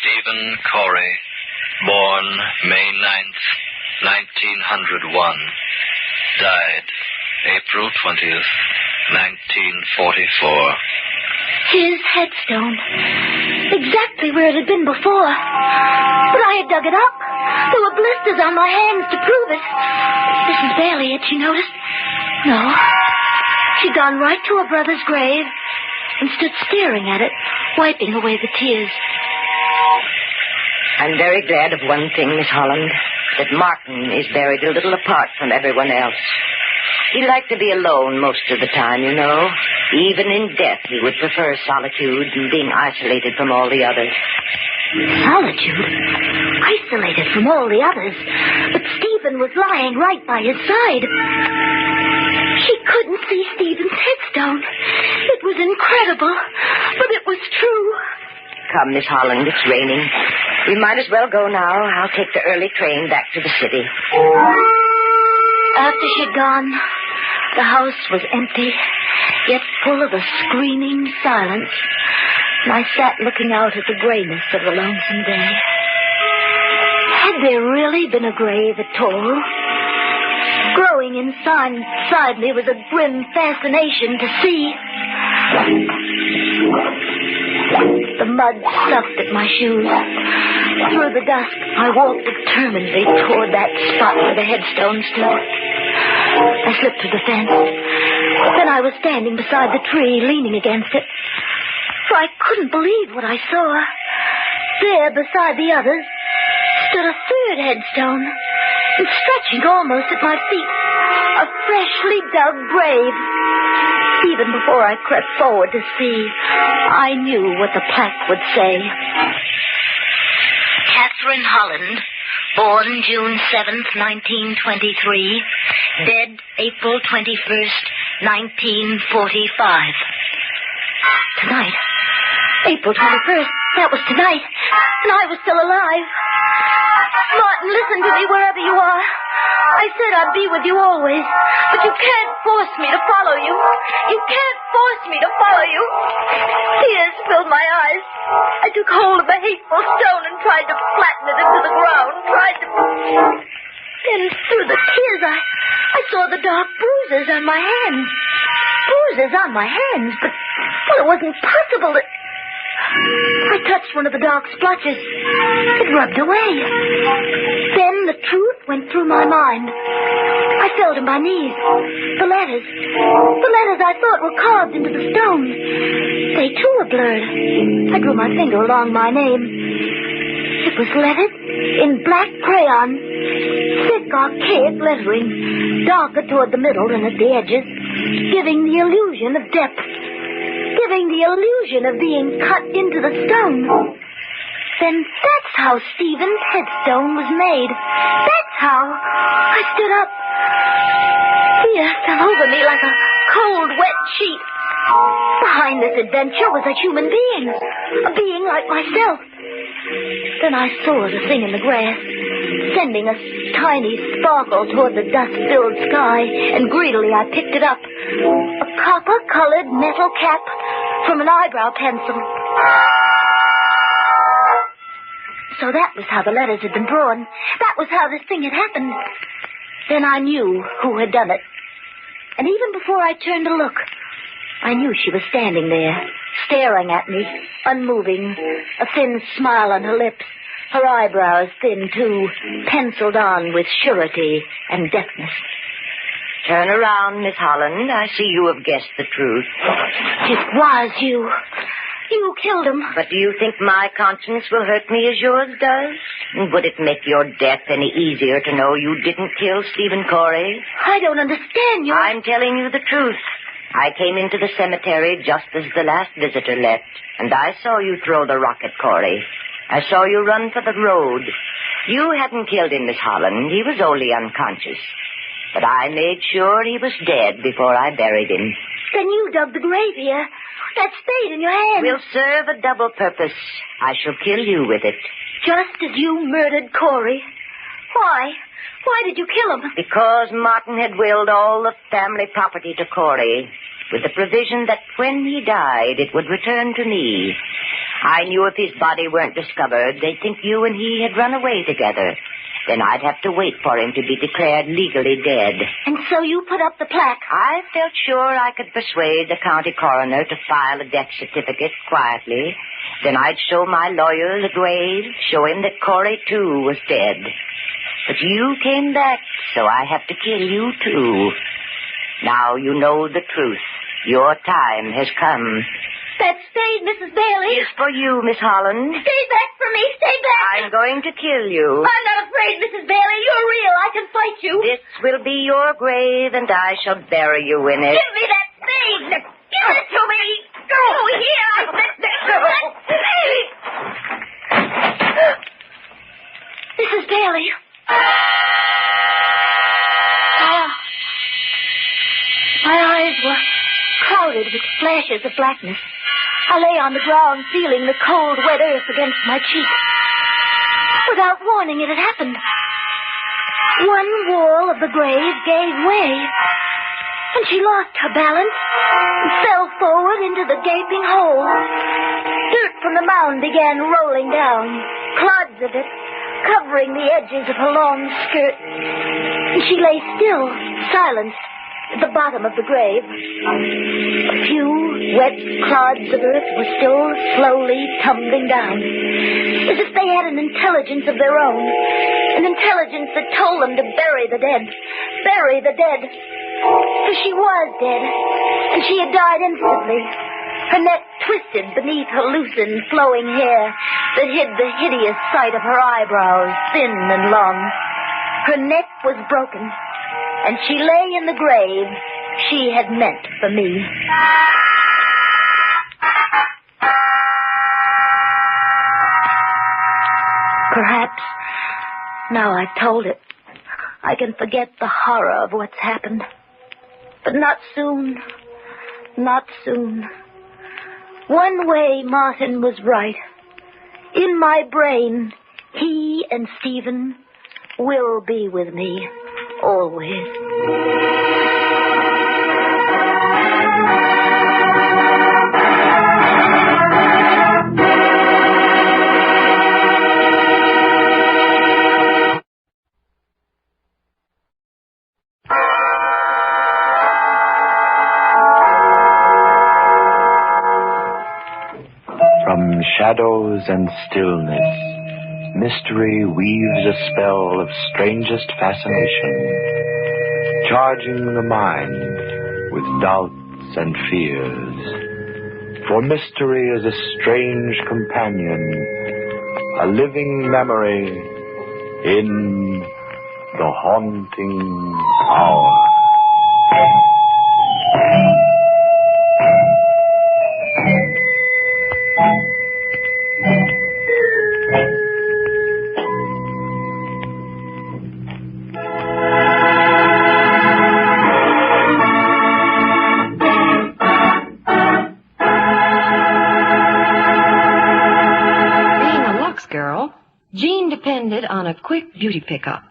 Stephen Corey, born May 9th, 1901. Died April 20th, 1944. His headstone. Exactly where it had been before. But I had dug it up. There were blisters on my hands to prove it. Mrs. Bailey, had she noticed? No. She'd gone right to her brother's grave and stood staring at it, wiping away the tears. I'm very glad of one thing, Miss Holland, that Martin is buried a little apart from everyone else. He liked to be alone most of the time, you know. Even in death, he would prefer solitude and being isolated from all the others. Solitude? Isolated from all the others? But Stephen was lying right by his side. She couldn't see Stephen's headstone. It was incredible, but it was true. Come, Miss Holland, it's raining. We might as well go now. I'll take the early train back to the city. After she'd gone, the house was empty, yet full of a screaming silence. And I sat looking out at the grayness of the lonesome day. Had there really been a grave at all? Growing inside me was a grim fascination to see. The mud sucked at my shoes. Through the dusk, I walked determinedly toward that spot where the headstone stood. I slipped through the fence. Then I was standing beside the tree, leaning against it. For I couldn't believe what I saw. There, beside the others, stood a third headstone, and stretching almost at my feet, a freshly dug grave. Even before I crept forward to see, I knew what the plaque would say. Catherine Holland, born June 7th, 1923, dead April 21st, 1945. Tonight. April 21st. That was tonight. And I was still alive. Martin, listen to me wherever you are. I said I'd be with you always. But you can't force me to follow you. You can't force me to follow you. Tears filled my eyes. I took hold of a hateful stone and tried to flatten it into the ground. Then through the tears, I saw the dark bruises on my hands. Bruises on my hands, but well, it wasn't possible that... I touched one of the dark splotches. It rubbed away. Then the truth went through my mind. I fell to my knees. The letters I thought were carved into the stone. They too were blurred. I drew my finger along my name. It was lettered in black crayon. Thick, archaic lettering, darker toward the middle than at the edges, giving the illusion of depth, giving the illusion of being cut into the stone. Then that's how Stephen's headstone was made. That's how. I stood up. Fear fell over me like a cold, wet sheet. Behind this adventure was a human being, a being like myself. Then I saw the thing in the grass, sending a tiny sparkle toward the dust-filled sky, and greedily I picked it up. A copper-colored metal cap from an eyebrow pencil. So that was how the letters had been drawn. That was how this thing had happened. Then I knew who had done it. And even before I turned to look, I knew she was standing there, staring at me, unmoving, a thin smile on her lips, her eyebrows thin, too, penciled on with surety and deftness. Turn around, Miss Holland. I see you have guessed the truth. It was you. You killed him. But do you think my conscience will hurt me as yours does? And would it make your death any easier to know you didn't kill Stephen Corey? I don't understand you. I'm telling you the truth. I came into the cemetery just as the last visitor left, and I saw you throw the rock at Corey. I saw you run for the road. You hadn't killed him, Miss Holland. He was only unconscious. But I made sure he was dead before I buried him. Then you dug the grave here. That spade in your hand. Will serve a double purpose. I shall kill you with it. Just as you murdered Corey. Why? Why did you kill him? Because Martin had willed all the family property to Corey, with the provision that when he died, it would return to me. I knew if his body weren't discovered, they'd think you and he had run away together. Then I'd have to wait for him to be declared legally dead. And so you put up the plaque? I felt sure I could persuade the county coroner to file a death certificate quietly. Then I'd show my lawyer the grave, show him that Corey, too, was dead. But you came back, so I have to kill you, too. Now you know the truth. Your time has come. That spade, Mrs. Bailey. Is for you, Miss Holland. Stay back from me. Stay back. I'm going to kill you. I'm not afraid, Mrs. Bailey. You're real. I can fight you. This will be your grave, and I shall bury you in it. Give me that spade. Give it to me. Go here. I said that spade. Mrs. Bailey. My eyes were clouded with flashes of blackness. I lay on the ground, feeling the cold, wet earth against my cheek. Without warning, it had happened. One wall of the grave gave way, and she lost her balance and fell forward into the gaping hole. Dirt from the mound began rolling down, clods of it covering the edges of her long skirt. And she lay still, silenced, at the bottom of the grave. A few wet clods of earth were still slowly tumbling down, as if they had an intelligence of their own, an intelligence that told them to bury the dead. Bury the dead. For she was dead, and she had died instantly. Her neck twisted beneath her loosened, flowing hair that hid the hideous sight of her eyebrows, thin and long. Her neck was broken, and she lay in the grave she had meant for me. Perhaps, now I've told it, I can forget the horror of what's happened. But not soon. Not soon. One way Martin was right. In my brain, he and Stephen will be with me. Always. From In shadows and stillness, mystery weaves a spell of strangest fascination, charging the mind with doubts and fears. For mystery is a strange companion, a living memory in the haunting hour. On a quick beauty pickup.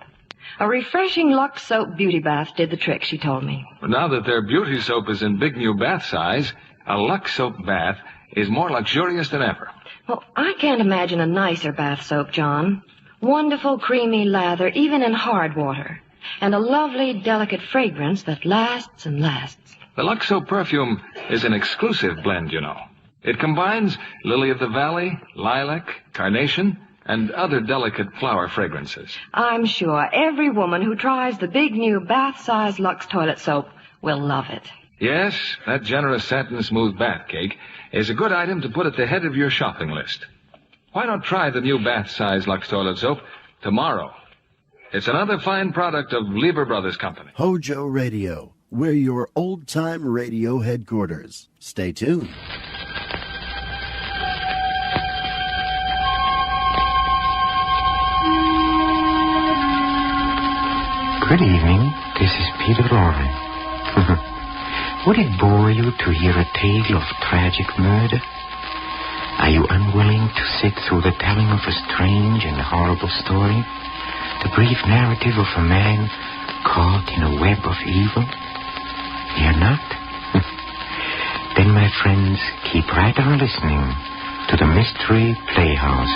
A refreshing Lux soap beauty bath did the trick, she told me. Well, now that their beauty soap is in big new bath size, a Lux soap bath is more luxurious than ever. Well, I can't imagine a nicer bath soap, John. Wonderful creamy lather, even in hard water. And a lovely, delicate fragrance that lasts and lasts. The Lux soap perfume is an exclusive blend, you know. It combines lily of the valley, lilac, carnation, and other delicate flower fragrances. I'm sure every woman who tries the big new bath-size Lux toilet soap will love it. Yes, that generous satin smooth bath cake is a good item to put at the head of your shopping list. Why not try the new bath-size Lux toilet soap tomorrow? It's another fine product of Lieber Brothers Company. Hojo Radio, we're your old-time radio headquarters. Stay tuned. Good evening. This is Peter Lorre. Would it bore you to hear a tale of tragic murder? Are you unwilling to sit through the telling of a strange and horrible story? The brief narrative of a man caught in a web of evil? You're not? Then, my friends, keep right on listening to the Mystery Playhouse.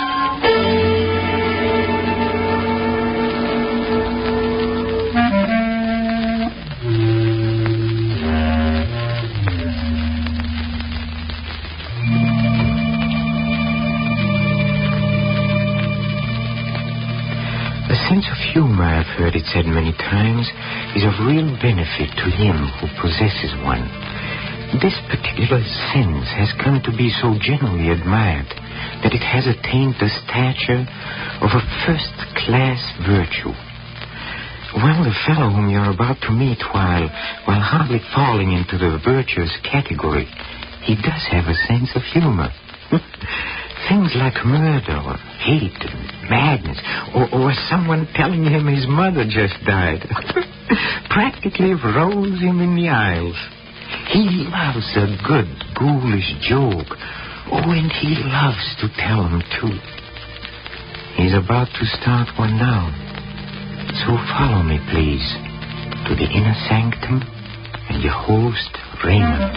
Humor, I've heard it said many times, is of real benefit to him who possesses one. This particular sense has come to be so generally admired that it has attained the stature of a first-class virtue. Well, the fellow whom you're about to meet, while hardly falling into the virtuous category, he does have a sense of humor. Things like murder or hate and madness, or someone telling him his mother just died, practically rose him in the aisles. He loves a good, ghoulish joke. Oh, and he loves to tell them, too. He's about to start one now. So follow me, please, to the inner sanctum and your host, Raymond.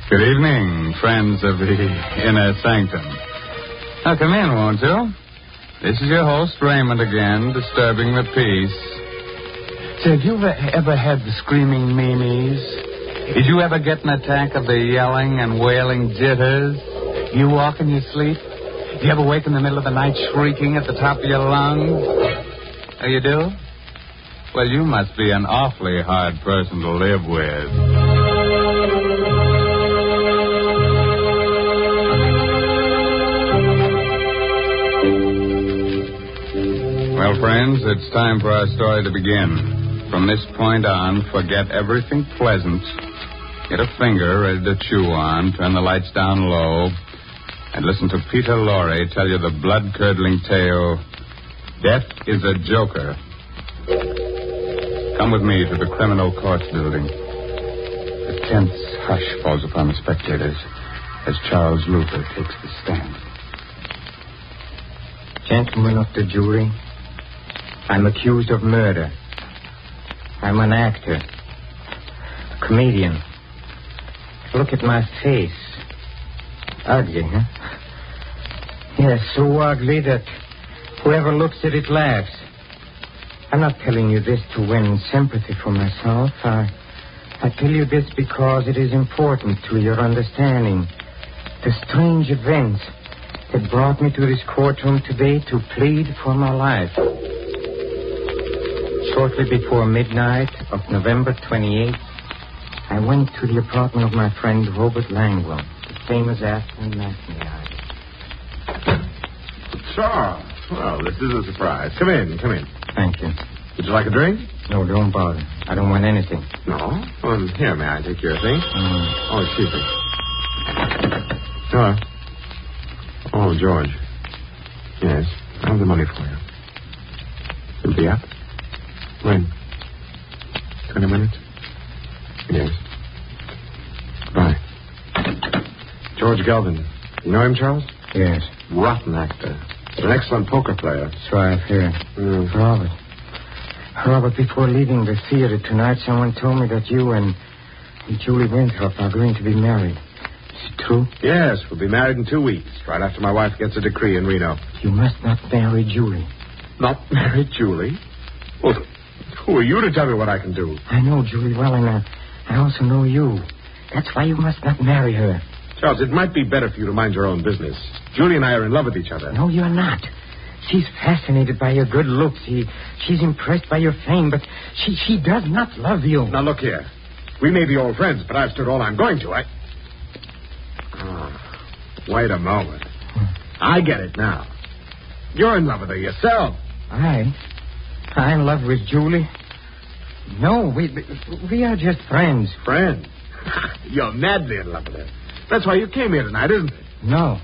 Good evening, friends of the Inner Sanctum. Now, come in, won't you? This is your host, Raymond, again, disturbing the peace. Say, have you ever had the screaming meanies? Did you ever get an attack of the yelling and wailing jitters? Do you walk in your sleep? Do you ever wake in the middle of the night shrieking at the top of your lungs? Oh, you do? Well, you must be an awfully hard person to live with. Well, friends, it's time for our story to begin. From this point on, forget everything pleasant. Get a finger ready to chew on, turn the lights down low, and listen to Peter Lorre tell you the blood-curdling tale, Death is a Joker. Come with me to the criminal courts building. A tense hush falls upon the spectators as Charles Luther takes the stand. Gentlemen of the jury, I'm accused of murder. I'm an actor, a comedian. Look at my face. Ugly, huh? Yes, so ugly that whoever looks at it laughs. I'm not telling you this to win sympathy for myself. I tell you this because it is important to your understanding the strange events that brought me to this courtroom today to plead for my life. Shortly before midnight of November 28th, I went to the apartment of my friend Robert Langwell, the famous Aspen matinee artist. Sure. Well, this is a surprise. Come in. Thank you. Would you like a drink? No, don't bother. I don't want anything. No? Well, here, may I take your thing? Oh, excuse me. Hello. Oh, George. Yes, I have the money for you. You'll be up? When? 20 minutes? Yes. Goodbye. George Galvin. You know him, Charles? Yes. Rotten actor. But an excellent poker player. So I've heard. Robert, before leaving the theater tonight, someone told me that you and Julie Winthrop are going to be married. Is it true? Yes, we'll be married in 2 weeks, right after my wife gets a decree in Reno. You must not marry Julie. Not marry Julie? Well, who are you to tell me what I can do? I know Julie well, and I also know you. That's why you must not marry her. Charles, it might be better for you to mind your own business. Julie and I are in love with each other. No, you're not. She's fascinated by your good looks. She's impressed by your fame, but she does not love you. Now, look here. We may be old friends, but I've stood all I'm going to. Wait a moment. I get it now. You're in love with her yourself. I'm in love with Julie. No, we are just friends. Friends? You're madly in love with her. That's why you came here tonight, isn't it? No.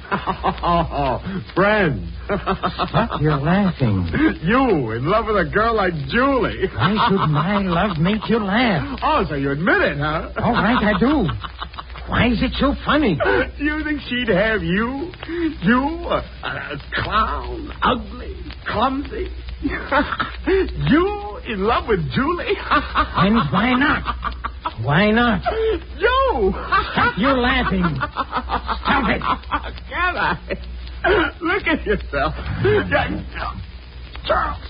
Friends. Stop, you're laughing. You, in love with a girl like Julie. Why should my love make you laugh? Oh, so you admit it, huh? All right, I do. Why is it so funny? Do you think she'd have you? You, a clown, ugly, clumsy. You in love with Julie? And why not? Why not? You! Stop your laughing. Stop it. Can I? Look at yourself. Charles,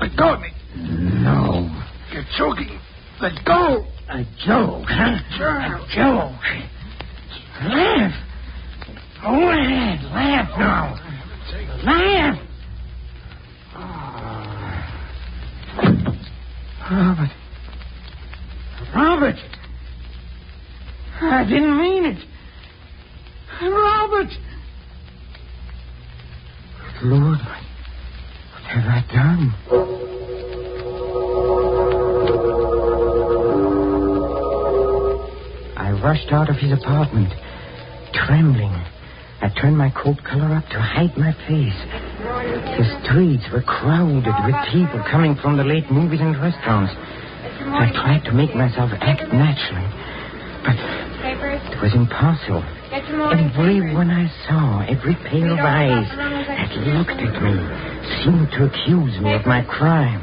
let go of me. No. You're choking. Let go. A joke, huh? Charles. A joke. Laugh. Go ahead. Laugh now. Laugh. Robert. I didn't mean it. Robert. Lord, what have I done? I rushed out of his apartment, trembling. I turned my coat collar up to hide my face. The streets were crowded with people coming from the late movies and restaurants. I tried to make myself act naturally, but it was impossible. Everyone I saw, every pair of eyes that looked at me, seemed to accuse me of my crime.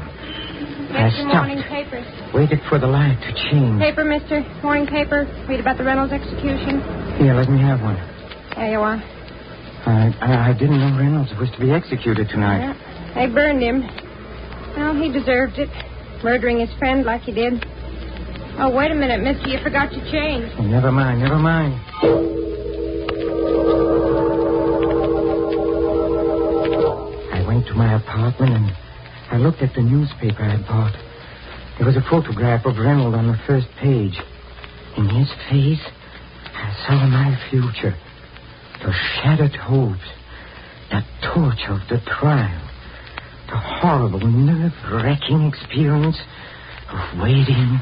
I stopped, waited for the light to change. Paper, mister. Morning paper. Read about the Reynolds execution. Here, let me have one. There you are. I didn't know Reynolds was to be executed tonight. Yeah, they burned him. Well, he deserved it. Murdering his friend like he did. Oh, wait a minute, mister. You forgot your change. Oh, never mind. I went to my apartment and I looked at the newspaper I had bought. There was a photograph of Reynolds on the first page. In his face, I saw my future. The shattered hopes, the torture of the trial, the horrible, nerve-wracking experience of waiting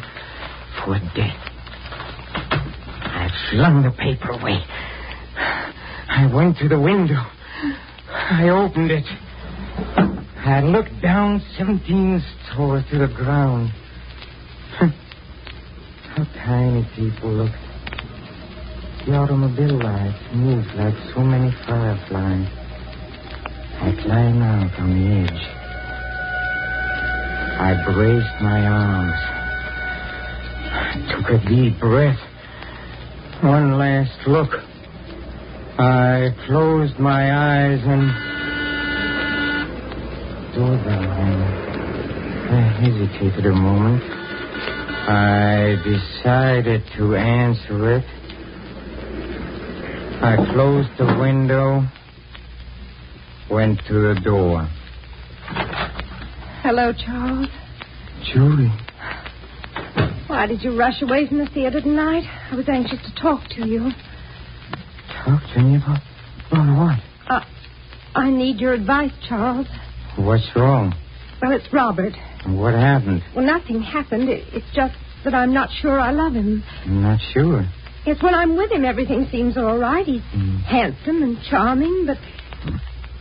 for death. I flung the paper away. I went to the window. I opened it. I looked down 17 stories to the ground. How tiny people looked. The automobile lights moved like so many fireflies. I climbed out on the edge. I braced my arms. I took a deep breath. One last look. I closed my eyes and... Doorbell rang. I hesitated a moment. I decided to answer it. I closed the window, went to the door. Hello, Charles. Julie. Why did you rush away from the theater tonight? I was anxious to talk to you. Talk to me about what? I need your advice, Charles. What's wrong? Well, it's Robert. What happened? Well, nothing happened. It's just that I'm not sure I love him. I'm not sure. Yes, when I'm with him, everything seems all right. He's handsome and charming, but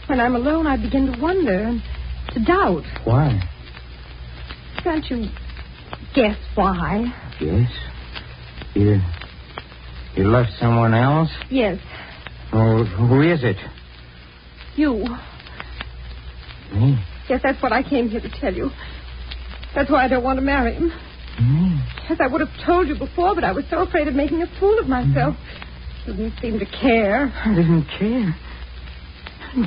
when I'm alone, I begin to wonder and to doubt. Why? Can't you guess why? Yes. You love someone else? Yes. Oh, who is it? You. Me? Yes, that's what I came here to tell you. That's why I don't want to marry him. Me? Yes, I would have told you before, but I was so afraid of making a fool of myself. You didn't seem to care. I didn't care.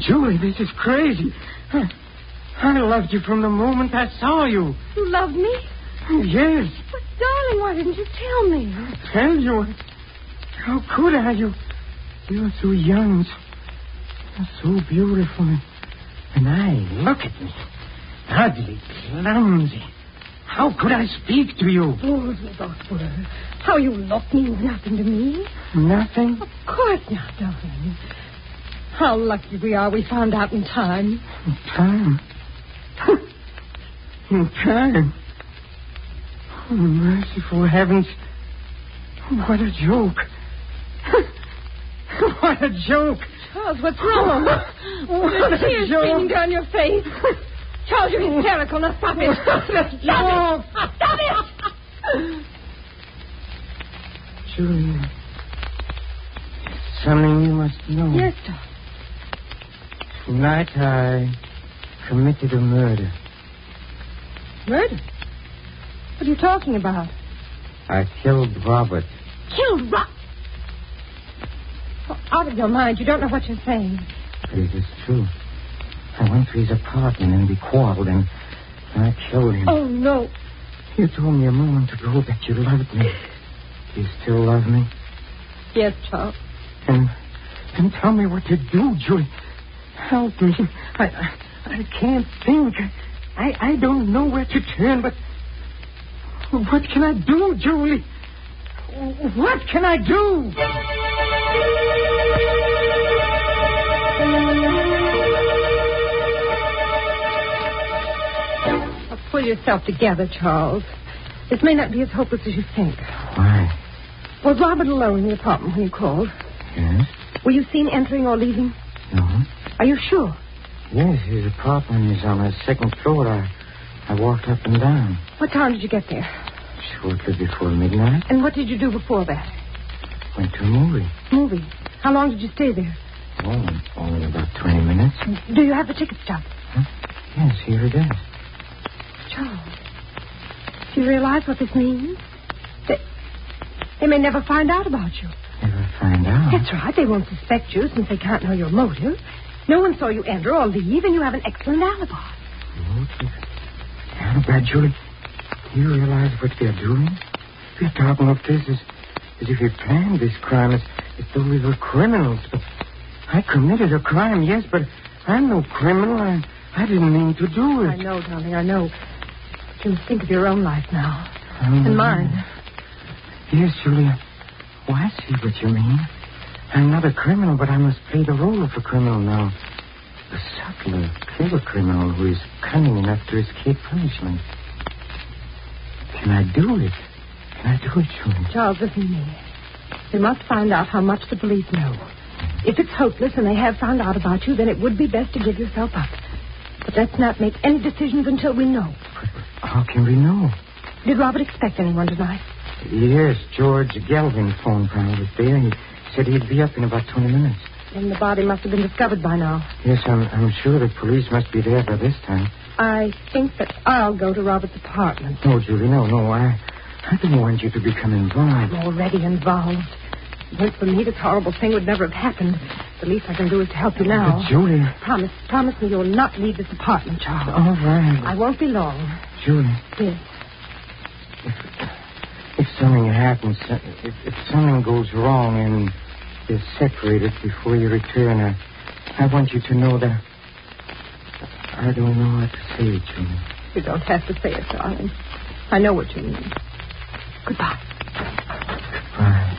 Julie, this is crazy. I loved you from the moment I saw you. You loved me? Yes. But, darling, why didn't you tell me? Tell you? How could I? You're so young, so beautiful. And look at me. Ugly, clumsy. How could I speak to you? Fools we both were. How you look means nothing to me. Nothing? Of course not, darling. How lucky we are we found out in time. In time? In time? Oh, merciful heavens. What a joke. What a joke. Charles, what's wrong? The tears streaming down your face. Charles, you're hysterical. Now stop it. Stop it. Stop it. Julia, something you must know. Yes, Charles. Tonight I committed a murder. Murder? What are you talking about? I killed Robert. Killed Robert? Oh, out of your mind. You don't know what you're saying. But it is true. I went to his apartment and we quarreled and I killed him. Oh, no. You told me a moment ago that you loved me. Do you still love me? Yes, Charles. And tell me what to do, Julie. Help me. I can't think. I don't know where to turn, but what can I do, Julie? What can I do? Now, pull yourself together, Charles. This may not be as hopeless as you think. Why? Was Robert alone in the apartment when you called? Yes. Were you seen entering or leaving? No. Are you sure? Yes, his apartment is on the second floor. I walked up and down. What time did you get there? Shortly before midnight. And what did you do before that? Went to a movie. Movie? How long did you stay there? Oh, only about 20 minutes. Do you have the ticket stub? Huh? Yes, here it is. Charles, do you realize what this means? They may never find out about you. Never find out? That's right. They won't suspect you since they can't know your motive. No one saw you enter or leave, and you have an excellent alibi. Motive? Alibi, Julie? Do you realize what they're doing? They're talking of this as if we planned this crime, as though we were criminals. But I committed a crime, yes, but I'm no criminal. I didn't mean to do it. I know, darling, I know. But you must think of your own life now. And mine. Yes, Julia. Oh, I see what you mean. I'm not a criminal, but I must play the role of a criminal now. A subtle, clever criminal who is cunning enough to escape punishment. Can I do it? Can I do it, Julia? Charles, listen to me. We must find out how much the police know. If it's hopeless and they have found out about you, then it would be best to give yourself up. But let's not make any decisions until we know. But how can we know? Did Robert expect anyone tonight? Yes, George Galvin phoned when I was there. He said he'd be up in about 20 minutes. Then the body must have been discovered by now. Yes, I'm sure the police must be there by this time. I think that I'll go to Robert's apartment. No, Julie, no. I don't want you to become involved. I'm already involved. If it weren't for me, this horrible thing would never have happened. The least I can do is to help you now. But, Julie... Promise me you'll not leave this apartment, Charles. All right. I won't be long. Julie... Yes. If something happens, if something goes wrong and you're separated before you return, I want you to know that I don't know what to say, Julie. You don't have to say it, darling. I know what you mean. Goodbye. Goodbye.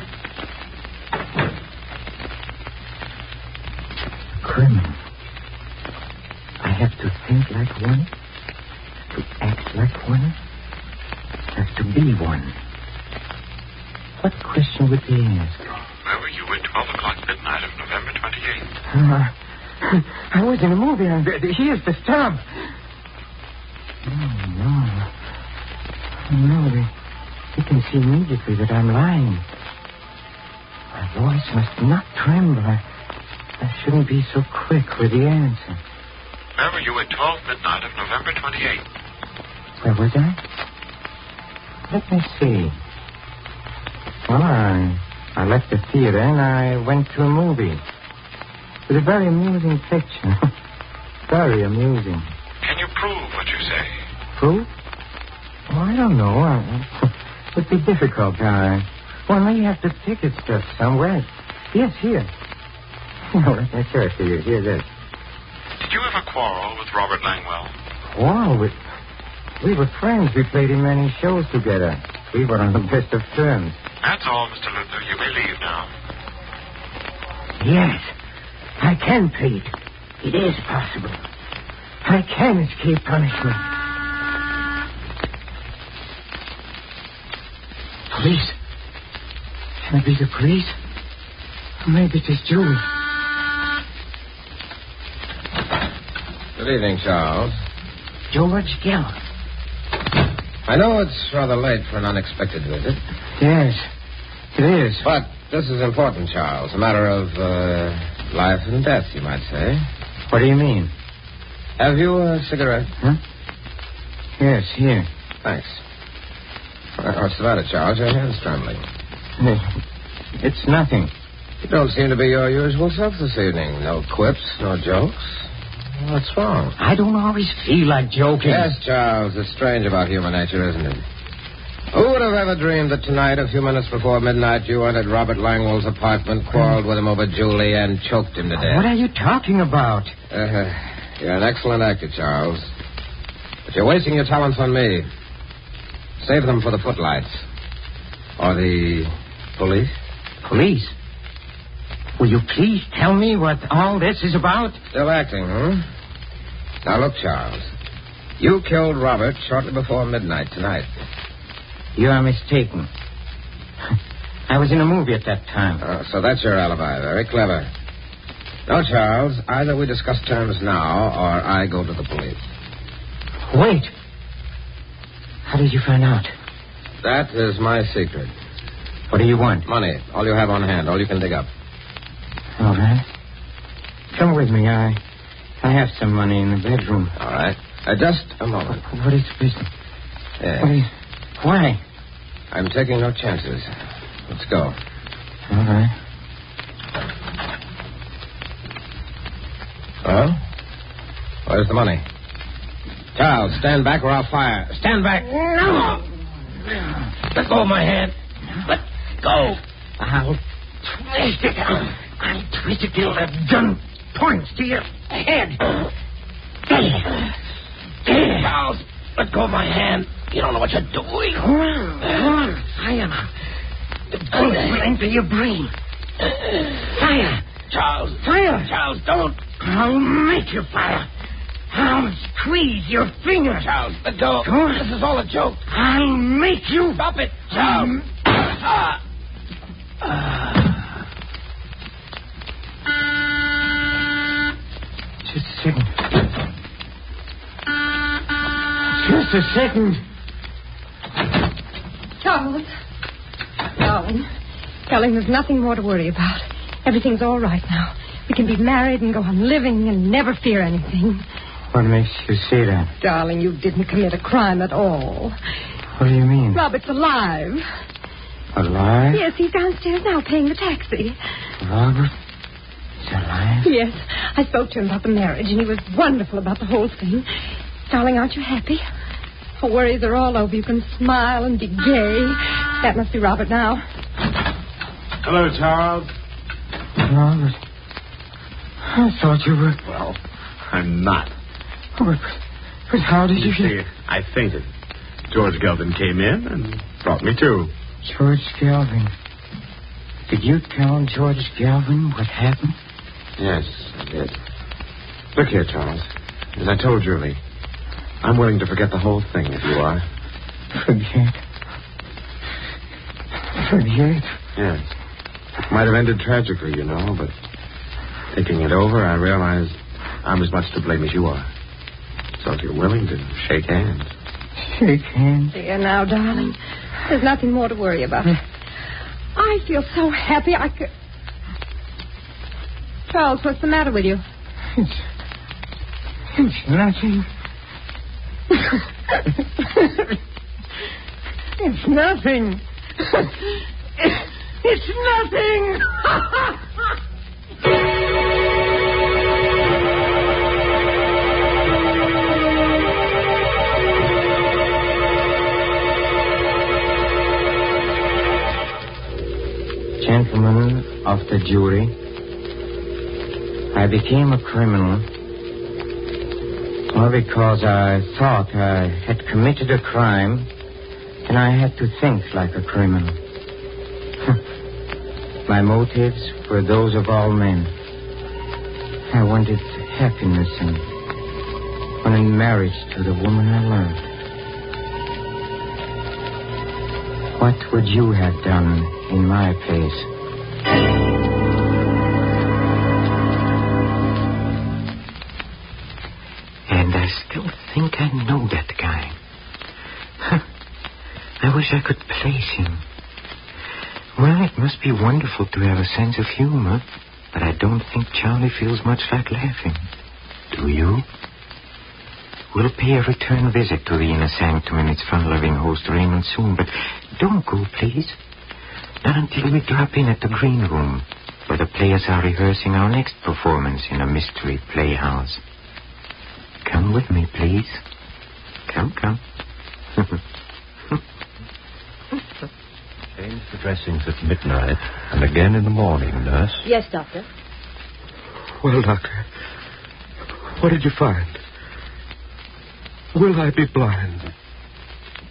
Criminal. I have to think like one, to act like one, have to be one. What question would they ask? Where were you at 12 o'clock midnight of November 28th? I was in a movie, and here's the stub. No, they can see immediately that I'm lying. My voice must not tremble. I shouldn't be so quick with the answer. Where were you at 12 midnight of November 28th? Where was I? Let me see. Well, I left the theater and I went to a movie. It was a very amusing picture. Very amusing. Can you prove what you say? Prove? Oh, I don't know. It would be difficult. Well, you have to ticket stuff somewhere. Yes, here. No, let me show it to you. Here it is. Did you ever quarrel with Robert Langwell? Quarrel? We were friends. We played in many shows together. We were on the best of terms. That's all, Mr. Luther. You may leave now. Yes, I can plead. It is possible. I can escape punishment. Police? Can it be the police? Or maybe it is Julie. Good evening, Charles. George Geller. I know it's rather late for an unexpected visit. Yes, it is. But this is important, Charles. A matter of life and death, you might say. What do you mean? Have you a cigarette? Huh? Yes, here. Thanks. What's the matter, Charles? Your hand's trembling. It's nothing. You don't seem to be your usual self this evening. No quips, no jokes. What's wrong? I don't always feel like joking. Yes, Charles. It's strange about human nature, isn't it? Who would have ever dreamed that tonight, a few minutes before midnight, you entered Robert Langwell's apartment, quarreled with him over Julie, and choked him to death? What are you talking about? You're an excellent actor, Charles. But you're wasting your talents on me. Save them for the footlights. Or the police. Police? Will you please tell me what all this is about? Still acting, huh? Now, look, Charles. You killed Robert shortly before midnight tonight. You are mistaken. I was in a movie at that time. So that's your alibi. Very clever. No, Charles. Either we discuss terms now, or I go to the police. Wait. How did you find out? That is my secret. What do you want? Money. All you have on hand. All you can dig up. All right. Come with me. I have some money in the bedroom. All right. Just a moment. What is the business? Why? I'm taking no chances. Let's go. All right. Well? Where's the money? Charles, stand back or I'll fire. Stand back. No! Let go of my hand. Let go. I'll twist it. I'll twist it till the gun points to your head. Charles, let go of my hand. You don't know what you're doing. Fire. The bullet will enter your brain. Fire. Charles. Fire. Charles, don't. I'll make you fire. I'll squeeze your fingers. Charles, let go. This is all a joke. I'll make you. Stop it, Charles. Just a second. Just a second. Charles. Darling, there's nothing more to worry about. Everything's all right now. We can be married and go on living and never fear anything. What makes you say that? Darling, you didn't commit a crime at all. What do you mean? Robert's alive. Alive? Yes, he's downstairs now paying the taxi. Robert is alive? Yes. I spoke to him about the marriage, and he was wonderful about the whole thing. Darling, aren't you happy? Oh, worries are all over. You can smile and be gay. That must be Robert now. Hello, Charles. Robert, I thought you were... Well, I'm not. Oh, but how did you see? I fainted. George Gelvin came in and brought me to. George Gelvin. Did you tell George Gelvin what happened? Yes, I did. Look here, Charles. As I told Julie, I'm willing to forget the whole thing if you are. Forget? Forget? Yes. Might have ended tragically, you know, but thinking it over, I realize I'm as much to blame as you are. So if you're willing to shake hands. Shake hands? There now, darling. There's nothing more to worry about. I feel so happy I could... Charles, what's the matter with you? It's nothing. It's nothing. It's nothing. Gentlemen of the jury, I became a criminal all because I thought I had committed a crime and I had to think like a criminal. My motives were those of all men. I wanted happiness and wanted marriage to the woman I loved. What would you have done in my place? And I still think I know that guy. I wish I could place him. Well, it must be wonderful to have a sense of humor, but I don't think Charlie feels much like laughing. Do you? We'll pay a return visit to the inner sanctum and its fun-loving host Raymond soon, but don't go, please. Not until we drop in at the green room, where the players are rehearsing our next performance in a mystery playhouse. Come with me, please. Come. Change the dressings at midnight and again in the morning, nurse. Yes, Doctor. Well, Doctor, what did you find? Will I be blind?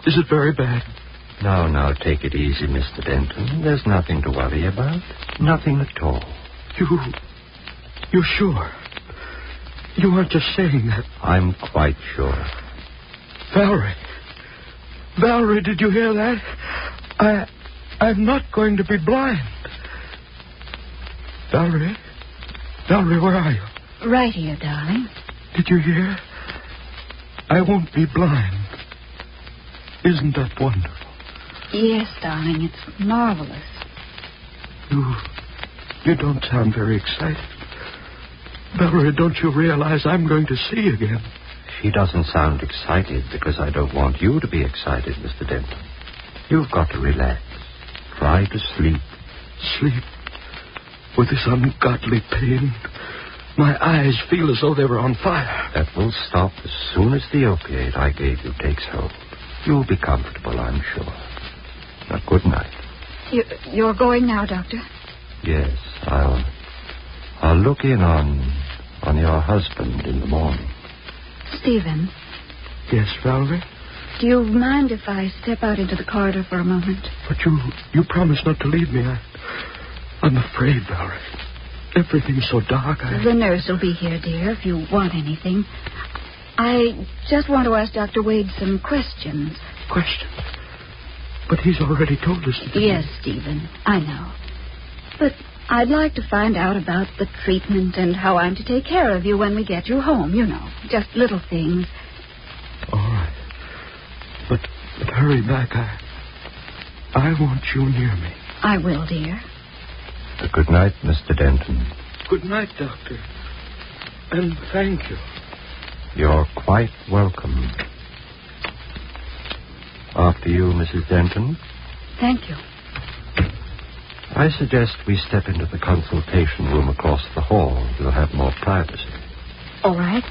Is it very bad? Now, take it easy, Mr. Denton. There's nothing to worry about. Nothing at all. You're sure? You aren't just saying that. I'm quite sure. Valerie, did you hear that? I'm not going to be blind. Valerie, where are you? Right here, darling. Did you hear? I won't be blind. Isn't that wonderful? Yes, darling, it's marvelous. You don't sound very excited. Valerie, don't you realize I'm going to see again? She doesn't sound excited because I don't want you to be excited, Mr. Denton. You've got to relax. Try to sleep. Sleep? With this ungodly pain? My eyes feel as though they were on fire. That will stop as soon as the opiate I gave you takes hold. You'll be comfortable, I'm sure. Now, good night. You're going now, Doctor? Yes, I'll look in on your husband in the morning. Stephen. Yes, Valerie? Do you mind if I step out into the corridor for a moment? But you promised not to leave me. I'm afraid, Valerie. Everything's so dark. The nurse will be here, dear, if you want anything. I just want to ask Dr. Wade some questions. Questions? But he's already told us. Yes, Stephen, I know. But I'd like to find out about the treatment and how I'm to take care of you when we get you home, you know. Just little things. All right. But hurry back. I want you near me. I will, dear. Good night, Mr. Denton. Good night, Doctor. And thank you. You're quite welcome. After you, Mrs. Denton. Thank you. I suggest we step into the consultation room across the hall. You'll have more privacy. All right.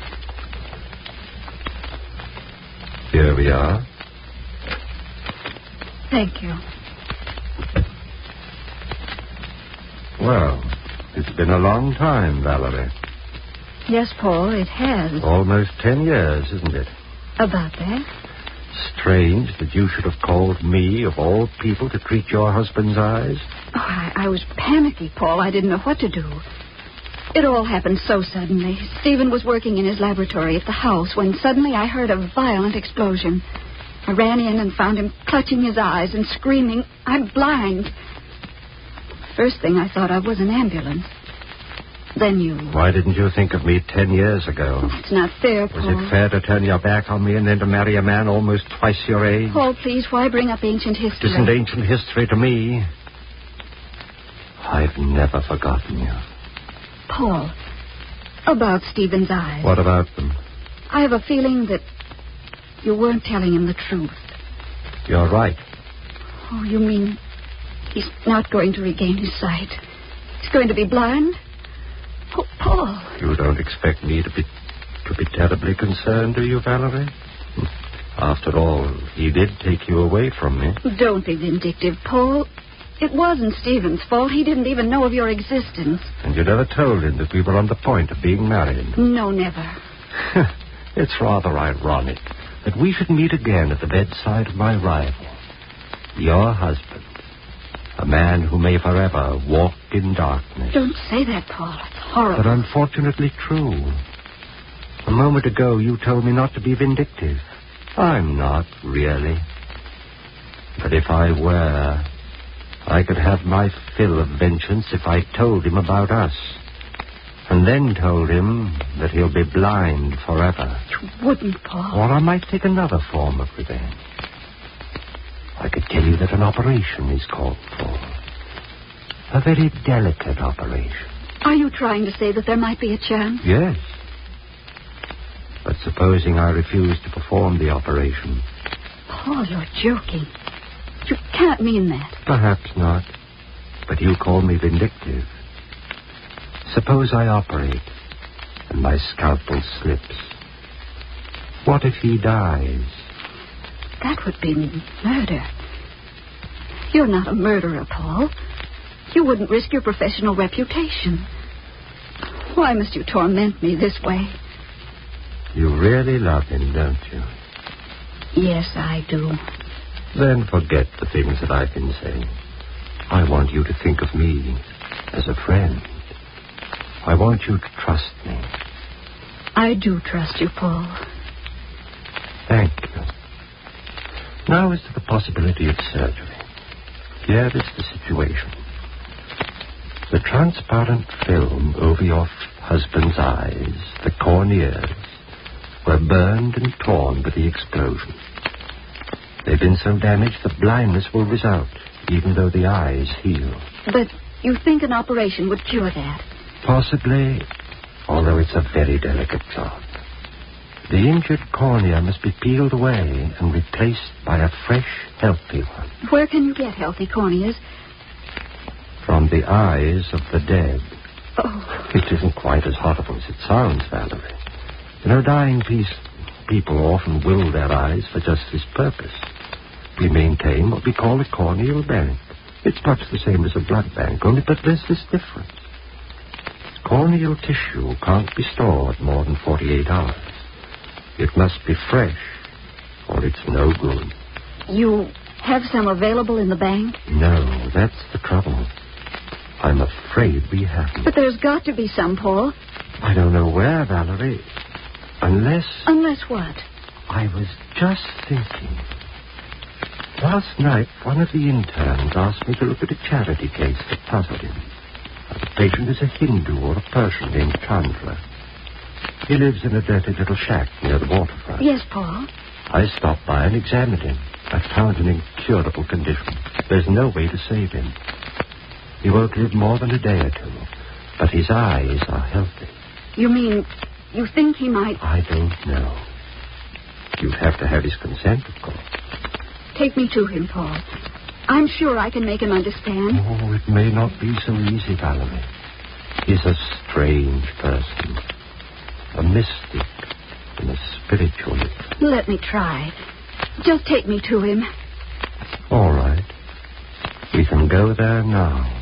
Here we are. Thank you. Well, it's been a long time, Valerie. Yes, Paul, it has. Almost 10 years, isn't it? About that. Strange that you should have called me, of all people, to treat your husband's eyes. Oh, I was panicky, Paul. I didn't know what to do. It all happened so suddenly. Stephen was working in his laboratory at the house when suddenly I heard a violent explosion. I ran in and found him clutching his eyes and screaming, "I'm blind." First thing I thought of was an ambulance. Then you. Why didn't you think of me 10 years ago? It's not fair, Paul. Was it fair to turn your back on me and then to marry a man almost twice your age? Paul, please, why bring up ancient history? It isn't ancient history to me. I've never forgotten you. Paul, about Stephen's eyes. What about them? I have a feeling that you weren't telling him the truth. You're right. Oh, you mean he's not going to regain his sight? He's going to be blind? Oh, Paul. You don't expect me to be terribly concerned, do you, Valerie? After all, he did take you away from me. Don't be vindictive, Paul. It wasn't Stephen's fault. He didn't even know of your existence. And you never told him that we were on the point of being married. No, never. It's rather ironic that we should meet again at the bedside of my rival, your husband, a man who may forever walk in darkness. Don't say that, Paul. It's horrible. But unfortunately true. A moment ago, you told me not to be vindictive. I'm not, really. But if I were, I could have my fill of vengeance if I told him about us. And then told him that he'll be blind forever. You wouldn't, Paul. Or I might take another form of revenge. I could tell you that an operation is called for. A very delicate operation. Are you trying to say that there might be a chance? Yes. But supposing I refuse to perform the operation. Paul, you're joking. You can't mean that. Perhaps not. But you call me vindictive. Suppose I operate and my scalpel slips. What if he dies? That would be murder. You're not a murderer, Paul. You wouldn't risk your professional reputation. Why must you torment me this way? You really love him, don't you? Yes, I do. Then forget the things that I've been saying. I want you to think of me as a friend. I want you to trust me. I do trust you, Paul. Thank you. Now as to the possibility of surgery. Here is the situation. The transparent film over your husband's eyes, the corneas, were burned and torn by the explosion. They've been so damaged that blindness will result, even though the eyes heal. But you think an operation would cure that? Possibly, although it's a very delicate job. The injured cornea must be peeled away and replaced by a fresh, healthy one. Where can you get healthy corneas? From the eyes of the dead. Oh. It isn't quite as horrible as it sounds, Valerie. You know, dying people often will their eyes for just this purpose. We maintain what we call a corneal bank. It's much the same as a blood bank, only but there's this difference. Corneal tissue can't be stored more than 48 hours. It must be fresh, or it's no good. You have some available in the bank? No, that's the trouble. I'm afraid we haven't. But there's got to be some, Paul. I don't know where, Valerie. Unless... Unless what? I was just thinking. Last night, one of the interns asked me to look at a charity case that puzzled him. The patient is a Hindu or a Persian named Chandra. He lives in a dirty little shack near the waterfront. Yes, Paul. I stopped by and examined him. I found an incurable condition. There's no way to save him. He won't live more than a day or two, but his eyes are healthy. You mean you think he might... I don't know. You'd have to have his consent, of course. Take me to him, Paul. I'm sure I can make him understand. Oh, it may not be so easy, Valerie. He's a strange person. A mystic and a spiritualist. Let me try. Just take me to him. All right. We can go there now.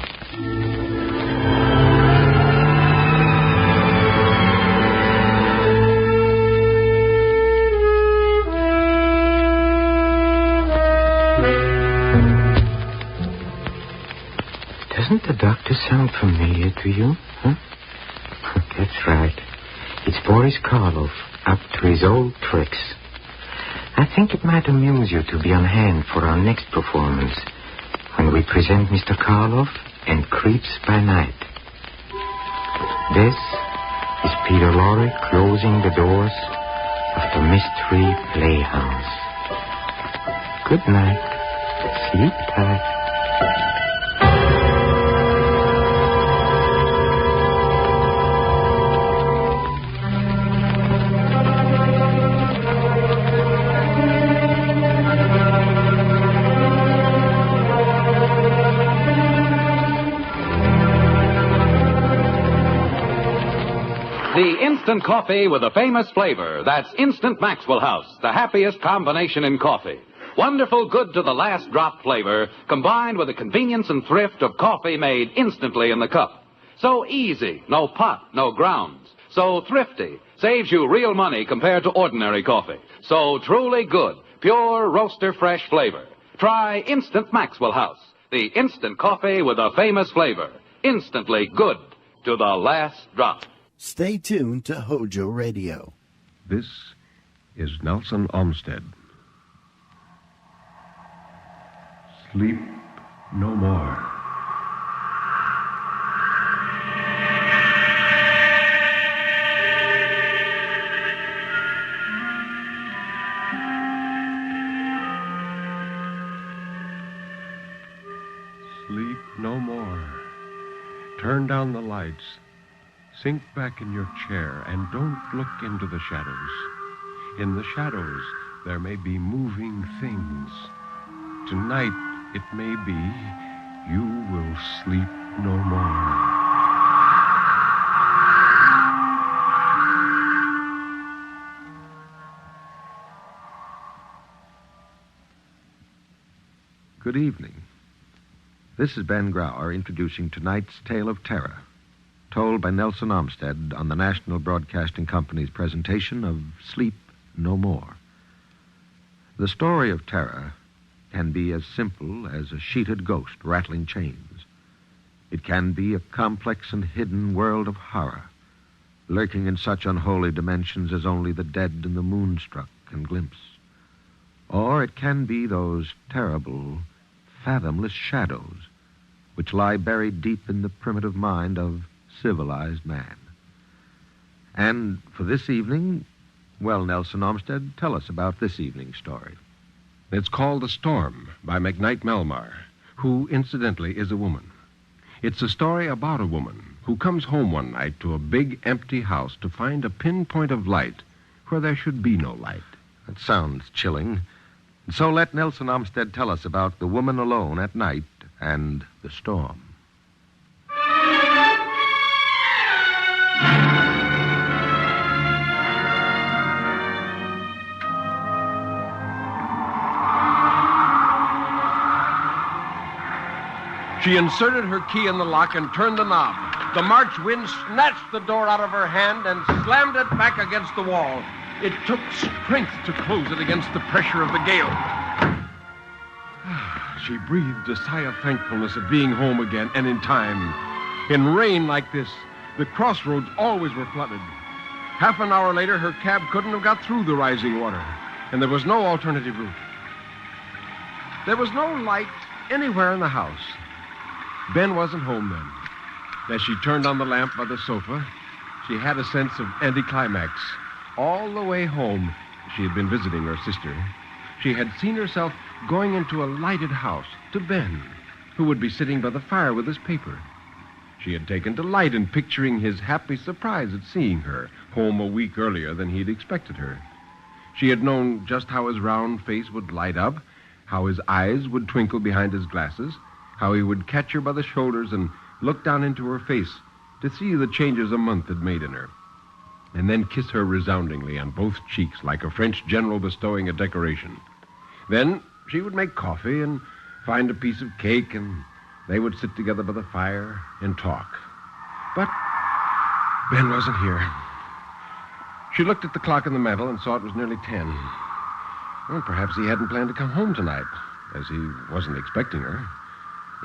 Doesn't the doctor sound familiar to you? Huh? That's right. It's Boris Karloff, up to his old tricks. I think it might amuse you to be on hand for our next performance, when we present Mr. Karloff and Creeps by Night. This is Peter Lorre closing the doors of the Mystery Playhouse. Good night. Sleep tight. The instant coffee with a famous flavor. That's Instant Maxwell House, the happiest combination in coffee. Wonderful, good to the last drop flavor, combined with the convenience and thrift of coffee made instantly in the cup. So easy, no pot, no grounds. So thrifty, saves you real money compared to ordinary coffee. So truly good, pure roaster fresh flavor. Try Instant Maxwell House, the instant coffee with a famous flavor. Instantly good to the last drop. Stay tuned to Hojo Radio. This is Nelson Olmsted. Sleep no more. Sleep no more. Turn down the lights. Sink back in your chair and don't look into the shadows. In the shadows, there may be moving things. Tonight, it may be you will sleep no more. Good evening. This is Ben Grauer introducing tonight's tale of terror, told by Nelson Olmsted on the National Broadcasting Company's presentation of Sleep No More. The story of terror can be as simple as a sheeted ghost rattling chains. It can be a complex and hidden world of horror, lurking in such unholy dimensions as only the dead and the moonstruck can glimpse. Or it can be those terrible, fathomless shadows which lie buried deep in the primitive mind of civilized man. And for this evening, well, Nelson Olmsted, tell us about this evening's story. It's called The Storm by McKnight Melmar, who, incidentally, is a woman. It's a story about a woman who comes home one night to a big, empty house to find a pinpoint of light where there should be no light. That sounds chilling. So let Nelson Olmsted tell us about the woman alone at night and the storm. She inserted her key in the lock and turned the knob. The March wind snatched the door out of her hand and slammed it back against the wall. It took strength to close it against the pressure of the gale. She breathed a sigh of thankfulness at being home again and in time. In rain like this, the crossroads always were flooded. Half an hour later, her cab couldn't have got through the rising water, and there was no alternative route. There was no light anywhere in the house. Ben wasn't home then. As she turned on the lamp by the sofa, she had a sense of anticlimax. All the way home, she had been visiting her sister. She had seen herself going into a lighted house to Ben, who would be sitting by the fire with his paper. She had taken delight in picturing his happy surprise at seeing her, home a week earlier than he'd expected her. She had known just how his round face would light up, how his eyes would twinkle behind his glasses, how he would catch her by the shoulders and look down into her face to see the changes a month had made in her, and then kiss her resoundingly on both cheeks like a French general bestowing a decoration. Then she would make coffee and find a piece of cake, and they would sit together by the fire and talk. But Ben wasn't here. She looked at the clock on the mantel and saw it was nearly 10. Well, perhaps he hadn't planned to come home tonight, as he wasn't expecting her.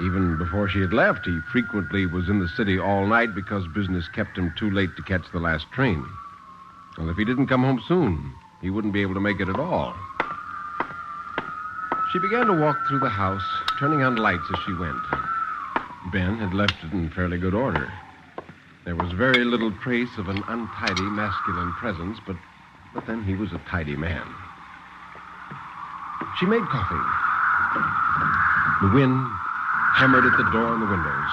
Even before she had left, he frequently was in the city all night because business kept him too late to catch the last train. Well, if he didn't come home soon, he wouldn't be able to make it at all. She began to walk through the house, turning on lights as she went. Ben had left it in fairly good order. There was very little trace of an untidy masculine presence, but then he was a tidy man. She made coffee. The wind hammered at the door and the windows.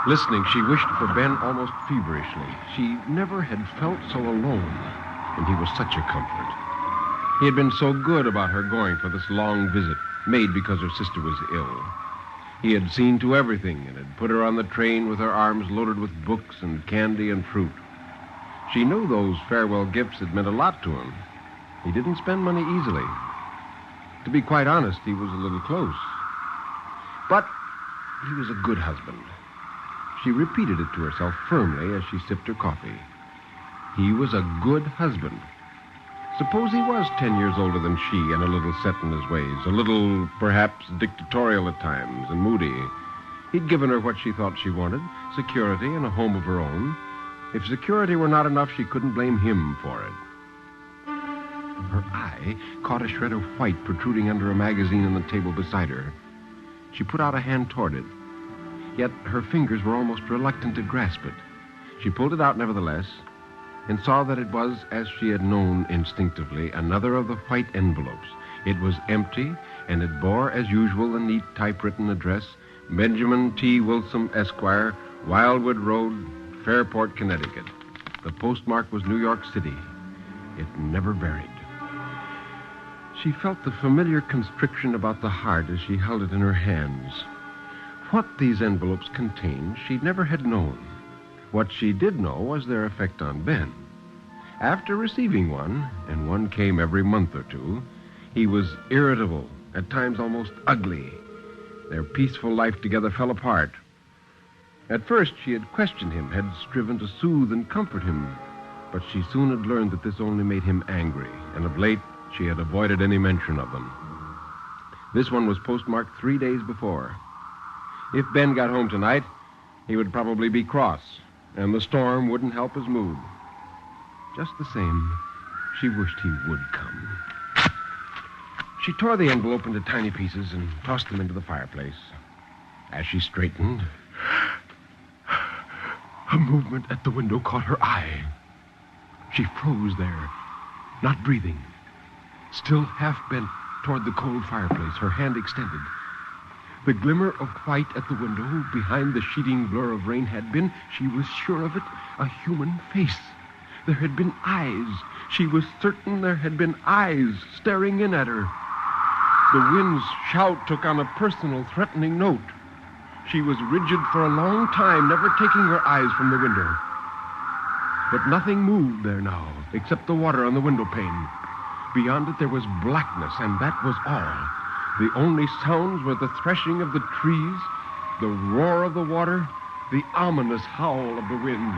Listening, she wished for Ben almost feverishly. She never had felt so alone, and he was such a comfort. He had been so good about her going for this long visit, made because her sister was ill. He had seen to everything and had put her on the train with her arms loaded with books and candy and fruit. She knew those farewell gifts had meant a lot to him. He didn't spend money easily. To be quite honest, he was a little close. But he was a good husband. She repeated it to herself firmly as she sipped her coffee. He was a good husband. Suppose he was 10 years older than she and a little set in his ways, a little, perhaps, dictatorial at times and moody. He'd given her what she thought she wanted, security and a home of her own. If security were not enough, she couldn't blame him for it. Her eye caught a shred of white protruding under a magazine on the table beside her. She put out a hand toward it, yet her fingers were almost reluctant to grasp it. She pulled it out nevertheless, and saw that it was, as she had known instinctively, another of the white envelopes. It was empty, and it bore, as usual, the neat typewritten address, Benjamin T. Wilson, Esquire, Wildwood Road, Fairport, Connecticut. The postmark was New York City. It never varied. She felt the familiar constriction about the heart as she held it in her hands. What these envelopes contained, she never had known. What she did know was their effect on Ben. After receiving one, and one came every month or two, he was irritable, at times almost ugly. Their peaceful life together fell apart. At first, she had questioned him, had striven to soothe and comfort him, but she soon had learned that this only made him angry, and of late, she had avoided any mention of them. This one was postmarked 3 days before. If Ben got home tonight, he would probably be cross, and the storm wouldn't help his mood. Just the same, she wished he would come. She tore the envelope into tiny pieces and tossed them into the fireplace. As she straightened, a movement at the window caught her eye. She froze there, not breathing, still half bent toward the cold fireplace, her hand extended. The glimmer of white at the window, behind the sheeting blur of rain, had been, she was sure of it, a human face. There had been eyes. She was certain there had been eyes staring in at her. The wind's shout took on a personal, threatening note. She was rigid for a long time, never taking her eyes from the window. But nothing moved there now, except the water on the window pane. Beyond it there was blackness, and that was all. The only sounds were the threshing of the trees, the roar of the water, the ominous howl of the wind.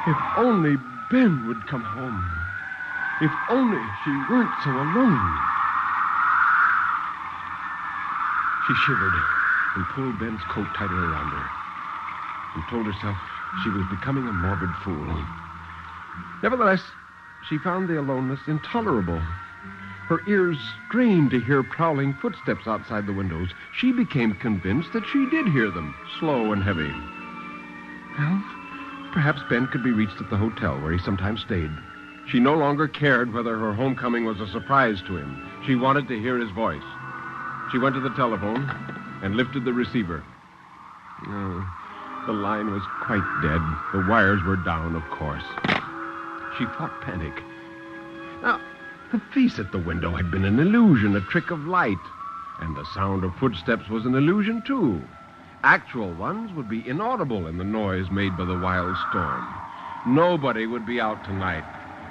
If only Ben would come home. If only she weren't so alone. She shivered and pulled Ben's coat tighter around her and told herself she was becoming a morbid fool. Nevertheless, she found the aloneness intolerable. Her ears strained to hear prowling footsteps outside the windows. She became convinced that she did hear them, slow and heavy. Well, perhaps Ben could be reached at the hotel where he sometimes stayed. She no longer cared whether her homecoming was a surprise to him. She wanted to hear his voice. She went to the telephone and lifted the receiver. No, the line was quite dead. The wires were down, of course. She fought panic. Now, The face at the window had been an illusion, a trick of light. And the sound of footsteps was an illusion, too. Actual ones would be inaudible in the noise made by the wild storm. Nobody would be out tonight.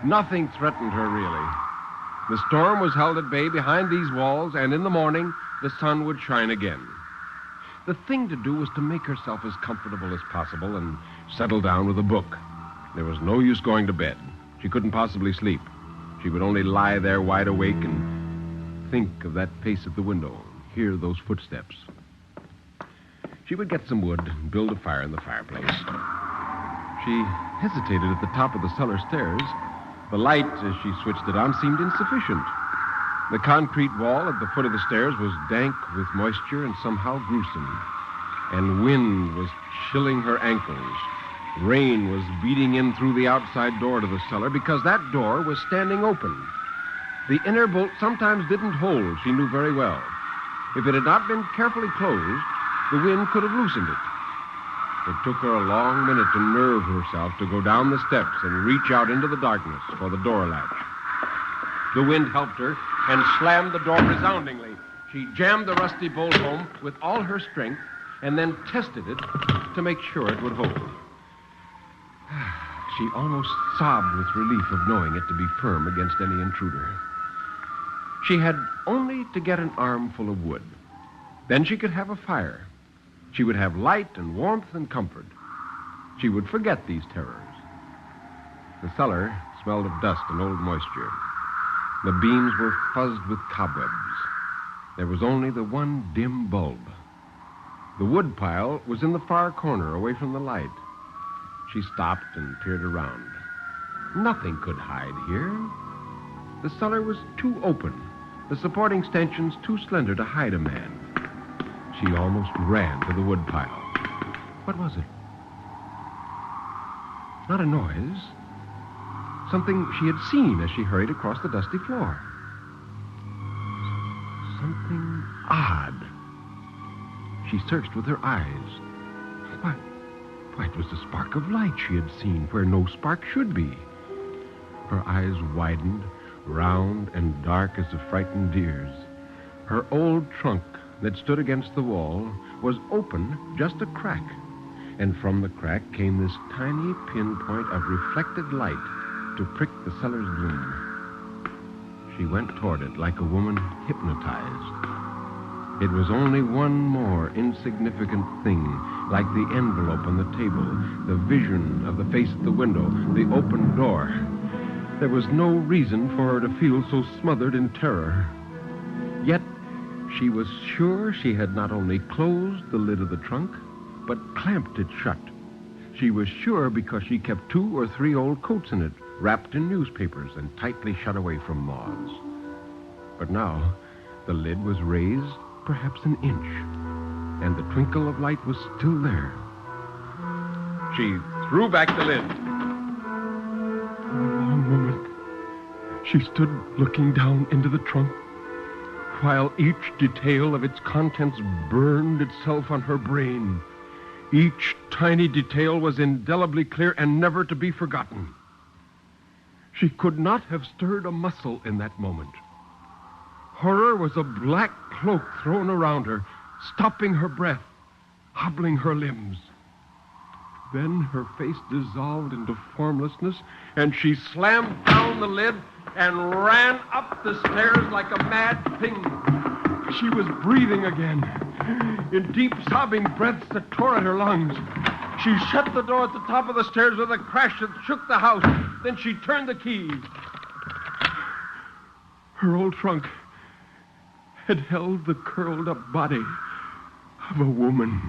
Nothing threatened her, really. The storm was held at bay behind these walls, and in the morning, the sun would shine again. The thing to do was to make herself as comfortable as possible and settle down with a book. There was no use going to bed. She couldn't possibly sleep. She would only lie there wide awake and think of that face at the window, hear those footsteps. She would get some wood and build a fire in the fireplace. She hesitated at the top of the cellar stairs. The light, as she switched it on, seemed insufficient. The concrete wall at the foot of the stairs was dank with moisture and somehow gruesome. And wind was chilling her ankles. Rain was beating in through the outside door to the cellar because that door was standing open. The inner bolt sometimes didn't hold, she knew very well. If it had not been carefully closed, the wind could have loosened it. It took her a long minute to nerve herself to go down the steps and reach out into the darkness for the door latch. The wind helped her and slammed the door resoundingly. She jammed the rusty bolt home with all her strength and then tested it to make sure it would hold. She almost sobbed with relief of knowing it to be firm against any intruder. She had only to get an armful of wood. Then she could have a fire. She would have light and warmth and comfort. She would forget these terrors. The cellar smelled of dust and old moisture. The beams were fuzzed with cobwebs. There was only the one dim bulb. The wood pile was in the far corner, away from the light. She stopped and peered around. Nothing could hide here. The cellar was too open, the supporting stanchions too slender to hide a man. She almost ran to the wood pile. What was it? Not a noise. Something she had seen as she hurried across the dusty floor. Something odd. She searched with her eyes. Why, it was the spark of light she had seen where no spark should be. Her eyes widened, round and dark as a frightened deer's. Her old trunk that stood against the wall was open just a crack, and from the crack came this tiny pinpoint of reflected light to prick the cellar's gloom. She went toward it like a woman hypnotized. It was only one more insignificant thing, like the envelope on the table, the vision of the face at the window, the open door. There was no reason for her to feel so smothered in terror. Yet, she was sure she had not only closed the lid of the trunk, but clamped it shut. She was sure because she kept 2 or 3 old coats in it, wrapped in newspapers and tightly shut away from moths. But now, the lid was raised perhaps an inch, and the twinkle of light was still there. She threw back the lid. For a long moment, she stood looking down into the trunk, while each detail of its contents burned itself on her brain. Each tiny detail was indelibly clear and never to be forgotten. She could not have stirred a muscle in that moment. Horror was a black cloak thrown around her, stopping her breath, hobbling her limbs. Then her face dissolved into formlessness, and she slammed down the lid and ran up the stairs like a mad thing. She was breathing again, in deep sobbing breaths that tore at her lungs. She shut the door at the top of the stairs with a crash that shook the house. Then she turned the key. Her old trunk had held the curled-up body of a woman.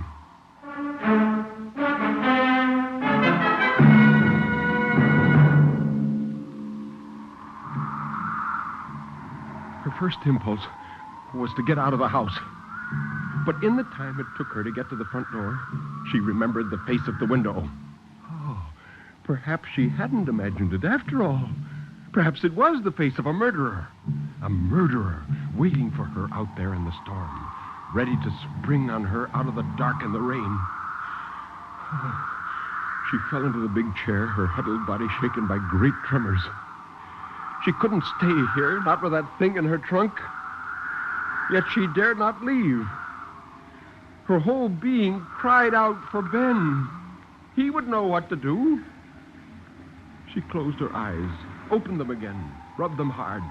Her first impulse was to get out of the house. But in the time it took her to get to the front door, she remembered the face at the window. Oh, perhaps she hadn't imagined it after all. Perhaps it was the face of a murderer. A murderer waiting for her out there in the storm, ready to spring on her out of the dark and the rain. She fell into the big chair, her huddled body shaken by great tremors. She couldn't stay here, not with that thing in her trunk. Yet she dared not leave. Her whole being cried out for Ben. He would know what to do. She closed her eyes, opened them again, rubbed them hard.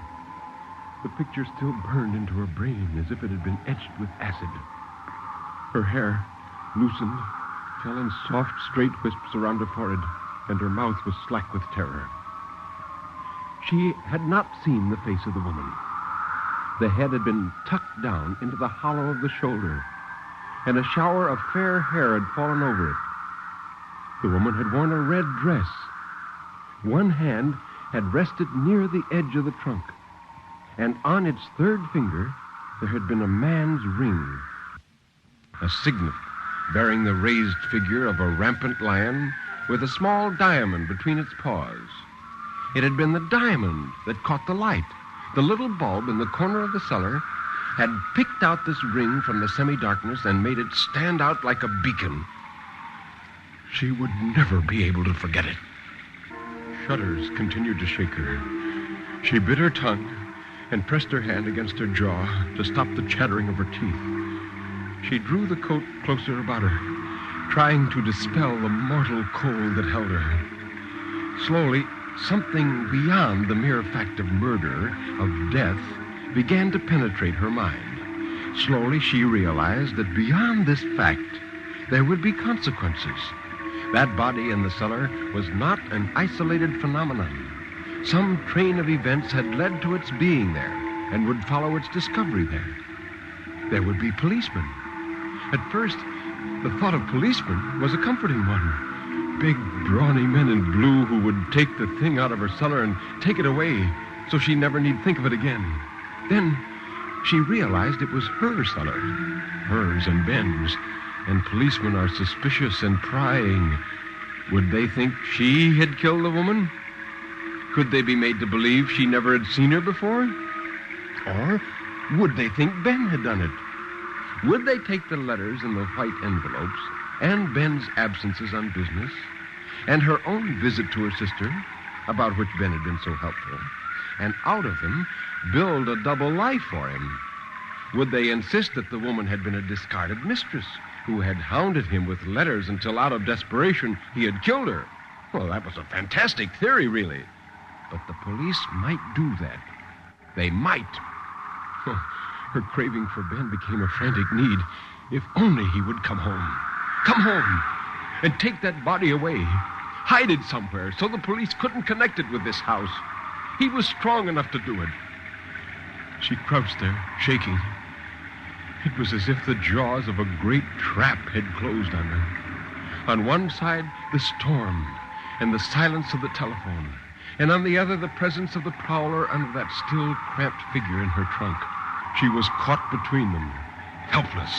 The picture still burned into her brain as if it had been etched with acid. Her hair, loosened, fell in soft, straight wisps around her forehead, and her mouth was slack with terror. She had not seen the face of the woman. The head had been tucked down into the hollow of the shoulder, and a shower of fair hair had fallen over it. The woman had worn a red dress. One hand had rested near the edge of the trunk, and on its third finger there had been a man's ring, a signet bearing the raised figure of a rampant lion with a small diamond between its paws. It had been the diamond that caught the light. The little bulb in the corner of the cellar had picked out this ring from the semi-darkness and made it stand out like a beacon. She would never be able to forget it. Shudders continued to shake her. She bit her tongue and pressed her hand against her jaw to stop the chattering of her teeth. She drew the coat closer about her, trying to dispel the mortal cold that held her. Slowly, something beyond the mere fact of murder, of death, began to penetrate her mind. Slowly, she realized that beyond this fact, there would be consequences. That body in the cellar was not an isolated phenomenon. Some train of events had led to its being there and would follow its discovery there. There would be policemen. At first, the thought of policemen was a comforting one. Big, brawny men in blue who would take the thing out of her cellar and take it away so she never need think of it again. Then she realized it was her cellar, hers and Ben's, and policemen are suspicious and prying. Would they think she had killed the woman? Could they be made to believe she never had seen her before? Or would they think Ben had done it? Would they take the letters in the white envelopes and Ben's absences on business and her own visit to her sister, about which Ben had been so helpful, and out of them build a double life for him? Would they insist that the woman had been a discarded mistress who had hounded him with letters until out of desperation he had killed her? Well, that was a fantastic theory, really. But the police might do that. They might. Her craving for Ben became a frantic need. If only he would come home. Come home and take that body away. Hide it somewhere so the police couldn't connect it with this house. He was strong enough to do it. She crouched there, shaking. It was as if the jaws of a great trap had closed on her. On one side, the storm and the silence of the telephone, and on the other, the presence of the prowler under that still, cramped figure in her trunk. She was caught between them, helpless.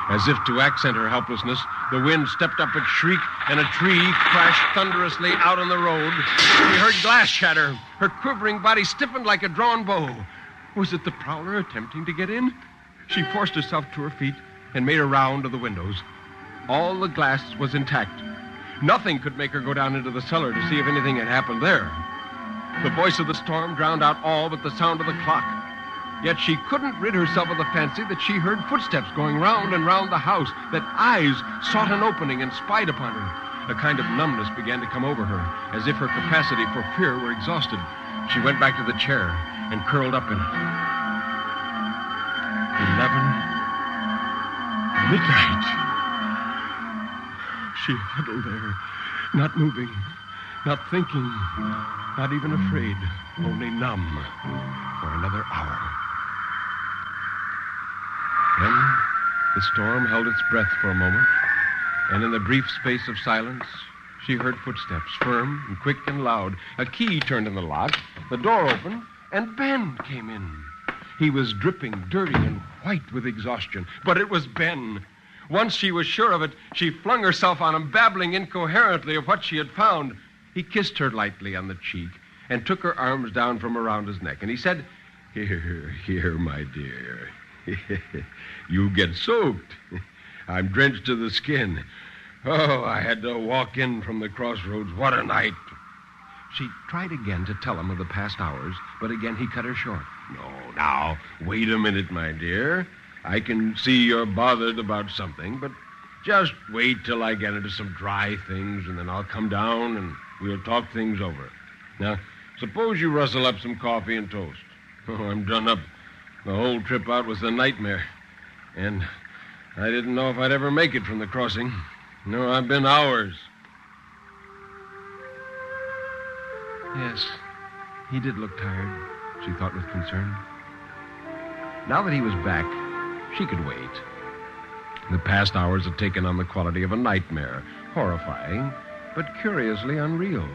As if to accent her helplessness, the wind stepped up its shriek, and a tree crashed thunderously out on the road. She heard glass shatter. Her quivering body stiffened like a drawn bow. Was it the prowler attempting to get in? She forced herself to her feet and made a round of the windows. All the glass was intact. Nothing could make her go down into the cellar to see if anything had happened there. The voice of the storm drowned out all but the sound of the clock. Yet she couldn't rid herself of the fancy that she heard footsteps going round and round the house, that eyes sought an opening and spied upon her. A kind of numbness began to come over her, as if her capacity for fear were exhausted. She went back to the chair and curled up in it. 11 midnight. She huddled there, not moving, not thinking, not even afraid, only numb for another hour. Then the storm held its breath for a moment, and in the brief space of silence, she heard footsteps, firm and quick and loud. A key turned in the lock, the door opened, and Ben came in. He was dripping, dirty, and white with exhaustion. But it was Ben. Once she was sure of it, she flung herself on him, babbling incoherently of what she had found. He kissed her lightly on the cheek and took her arms down from around his neck. And he said, Here, my dear. You get soaked. I'm drenched to the skin. Oh, I had to walk in from the crossroads. What a night. She tried again to tell him of the past hours, but again he cut her short. No, now, wait a minute, my dear. I can see you're bothered about something, but just wait till I get into some dry things, and then I'll come down and we'll talk things over. Now, suppose you rustle up some coffee and toast. Oh, I'm done up. The whole trip out was a nightmare. And I didn't know if I'd ever make it from the crossing. No, I've been hours. Yes, he did look tired, she thought with concern. Now that he was back, she could wait. The past hours had taken on the quality of a nightmare, horrifying, but curiously unreal.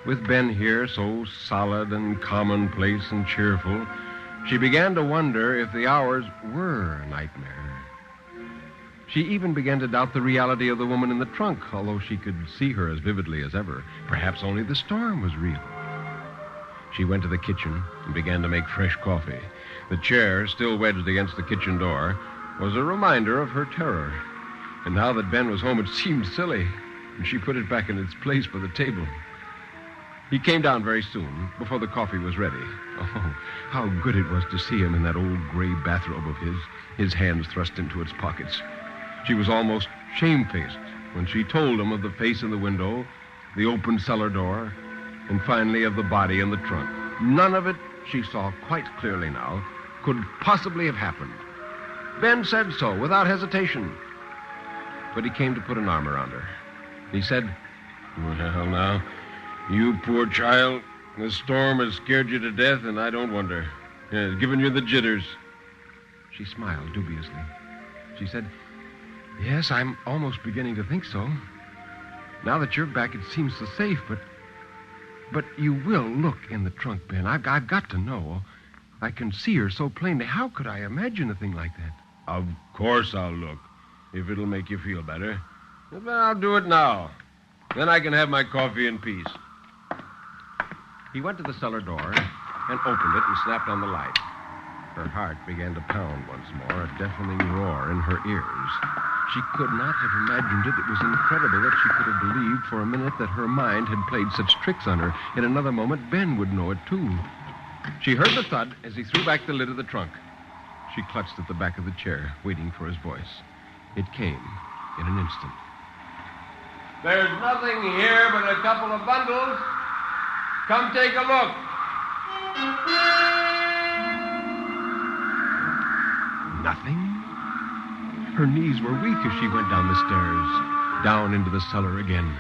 With Ben here, so solid and commonplace and cheerful, she began to wonder if the hours were a nightmare. She even began to doubt the reality of the woman in the trunk, although she could see her as vividly as ever. Perhaps only the storm was real. She went to the kitchen and began to make fresh coffee. The chair, still wedged against the kitchen door, was a reminder of her terror. And now that Ben was home, it seemed silly, and she put it back in its place by the table. He came down very soon, before the coffee was ready. Oh, how good it was to see him in that old gray bathrobe of his hands thrust into its pockets. She was almost shamefaced when she told him of the face in the window, the open cellar door, and finally of the body in the trunk. None of it, she saw quite clearly now, could possibly have happened. Ben said so, without hesitation. But he came to put an arm around her. He said, "Well, now, you poor child, the storm has scared you to death, and I don't wonder. It's given you the jitters." She smiled dubiously. She said, "Yes, I'm almost beginning to think so. Now that you're back, it seems so safe, but you will look in the trunk, Ben. I've got to know. I can see her so plainly. How could I imagine a thing like that?" "Of course I'll look, if it'll make you feel better. But I'll do it now. Then I can have my coffee in peace." He went to the cellar door and opened it and snapped on the light. Her heart began to pound once more, a deafening roar in her ears. She could not have imagined it. It was incredible that she could have believed for a minute that her mind had played such tricks on her. In another moment, Ben would know it, too. She heard the thud as he threw back the lid of the trunk. She clutched at the back of the chair, waiting for his voice. It came in an instant. "There's nothing here but a couple of bundles. Come take a look." Nothing? Her knees were weak as she went down the stairs, down into the cellar again.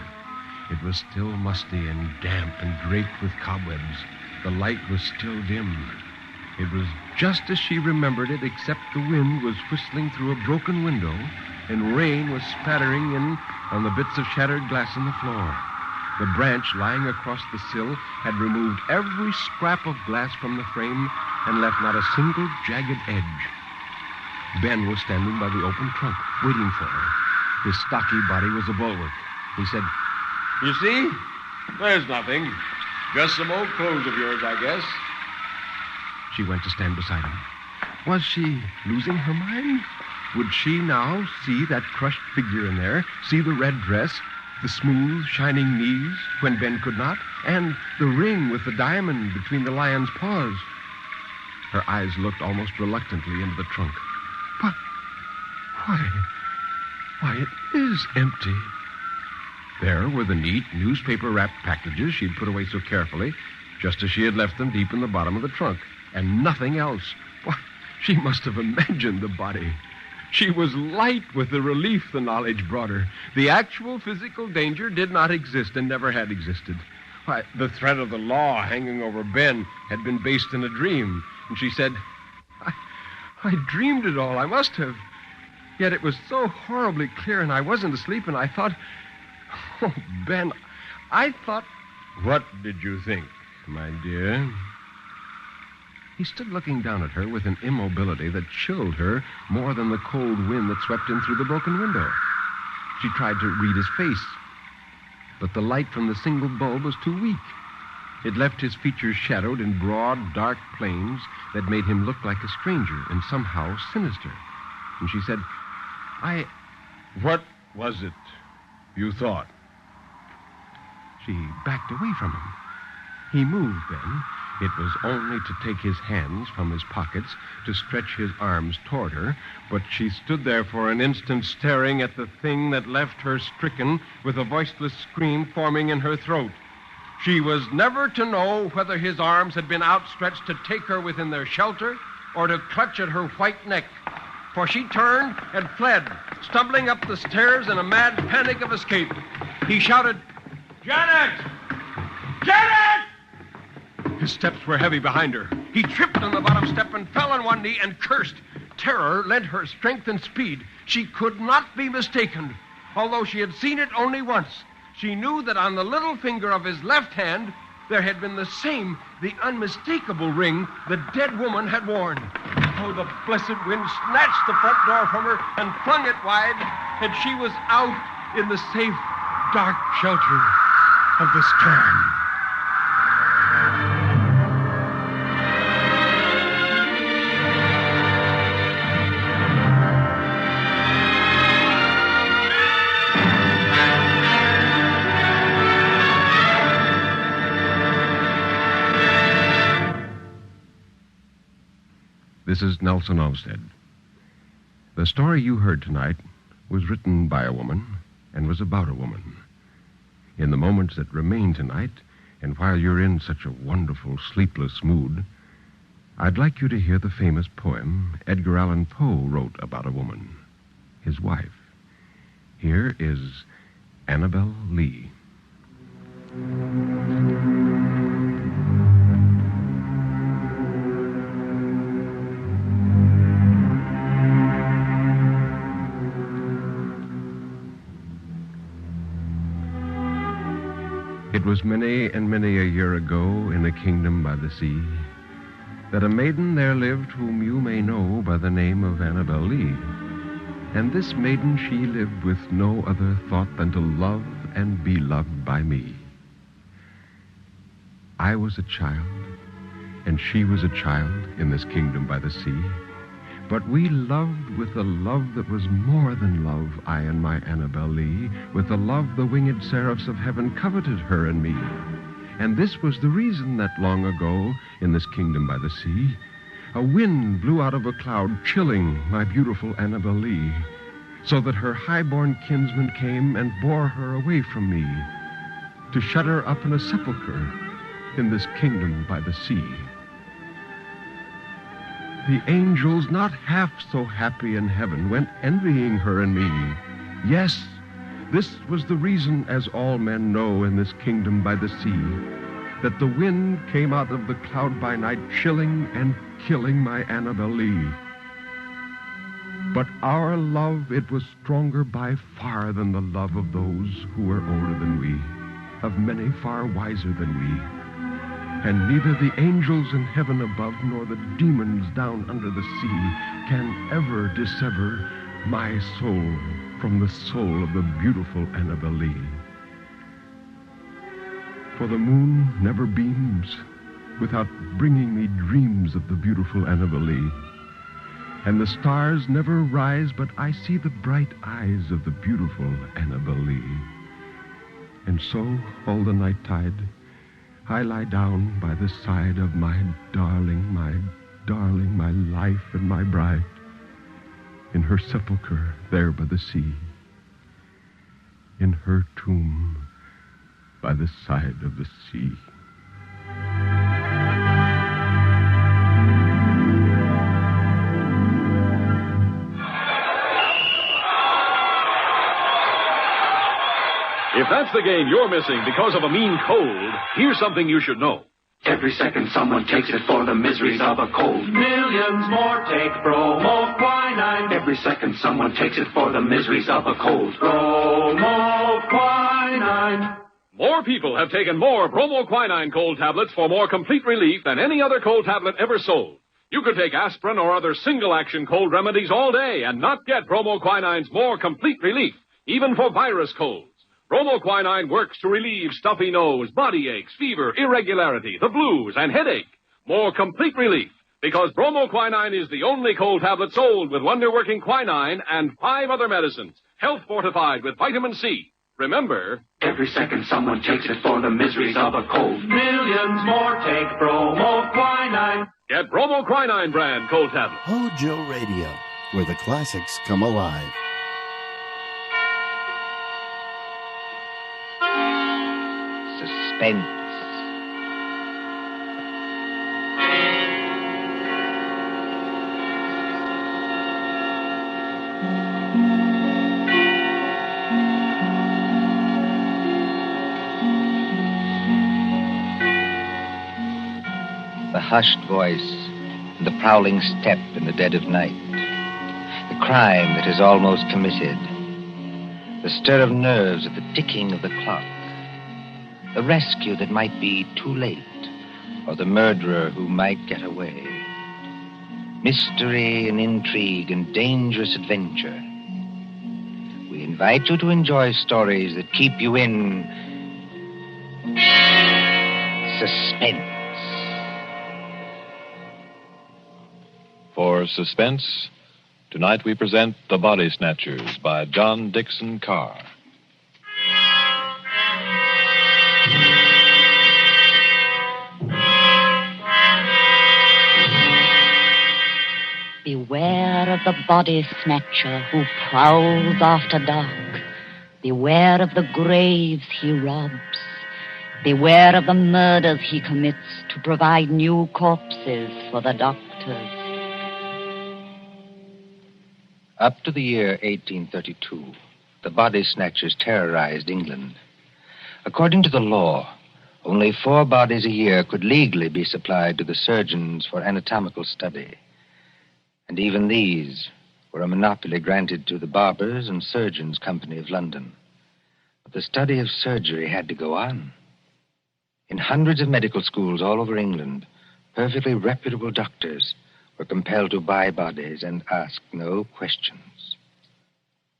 It was still musty and damp and draped with cobwebs. The light was still dim. It was just as she remembered it, except the wind was whistling through a broken window and rain was spattering in on the bits of shattered glass on the floor. The branch lying across the sill had removed every scrap of glass from the frame and left not a single jagged edge. Ben was standing by the open trunk, waiting for her. His stocky body was a bulwark. He said, "You see? There's nothing. Just some old clothes of yours, I guess." She went to stand beside him. Was she losing her mind? Would she now see that crushed figure in there, see the red dress, the smooth, shining knees when Ben could not, and the ring with the diamond between the lion's paws? Her eyes looked almost reluctantly into the trunk. But why, it is empty. There were the neat, newspaper-wrapped packages she'd put away so carefully, just as she had left them deep in the bottom of the trunk, and nothing else. Why, she must have imagined the body. She was light with the relief the knowledge brought her. The actual physical danger did not exist and never had existed. Why, the threat of the law hanging over Ben had been based in a dream, and she said, I dreamed it all. I must have. Yet it was so horribly clear, and I wasn't asleep, and I thought, oh, Ben, I thought... What did you think, my dear? He stood looking down at her with an immobility that chilled her more than the cold wind that swept in through the broken window. She tried to read his face, but the light from the single bulb was too weak. It left his features shadowed in broad, dark planes that made him look like a stranger and somehow sinister. And she said, What was it you thought? She backed away from him. He moved then. It was only to take his hands from his pockets, to stretch his arms toward her, but she stood there for an instant staring at the thing that left her stricken with a voiceless scream forming in her throat. She was never to know whether his arms had been outstretched to take her within their shelter or to clutch at her white neck, for she turned and fled, stumbling up the stairs in a mad panic of escape. He shouted, "Janet! Janet!" His steps were heavy behind her. He tripped on the bottom step and fell on one knee and cursed. Terror lent her strength and speed. She could not be mistaken. Although she had seen it only once, she knew that on the little finger of his left hand there had been the unmistakable ring the dead woman had worn. Oh, the blessed wind snatched the front door from her and flung it wide, and she was out in the safe, dark shelter of the storm. This is Nelson Olmsted. The story you heard tonight was written by a woman and was about a woman. In the moments that remain tonight, and while you're in such a wonderful, sleepless mood, I'd like you to hear the famous poem Edgar Allan Poe wrote about a woman, his wife. Here is Annabel Lee. It was many and many a year ago in a kingdom by the sea that a maiden there lived whom you may know by the name of Annabel Lee. And this maiden she lived with no other thought than to love and be loved by me. I was a child, and she was a child in this kingdom by the sea. But we loved with a love that was more than love, I and my Annabel Lee, with a love the winged seraphs of heaven coveted her and me. And this was the reason that long ago, in this kingdom by the sea, a wind blew out of a cloud, chilling my beautiful Annabel Lee, so that her high-born kinsman came and bore her away from me, to shut her up in a sepulchre in this kingdom by the sea. The angels, not half so happy in heaven, went envying her and me. Yes, this was the reason, as all men know in this kingdom by the sea, that the wind came out of the cloud by night, chilling and killing my Annabel Lee. But our love, it was stronger by far than the love of those who were older than we, of many far wiser than we. And neither the angels in heaven above nor the demons down under the sea can ever dissever my soul from the soul of the beautiful Annabel Lee. For the moon never beams without bringing me dreams of the beautiful Annabel Lee. And the stars never rise but I see the bright eyes of the beautiful Annabel Lee. And so, all the night tide, I lie down by the side of my darling, my life and my bride, in her sepulchre there by the sea, in her tomb by the side of the sea. If that's the game you're missing because of a mean cold, here's something you should know. Every second someone takes it for the miseries of a cold. Millions more take bromo quinine. Every second someone takes it for the miseries of a cold. Bromo quinine. More people have taken more bromoquinine cold tablets for more complete relief than any other cold tablet ever sold. You could take aspirin or other single-action cold remedies all day and not get bromoquinine's more complete relief, even for virus colds. Bromoquinine works to relieve stuffy nose, body aches, fever, irregularity, the blues, and headache. More complete relief, because bromoquinine is the only cold tablet sold with wonder-working quinine and 5 other medicines, health fortified with vitamin C. Remember, every second someone takes it for the miseries of a cold. Millions more take bromoquinine. Get bromoquinine brand cold tablets. Hojo Radio, where the classics come alive. Suspense. The hushed voice and the prowling step in the dead of night. The crime that is almost committed. The stir of nerves at the ticking of the clock. The rescue that might be too late, or the murderer who might get away. Mystery and intrigue and dangerous adventure. We invite you to enjoy stories that keep you in suspense. For Suspense, tonight we present The Body Snatchers by John Dixon Carr. Beware of the body snatcher who prowls after dark. Beware of the graves he robs. Beware of the murders he commits to provide new corpses for the doctors. Up to the year 1832, the body snatchers terrorized England. According to the law, only 4 bodies a year could legally be supplied to the surgeons for anatomical study. And even these were a monopoly granted to the Barbers and Surgeons Company of London. But the study of surgery had to go on. In hundreds of medical schools all over England, perfectly reputable doctors were compelled to buy bodies and ask no questions.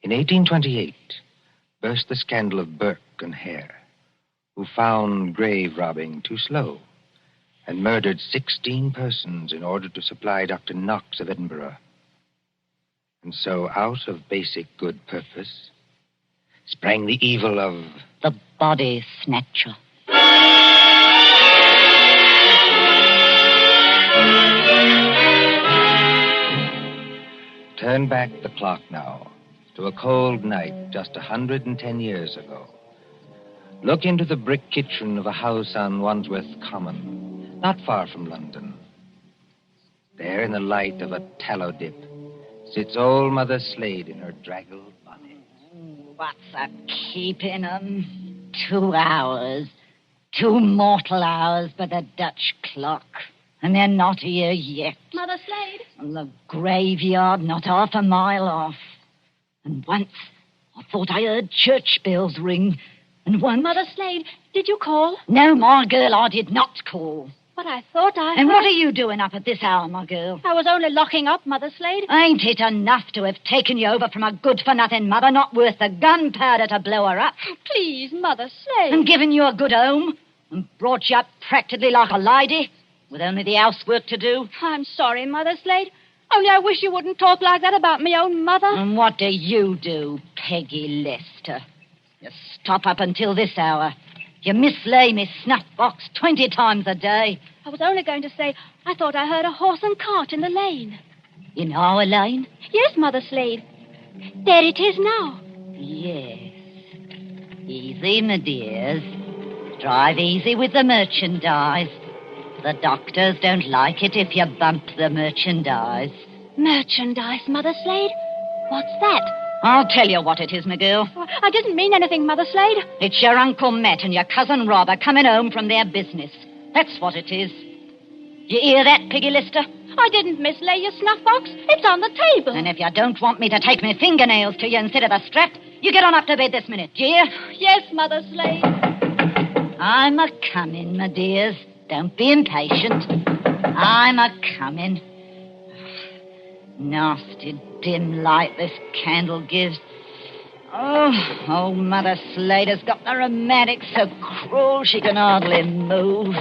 In 1828, burst the scandal of Burke and Hare, who found grave robbing too slow and murdered 16 persons in order to supply Dr. Knox of Edinburgh. And so, out of basic good purpose, sprang the evil of the body snatcher. Turn back the clock now to a cold night just 110 years ago. Look into the brick kitchen of a house on Wandsworth Common, not far from London. There, in the light of a tallow dip, sits old Mother Slade in her draggled bonnet. What's a keeping 'em? 2 hours. 2 mortal hours by the Dutch clock. And they're not here yet. Mother Slade? And the graveyard not half a mile off. And once I thought I heard church bells ring. And once... Mother Slade, did you call? No, my girl, I did not call. But I thought I And heard... what are you doing up at this hour, my girl? I was only locking up, Mother Slade. Ain't it enough to have taken you over from a good-for-nothing mother not worth the gunpowder to blow her up? Please, Mother Slade. And given you a good home? And brought you up practically like a lady? With only the housework to do? I'm sorry, Mother Slade. Only I wish you wouldn't talk like that about me own mother. And what do you do, Peggy Lester? You stop up until this hour. You mislay me snuff box 20 times a day. I was only going to say I thought I heard a horse and cart in the lane. In our lane? Yes, Mother Slade. There it is now. Yes. Easy, my dears. Drive easy with the merchandise. The doctors don't like it if you bump the merchandise. Merchandise, Mother Slade? What's that? I'll tell you what it is, my girl. I didn't mean anything, Mother Slade. It's your Uncle Matt and your cousin Rob are coming home from their business. That's what it is. You hear that, Peggy Lister? I didn't mislay your snuff box. It's on the table. And if you don't want me to take my fingernails to you instead of the strap, you get on up to bed this minute, do you? Yes, Mother Slade. I'm a-coming, my dears. Don't be impatient. I'm a-coming. Nasty dim light this candle gives. Oh, old Mother Slade has got the rheumatics so cruel she can hardly move.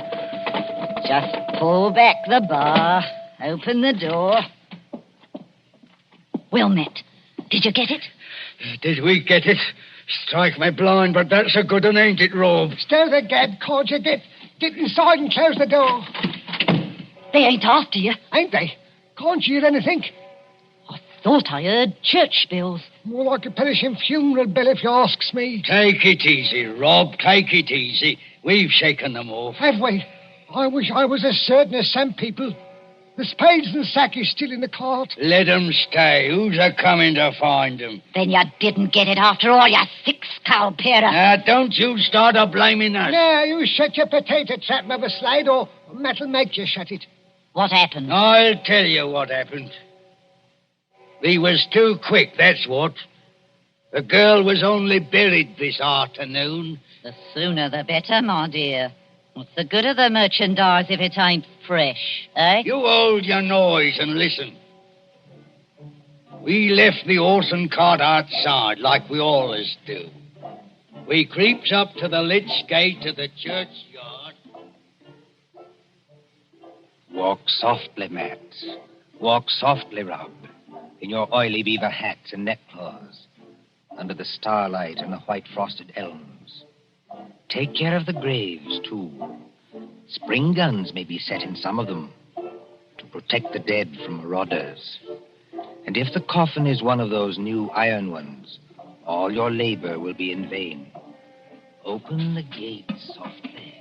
Just pull back the bar, open the door. Well, Matt, did you get it? Did we get it? Strike me blind, but that's a good one, ain't it, Rob? Stir the gab, can't you? Get inside and close the door. They ain't after you. Ain't they? Can't you hear anything? Thought I heard church bells. More like a perishing funeral bell, if you asks me. Take it easy, Rob. Take it easy. We've shaken them off. Have we? I wish I was as certain as some people. The spades and sack is still in the cart. Let 'em stay. Who's a-coming to find 'em? Then you didn't get it after all, you six-cow pair. Now, don't you start a-blaming us. Now, you shut your potato trap, Mother Slade, or Matt'll make you shut it. What happened? I'll tell you what happened. We was too quick, that's what. The girl was only buried this afternoon. The sooner the better, my dear. What's the good of the merchandise if it ain't fresh, eh? You hold your noise and listen. We left the horse and cart outside, like we always do. We creeps up to the Litz gate of the churchyard. Walk softly, Matt. Walk softly, Rob, in your oily beaver hats and neckcloths, under the starlight and the white frosted elms. Take care of the graves, too. Spring guns may be set in some of them to protect the dead from marauders. And if the coffin is one of those new iron ones, all your labor will be in vain. Open the gate softly.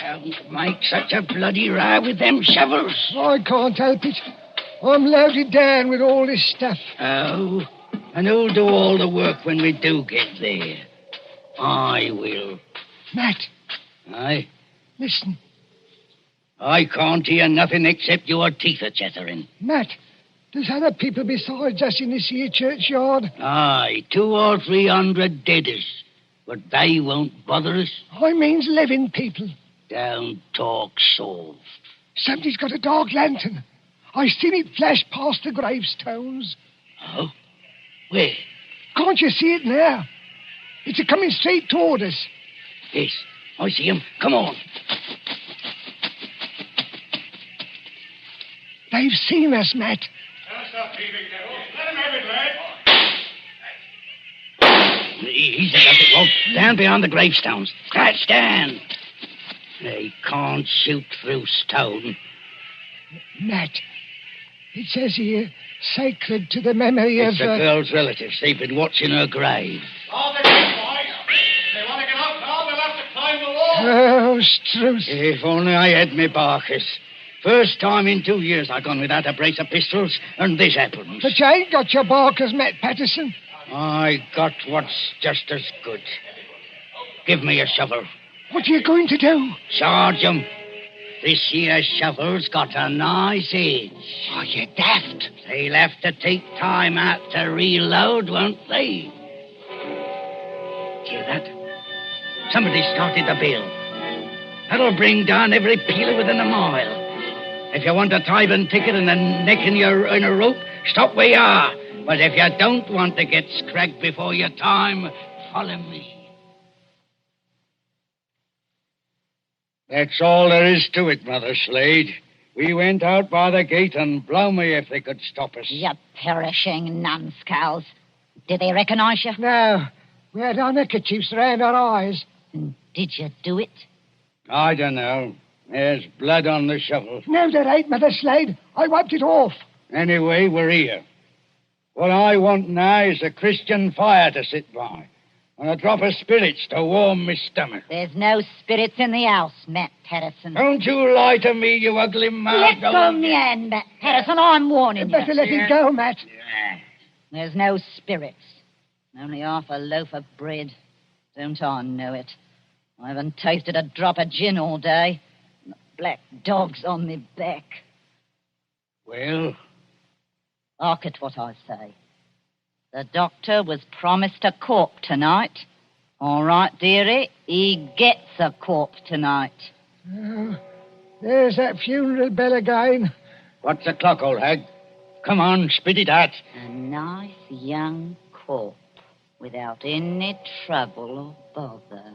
Don't make such a bloody row with them shovels. I can't help it. I'm loaded down with all this stuff. Oh, and who'll do all the work when we do get there? I will. Matt. Aye? Listen. I can't hear nothing except your teeth are chattering. Matt, there's other people besides us in this here churchyard. Aye, 200 or 300 deaders. But they won't bother us. I means living people. Don't talk soft. Somebody's got a dark lantern. I seen it flash past the gravestones. Oh? Where? Can't you see it now? It's a-coming straight toward us. Yes, I see him. Come on. They've seen us, Matt. Easy, Dr. Walt. Down beyond the gravestones. Crouch down. They can't shoot through stone. Matt, it says here, sacred to the memory It's of... the girl's relatives. They've been watching her grave. Oh, Struth. If only I had me Barkers. First time in 2 years I've gone without a brace of pistols, and this happens. But you ain't got your Barkers, Matt Patterson. I got what's just as good. Give me a shovel. What are you going to do? Charge 'em. This here shovel's got a nice edge. Are you daft? They'll have to take time out to reload, won't they? Hear that? Somebody started the bell. That'll bring down every peeler within a mile. If you want a tithing ticket and a neck in a rope, stop where you are. But if you don't want to get scragged before your time, follow me. That's all there is to it, Mother Slade. We went out by the gate, and blow me if they could stop us. You perishing numbskulls. Did they recognize you? No. We had our neckerchiefs round our eyes. Did you do it? I don't know. There's blood on the shovel. No, there ain't, Mother Slade. I wiped it off. Anyway, we're here. What I want now is a Christian fire to sit by, and a drop of spirits to warm my stomach. There's no spirits in the house, Matt Patterson. Don't you lie to me, you ugly mouth. Let go me hand, Matt Patterson. I'm warning you. Better let it go, Matt. There's no spirits. Only half a loaf of bread. Don't I know it? I haven't tasted a drop of gin all day. The black dog's on me back. Well? Hark at what I say. The doctor was promised a corp tonight. All right, dearie, he gets a corp tonight. Oh, there's that funeral bell again. What's the clock, old hag? Come on, spit it out. A nice young corp without any trouble or bother.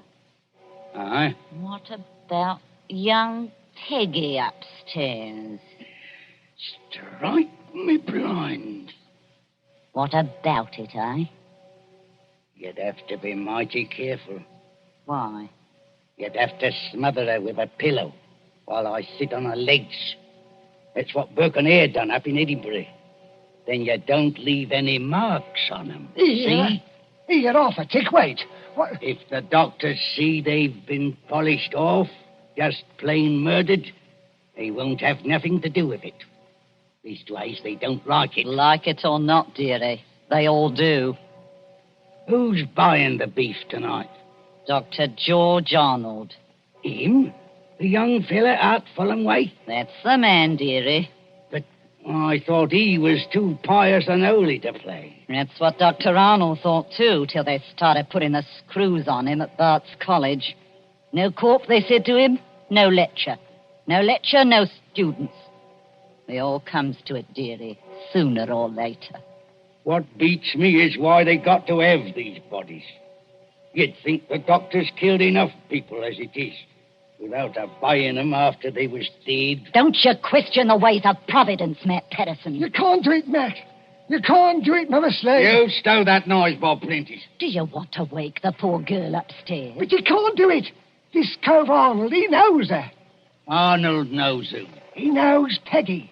Aye? What about young Peggy upstairs? Strike me blind. What about it, eh? You'd have to be mighty careful. Why? You'd have to smother her with a pillow while I sit on her legs. That's what Burke and Hare done up in Edinburgh. Then you don't leave any marks on them. See? You're off a tick. Wait. What? If the doctors see they've been polished off, just plain murdered, they won't have nothing to do with it. Leastways, they don't like it. Like it or not, dearie, they all do. Who's buying the beef tonight? Dr. George Arnold. Him? The young fella out Fulham way? That's the man, dearie. But I thought he was too pious and holy to play. That's what Dr. Arnold thought, too, till they started putting the screws on him at Bart's College. No corp, they said to him, no lecture. No lecture, no students. It all comes to it, dearie, sooner or later. What beats me is why they got to have these bodies. You'd think the doctors killed enough people as it is, without buying them after they was dead. Don't you question the ways of Providence, Matt Pedersen. You can't do it, Matt. You can't do it, Mother Slade. You stow that noise, Bob Prentice. Do you want to wake the poor girl upstairs? But you can't do it. This cove Arnold, he knows her. Arnold knows who. He knows Peggy.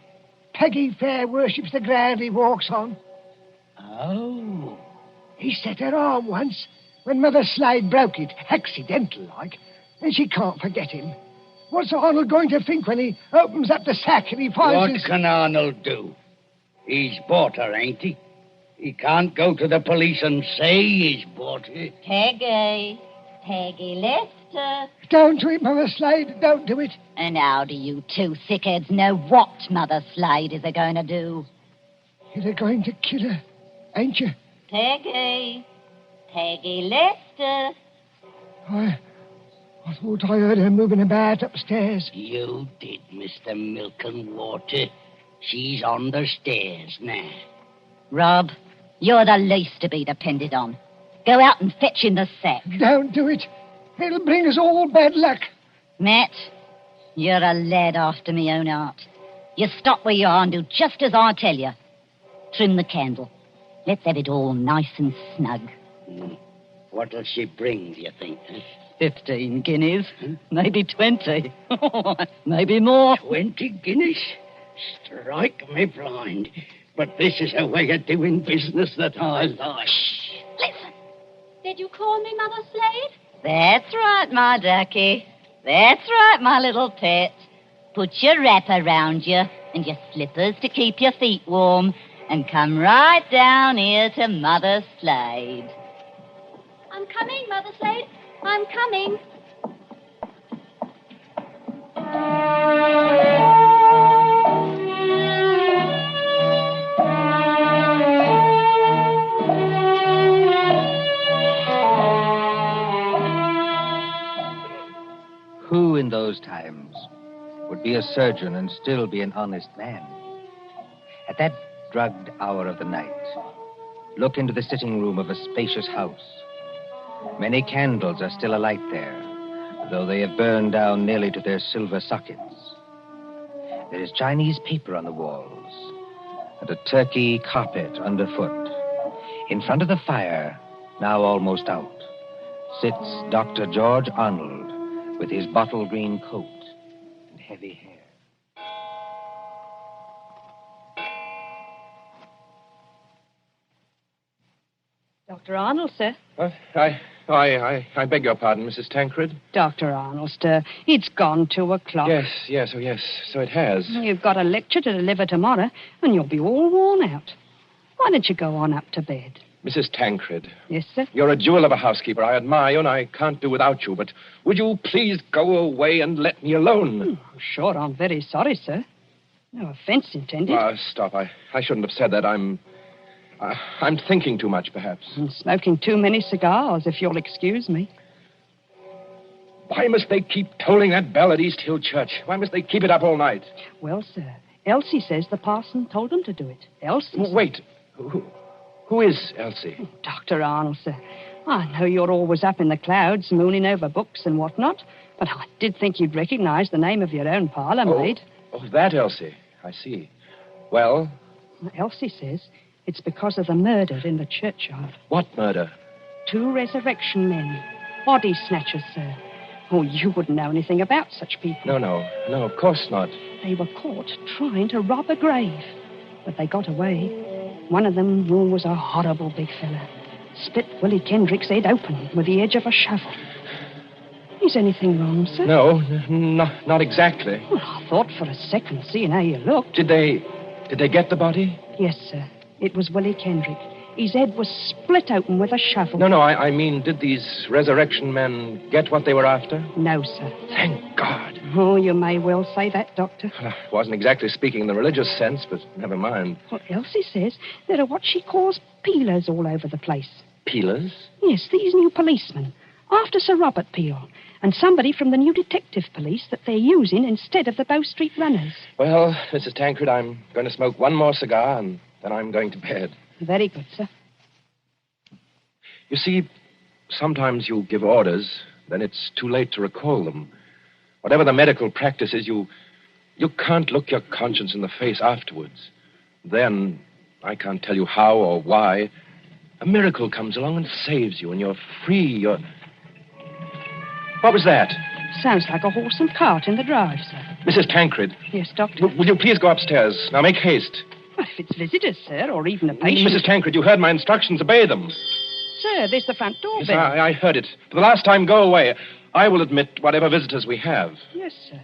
Peggy fair worships the ground he walks on. Oh. He set her arm once when Mother Slade broke it, accidental-like, and she can't forget him. What's Arnold going to think when he opens up the sack and he finds What can Arnold do? He's bought her, ain't he? He can't go to the police and say he's bought her. Peggy. Peggy Lester. Don't do it, Mother Slade. Don't do it. And how do you two thickheads know what Mother Slade is going to do? You're going to kill her, ain't you? Peggy. Peggy Lester. I thought I heard her moving about upstairs. You did, Mr. Milk and Water. She's on the stairs now. Rob, you're the least to be depended on. Go out and fetch in the sack. Don't do it. It'll bring us all bad luck. Matt, you're a lad after me own heart. You stop where you are and do just as I tell you. Trim the candle. Let's have it all nice and snug. What'll she bring, do you think? 15 guineas. Maybe 20. Maybe more. 20 guineas? Strike me blind. But this is a way of doing business that I like. Shh. Listen. Did you call me Mother Slade? That's right, my ducky. That's right, my little pet. Put your wrap around you and your slippers to keep your feet warm and come right down here to Mother Slade. I'm coming, Mother Slade. I'm coming. Who in those times would be a surgeon and still be an honest man? At that drugged hour of the night, look into the sitting room of a spacious house. Many candles are still alight there, though they have burned down nearly to their silver sockets. There is Chinese paper on the walls and a turkey carpet underfoot. In front of the fire, now almost out, sits Dr. George Arnold with his bottle green coat and heavy hair. Dr. Arnold, sir. I beg your pardon, Mrs. Tancred. Dr. Arnold, sir. It's gone 2 o'clock. Yes, so it has. You've got a lecture to deliver tomorrow, and you'll be all worn out. Why don't you go on up to bed? Mrs. Tancred. Yes, sir? You're a jewel of a housekeeper. I admire you, and I can't do without you, but would you please go away and let me alone? Sure, I'm very sorry, sir. No offense intended. Stop. I shouldn't have said that. I'm thinking too much, perhaps. And smoking too many cigars, if you'll excuse me. Why must they keep tolling that bell at East Hill Church? Why must they keep it up all night? Well, sir, Elsie says the parson told them to do it. Elsie. Wait. Who is Elsie? Dr. Arnold, sir. I know you're always up in the clouds, mooning over books and whatnot, but I did think you'd recognize the name of your own parlour maid. Oh, that Elsie. I see. Well? Elsie says it's because of the murder in the churchyard. What murder? 2 resurrection men. Body snatchers, sir. Oh, you wouldn't know anything about such people. No, of course not. They were caught trying to rob a grave, but they got away. One of them was a horrible big fella. Split Willie Kendrick's head open with the edge of a shovel. Is anything wrong, sir? No, not exactly. Well, I thought for a second, seeing how you looked. Did they get the body? Yes, sir. It was Willie Kendrick. His head was split open with a shovel. No, I mean, did these resurrection men get what they were after? No, sir. Thank God. Oh, you may well say that, Doctor. Well, I wasn't exactly speaking in the religious sense, but never mind. Well, Elsie says there are what she calls peelers all over the place. Peelers? Yes, these new policemen. After Sir Robert Peel. And somebody from the new detective police that they're using instead of the Bow Street runners. Well, Mrs. Tancred, I'm going to smoke one more cigar, and then I'm going to bed. Very good, sir. You see, sometimes you give orders, then it's too late to recall them. Whatever the medical practice is, you can't look your conscience in the face afterwards. Then, I can't tell you how or why, a miracle comes along and saves you, and you're free, What was that? Sounds like a horse and cart in the drive, sir. Mrs. Tancred. Yes, Doctor? Will you please go upstairs? Now, make haste. Well, if it's visitors, sir, or even a patient... Mrs. Tancred, you heard my instructions. Obey them. Sir, there's the front door Yes, bell. I heard it. For the last time, go away. I will admit whatever visitors we have. Yes, sir.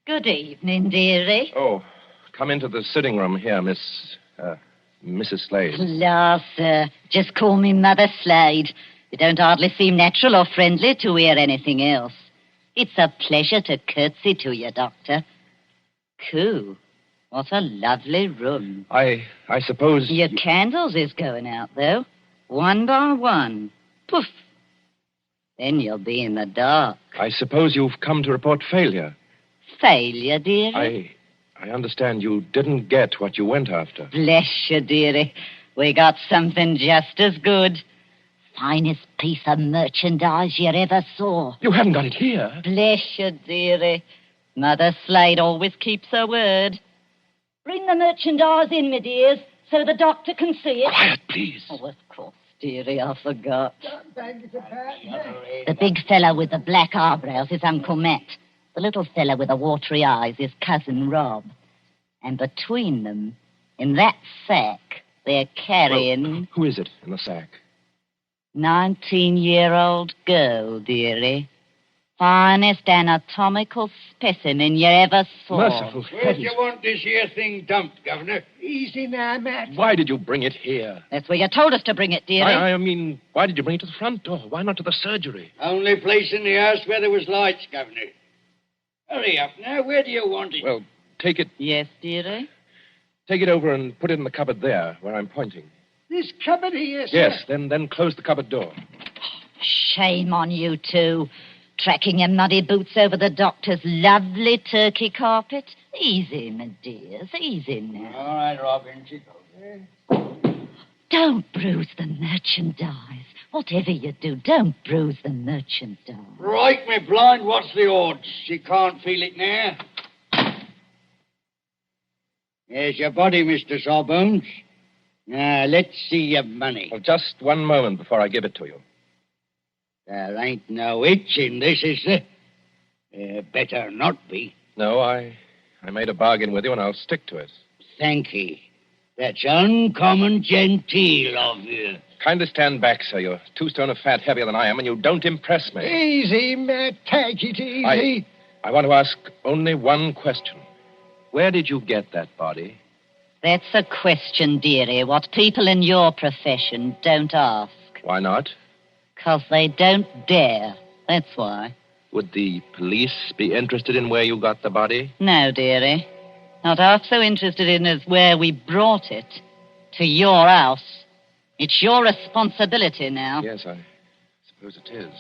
Good evening, dearie. Oh, come into the sitting room here, Mrs. Slade. La, sir. Just call me Mother Slade. You don't hardly seem natural or friendly to hear anything else. It's a pleasure to curtsy to you, Doctor. Coo. What a lovely room. I suppose... Your candles is going out, though. One by one. Poof. Then you'll be in the dark. I suppose you've come to report failure. Failure, dearie? I understand you didn't get what you went after. Bless you, dearie. We got something just as good. Finest piece of merchandise you ever saw. You haven't got it here. Bless you, dearie. Mother Slade always keeps her word. Bring the merchandise in, my dears, so the doctor can see it. Quiet, please. Oh, of course, dearie, I forgot. Thank you, Pat. The big fellow with the black eyebrows is Uncle Matt. The little fellow with the watery eyes is Cousin Rob. And between them, in that sack, they're carrying... Well, who is it in the sack? 19-year-old girl, dearie. Finest anatomical specimen you ever saw. Merciful Where do you want this here thing dumped, Governor? Easy now, Matt. Why did you bring it here? That's where you told us to bring it, dearie. I mean, why did you bring it to the front door? Why not to the surgery? Only place in the house where there was lights, Governor. Hurry up now. Where do you want it? Well, take it... Yes, dearie? Take it over and put it in the cupboard there, where I'm pointing. This cupboard here, sir. Yes, then close the cupboard door. Shame on you two. Tracking your muddy boots over the doctor's lovely turkey carpet. Easy, my dears, easy now. All right, Robin. Don't bruise the merchandise. Whatever you do, don't bruise the merchandise. Right, me blind. What's the odds? She can't feel it now. There's your body, Mr. Sawbones. Now, let's see your money. Well, just one moment before I give it to you. There ain't no itch in this, is there? Better not be. No, I made a bargain with you, and I'll stick to it. Thank ye. That's uncommon genteel of you. Kindly stand back, sir. You're 2 stone of fat heavier than I am, and you don't impress me. Easy, Matt. Take it easy. I want to ask only one question. Where did you get that body? That's a question, dearie, what people in your profession don't ask. Why not? 'Cause they don't dare. That's why. Would the police be interested in where you got the body? No, dearie. Not half so interested in as where we brought it. To your house. It's your responsibility now. Yes, I suppose it is.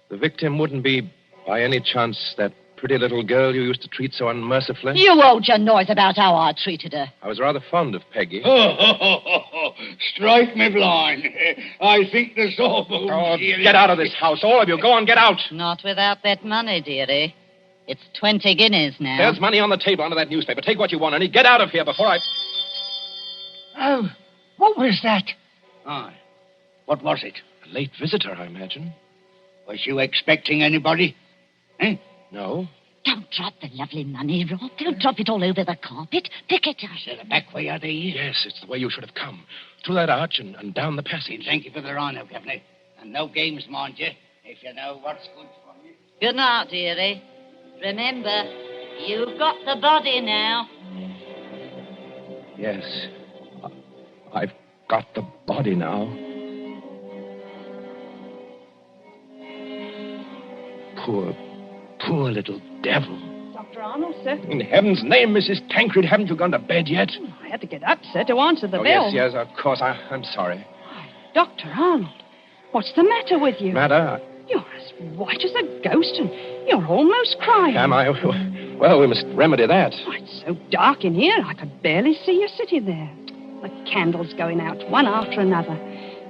The victim wouldn't be, by any chance, that pretty little girl you used to treat so unmercifully? You hold your noise about how I treated her. I was rather fond of Peggy. Strike me blind. I think the Sawbones... Oh, get out of this house, all of you. Go on, get out. Not without that money, dearie. It's 20 guineas now. There's money on the table under that newspaper. Take what you want, Ernie. Get out of here before I... Oh, what was that? Aye. What was it? A late visitor, I imagine. Was you expecting anybody? Eh? No. Don't drop the lovely money, Rob. Don't drop it all over the carpet. Pick it up. Is it the back way of these? Yes, it's the way you should have come. Through that arch and down the passage. Thank you for the honour, Governor. And no games, mind you, if you know what's good for you. Good night, dearie. Remember, you've got the body now. Yes. I've got the body now. Poor little devil. Dr. Arnold, sir. In heaven's name, Mrs. Tancred, haven't you gone to bed yet? I had to get up, sir, to answer the Oh, bell. yes, of course. I'm sorry. Dr. Arnold, what's the matter with you? Matter? You're as white as a ghost, and you're almost crying. Am I? Well, we must remedy that. Oh, it's so dark in here, I could barely see you sitting there. The candles going out, one after another.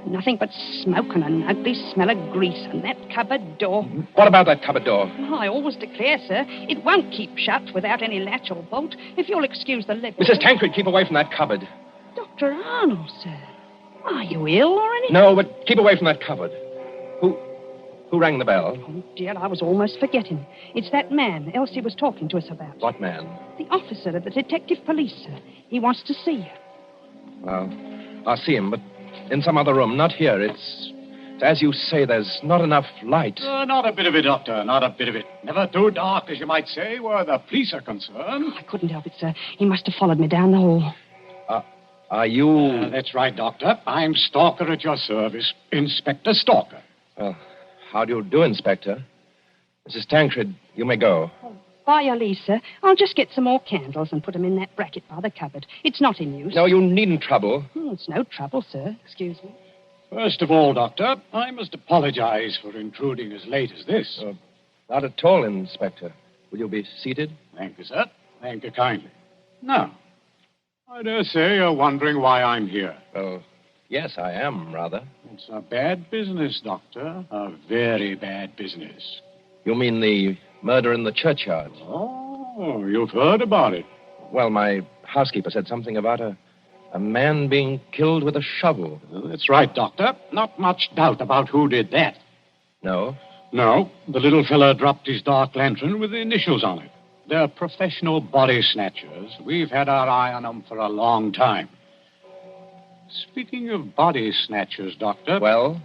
Nothing but smoke and an ugly smell of grease, and that cupboard door. What about that cupboard door? Oh, I always declare, sir, it won't keep shut without any latch or bolt, if you'll excuse the liberty. Mrs. Tancred, keep away from that cupboard. Dr. Arnold, sir. Are you ill or anything? No, but keep away from that cupboard. Who rang the bell? Oh, dear, I was almost forgetting. It's that man Elsie was talking to us about. What man? The officer of the detective police, sir. He wants to see you. Well, I'll see him, but in some other room, not here. It's as you say, there's not enough light. Not a bit of it, Doctor, not a bit of it. Never too dark, as you might say, where the police are concerned. I couldn't help it, sir. He must have followed me down the hall. Are you... That's right, Doctor. I'm Stalker at your service. Inspector Stalker. Well, how do you do, Inspector? Mrs. Tancred, you may go. By your leave, sir. I'll just get some more candles and put them in that bracket by the cupboard. It's not in use. No, you needn't trouble. It's no trouble, sir. Excuse me. First of all, Doctor, I must apologize for intruding as late as this. Not at all, Inspector. Will you be seated? Thank you, sir. Thank you kindly. Now, I dare say you're wondering why I'm here. Oh, yes, I am, rather. It's a bad business, Doctor. A very bad business. You mean the murder in the churchyard? Oh, you've heard about it. Well, my housekeeper said something about a man being killed with a shovel. That's right, Doctor. Not much doubt about who did that. No? No. The little fella dropped his dark lantern with the initials on it. They're professional body snatchers. We've had our eye on them for a long time. Speaking of body snatchers, Doctor... Well?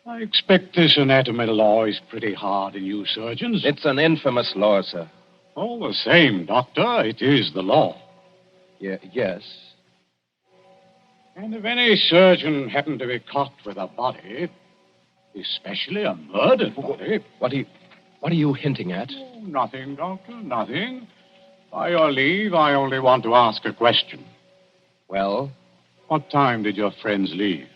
I expect this anatomy law is pretty hard on you surgeons. It's an infamous law, sir. All the same, Doctor, it is the law. Yes. And if any surgeon happened to be caught with a body, especially a murdered body... What are you hinting at? Oh, nothing, Doctor, nothing. By your leave, I only want to ask a question. Well? What time did your friends leave?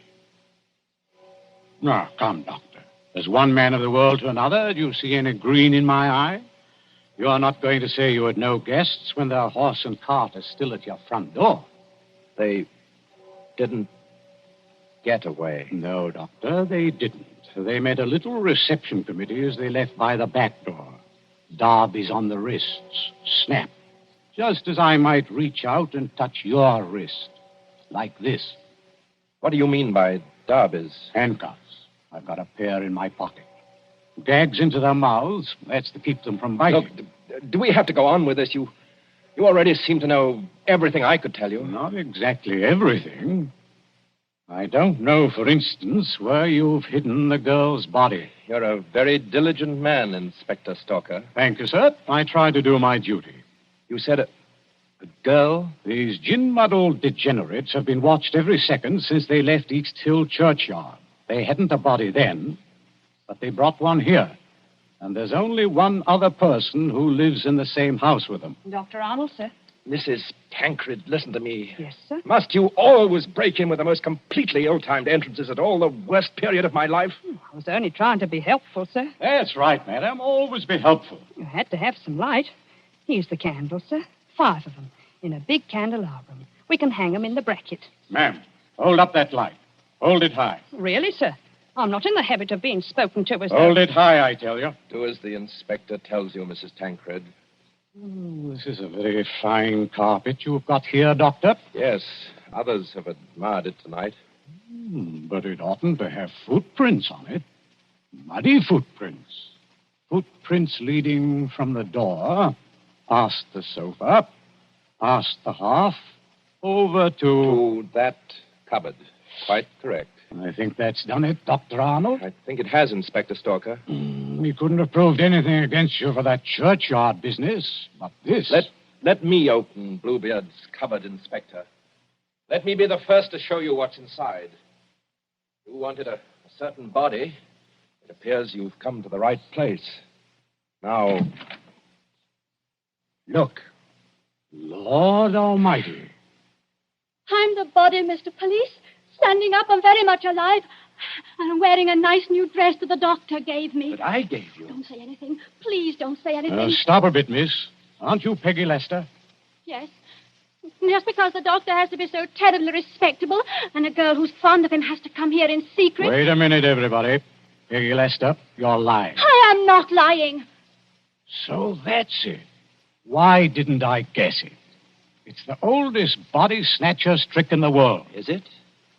Now, come, Doctor. As one man of the world to another, do you see any green in my eye? You are not going to say you had no guests when their horse and cart are still at your front door. They didn't get away. No, Doctor, they didn't. They made a little reception committee as they left by the back door. Darbies on the wrists. Snap. Just as I might reach out and touch your wrist. Like this. What do you mean by darbies? Handcuffs. I've got a pair in my pocket. Gags into their mouths. That's to keep them from biting. Look, do we have to go on with this? You already seem to know everything I could tell you. Not exactly everything. I don't know, for instance, where you've hidden the girl's body. You're a very diligent man, Inspector Stalker. Thank you, sir. I try to do my duty. You said a girl? These gin-muddled degenerates have been watched every second since they left East Hill Churchyard. They hadn't a body then, but they brought one here. And there's only one other person who lives in the same house with them. Dr. Arnold, sir. Mrs. Tancred, listen to me. Yes, sir? Must you always break in with the most completely ill-timed entrances at all the worst period of my life? I was only trying to be helpful, sir. That's right, madam. Always be helpful. You had to have some light. Here's the candles, sir. 5 of them, in a big candelabrum. We can hang them in the bracket. Ma'am, hold up that light. Hold it high. Really, sir? I'm not in the habit of being spoken to as Hold it high, I tell you. Do as the inspector tells you, Mrs. Tancred. This is a very fine carpet you've got here, Doctor. Yes, others have admired it tonight. But it oughtn't to have footprints on it. Muddy footprints. Footprints leading from the door, past the sofa, past the hearth, over to that cupboard. Quite correct. I think that's done it, Dr. Arnold. I think it has, Inspector Stalker. We couldn't have proved anything against you for that churchyard business, but this... Let me open Bluebeard's cupboard, Inspector. Let me be the first to show you what's inside. You wanted a certain body. It appears you've come to the right place. Now, look. Lord Almighty. I'm the body, Mr. Police. Standing up, I'm very much alive. And I'm wearing a nice new dress that the doctor gave me. That I gave you? Don't say anything. Please don't say anything. Stop a bit, miss. Aren't you Peggy Lester? Yes. Just because the doctor has to be so terribly respectable, and a girl who's fond of him has to come here in secret. Wait a minute, everybody. Peggy Lester, you're lying. I am not lying. So that's it. Why didn't I guess it? It's the oldest body snatcher's trick in the world. Is it?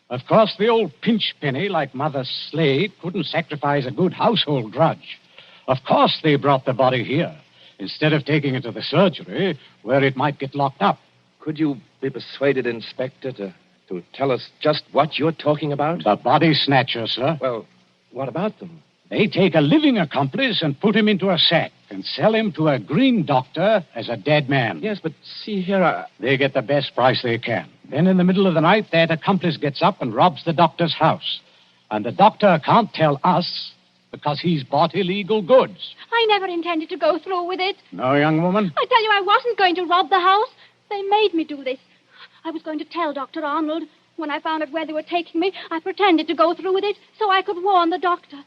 Of course, the old pinch penny like Mother Slade couldn't sacrifice a good household grudge. Of course they brought the body here, instead of taking it to the surgery, where it might get locked up. Could you be persuaded, Inspector, to tell us just what you're talking about? The body snatcher, sir. Well, what about them? They take a living accomplice and put him into a sack and sell him to a green doctor as a dead man. Yes, but see here, They get the best price they can. Then in the middle of the night, that accomplice gets up and robs the doctor's house. And the doctor can't tell us because he's bought illegal goods. I never intended to go through with it. No, young woman? I tell you, I wasn't going to rob the house. They made me do this. I was going to tell Dr. Arnold. When I found out where they were taking me, I pretended to go through with it so I could warn the doctor.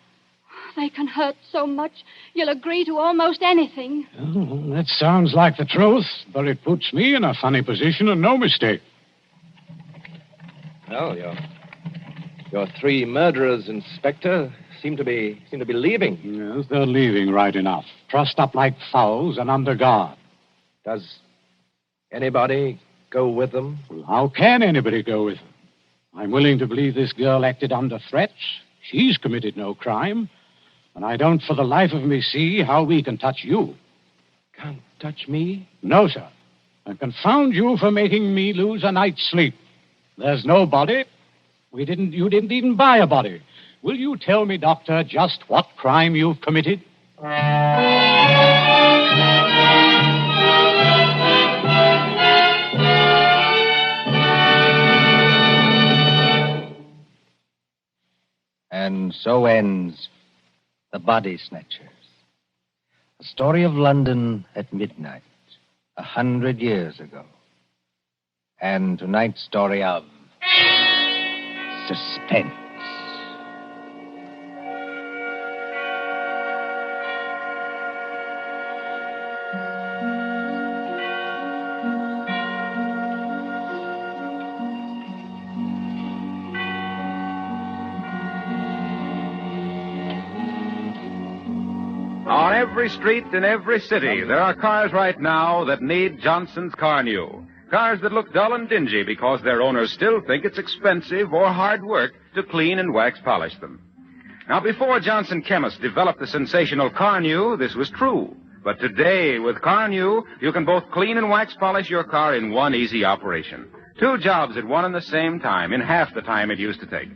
They can hurt so much, you'll agree to almost anything. Oh, that sounds like the truth, but it puts me in a funny position and no mistake. Well, your three murderers, Inspector, seem to be leaving. Yes, they're leaving right enough. Trussed up like fowls and under guard. Does anybody go with them? Well, how can anybody go with them? I'm willing to believe this girl acted under threats. She's committed no crime. And I don't for the life of me see how we can touch you. Can't touch me? No, sir. And confound you for making me lose a night's sleep. There's no body. You didn't even buy a body. Will you tell me, Doctor, just what crime you've committed? And so ends The Body Snatchers. A story of London at midnight, 100 years ago. And tonight's story of Suspense. On every street in every city, there are cars right now that need Johnson's Car New. Cars that look dull and dingy because their owners still think it's expensive or hard work to clean and wax polish them. Now, before Johnson Chemists developed the sensational Car New, this was true. But today, with Car New, you can both clean and wax polish your car in one easy operation. 2 jobs at one and the same time, in half the time it used to take.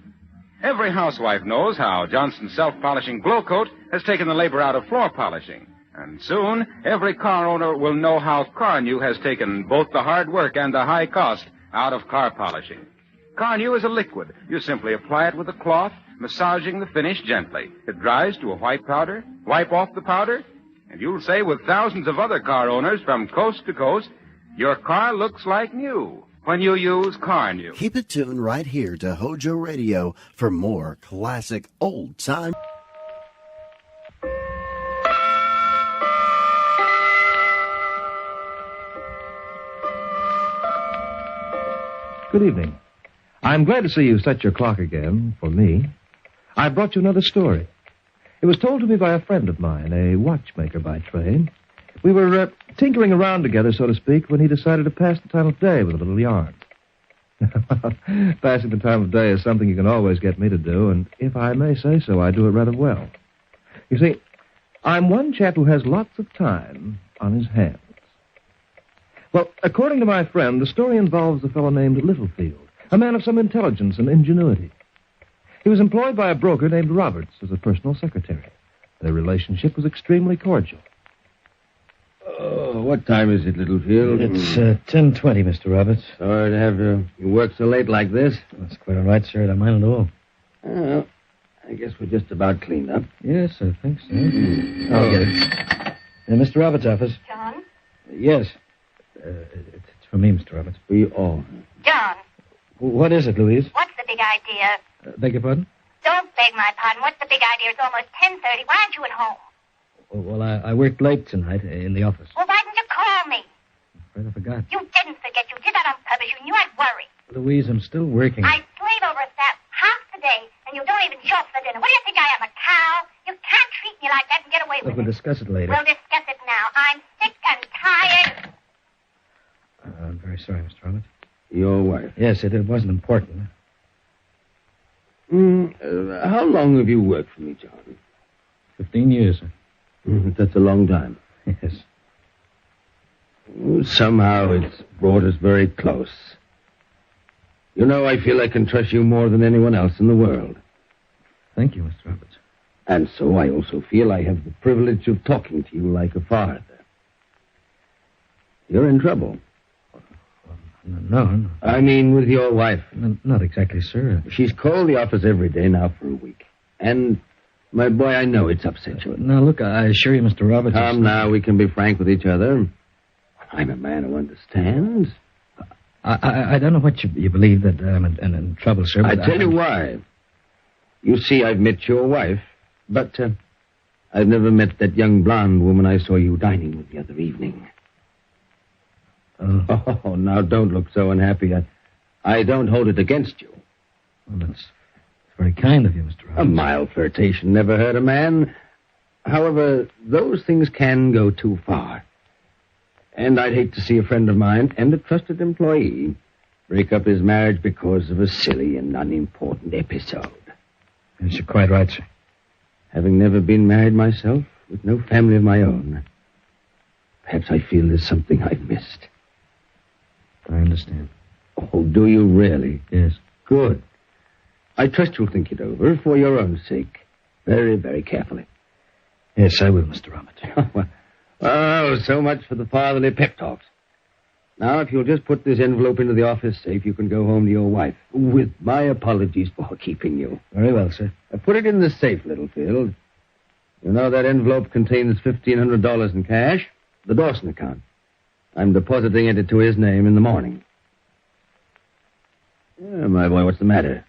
Every housewife knows how Johnson's self-polishing Glow Coat has taken the labor out of floor polishing. And soon, every car owner will know how Car New has taken both the hard work and the high cost out of car polishing. Car New is a liquid. You simply apply it with a cloth, massaging the finish gently. It dries to a white powder. Wipe off the powder, and you'll say with thousands of other car owners from coast to coast, your car looks like new when you use Car New. Keep it tuned right here to Hojo Radio for more classic old-time... Good evening. I'm glad to see you set your clock again for me. I brought you another story. It was told to me by a friend of mine, a watchmaker by trade. We were tinkering around together, so to speak, when he decided to pass the time of day with a little yarn. Passing the time of day is something you can always get me to do, and if I may say so, I do it rather well. You see, I'm one chap who has lots of time on his hands. Well, according to my friend, the story involves a fellow named Littlefield, a man of some intelligence and ingenuity. He was employed by a broker named Roberts as a personal secretary. Their relationship was extremely cordial. Oh, what time is it, Littlefield? It's 10:20, Mr. Roberts. Sorry to have you work so late like this. That's quite all right, sir. I don't mind at all. Well, I guess we're just about cleaned up. Yes, I think so. I'll get it. Mr. Roberts' office. John? Yes. It's for me, Mr. Roberts. For you all. John, What is it, Louise? what's the big idea? Beg your pardon? Don't beg my pardon. What's the big idea? It's almost 10:30. Why aren't you at home? Well, I worked late tonight in the office. Well, why didn't you call me? Afraid I forgot. You didn't forget. You did that on purpose. You knew I'd worry. Louise, I'm still working. I slave over a staff half the day, and you don't even show up for dinner. What do you think I am, a cow? You can't treat me like that and get away Look, with we'll it. discuss it later. We'll discuss it now. I'm sick and tired. I'm very sorry, Mr. Roberts. Your wife? Yes, it wasn't important. How long have you worked for me, John? 15 years, sir. That's a long time. Yes. Somehow it's brought us very close. You know, I feel I can trust you more than anyone else in the world. Thank you, Mr. Roberts. And so I also feel I have the privilege of talking to you like a father. You're in trouble. No. I mean, with your wife. Not exactly, sir. She's called the office every day now for a week. And, my boy, I know it's upset you. Now, look, I assure you, Mr. Roberts... Come now, we can be frank with each other. I'm a man who understands. I don't know what you believe that I'm in trouble, sir. I tell you why. You see, I've met your wife, but I've never met that young blonde woman I saw you dining with the other evening. Oh, now don't look so unhappy. I don't hold it against you. Well, that's very kind of you, Mr. Roberts. A mild flirtation never hurt a man. However, those things can go too far. And I'd hate to see a friend of mine and a trusted employee break up his marriage because of a silly and unimportant episode. Yes, you're quite right, sir. Having never been married myself, with no family of my own, perhaps I feel there's something I've missed. I understand. Oh, do you really? Yes. Good. I trust you'll think it over for your own sake. Very, very carefully. Yes, I will, Mr. Roberts. Oh, so much for the fatherly pep talks. Now, if you'll just put this envelope into the office safe, you can go home to your wife. With my apologies for keeping you. Very well, sir. Put it in the safe, Littlefield. You know that envelope contains $1,500 in cash. The Dawson account. I'm depositing it to his name in the morning. Yeah, my boy, what's the matter?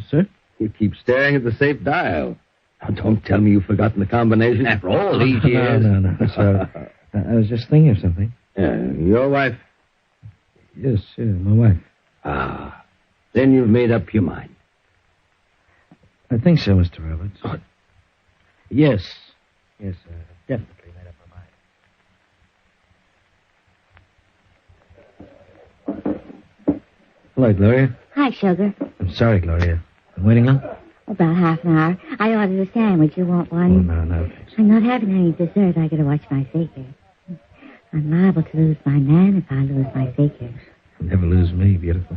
Sir? You keep staring at the safe dial. Now, don't tell me you've forgotten the combination after all these years. No. Sorry. I was just thinking of something. Your wife? Yes, my wife. Ah, then you've made up your mind. I think so, Mr. Roberts. Oh. Yes, definitely made up my mind. Hello, Gloria. Hi, sugar. I'm sorry, Gloria. I'm waiting on? About half an hour. I ordered a sandwich. You want one? No. I'm not having any dessert. I gotta watch my figure. I'm liable to lose my man if I lose my figure. Never lose me, beautiful.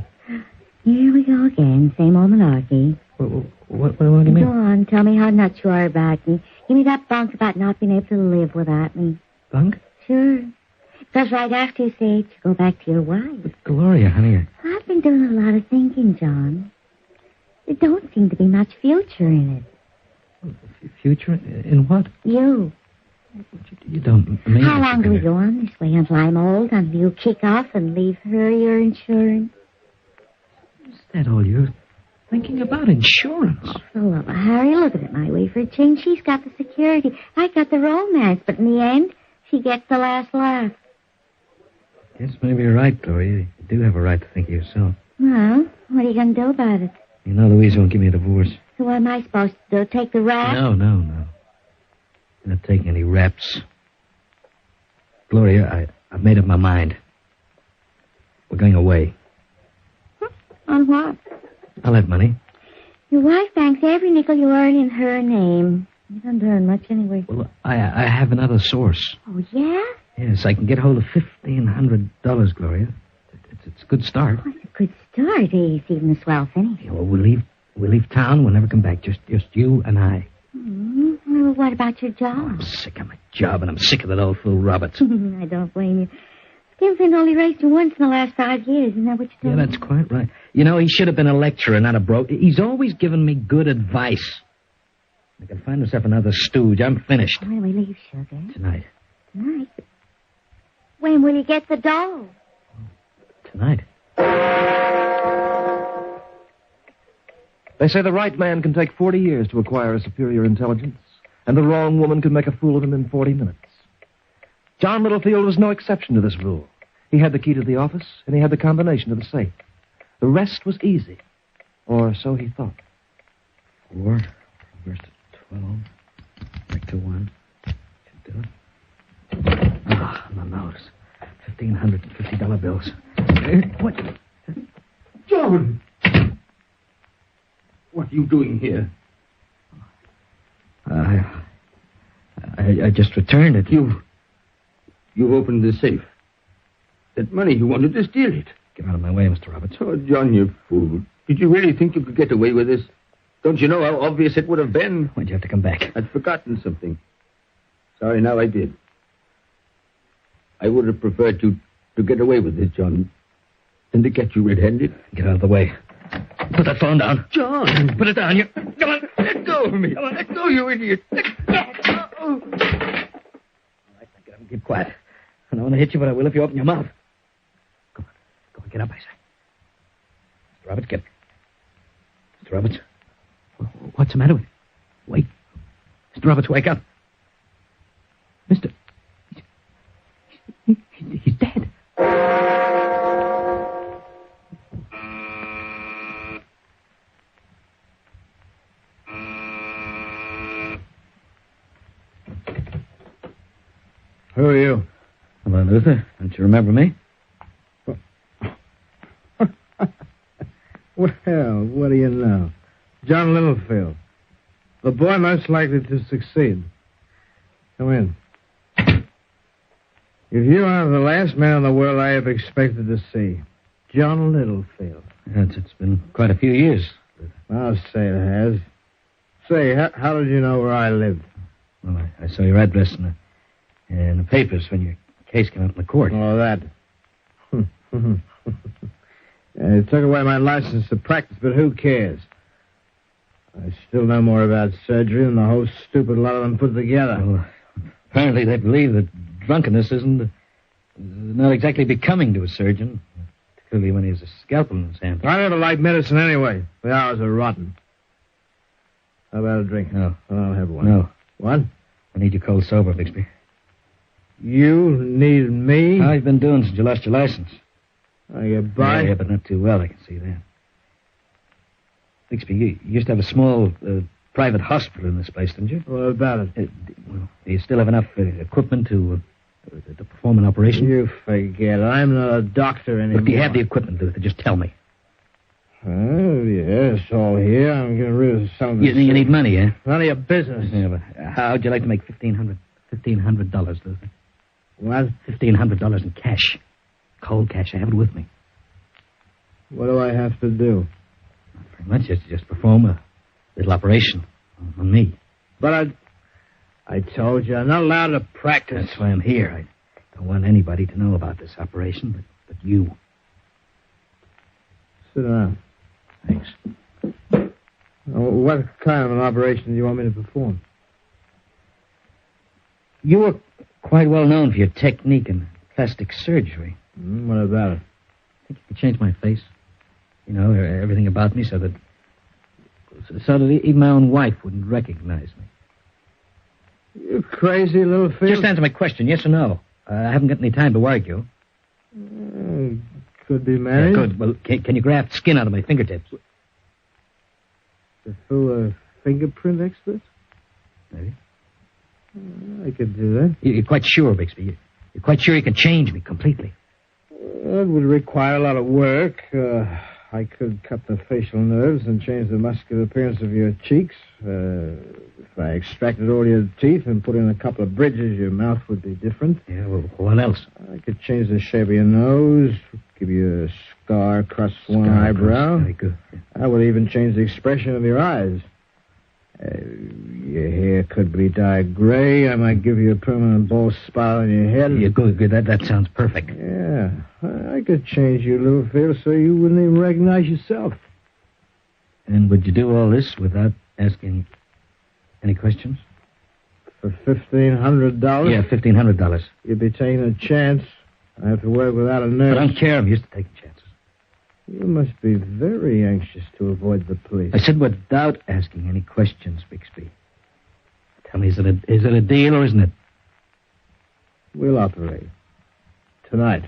Here we go again. Same old malarkey. What do you mean? Go on. Tell me how nuts you are about me. Give me that bunk about not being able to live without me. Bunk? Sure. Because right after you say it, you go back to your wife. But Gloria, honey. I've been doing a lot of thinking, John. There don't seem to be much future in it. Future? In what? You. You don't mean... How long do we go on this way until I'm old, until you kick off and leave her your insurance? Is that all you're thinking about? Insurance? Oh, for the love of Harry, look at it my way for a change. She's got the security. I got the romance, but in the end, she gets the last laugh. Yes, maybe you're right, Gloria. You do have a right to think of yourself. Well, what are you going to do about it? You know Louise won't give me a divorce. So what am I supposed to do? Take the rap? No. I'm not taking any raps. Gloria, I've made up my mind. We're going away. On what? I'll have money. Your wife banks every nickel you earn in her name. You don't earn much anyway. Well, I have another source. Oh, yeah? Yes, I can get hold of $1,500, Gloria. It's a good start. Oh, it's a good start. He's even a swell finish. Yeah, well, we'll leave town. We'll never come back. Just you and I. Well, what about your job? I'm sick of my job, and I'm sick of that old fool Roberts. I don't blame you. Skinflint only raised you once in the last 5 years. Isn't that what you told Yeah, that's quite right. You know, he should have been a lecturer, not a broke. He's always given me good advice. I can find myself another stooge. I'm finished. When do we leave, Sugar? Tonight. Tonight? When will you get the doll? Tonight. They say the right man can take 40 years to acquire a superior intelligence, and the wrong woman can make a fool of him in 40 minutes. John Littlefield was no exception to this rule. He had the key to the office, and he had the combination to the safe. The rest was easy. Or so he thought. 4, reverse to 12, back to 1. Should do it. Ah, on the nose. $1,550 bills. What? John! What are you doing here? I just returned it. You've opened the safe. That money, you wanted to steal it. Get out of my way, Mr. Roberts. Oh, John, you fool. Did you really think you could get away with this? Don't you know how obvious it would have been? Why'd you have to come back? I'd forgotten something. Sorry, now I did. I would have preferred to get away with this, John, than to get you red-handed. Get out of the way. Put that phone down. John! Put it down. You... Come on. Let go of me. Come on. Let go, you idiot. Let go. All right, now get up and keep quiet. I don't want to hit you, but I will if you open your mouth. Go on, get up, I say. Mr. Roberts, get up. Mr. Roberts. What's the matter with you? Wait. Mr. Roberts, wake up. Mr. He's dead. Who are you? Hello, Luther. Don't you remember me? Well, what do you know? John Littlefield. The boy most likely to succeed. Come in. If you are the last man in the world I have expected to see, John Littlefield. It's been quite a few years. I'll say it has. Say, how did you know where I live? Well, I saw your address in the papers when your case came up in the court. Oh, that. It took away my license to practice, but who cares? I still know more about surgery than the whole stupid lot of them put together. Well, apparently they believe that drunkenness isn't not exactly becoming to a surgeon, particularly when he has a scalpel in his hand. I never liked medicine anyway. The hours are rotten. How about a drink? No. I'll have one. No. What? I need you cold sober, Bixby. You need me? How you been doing since you lost your license? I get by? Yeah, but not too well, I can see that. Bixby, you used to have a small private hospital in this place, didn't you? What about it? Well, do you still have enough equipment to perform an operation? You forget it. I'm not a doctor anymore. But do you have the equipment, Luther? Just tell me. Oh, yes, all here. I'm getting rid of some of this. You need money, eh? None of your business. Yeah, but how'd you like to make $1,500, Luther? What? $1,500 in cash. Cold cash. I have it with me. What do I have to do? Not very much. Just perform a little operation on me. But I told you, I'm not allowed to practice. That's why I'm here. I don't want anybody to know about this operation, but you. Sit down. Thanks. What kind of an operation do you want me to perform? You were quite well known for your technique in plastic surgery. What about it? I think you could change my face. You know, everything about me so that even my own wife wouldn't recognize me. You crazy little fish. Just answer my question, yes or no. I haven't got any time to argue. Could be managed. Yeah, good. Well, can you graft skin out of my fingertips? To fool a fingerprint expert? Maybe. I could do that. You're quite sure, Bixby? You're quite sure you can change me completely? That would require a lot of work. I could cut the facial nerves and change the muscular appearance of your cheeks. If I extracted all your teeth and put in a couple of bridges, your mouth would be different. Yeah, well, what else? I could change the shape of your nose, give you a scar across one eyebrow. Very good. Yeah. I would even change the expression of your eyes. Your hair could be dyed gray. I might give you a permanent bald spot on your head. Yeah, good. That sounds perfect. Yeah. I could change you, Littlefield, so you wouldn't even recognize yourself. And would you do all this without asking any questions? For $1,500? Yeah, $1,500. You'd be taking a chance. I have to work without a nurse. I don't care. I'm used to taking chances. You must be very anxious to avoid the police. I said without asking any questions, Bixby. Tell me, is it a deal or isn't it? We'll operate. Tonight.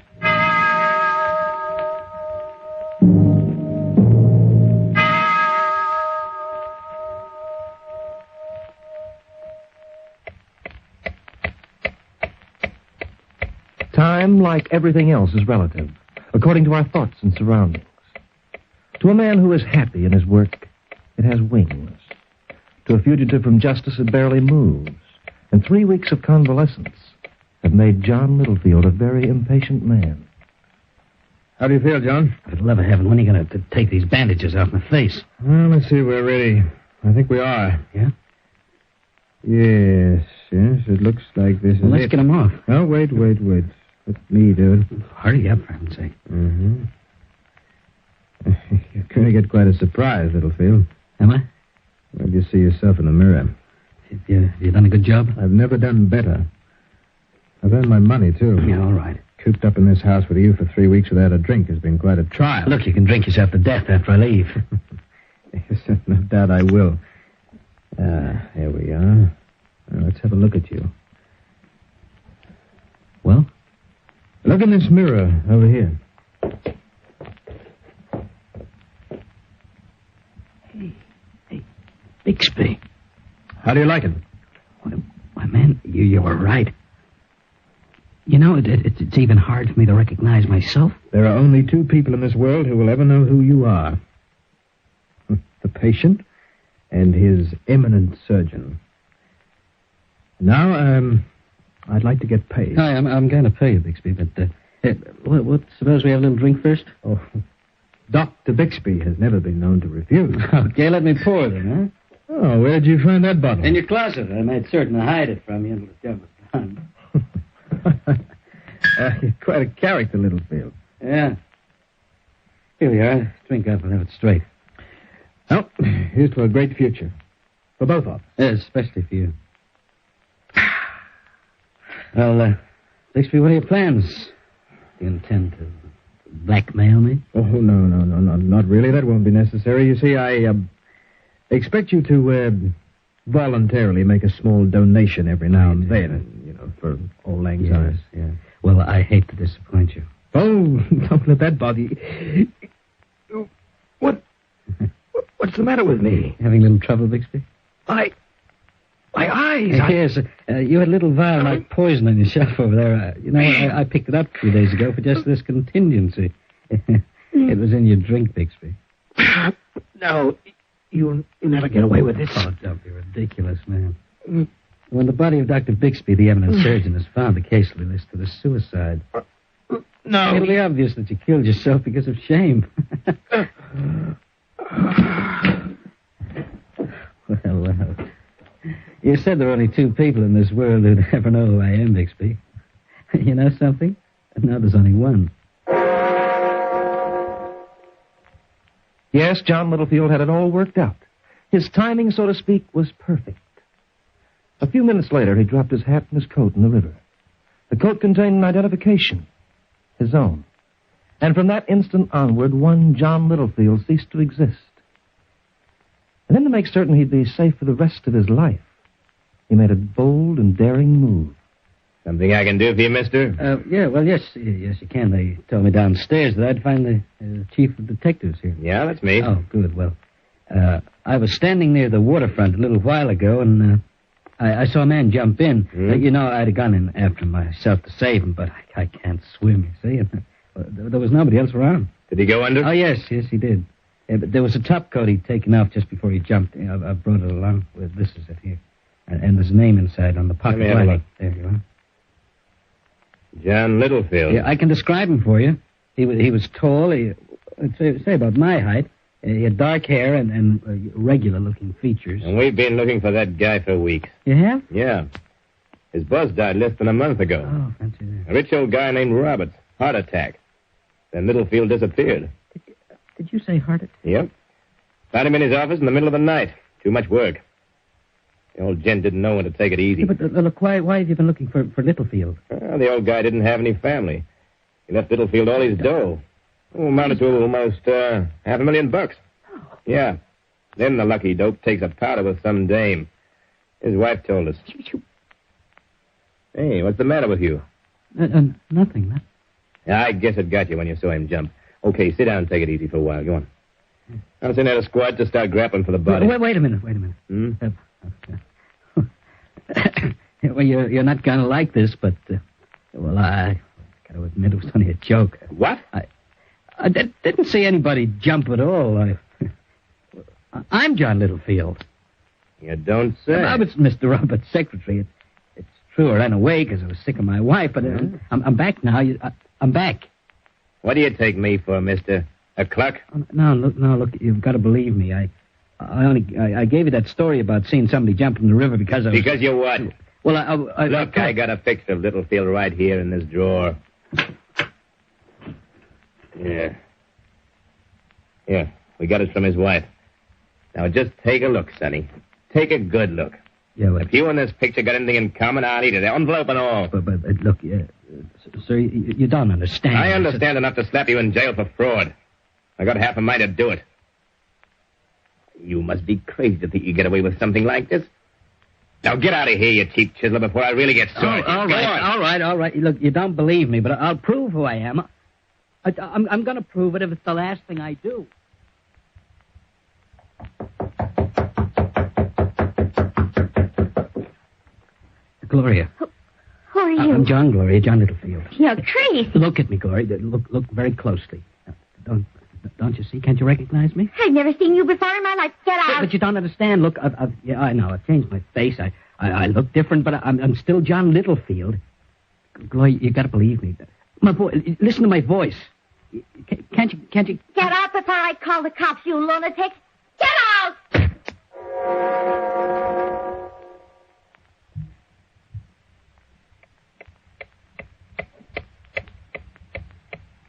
Time, like everything else, is relative, according to our thoughts and surroundings. To a man who is happy in his work, it has wings. To a fugitive from justice, it barely moves. And 3 weeks of convalescence have made John Littlefield a very impatient man. How do you feel, John? For the love of heaven, when are you going to take these bandages off my face? Well, let's see if we're ready. I think we are. Yeah? Yes, it looks like this Well, is let's it. get them off. Oh, wait. Let me do it. Hurry up, for heaven's sake. Mm-hmm. You're going to get quite a surprise, Littlefield. Am I? Well, you see yourself in the mirror. Have you done a good job? I've never done better. I've earned my money, too. Yeah, all right. Cooped up in this house with you for 3 weeks without a drink has been quite a trial. Look, you can drink yourself to death after I leave. Yes, no doubt I will. Here we are. Now, let's have a look at you. Well? Look in this mirror over here. Hey, Bixby. How do you like it? Why, man, you were right. You know, it's even hard for me to recognize myself. There are only two people in this world who will ever know who you are. The patient and his eminent surgeon. Now, I'd like to get paid. Hi, I'm going to pay you, Bixby, but suppose we have a little drink first? Oh, Dr. Bixby has never been known to refuse. Okay, let me pour then, huh? Oh, where'd you find that bottle? In your closet. I made certain to hide it from you until the job was done. You're quite a character, Littlefield. Yeah. Here we are. Drink up and have it straight. Well, here's to a great future. For both of us. Yeah, especially for you. Well, Bixby, what are your plans? Do you intend to blackmail me? Oh, no, not really. That won't be necessary. You see, I expect you to voluntarily make a small donation every now and then, for Old Lang Syne. Yeah. Well, I hate to disappoint you. Oh, don't let that bother you. What's the matter with me? Having a little trouble, Bixby? My eyes. Yes, you had a little vial like poison on your shelf over there. I picked it up a few days ago for just this contingency. It was in your drink, Bixby. No, you'll never get away with this. Oh, don't be ridiculous, man. When the body of Dr. Bixby, the eminent surgeon, is found, the case will be listed as suicide. No. It'll be obvious that you killed yourself because of shame. Well. You said there are only two people in this world who'd ever know who I am, Bixby. You know something? Now there's only one. Yes, John Littlefield had it all worked out. His timing, so to speak, was perfect. A few minutes later, he dropped his hat and his coat in the river. The coat contained an identification, his own. And from that instant onward, one John Littlefield ceased to exist. And then to make certain he'd be safe for the rest of his life, he made a bold and daring move. Something I can do for you, mister? Yes, you can. They told me downstairs that I'd find the chief of detectives here. Yeah, that's me. Oh, good. Well, I was standing near the waterfront a little while ago, and I saw a man jump in. You know, I'd have gone in after him myself to save him, but I can't swim, you see. And, there was nobody else around. Did he go under? Oh, yes, he did. But there was a top coat he'd taken off just before he jumped. I brought it along. This is it here. And there's a name inside on the pocket. Let me have a look. There you are. John Littlefield. Yeah, I can describe him for you. He was tall. I'd say about my height. He had dark hair and regular-looking features. And we've been looking for that guy for weeks. You have? Yeah. His boss died less than a month ago. Oh, fancy that. A rich old guy named Roberts. Heart attack. Then Littlefield disappeared. Did you say heart attack? Yep. Found him in his office in the middle of the night. Too much work. The old gent didn't know when to take it easy. Yeah, but look, why have you been looking for Littlefield? Well, the old guy didn't have any family. He left Littlefield all his dough. Amounted to almost $500,000. Yeah. Then the lucky dope takes a powder with some dame. His wife told us. Hey, what's the matter with you? Nothing. I guess it got you when you saw him jump. Okay, sit down and take it easy for a while. Go on. I'll send out a squad to start grappling for the body. Wait a minute. Well, you're not going to like this, but, I got to admit it was only a joke. What? I didn't see anybody jump at all. I'm John Littlefield. You don't say. I was Mr. Roberts' secretary. It's true, I ran away because I was sick of my wife, but I'm back now. I'm back. What do you take me for, mister? A clerk? No, look, you've got to believe me. I gave you that story about seeing somebody jump in the river because I was... Because you what? Well, Look, I got a picture of Littlefield right here in this drawer. Yeah, we got it from his wife. Now, just take a look, Sonny. Take a good look. Yeah, well... If you and this picture got anything in common, I'll eat it. Envelope and all. But look, sir, you don't understand. I understand enough to slap you in jail for fraud. I got half a mind to do it. You must be crazy to think you get away with something like this. Now get out of here, you cheap chiseler, before I really get sore. All right. Look, you don't believe me, but I'll prove who I am. I'm going to prove it if it's the last thing I do. Gloria. Who are you? I'm John, Gloria, John Littlefield. You're crazy. Look at me, Gloria. Look very closely. Don't you see? Can't you recognize me? I've never seen you before in my life. Get out. But you don't understand. Look, I know. I've changed my face. I look different, but I'm still John Littlefield. Gloria, you got to believe me. My voice. Listen to my voice. Can't you? Get out before I call the cops, you lunatic. Get out!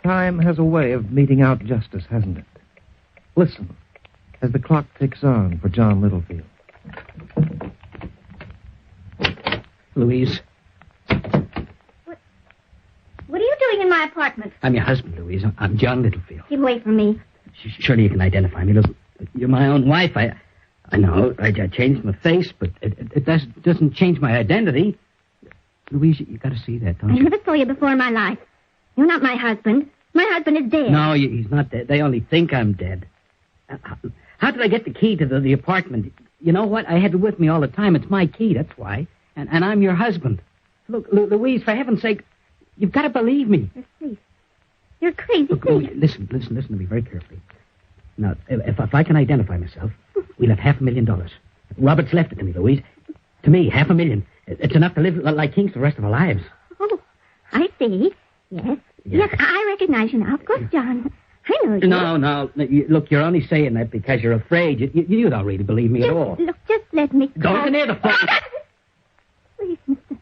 Time has a way of meting out justice, hasn't it? Listen, as the clock ticks on for John Littlefield. Louise. What are you doing in my apartment? I'm your husband, Louise. I'm John Littlefield. Keep away from me. Surely you can identify me. Look, you're my own wife. I know. I changed my face, but it doesn't change my identity. Louise, you got to see that, don't you? I never saw you before in my life. You're not my husband. My husband is dead. No, he's not dead. They only think I'm dead. How did I get the key to the apartment? You know what? I had it with me all the time. It's my key, that's why. And I'm your husband. Look, Louise, for heaven's sake, you've got to believe me. You're crazy. Look, Louise, listen to me very carefully. Now, if I can identify myself, we'll have $500,000. Robert's left it to me, Louise. To me, $500,000. It's enough to live like kings the rest of our lives. Oh, I see. Yes, I recognize you now. Of course, John. I know you. No. Look, you're only saying that because you're afraid. You don't really believe me at all. Look, just let me go. Don't go near the phone. Please, mister.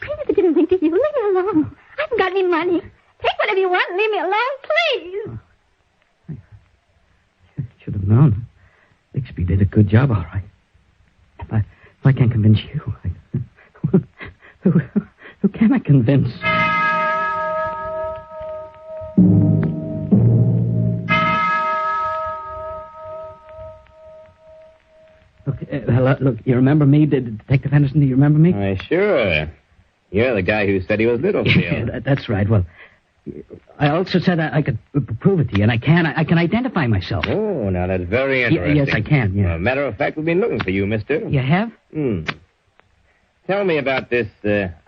I never didn't think of you. Leave me alone. I haven't got any money. Take whatever you want and leave me alone, please. Should have known. Bixby did a good job, all right. If I can't convince you, who can I convince? Look, you remember me, Detective Henderson? Do you remember me? Sure. You're the guy who said he was Littlefield. That's right. Well, I also said I could prove it to you, and I can. I can identify myself. Oh, now that's very interesting. Yes, I can, yeah. Well, matter of fact, we've been looking for you, mister. You have? Tell me about this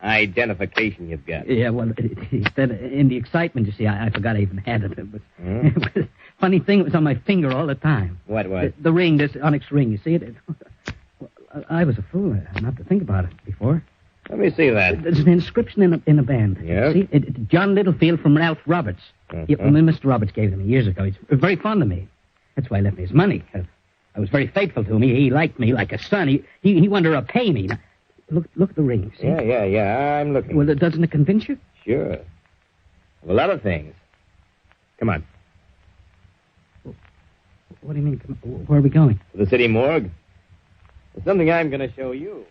identification you've got. Yeah, well, instead, in the excitement, you see, I forgot I even had it. It was, funny thing, it was on my finger all the time. What was? The ring, this onyx ring, you see it? I was a fool not to think about it before. Let me see that. There's an inscription in a band. Yeah? See? John Littlefield from Ralph Roberts. Mr. Roberts gave it to me years ago. He's very fond of me. That's why he left me his money. I was very faithful to him. He liked me like a son. He wanted to repay me. Now, look at the ring, see? Yeah, I'm looking. Well, doesn't it convince you? Sure. Of a lot of things. Come on. What do you mean? Where are we going? To the city morgue. There's something I'm going to show you.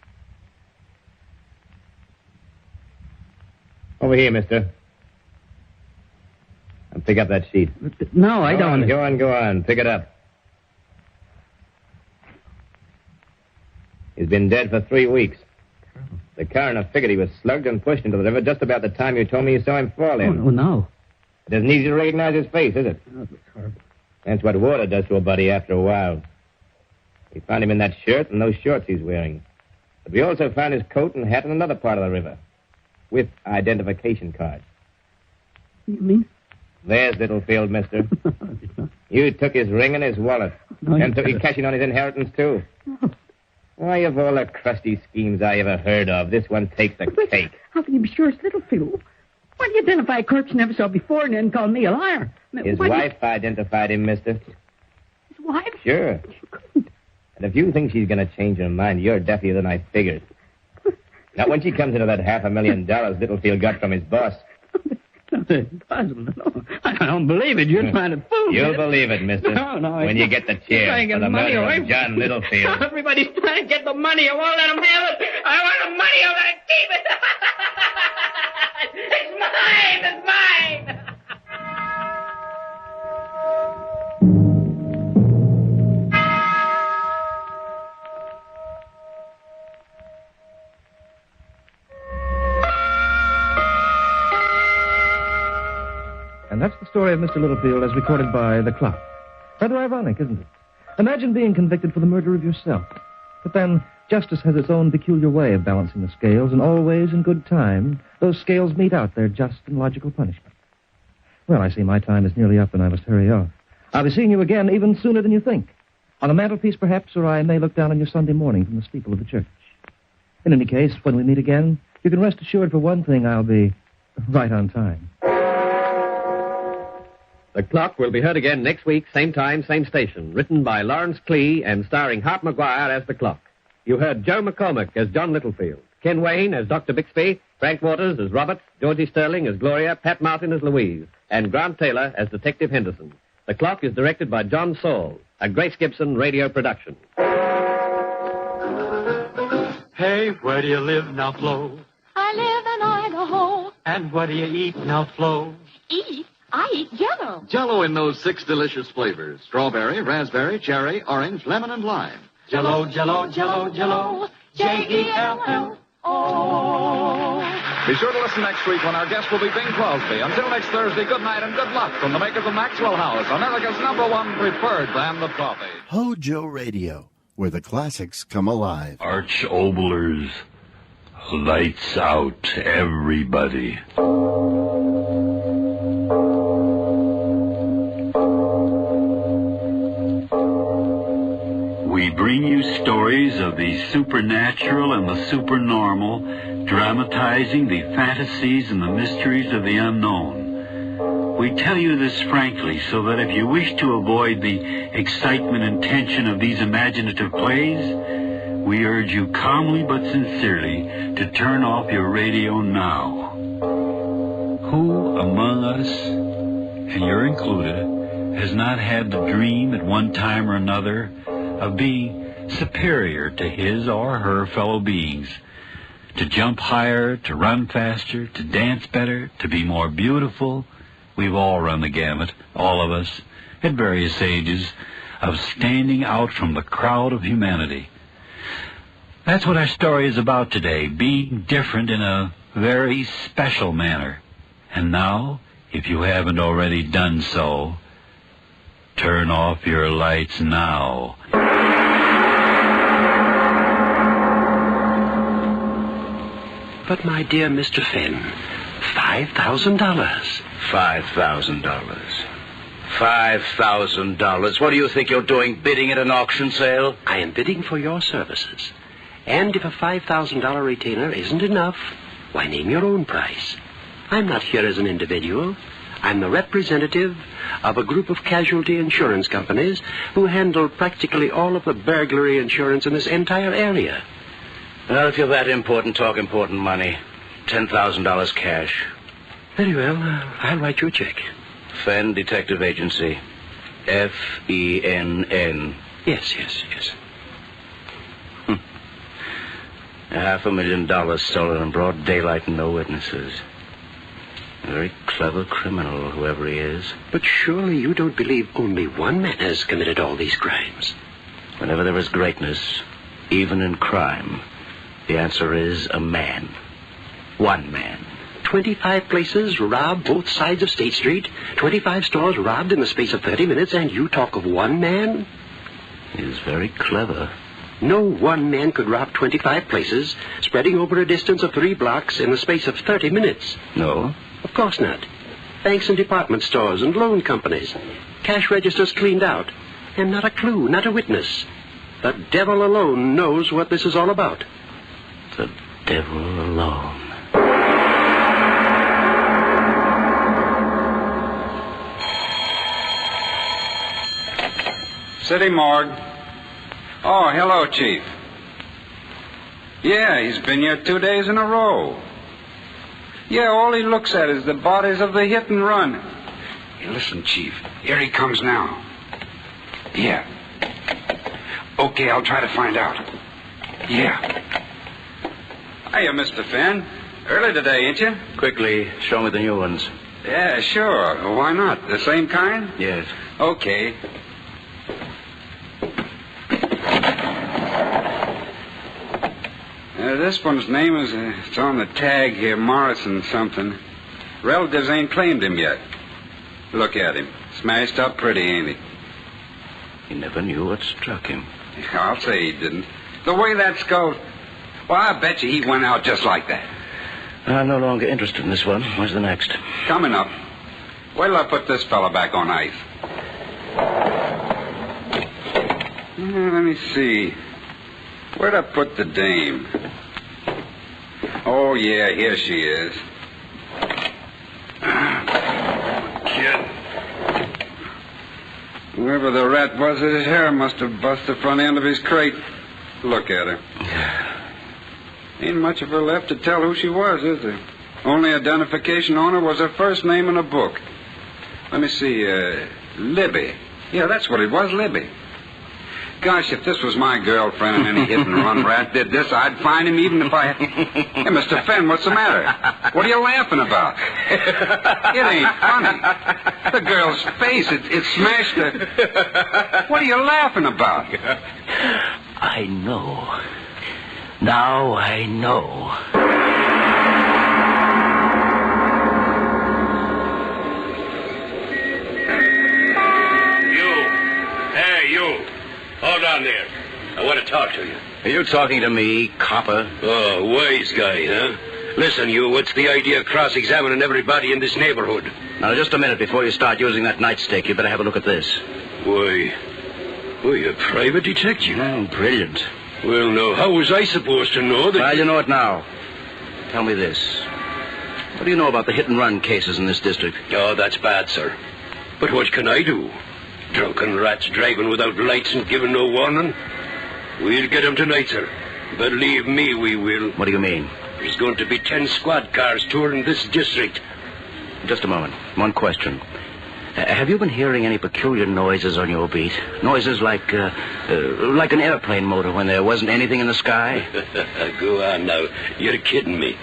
Over here, mister. Now pick up that sheet. No, I don't. Go on. Pick it up. He's been dead for 3 weeks. The coroner figured he was slugged and pushed into the river just about the time you told me you saw him fall in. Oh, no. It isn't easy to recognize his face, is it? Oh, that's horrible. That's what water does to a body after a while. We found him in that shirt and those shorts he's wearing. But we also found his coat and hat in another part of the river. With identification cards. You mean? There's Littlefield, mister. You took his ring and his wallet. And took his cashing on his inheritance, too. Why, of all the crusty schemes I ever heard of, this one takes the cake. How can you be sure it's Littlefield? Why do you identify a corpse you never saw before and then call me a liar? His wife identified him, mister. His wife? Sure. And if you think she's going to change her mind, you're deafier than I figured. Not when she comes into that $500,000 Littlefield got from his boss. That's impossible. No, I don't believe it. You're trying to fool me. You'll believe it, mister. No. When you get the chair for the murder of John Littlefield. Everybody's trying to get the money. I won't let them have it. I want the money. I want to keep it. It's mine. It's mine. And that's the story of Mr. Littlefield as recorded by the clock. Rather ironic, isn't it? Imagine being convicted for the murder of yourself. But then, justice has its own peculiar way of balancing the scales, and always in good time, those scales mete out their just and logical punishment. Well, I see my time is nearly up, and I must hurry off. I'll be seeing you again even sooner than you think. On the mantelpiece, perhaps, or I may look down on your Sunday morning from the steeple of the church. In any case, when we meet again, you can rest assured for one thing, I'll be right on time. The Clock will be heard again next week, same time, same station. Written by Lawrence Plea and starring Hart McGuire as the Clock. You heard Joe McCormick as John Littlefield, Ken Wayne as Dr. Bixby, Frank Waters as Robert, Georgie Sterling as Gloria, Pat Martin as Louise, and Grant Taylor as Detective Henderson. The Clock is directed by John Saul, a Grace Gibson radio production. Hey, where do you live now, Flo? I live in Idaho. And what do you eat now, Flo? Eat? I eat Jell-O. Jell-O in those 6 delicious flavors. Strawberry, raspberry, cherry, orange, lemon, and lime. Jell-O, Jell-O, Jell-O, Jell-O. Jell-O. Be sure to listen next week when our guest will be Bing Crosby. Until next Thursday, good night and good luck from the makers of Maxwell House, America's #1 preferred brand of coffee. Hojo Radio, where the classics come alive. Arch Oboler's Lights Out, everybody. We bring you stories of the supernatural and the supernormal, dramatizing the fantasies and the mysteries of the unknown. We tell you this frankly so that if you wish to avoid the excitement and tension of these imaginative plays, we urge you calmly but sincerely to turn off your radio now. Who among us, and you're included, has not had the dream at one time or another of being superior to his or her fellow beings, to jump higher, to run faster, to dance better, to be more beautiful? We've all run the gamut, all of us, at various ages, of standing out from the crowd of humanity. That's what our story is about today, being different in a very special manner. And now, If you haven't already done so, turn off your lights now. But, my dear Mr. Finn, $5,000. $5,000. $5,000. What do you think you're doing, bidding at an auction sale? I am bidding for your services. And if a $5,000 retainer isn't enough, why, name your own price. I'm not here as an individual. I'm the representative of a group of casualty insurance companies who handle practically all of the burglary insurance in this entire area. Well, if you're that important, talk important money. $10,000 cash. Very well. I'll write you a check. Fenn Detective Agency. F-E-N-N. Yes. $500,000 stolen in broad daylight and no witnesses. A very clever criminal, whoever he is. But surely you don't believe only one man has committed all these crimes. Whenever there is greatness, even in crime, the answer is a man. One man. 25 places robbed both sides of State Street, 25 stores robbed in the space of 30 minutes, and you talk of one man? He is very clever. No one man could rob 25 places, spreading over a distance of 3 blocks in the space of 30 minutes. No? Of course not. Banks and department stores and loan companies. Cash registers cleaned out. And not a clue, not a witness. The devil alone knows what this is all about. The devil alone. City morgue. Oh, hello, Chief. Yeah, he's been here 2 days in a row. Yeah, all he looks at is the bodies of the hit and run. Hey, listen, Chief. Here he comes now. Yeah. Okay, I'll try to find out. Yeah. Hiya, Mr. Finn. Early today, ain't you? Quickly, show me the new ones. Yeah, sure. Why not? The same kind? Yes. Okay. This one's name is, it's on the tag here, Morrison something. Relatives ain't claimed him yet. Look at him. Smashed up pretty, ain't he? He never knew what struck him. I'll say he didn't. The way that skull... Well, I bet you he went out just like that. I'm no longer interested in this one. Where's the next? Coming up. Wait till I put this fella back on ice. Let me see. Where'd I put the dame? Oh, yeah, here she is. Kid. Whoever the rat was, his hair must have bust the front end of his crate. Look at her. Ain't much of her left to tell who she was, is there? Only identification on her was her first name in a book. Let me see, Libby. Yeah, that's what it was, Libby. Gosh, if this was my girlfriend and any hit-and-run rat did this, I'd find him even if I... Hey, Mr. Fenn, what's the matter? What are you laughing about? It ain't funny. The girl's face, it smashed her. What are you laughing about? I know. Now I know. You. Hold on there. I want to talk to you. Are you talking to me, copper? Oh, wise guy, huh? Listen, you, what's the idea of cross-examining everybody in this neighborhood? Now, just a minute before you start using that nightstick, you better have a look at this. Why, you're a private detective. Oh, brilliant. Well, now, how was I supposed to know that... Well, you know it now. Tell me this. What do you know about the hit-and-run cases in this district? Oh, that's bad, sir. But what can I do? Drunken rats driving without lights and giving no warning? We'll get 'em tonight, sir. Believe me, we will. What do you mean? There's going to be 10 squad cars touring this district. Just a moment. One question. Have you been hearing any peculiar noises on your beat? Noises like an airplane motor when there wasn't anything in the sky? Go on now. You're kidding me.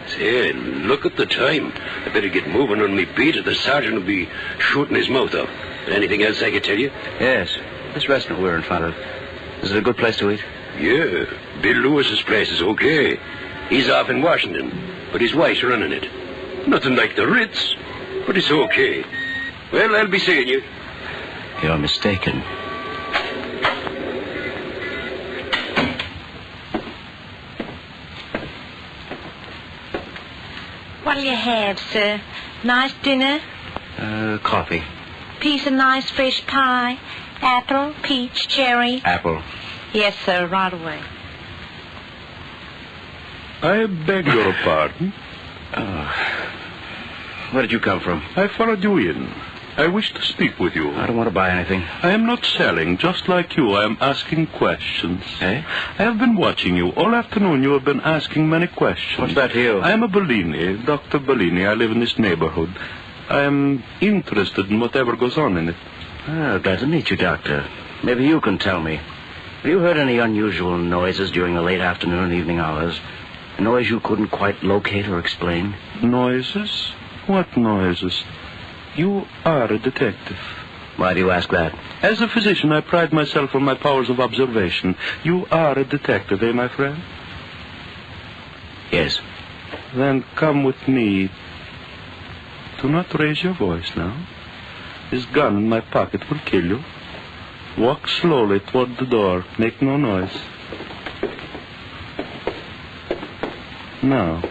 Say, look at the time. I better get moving on me beat or the sergeant will be shooting his mouth off. Anything else I can tell you? Yes. This restaurant we're in front of. Is it a good place to eat? Yeah. Bill Lewis's place is okay. He's off in Washington, but his wife's running it. Nothing like the Ritz. But it's okay. Well, I'll be seeing you. You're mistaken. What'll you have, sir? Nice dinner? Coffee. Piece of nice fresh pie? Apple, peach, cherry? Apple. Yes, sir, right away. I beg your pardon. Where did you come from? I followed you in. I wish to speak with you. I don't want to buy anything. I am not selling, just like you. I am asking questions. Eh? I have been watching you. All afternoon you have been asking many questions. What's that to you? I am a Bellini, Dr. Bellini. I live in this neighborhood. I am interested in whatever goes on in it. Glad to meet you, Doctor. Maybe you can tell me. Have you heard any unusual noises during the late afternoon and evening hours? A noise you couldn't quite locate or explain? Noises? What noises? You are a detective. Why do you ask that? As a physician, I pride myself on my powers of observation. You are a detective, eh, my friend? Yes. Then come with me. Do not raise your voice now. This gun in my pocket will kill you. Walk slowly toward the door. Make no noise. Now,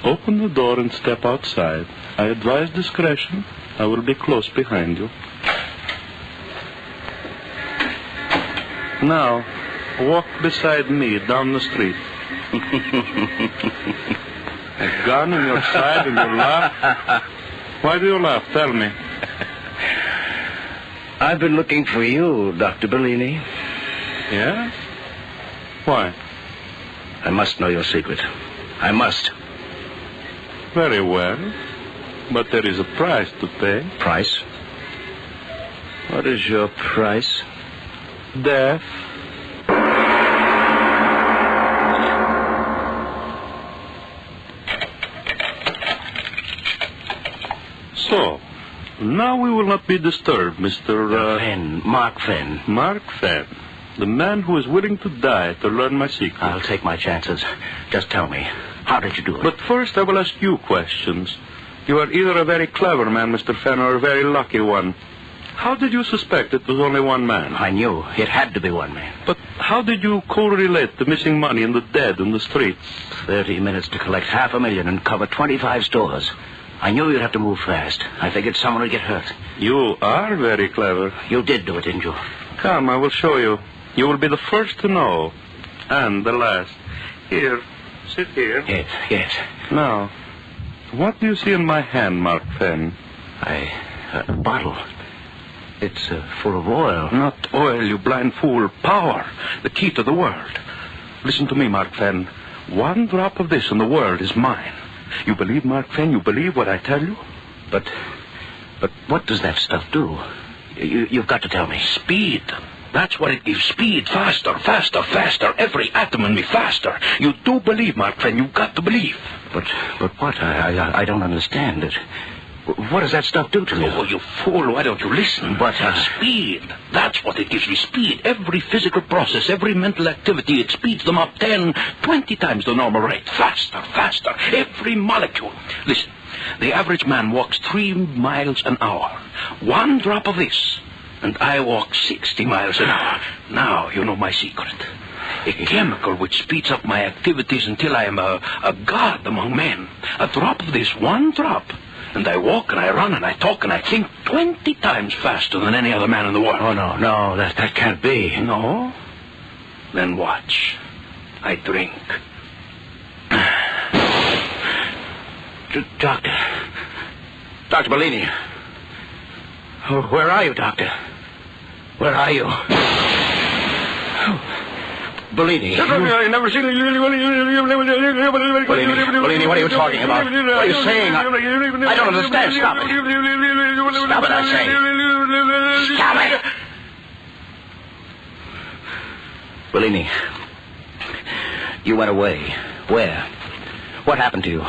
open the door and step outside. I advise discretion. I will be close behind you. Now, walk beside me down the street. A gun in your side and you laugh? Why do you laugh? Tell me. I've been looking for you, Dr. Bellini. Yeah? Why? I must know your secret. I must. Very well. But there is a price to pay. Price? What is your price? Death. So, now we will not be disturbed, Mr. Fenn. Mark Fenn. Mark Fenn. The man who is willing to die to learn my secret. I'll take my chances. Just tell me, how did you do it? But first I will ask you questions. You are either a very clever man, Mr. Fenn, or a very lucky one. How did you suspect it was only one man? I knew. It had to be one man. But how did you correlate the missing money and the dead in the streets? 30 minutes to collect $500,000 and cover 25 stores. I knew you'd have to move fast. I figured someone would get hurt. You are very clever. You did do it, didn't you? Come, I will show you. You will be the first to know. And the last. Here. Sit here. Yes. Now, what do you see in my hand, Mark Fenn? A bottle. It's full of oil. Not oil, you blind fool. Power. The key to the world. Listen to me, Mark Fenn. One drop of this and the world is mine. You believe, Mark Fenn? You believe what I tell you? But what does that stuff do? You've got to tell me. Speed. That's what it gives. Speed. Faster, faster, faster. Every atom in me faster. You do believe, Mark Fenn. You've got to believe. But what? I don't understand it. What does that stuff do to you? Oh, you fool. Why don't you listen? But, Speed. That's what it gives me. Speed. Every physical process, every mental activity, it speeds them up 10, 20 times the normal rate. Faster, faster. Every molecule. Listen. The average man walks 3 miles an hour. One drop of this, and I walk 60 miles an hour. Now you know my secret. A chemical which speeds up my activities until I am a god among men. A drop of this, one drop, and I walk and I run and I talk and I think 20 times faster than any other man in the world. Oh, no, that can't be. No? Then watch. I drink. Dr. Bellini. Where are you, Doctor? Where are you? Bellini. I've never seen Bellini, what are you talking about? What are you saying? I don't understand. Stop it. Stop it, I say. Stop it. Bellini, you went away. Where? What happened to you?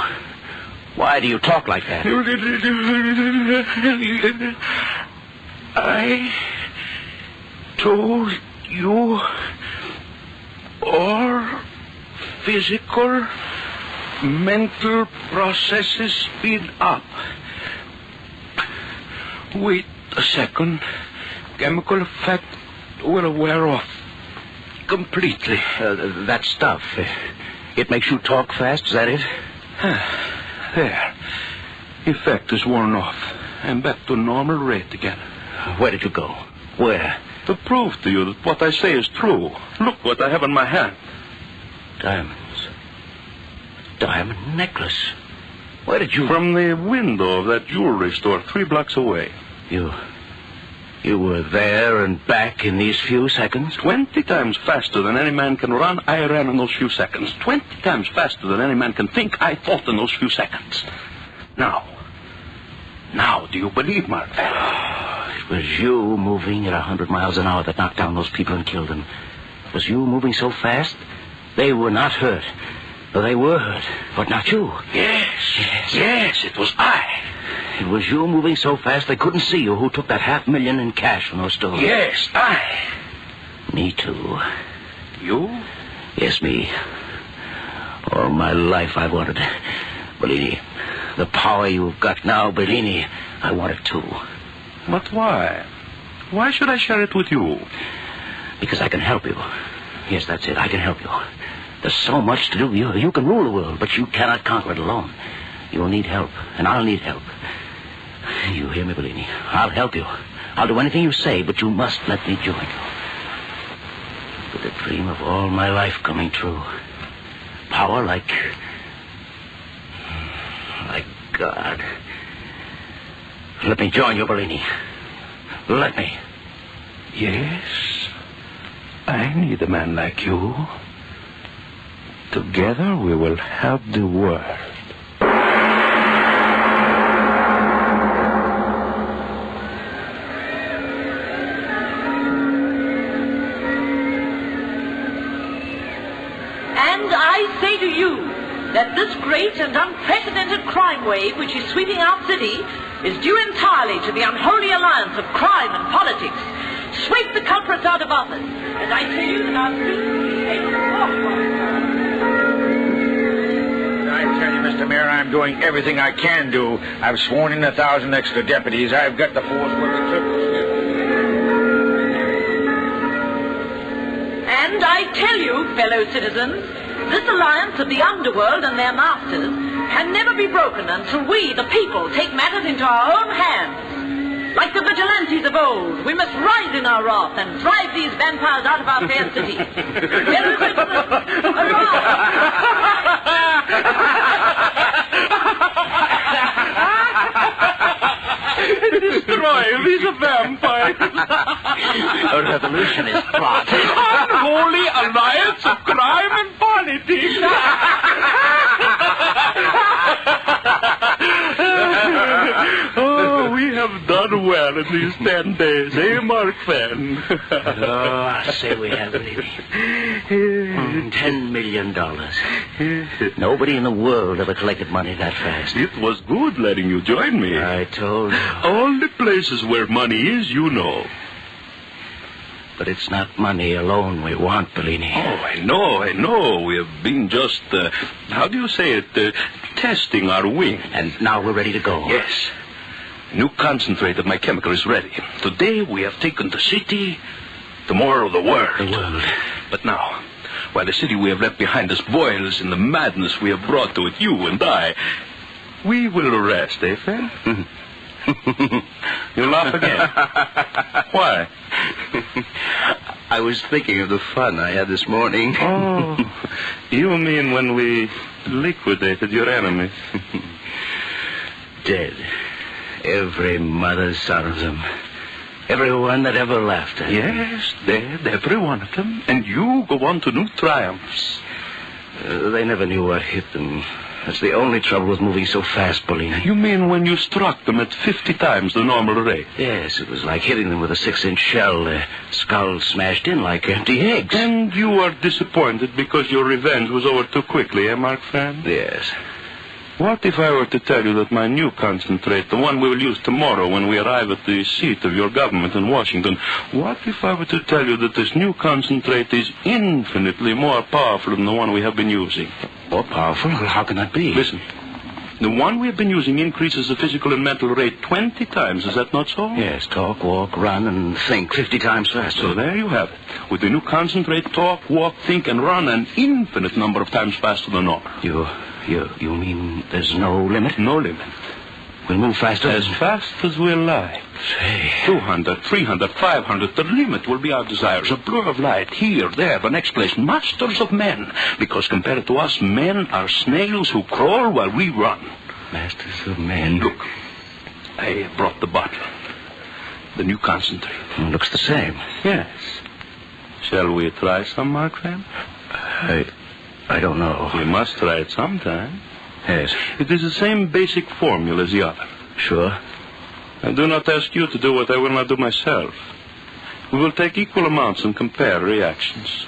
Why do you talk like that? I told you all physical, mental processes speed up. Wait a second. Chemical effect will wear off completely. That stuff, it makes you talk fast, is that it? There. Effect is worn off. I'm back to normal rate again. Where did you go? Where? To prove to you that what I say is true. Look what I have in my hand. Diamonds. Diamond necklace. Where did you... From the window of that jewelry store 3 blocks away. You were there and back in these few seconds? 20 times faster than any man can run, I ran in those few seconds. 20 times faster than any man can think, I thought in those few seconds. Now, do you believe, Mark? It was you moving at 100 miles an hour that knocked down those people and killed them. It was you moving so fast, they were not hurt. Well, they were hurt, but not you. Yes, it was I. It was you moving so fast they couldn't see you who took that $500,000 in cash from those stores. Yes, I. Me too. You? Yes, me. All my life I wanted. Bellini, the power you've got now, Bellini, I want it too. But why? Why should I share it with you? Because I can help you. Yes, that's it. I can help you. There's so much to do. You can rule the world, but you cannot conquer it alone. You'll need help, and I'll need help. You hear me, Bellini? I'll help you. I'll do anything you say, but you must let me join you. With the dream of all my life coming true. Power like God. Let me join you, Bellini. Let me. Yes. I need a man like you. Together we will help the world. And I say to you that this great and unprecedented crime wave which is sweeping our city is due entirely to the unholy alliance of crime and politics. Sweep the culprits out of office, and I tell you that our streets will be able to walk I tell you, Mr. Mayor, I'm doing everything I can do. I've sworn in 1,000 extra deputies. I've got the force where the troops. And I tell you, fellow citizens, this alliance of the underworld and their masters can never be broken until we, the people, take matters into our own hands. Like the vigilantes of old, we must rise in our wrath and drive these vampires out of our fair city. Fellow citizens, Destroy these vampires. A revolution is plotted. Unholy alliance of crime and politics. Oh, we have done well in these 10 days, eh, Mark Fenn? I say we have, baby. $10 million. Nobody in the world ever collected money that fast. It was good letting you join me. I told you. All the places where money is, you know. But it's not money alone we want, Bellini. Oh, I know. We have been just, how do you say it, testing our wing. And now we're ready to go. Yes. New concentrate of my chemical is ready. Today we have taken the city, tomorrow the world. The world. But now, while the city we have left behind us boils in the madness we have brought to it, you and I, we will rest, eh, Fenn? You laugh again. Why? I was thinking of the fun I had this morning. Oh, you mean when we liquidated your enemies? Dead. Every mother's son of them. Everyone that ever laughed at me. Yes, dead, every one of them. And you go on to new triumphs. They never knew what hit them. That's the only trouble with moving so fast, Bellini. You mean when you struck them at 50 times the normal rate? Yes, it was like hitting them with a 6-inch shell. Their skulls smashed in like empty eggs. And you are disappointed because your revenge was over too quickly, eh, Mark Fenn? Yes. What if I were to tell you that my new concentrate, the one we will use tomorrow when we arrive at the seat of your government in Washington, what if I were to tell you that this new concentrate is infinitely more powerful than the one we have been using? More powerful? How can that be? Listen. The one we have been using increases the physical and mental rate 20 times. Is that not so? Yes, talk, walk, run, and think 50 times faster. So there you have it. With the new concentrate, talk, walk, think, and run an infinite number of times faster than normal. You mean there's no limit? No limit. We'll move faster? As fast as we'll like. Say. 200, 300, 500. The limit will be our desires. A blur of light. Here, there, the next place. Masters of men. Because compared to us, men are snails who crawl while we run. Masters of men. Look. I brought the bottle. The new concentrate. Looks the same. Yes. Shall we try some, Mark Van? I don't know. We must try it sometime. Yes. It is the same basic formula as the other. Sure. I do not ask you to do what I will not do myself. We will take equal amounts and compare reactions.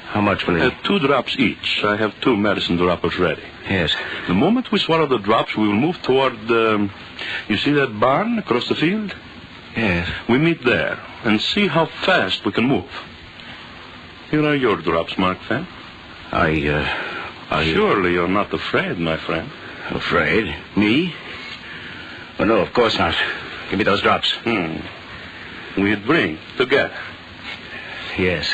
How much will it? 2 drops each. I have 2 medicine droppers ready. Yes. The moment we swallow the drops, we will move toward you see that barn across the field? Yes. We meet there and see how fast we can move. Here are your drops, Mark Van. Surely you're not afraid, my friend. Afraid? Me? Oh, no, of course not. Give me those drops. We drink together. Yes.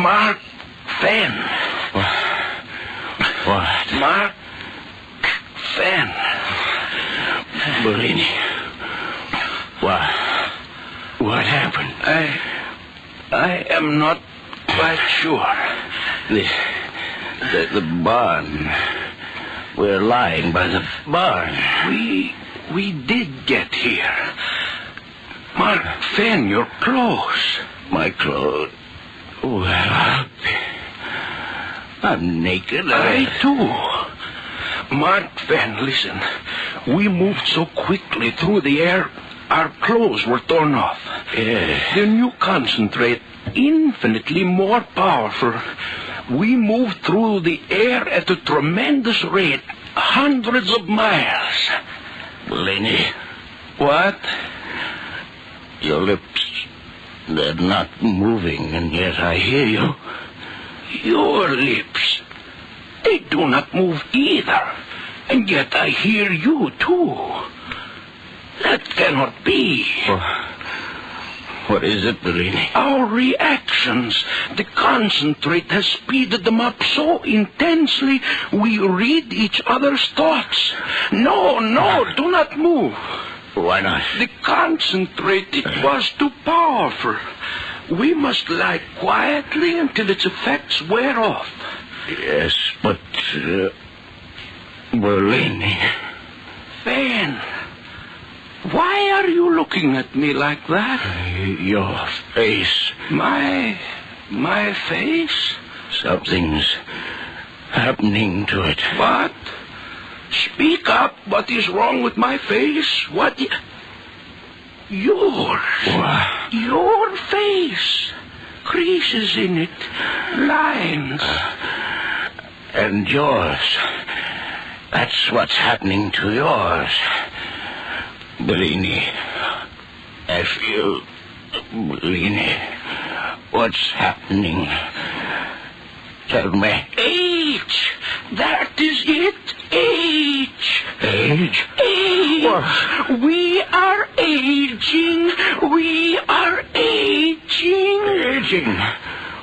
Mark Van. What? Mark Van. Bellini. What happened? I am not quite sure. The barn. We're lying by the barn. We did get here. Mark Van, your clothes. My clothes? Well, I'm naked. I too. Mark Van, listen. We moved so quickly through the air, our clothes were torn off. Yes. The new concentrate, infinitely more powerful. We moved through the air at a tremendous rate, hundreds of miles. Bellini. What? Your lips, they're not moving, and yet I hear you. Your lips, they do not move either, and yet I hear you too. That cannot be. What is it, Bellini? Our reactions. The concentrate has speeded them up so intensely we read each other's thoughts. No, do not move. Why not? The concentrate, it was too powerful. We must lie quietly until its effects wear off. Yes, but... Bellini. Van, why are you looking at me like that? Your face. My face? Something's happening to it. What? Speak up. What is wrong with my face? What? Yours. What? Your face. Creases in it. Lines. And yours. That's what's happening to yours. Bellini. I feel... Bellini. What's happening? Tell me. Age. That is it. Age. Age? Age. What? We are aging. We are aging. Aging?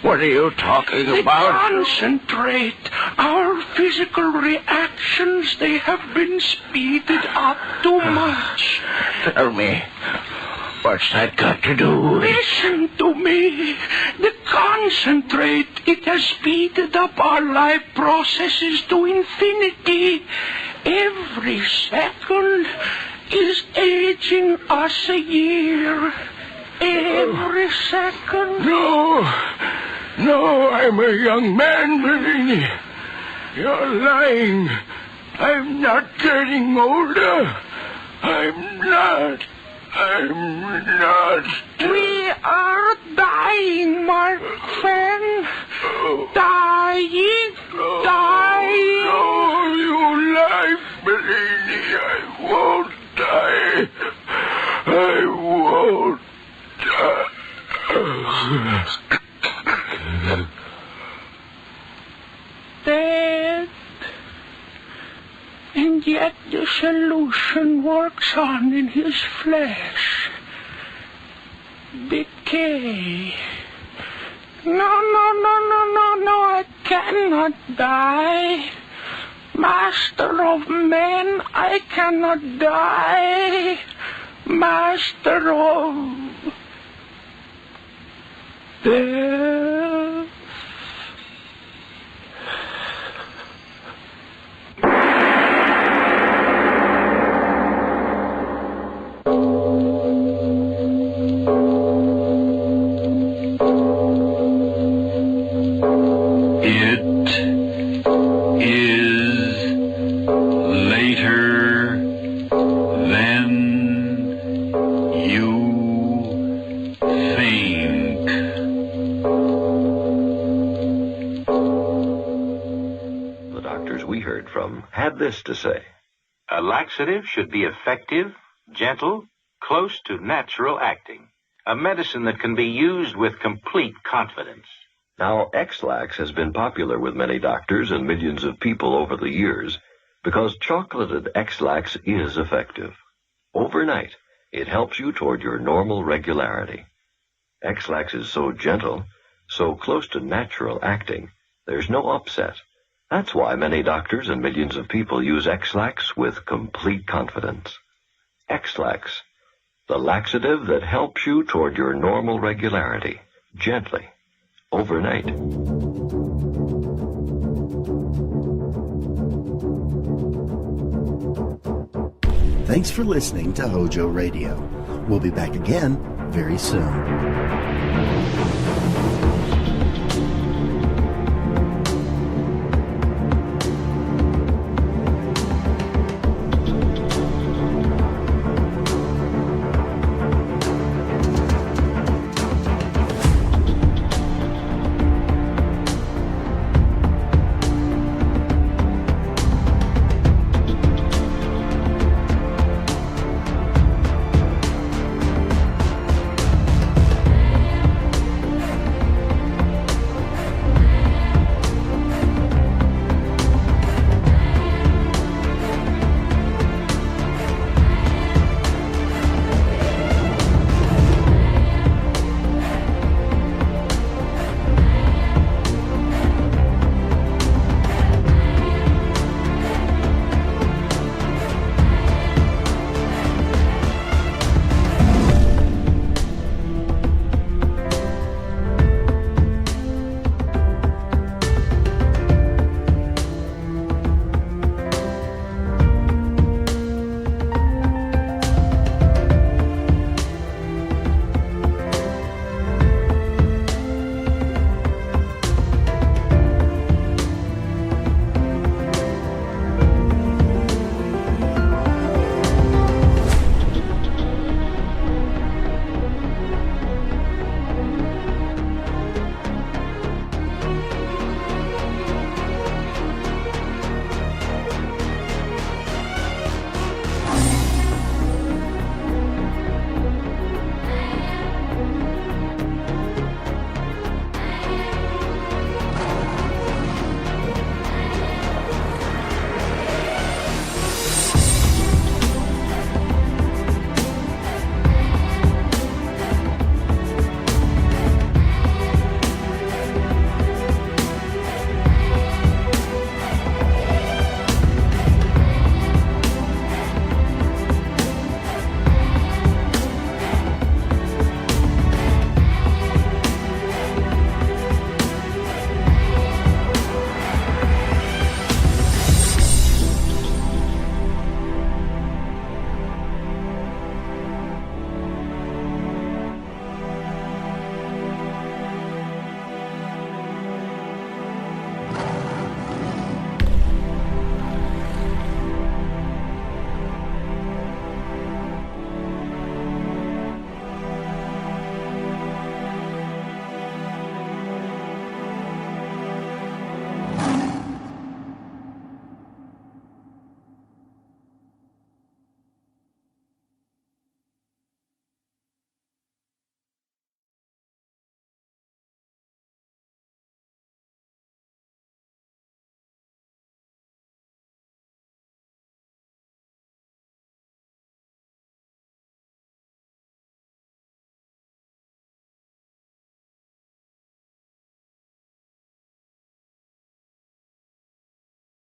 What are you talking about? Concentrate. Our physical reactions, they have been speeded up too much. Tell me. What's that got to do with... Listen to me. The concentrate, it has speeded up our life processes to infinity. Every second is aging us a year. Every second. No, I'm a young man, Bellini. You're lying. I'm not getting older. I'm not. We are dying, Mark Van. Dying. No, you lie, Bellini. I won't. Dead. And yet the solution works on in his flesh. Decay. No, I cannot die. Master of men, I cannot die. Master of death. Had this to say: a laxative should be effective, gentle, close to natural acting. A medicine that can be used with complete confidence. Now, X-Lax has been popular with many doctors and millions of people over the years because chocolated X-Lax is effective. Overnight, it helps you toward your normal regularity. X-Lax is so gentle, so close to natural acting, there's no upset. That's why many doctors and millions of people use X-Lax with complete confidence. X-Lax, the laxative that helps you toward your normal regularity, gently, overnight. Thanks for listening to Hojo Radio. We'll be back again very soon.